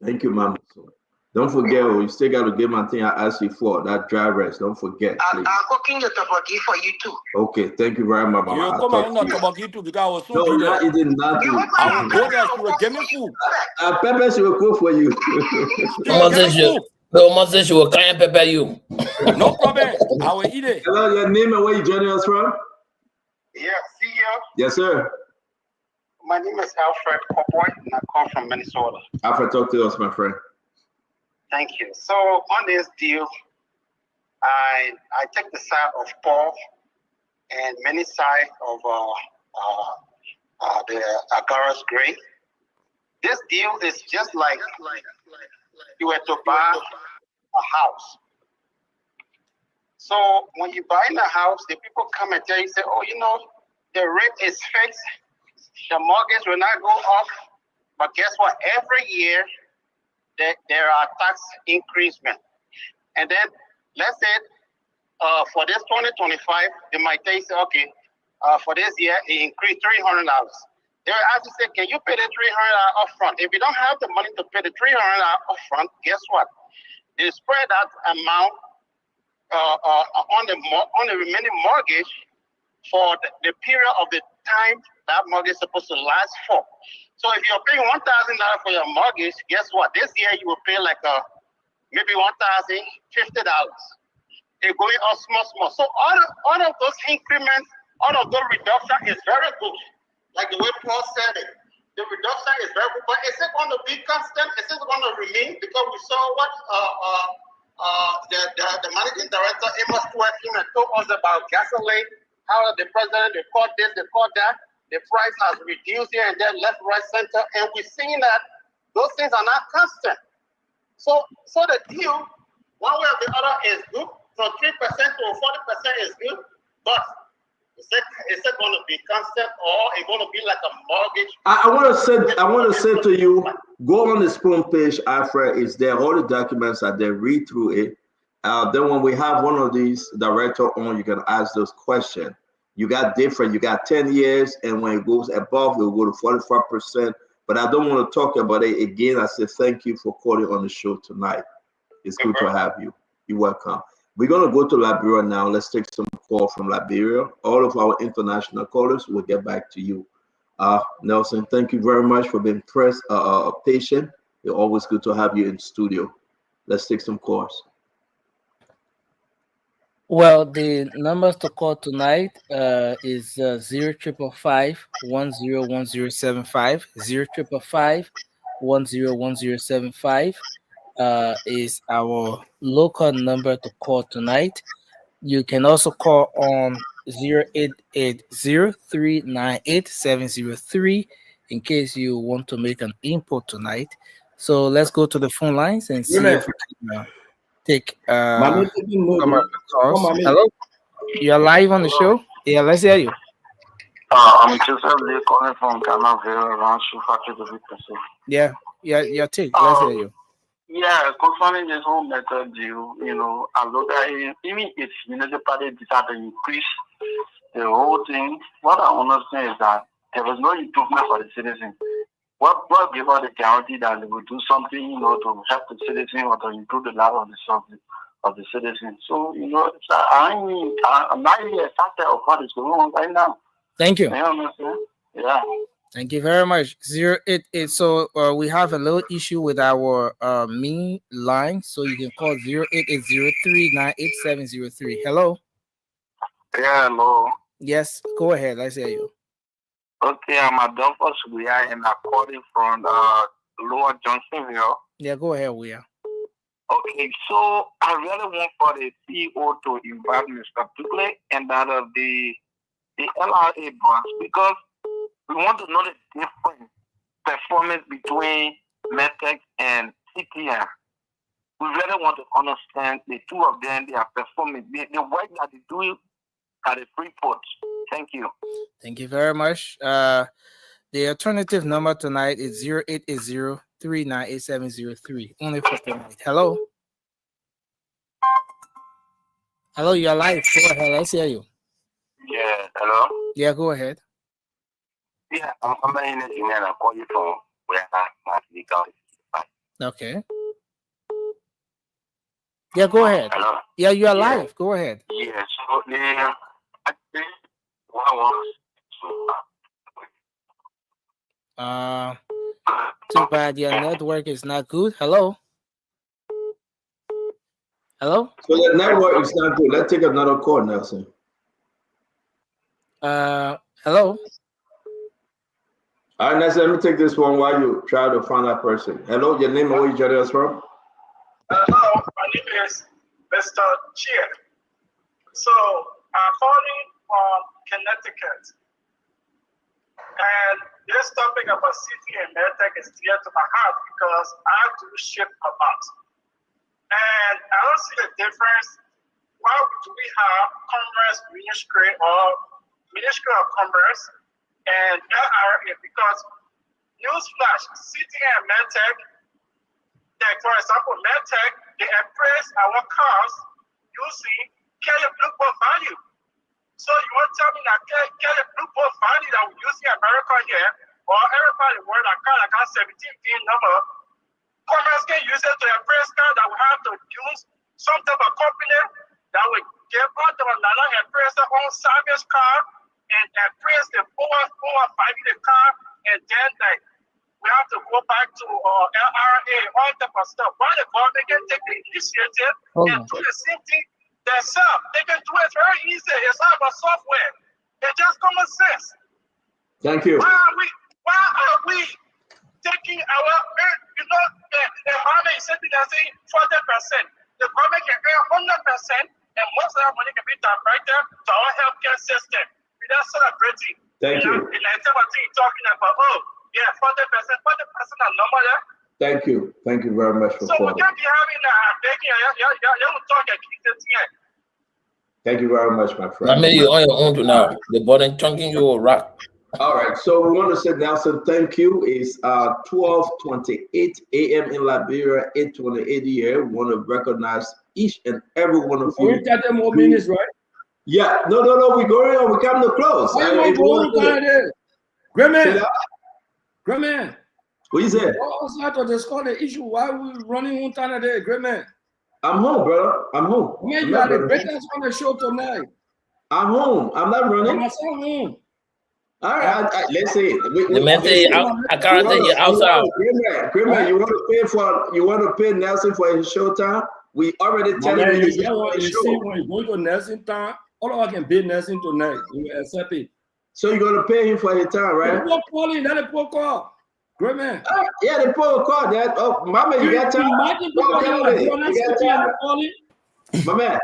Thank you, Mama. Don't forget, you still got to give my thing I asked you for, that dry rest. Don't forget, please. I'm cooking the tteokbokki for you too. Okay, thank you very much, Mama. You come and eat tteokbokki too because I will soon be there. No, eating nothing. I will go there. She will give me food. Pepper, she will cook for you. Almost say she will come and pepper you. No problem. I will eat it. Hello, your name and where you joining us from? Yeah, see you. Yes, sir. My name is Alfred Coboy, and I come from Minnesota. Alfred, talk to us, my friend. Thank you. So on this deal, I take the side of Paul and many side of the Agara's Gray. This deal is just like you were to buy a house. So when you buy a house, the people come and tell you, say, oh, you know, the rate is fixed. The mortgage will not go up. But guess what? Every year, there are tax increasement. And then, let's say, for this 2025, they might tell you, say, okay, for this year, it increased $300. They will ask you, say, can you pay the $300 upfront? If you don't have the money to pay the $300 upfront, guess what? They spread that amount on the remaining mortgage for the period of the time that mortgage is supposed to last for. So if you're paying $1,000 for your mortgage, guess what? This year you will pay like maybe $1,050. They're going up small. So all of those increments, all of those reduction is very good. Like the way Paul said it, the reduction is very good. But is it going to be constant? Is it going to remain? Because we saw what the managing director Amos came and told us about gasoline. How the president, they caught this, they caught that. The price has reduced here and there, left, right, center. And we're seeing that those things are not constant. So the deal, one way or the other, is good. From 3% to 40% is good. But is it going to be constant or is it going to be like a mortgage? I want to say to you, go on the Spoon page, Alfred is there. All the documents are there. Read through it. Then when we have one of these director on, you can ask those questions. You got different. You got 10 years, and when it goes above, it will go to 45%. But I don't want to talk about it again. I say thank you for calling on the show tonight. It's good to have you. You're welcome. We're going to go to Liberia now. Let's take some call from Liberia. All of our international callers will get back to you. Nelson, thank you very much for being patient. It's always good to have you in studio. Let's take some calls. Well, the numbers to call tonight is 0555 101075. 0555 101075 is our local number to call tonight. You can also call on 0880-398-703 in case you want to make an input tonight. So let's go to the phone lines and see if we can take some of the calls. Hello, you're live on the show. Yeah, let's hear you. I'm Joseph Lee calling from Ghana, around Shufaki. Yeah, take. Let's hear you. Yeah, concerning this whole method deal, I look at it, even if municipality decide to increase the whole thing, what I understand is that there was no improvement for the citizens. What give us the guarantee that they will do something, to help the citizen or to improve the life of the citizens? So, I'm not really excited of what is going on right now. Thank you. You understand? Yeah. Thank you very much. 088. So we have a little issue with our main line, so you can call 08803988703. Hello. Yeah, hello. Yes, go ahead. Let's hear you. Okay, I'm Adolphus Weah, and I'm calling from Lower Johnsonville. Yeah, go ahead, Weah. Okay, so I really want for the CEO to invite Mr. Tugle and that of the LRA branch, because we want to know the different performance between METEC and CTM. We really want to understand the two of them, their performance, the work that they do at the free ports. Thank you. Thank you very much. The alternative number tonight is 0880-398-703. Only for tonight. Hello. Hello, you're live. Go ahead. Let's hear you. Yeah, hello? Yeah, go ahead. Yeah, I'm an engineer and I call you from where I'm legal. Okay. Yeah, go ahead. Hello? Yeah, you are live. Go ahead. Yeah, so I think what I want too bad your network is not good. Hello? Hello? So the network is not good. Let's take another call, Nelson. Hello? All right, Nelson, let me take this one while you try to find that person. Hello, your name and where you joining us from? Hello, my name is Mr. Chia. So I'm calling from Connecticut. And this topic about city and medtech is dear to my heart because I do ship a lot. And I don't see the difference. Why do we have Commerce Ministry or Ministry of Commerce and LRA? Because newsflash, city and medtech, like for example, medtech, they appraise our cars using carrier blueprint value. So you want to tell me that carrier blueprint value that we use in America here, or everybody in the world that car like a 17 VIN number, Commerce can use it to appraise car that we have to use some type of company that will give out to another appraiser on service car and appraise the over 5 year car, and then like we have to go back to LRA, all type of stuff. Why the government can take the initiative and do the same thing themselves? They can do it very easy. It's not about software. It's just common sense. Thank you. Why are we taking our, the government is saying 40%. The government can earn 100%, and most of that money can be directed to our healthcare system. Without celebrating. Thank you. And like somebody talking about, 40%, 40% are normal there. Thank you. Thank you very much for so calling. We can't be having you talk at Thank you very much, my friend. I mean, you're on your own now. The button chunking you a rock. All right, so we want to say Nelson, thank you. It's 12:28 a.m. in Liberia, 8:28 here. We want to recognize each and every one of you. Only 30 more minutes, right? Yeah, no, we're going on. We come to close. Why you want to go there? Great man. Great man. What you say? Also have to discuss the issue. Why we running on time today, great man? I'm home, brother. I'm home. Man, you are the greatest on the show tonight. I'm home. I'm not running. I'm home. All right, let's see. The man say, I can't tell you outside. Great man, you want to pay Nelson for his show time? We already tell him you see when you go to Nelson time, all of us can pay Nelson tonight. You accept it. So you're gonna pay him for his time, right? Great man. Yeah, they pull a call. That mama, you got time? My man,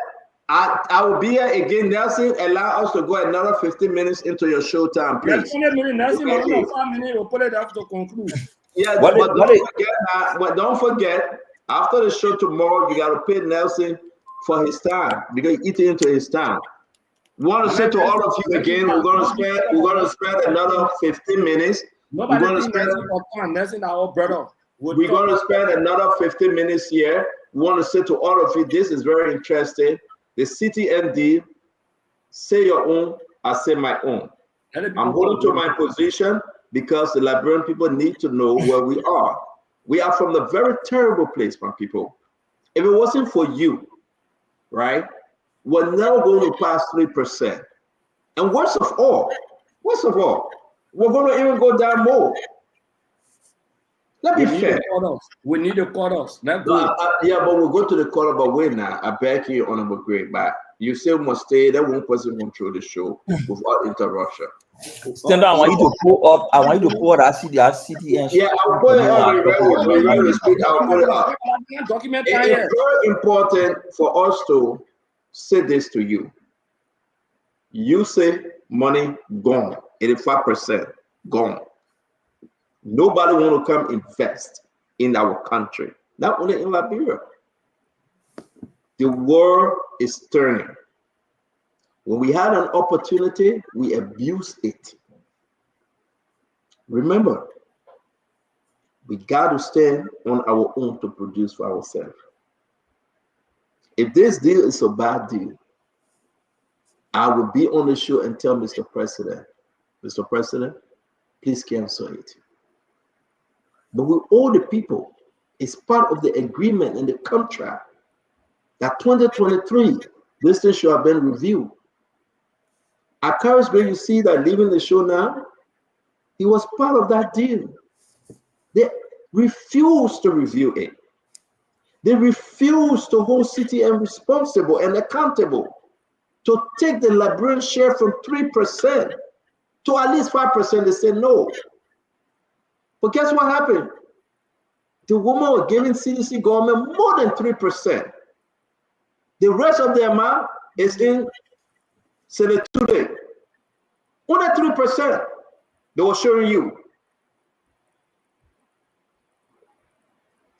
I will be here again, Nelson. Allow us to go another 15 minutes into your show time, please. 5 minutes, we'll put it after conclude. Yeah, but don't forget, after the show tomorrow, you gotta pay Nelson for his time because he eat into his time. We want to say to all of you again, we're gonna spend another 15 minutes. Nobody think Nelson our brother. We're going to spend another 15 minutes here. We want to say to all of you, this is very interesting. The CTND, say your own, I say my own. I'm holding to my position because the Liberian people need to know where we are. We are from the very terrible place, my people. If it wasn't for you, right, we're now going to pass 3%. And worst of all, we're going to even go down more. Let me fair. We need the cutoffs. Yeah, but we'll go to the cutoff, but wait now. I beg you, Honorable Great, but you say we must stay. That one person control the show without interruption. Stand up. I want you to pull up. I want you to pull up that city and yeah, I'll put it up. I'll put it up. It's very important for us to say this to you. You say money gone, 85% gone. Nobody want to come invest in our country, not only in Liberia. The world is turning. When we had an opportunity, we abused it. Remember, we got to stand on our own to produce for ourselves. If this deal is a bad deal, I will be on the show and tell Mr. President, please cancel it. But we owe the people, it's part of the agreement and the contract that 2023, this thing should have been reviewed. At Karis Gray, you see that leaving the show now, he was part of that deal. They refused to review it. They refused to hold CTN responsible and accountable to take the Liberian share from 3% to at least 5%. They said no. But guess what happened? The woman was giving CDC government more than 3%. The rest of the amount is in Senate today. Only 3%. They were showing you.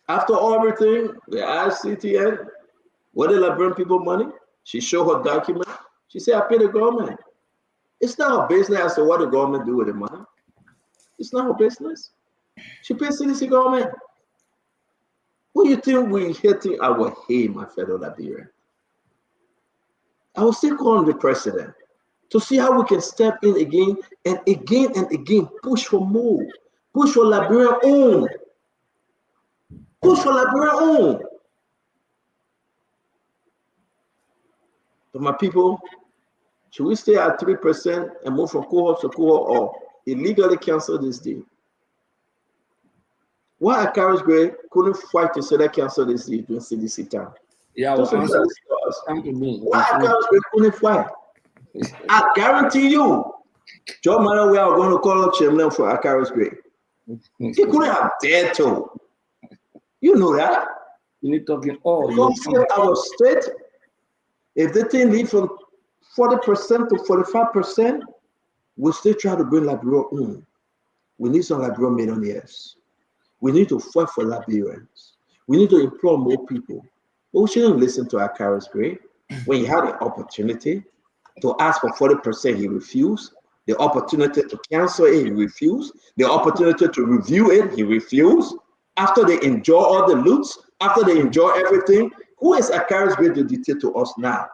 After everything, they asked CTN, what did Liberian people money? She showed her document. She said, I pay the government. It's not her business as to what the government do with the money. It's not her business. She pays CDC government. What do you think we're hitting our head, my fellow Liberian? I will still call on the president to see how we can step in again and again, push for more, push for Liberian own, push for Liberian own. But my people, should we stay at 3% and move from cohort to cohort or illegally cancel this deal? Why Karis Gray couldn't fight to say that cancel this deal during CDC time? Yeah, well, come to me. Why Karis Gray couldn't fight? I guarantee you, Joe Mara, we are going to call up Chairman for Karis Gray. He couldn't have dared to. You know that. You need talking all. Our state, if they thing lead from 40% to 45%, we still try to bring Liberia in. We need some Liberian millionaires. We need to fight for Liberians. We need to employ more people. But we shouldn't listen to Karis Gray. When he had the opportunity to ask for 40%, he refused. The opportunity to cancel it, he refused. The opportunity to review it, he refused. After they enjoy all the loots, after they enjoy everything, who is Karis Gray to dictate to us now?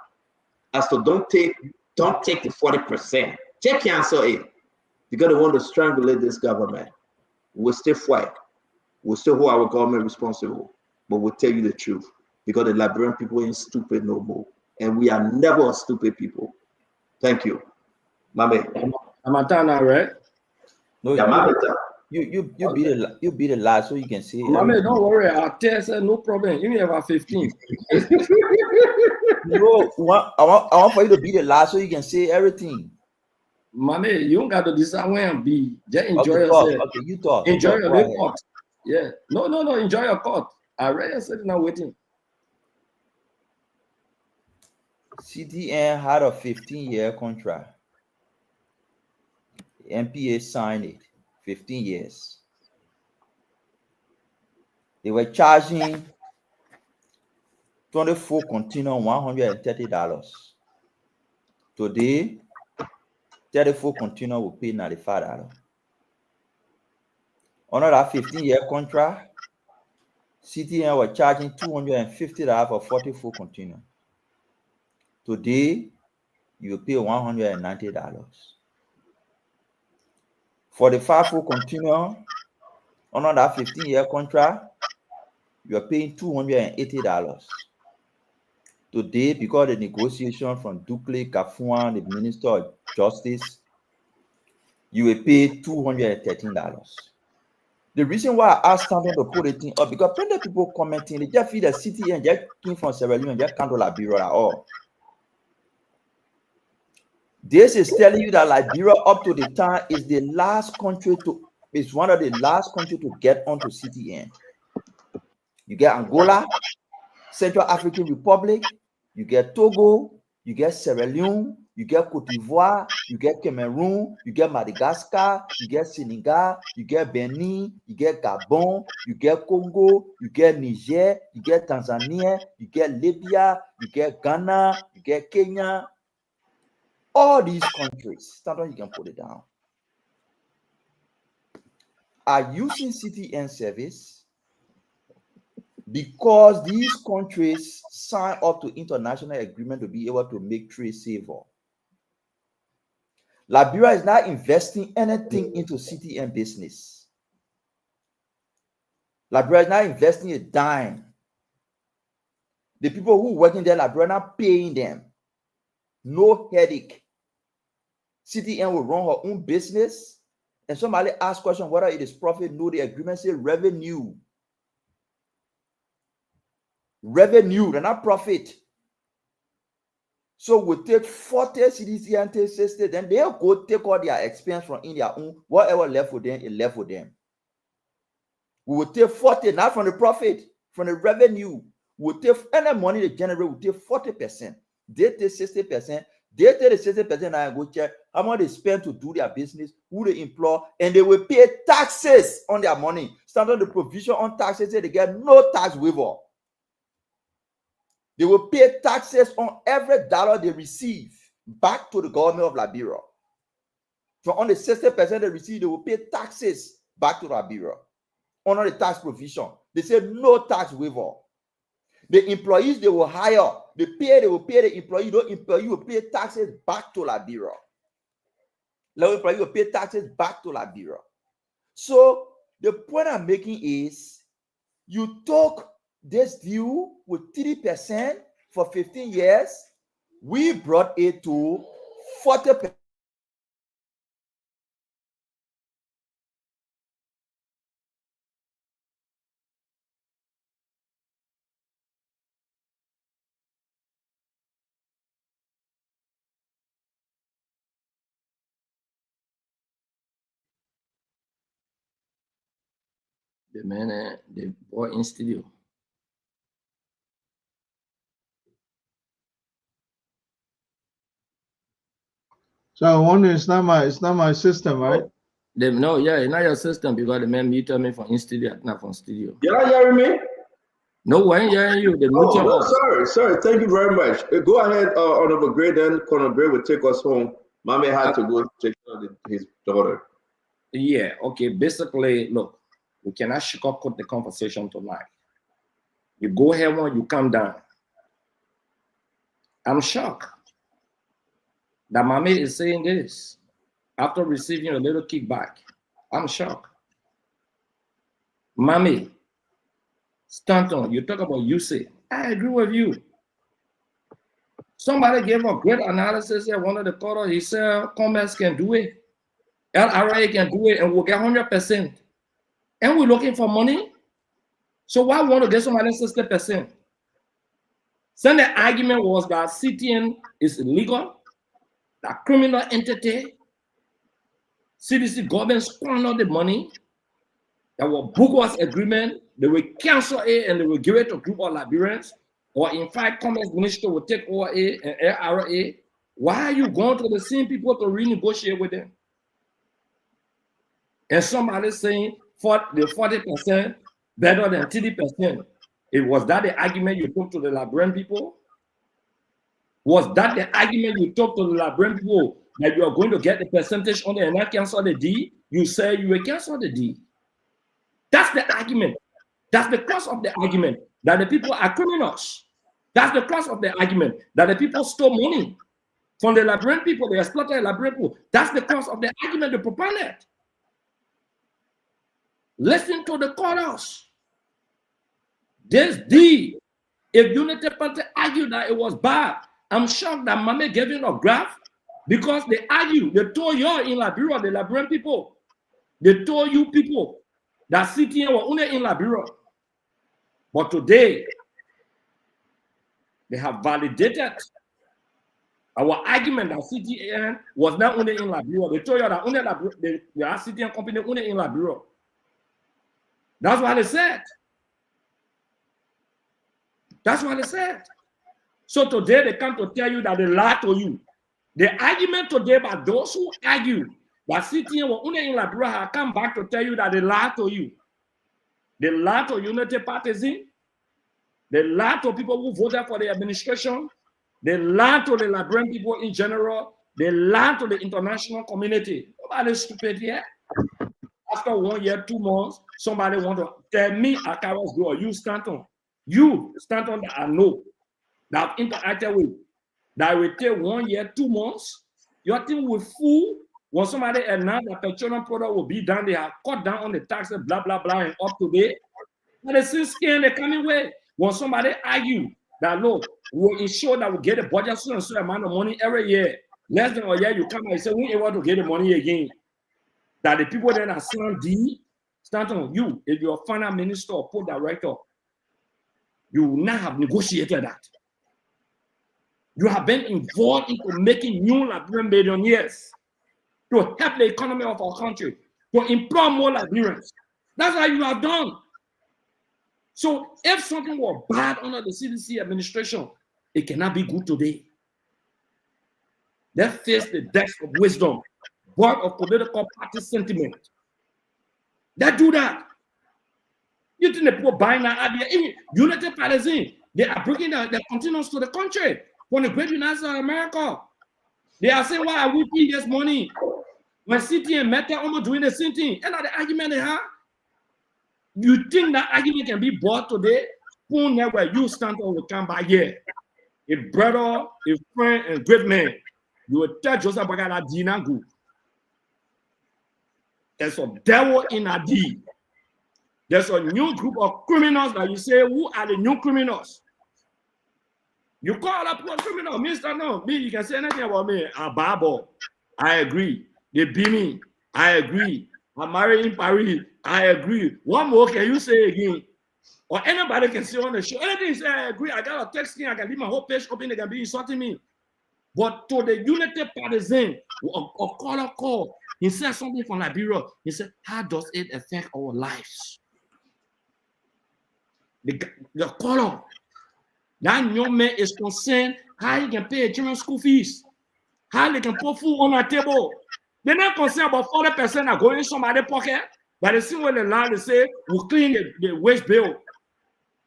As to don't take the 40%. Just cancel it. Because they want to strangulate this government. We'll still fight. We'll still hold our government responsible. But we'll tell you the truth. Because the Liberian people ain't stupid no more. And we are never a stupid people. Thank you. Mame. Amatana, right? No, yeah, you be the last so you can see. Mame, don't worry. I'll tell you, no problem. You may have 15. No, I want for you to be the last so you can say everything. Mame, you don't got to decide when and be. Just enjoy okay, yourself. Okay, you talk. Enjoy your report. report. Yeah. No. Enjoy your court. I already said now waiting. CTN had a 15-year contract. The MPA signed it. 15 years. They were charging 24 continuum $130. Today, 34 continuum will pay $95. Under that 15-year contract, CTN was charging $250 for 40 full continuum. Today, you pay $190. For the 5 full continuum, under that 15-year contract, you are paying $280. Today, because of the negotiation from Dukley Kafuan, the Minister of Justice, you will pay $213. The reason why I asked Stanton to put it thing up, because plenty of people commenting, they just feel the city and just came from Sierra Leone and just can't do Liberia at all. This is telling you that Liberia up to the time is the last country to, is one of the last countries to get onto CTN. You get Angola, Central African Republic, you get Togo, you get Sierra Leone, you get Cote d'Ivoire, you get Cameroon, you get Madagascar, you get Senegal, you get Benin, you get Gabon, you get Congo, you get Niger, you get Tanzania, you get Libya, you get Ghana, you get Kenya. All these countries, Stanton, you can put it down, are using CTN service because these countries sign up to international agreement to be able to make trade safer. Liberia is not investing anything into CTN business. Liberia is not investing a dime. The people who are working there, Liberia, are not paying them. No headache. CTN will run her own business. And somebody asks question whether it is profit. No, the agreement says revenue. Revenue, they're not profit. So we take 40 CDC and take 60, then they'll go take all their expense from in their own, whatever left with them, it left with them. We will take 40, not from the profit, from the revenue. We'll take any money they generate, we'll take 40%. They take 60%. They take the 60% and go check how much they spend to do their business, who they employ, and they will pay taxes on their money. Standard the provision on taxes, they get no tax waiver. They will pay taxes on every dollar they receive back to the government of Liberia. So on the 60% they receive, they will pay taxes back to Liberia. Under the tax provision, they say no tax waiver. The employees they will hire, they will pay the employee. The employee will pay taxes back to Liberia. The employee will pay taxes back to Liberia. So the point I'm making is, you took this deal with 3% for 15 years. We brought it to 40%. The man, the boy in studio. So I wonder, it's not my system, right? No, yeah, it's not your system because the man muted me from in studio, not from studio. You're not hearing me? No, I ain't hearing you. Sorry. Thank you very much. Go ahead, Honorable Gray, then Colonel Gray will take us home. Mommy had to go take care of his daughter. Yeah, okay. Basically, look, we cannot sugarcoat the conversation tonight. You go here when you come down. I'm shocked that Mommy is saying this after receiving a little kickback. I'm shocked. Mommy, Stanton, you talk about UC. I agree with you. Somebody gave a great analysis at one of the quarter. He said Commerce can do it, LRA can do it, and we'll get 100%. And we're looking for money. So why want to get somebody 60%? So the argument was that CTN is illegal, that criminal entity, CDC government squandered the money, that were bogus agreement, they will cancel it and they will give it to a group of Liberians, or in fact, Commerce Minister will take over it and LRA. Why are you going to the same people to renegotiate with them? And somebody saying the 40% better than 30%. It was that the argument you took to the Liberian people? Was that the argument you took to the Liberian people that you are going to get the percentage on it and not cancel the deal? You say you will cancel the deal. That's the argument. That's the crux of the argument, that the people are criminals. That's the crux of the argument, that the people stole money from the Liberian people, they exploited the Liberian people. That's the crux of the argument, the proponent. Listen to the chorus. This D, if Unity Party argued that it was bad, I'm shocked that Mame gave him a graph because they argued, they told you in Liberia, the Liberian people, they told you people that CTN were only in Liberia. But today, they have validated our argument that CTN was not only in Liberia. They told you that only the CTN company only in Liberia. That's what they said. That's what they said. So today they come to tell you that they lie to you. The argument today by those who argue that CTN were only in Liberia have come back to tell you that they lie to you. They lie to Unity Partisan. They lie to people who voted for the administration. They lie to the Liberian people in general. They lie to the international community. Nobody's stupid here. After 1 year, 2 months, somebody want to tell me a Akaro's girl, you Stanton. You Stanton that I know, that I've interacted with, that will take 1 year, 2 months. Your thing will fool when somebody announced that petroleum product will be down, they have cut down on the taxes, blah, blah, blah, and up to date. But they still scared the coming way. When somebody argue that, look, we'll ensure that we get a budget so and so amount of money every year. Less than a year, you come and say, we ain't able to get the money again. That the people that are signed D, Stanton, you, if you're a finance minister or port director, you will not have negotiated that. You have been involved into making new Liberian millionaires to help the economy of our country, to employ more Liberians. That's what you have done. So if something was bad under the CDC administration, it cannot be good today. Let's face the depths of wisdom, born of political party sentiment. They do that. You think the people buying that idea? Even Unity Partisan, they are bringing the continuance to the country from the great United States of America. They are saying, why are we paying this money? When City and Meta almost doing the same thing. And the argument they have. You think that argument can be bought today? Who never you stand on will come by here? A brother, a friend, and great man. You will tell Joseph Bagala Dina Group. There's a devil in a D. There's a new group of criminals that you say, who are the new criminals? You call up a criminal, Mr. No, me, you can say anything about me. I'm Bible. I agree. They beat me. I agree. I'm married in Paris. I agree. What more can you say again? Or anybody can say on the show. Anything say, I agree. I got a text thing. I can leave my whole page open. They can be insulting me. But to the Unity Partisan, or call, he said something from Liberia. He said, how does it affect our lives? The color. That young man is concerned how he can pay a children's school fees, how they can put food on our table. They're not concerned about 40% are going in somebody's pocket, but they see when the land they say, we'll clean the wage bill.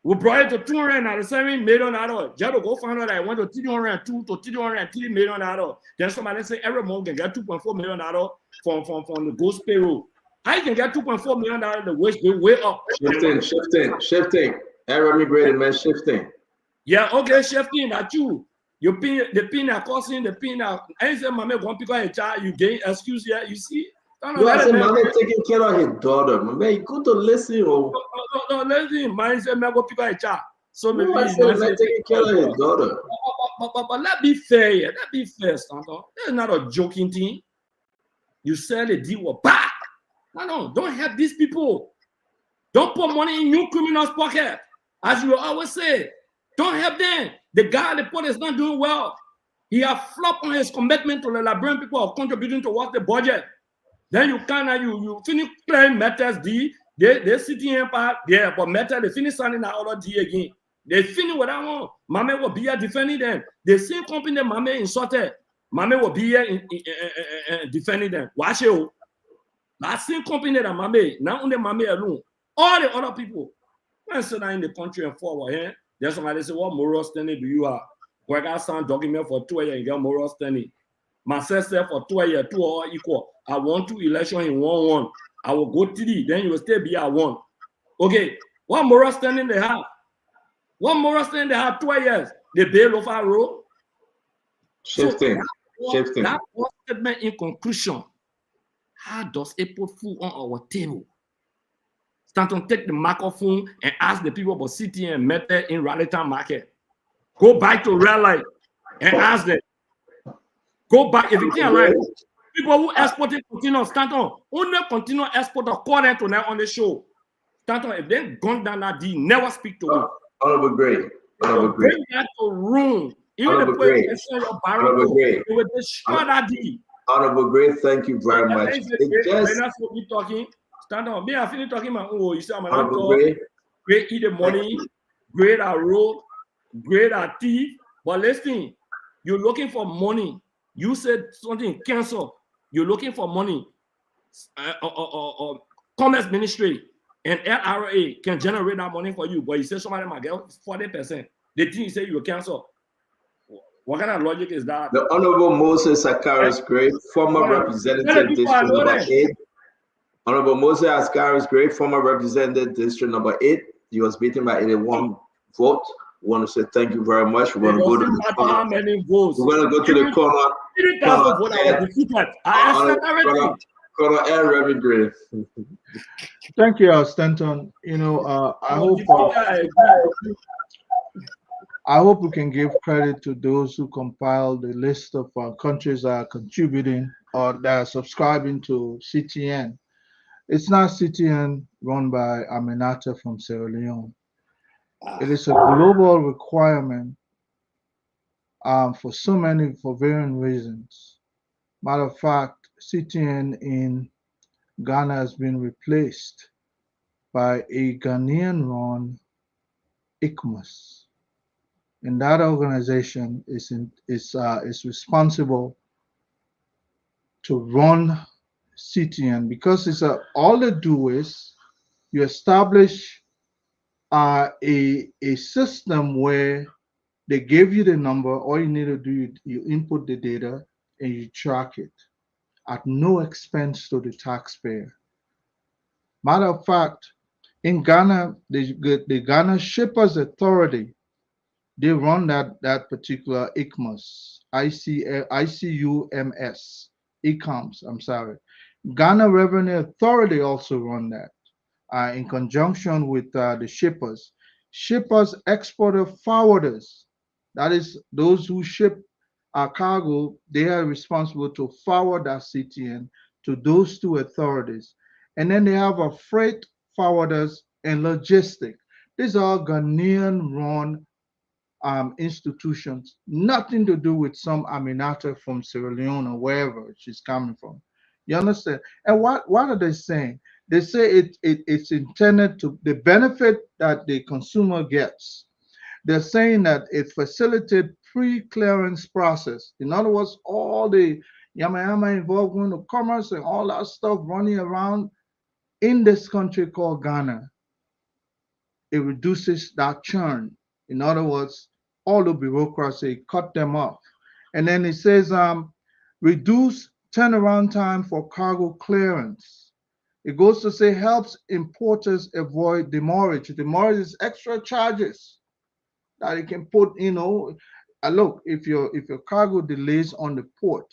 We brought it to $297 million. Just to go find out that I went to $302 to $303 million. Then somebody say every month can get $2.4 million from the ghost payroll. How you can get $2.4 million the wage bill way up? Shifting. Error migrated, man, shifting. Yeah, okay, shifting that you pin the pin are causing the pin out. I say, Mama, one pick a child, you gain excuse here, you see. You are saying Mama taking care of his daughter. Mama, you go to listen. No, listen. Man say, Mama, pick a child. So maybe he's taking care of his daughter. But let's be fair here. Let's be fair, Stanton. That's not a joking thing. You sell a deal with back. No, don't help these people. Don't put money in new criminals' pocket. As you always say, don't help them. The guy at the port is not doing well. He has flopped on his commitment to the Liberian people of contributing towards the budget. Then you finish playing Metas D. They sitting in part there, but Meta they finish signing that other D again. They finish with that one. Mame will be here defending them. The same company that Mame insulted, Mame will be here defending them. Watch it. That same company that Mame, not only Mame alone, all the other people. When sit down in the country and forward here, there's somebody say, what moral standing do you have? When I got some document for 2 years, you get moral standing. My sister for 2 years, 2 are equal. I won 2 elections in 1-1. I will go 3, then you will still be at 1. Okay, What moral standing they have? What moral standing they have? 12 years. They bail off our road. Shifting. That was statement in conclusion. How does it put food on our table? Stanton, take the microphone and ask the people about city and method in Raleigh Market. Go back to real life and ask them. Go back if you can't lie. People who exporting continue, Stanton, only continue export according to now on the show. Stanton, if they gone down that deal, never speak to me. Honorable Gray. Bring that to room. Even the way you sell your barrel, they will destroy that deal. Honorable Gray, thank you very much. That's what we talking. Stand on. Me, I finish talking about you say I'm not Gray. Great eat the money, great at road, great at thief. But listen, you're looking for money. You said something cancel. You're looking for money. Commerce Ministry and LRA can generate that money for you, but you say somebody might get 40%. The thing you say you will cancel. What kind of logic is that? The Honorable Moses Akaris Gray, former representative district number 8. Honorable Moses Akaris Gray, former representative district number 8. He was beaten by 81 votes. We want to say thank you very much. We're going to go to the corner. How many votes? We're going to go to the corner. Corner and Reverend Gray. Thank you, Stanton. You know, I hope we can give credit to those who compiled the list of countries that are contributing or that are subscribing to CTN. It's not CTN run by Aminata from Sierra Leone. It is a global requirement for varying reasons. Matter of fact, CTN in Ghana has been replaced by a Ghanaian-run ICMAS. And that organization is responsible to run CTN because all they do is you establish a system where they give you the number. All you need to do, you input the data and you track it at no expense to the taxpayer. Matter of fact, in Ghana, the Ghana Shippers Authority, they run that particular ICMAS, ICUMS, ICOMS, I'm sorry. Ghana Revenue Authority also run that in conjunction with the shippers. Shippers, exporter, forwarders, that is those who ship our cargo, they are responsible to forward that CTN to those two authorities. And then they have a freight forwarders and logistic. These are Ghanaian-run institutions, nothing to do with some Aminata from Sierra Leone or wherever she's coming from. You understand? And what are they saying? They say it's intended to the benefit that the consumer gets. They're saying that it facilitates pre-clearance process. In other words, all the yama involvement of commerce and all that stuff running around in this country called Ghana, it reduces that churn. In other words, all the bureaucracy, cut them off. And then it says reduce turnaround time for cargo clearance. It goes to say helps importers avoid demurrage. Demurrage is extra charges that it can put, look, if your cargo delays on the port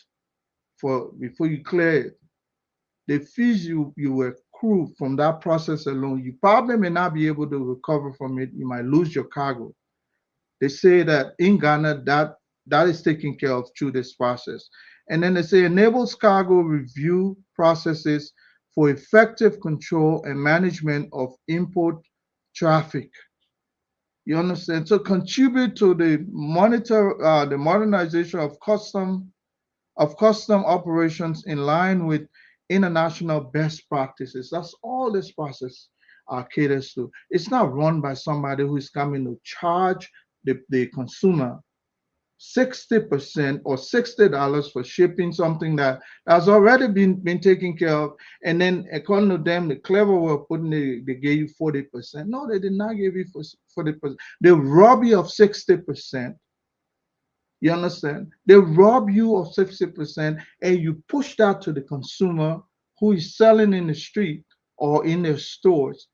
before you clear it, the fees you accrue from that process alone, you probably may not be able to recover from it. You might lose your cargo. They say that in Ghana, that is taken care of through this process. And then they say enables cargo review processes for effective control and management of import traffic. You understand? So contribute to the modernization of custom operations in line with international best practices. That's all this process caters to. It's not run by somebody who is coming to charge the consumer 60% or $60 for shipping something that has already been taken care of, and then according to them, the clever way of putting it, they gave you 40%. No, they did not give you 40%. They rob you of 60%. You understand? They rob you of 60%, and you push that to the consumer who is selling in the street or in their stores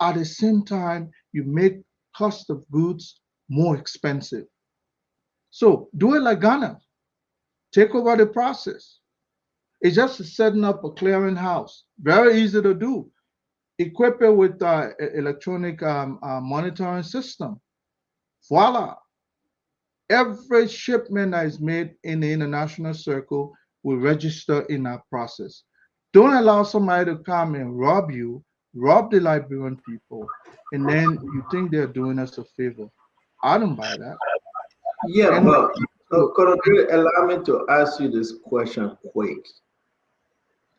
At the same time, you make cost of goods more expensive. So do it like Ghana. Take over the process. It's just setting up a clearinghouse. Very easy to do. Equip it with electronic monitoring system. Voila. Every shipment that is made in the international circle will register in that process. Don't allow somebody to come and rob you, rob the Liberian people, and then you think they're doing us a favor. I don't buy that. Yeah, but could you allow me to ask you this question quick?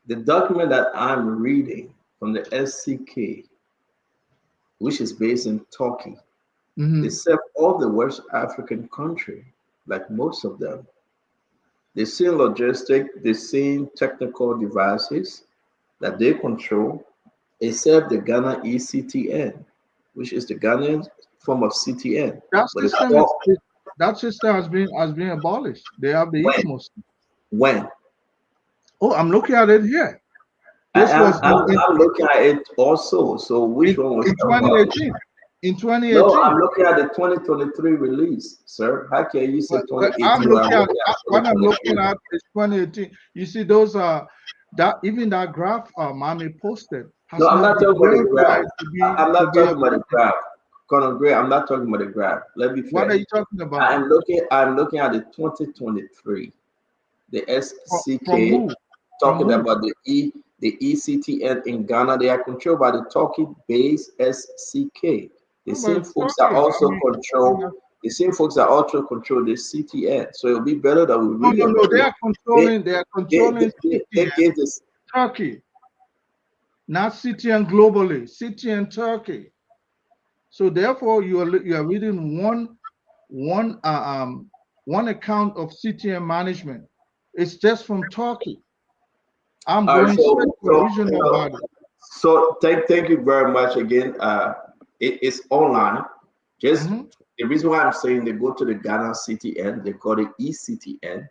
The document that I'm reading from the SCK, which is based in Turkey, except all the West African country, like most of them, the same logistic, the same technical devices that they control, except the Ghana ECTN, which is the Ghanaian form of CTN. That system has been abolished. They have the ECMOS. When? Oh, I'm looking at it here. I'm looking at it also. So which one was in 2018? In 2018. No, I'm looking at the 2023 release, sir. How can you say 2018? What I'm looking at is 2018. You see, those are even that graph Mommy posted. No, I'm not talking about the graph. I'm not talking about the graph. Colonel Gray, I'm not talking about the graph. Let me finish. What are you talking about? I'm looking at the 2023, the SCK, talking about the ECTN in Ghana. They are controlled by the Turkey-based SCK. The same folks that also control. The same folks that also control the CTN. So it'll be better that we read. No, they are controlling. They are controlling CTN, Turkey, not CTN globally. CTN Turkey. So therefore, you are reading one account of CTN management. It's just from Turkey. I'm going straight to the regional body. So thank you very much again. It's online. Just the reason why I'm saying they go to the Ghana CTN, they call it ECTN,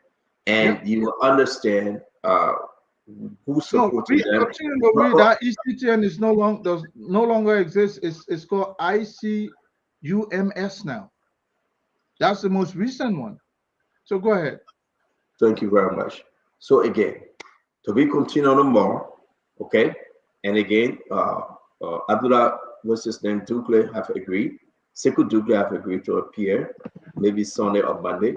and you will understand who's supporting them. That ECTN is no longer exists. It's called ICUMS now. That's the most recent one. So go ahead. Thank you very much. So again, to be continued on more, okay? And again, Abdullah, what's his name, Ducle have agreed. Sekou Ducle have agreed to appear, maybe Sunday or Monday.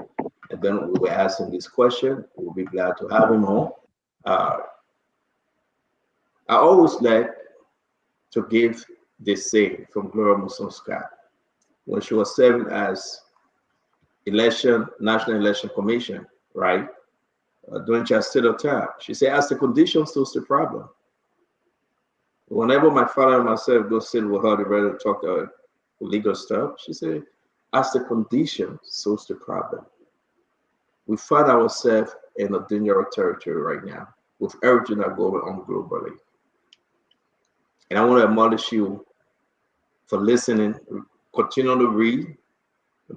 And then we will ask him this question. We'll be glad to have him on. I always like to give this saying from Gloria Musonska when she was serving as National Election Commission, right? During her state of time, she said, as the conditions, so's the problem. Whenever my father and myself go sit with her to rather talk legal stuff, she said, as the conditions, so's the problem. We find ourselves in a dangerous territory right now with everything that's going on globally. And I want to admonish you for listening, continue to read,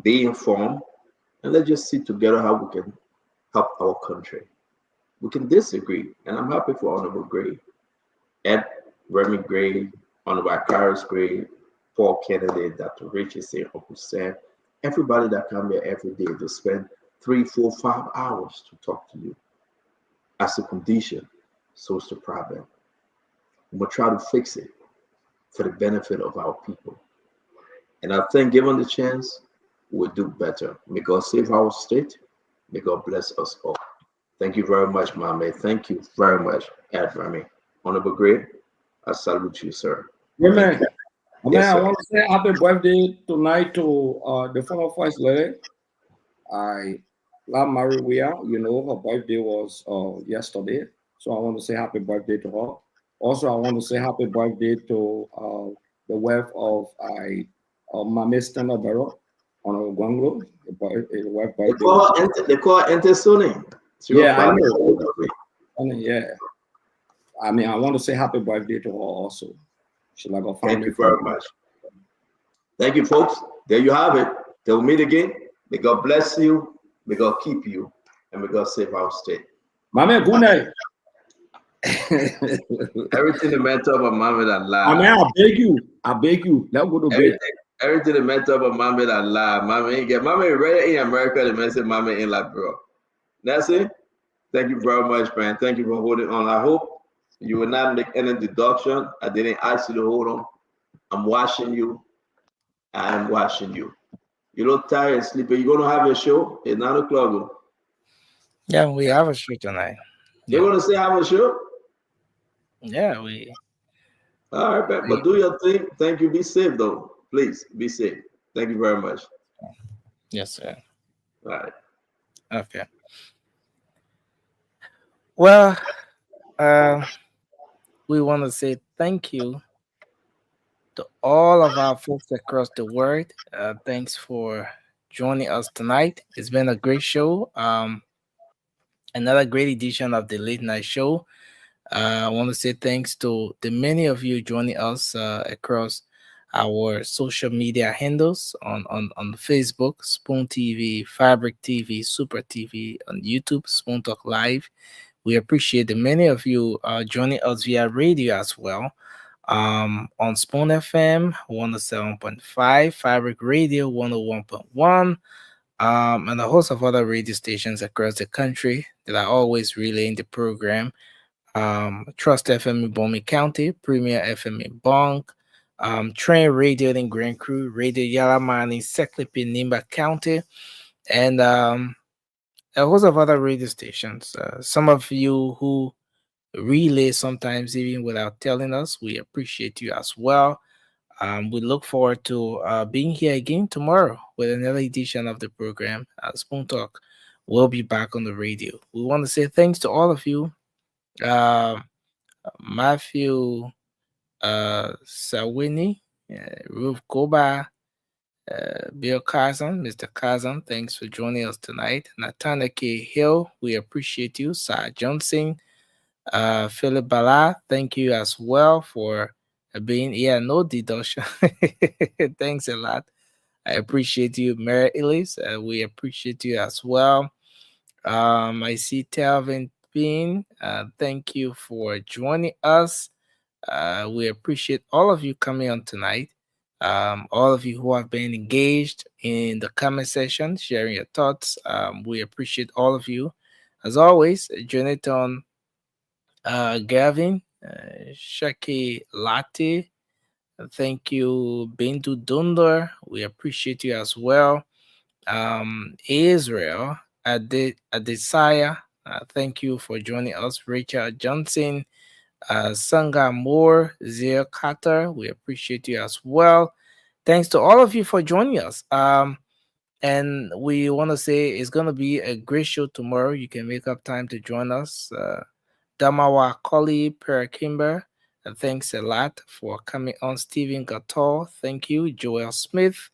be informed, and let's just sit together how we can help our country. We can disagree, and I'm happy for Honorable Gray, Ed Remy Gray, Honorable Akaris Gray, Paul Kennedy, Dr. Richardson, Uncle Sam, everybody that come here every day to spend 3, 4, 5 hours to talk to you. As a condition, so's the problem. We'll try to fix it for the benefit of our people. And I think given the chance, we'll do better. May God save our state. May God bless us all. Thank you very much, Mame. Thank you very much, Ed Remy. Honorable Gray, I salute you, sir. Amen. Yes, I want to say happy birthday tonight to the former First Lady. La Maria, you know, her birthday was yesterday. So I want to say happy birthday to her. Also, I want to say happy birthday to the wife of Mame Stena Barrow on Ogwanglo. They call her Entesuni. Yeah, I know. Yeah. I mean, I want to say happy birthday to her also. She's like a family. Thank you very much. Thank you, folks. There you have it. Till we meet again. May God bless you. May God keep you. And may God save our state. Mame, good night. Everything the man talk about Muhammad Allah. I mean, I beg you. Let's go to bed. Everything the man talk about Muhammad Allah. Muhammad ain't get Muhammad right in America. The man say Muhammad ain't like bro. That's it. Thank you very much, man. Thank you for holding on. I hope you will not make any deduction. I didn't ask you to hold on. I'm watching you. I am watching you. You look tired and sleepy. You gonna have your show at 9 o'clock? Yeah, we have a show tonight. You're gonna say have a show? Yeah, we. All right, but do your thing. Thank you. Be safe, though. Please be safe. Thank you very much. Yes, sir. All right. Okay. Well, we want to say thank you to all of our folks across the world. Thanks for joining us tonight. It's been a great show. Another great edition of the Late Night Show. I want to say thanks to the many of you joining us across our social media handles on Facebook, Spoon TV, Fabric TV, Super TV, on YouTube, Spoon Talk Live. We appreciate the many of you joining us via radio as well. On Spoon FM 107.5, Fabric Radio 101.1, and a host of other radio stations across the country that are always relaying the program. Trust FM in Bomi County, Premier FM in Bong, Train Radio in Grand Crew, Radio Yalamani, Seklipi, Nimba County, and a host of other radio stations. Some of you who relay sometimes even without telling us, we appreciate you as well. We look forward to being here again tomorrow with another edition of the program. Spoon Talk will be back on the radio. We want to say thanks to all of you. Matthew Sawini, Ruth Koba, Bill Kazan, Mr. Kazan, thanks for joining us tonight. Nathaniel K. Hill, we appreciate you. Sarah Johnson, Philip Bala, thank you as well for being here. No deduction. Thanks a lot. I appreciate you. Mary Ellis, we appreciate you as well. I see Telvin Bean, thank you for joining us. We appreciate all of you coming on tonight. All of you who have been engaged in the comment section, sharing your thoughts. We appreciate all of you. As always, Jonathan, Gavin, Shaki Latte, thank you. Bindu Dunder, we appreciate you as well. Israel Adesaya, thank you for joining us. Rachel Johnson, Sanga Moore, Zia Carter, we appreciate you as well. Thanks to all of you for joining us. And we want to say it's going to be a great show tomorrow. You can make up time to join us. Damawa Koli Per Kimber, thanks a lot for coming on. Stephen Gator, thank you. Joel Smith,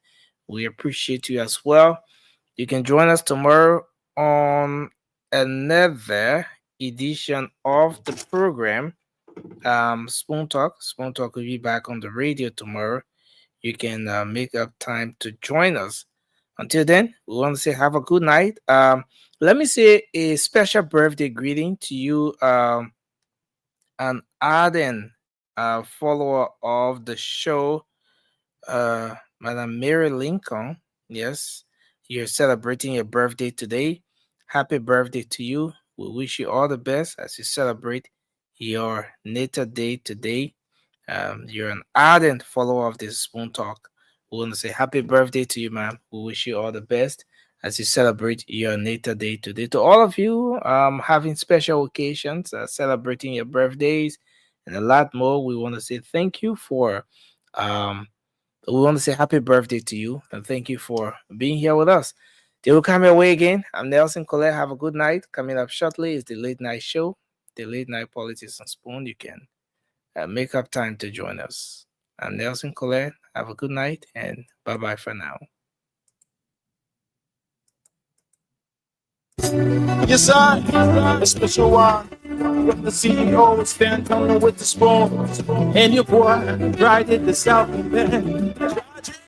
we appreciate you as well. You can join us tomorrow on another edition of the program, Spoon Talk. Spoon Talk will be back on the radio tomorrow. You can make up time to join us. Until then, we want to say have a good night. Let me say a special birthday greeting to you, an ardent follower of the show, Madam Mary Lincoln. Yes, you're celebrating your birthday today. Happy birthday to you. We wish you all the best as you celebrate your natal day today. You're an ardent follower of this Spoon Talk. We want to say happy birthday to you, ma'am. We wish you all the best as you celebrate your natal day today. To all of you having special occasions, celebrating your birthdays, and a lot more, we want to say thank you for we want to say happy birthday to you and thank you for being here with us. They will come your way again. I'm Nelson Colette. Have a good night. Coming up shortly is the Late Night Show, the Late Night Politics and Spoon. You can make up time to join us. I'm Nelson Colette. Have a good night and bye-bye for now. Yes, sir. A special one. With the CEO, stand coming with the spoon. And your boy, right at the South Bend.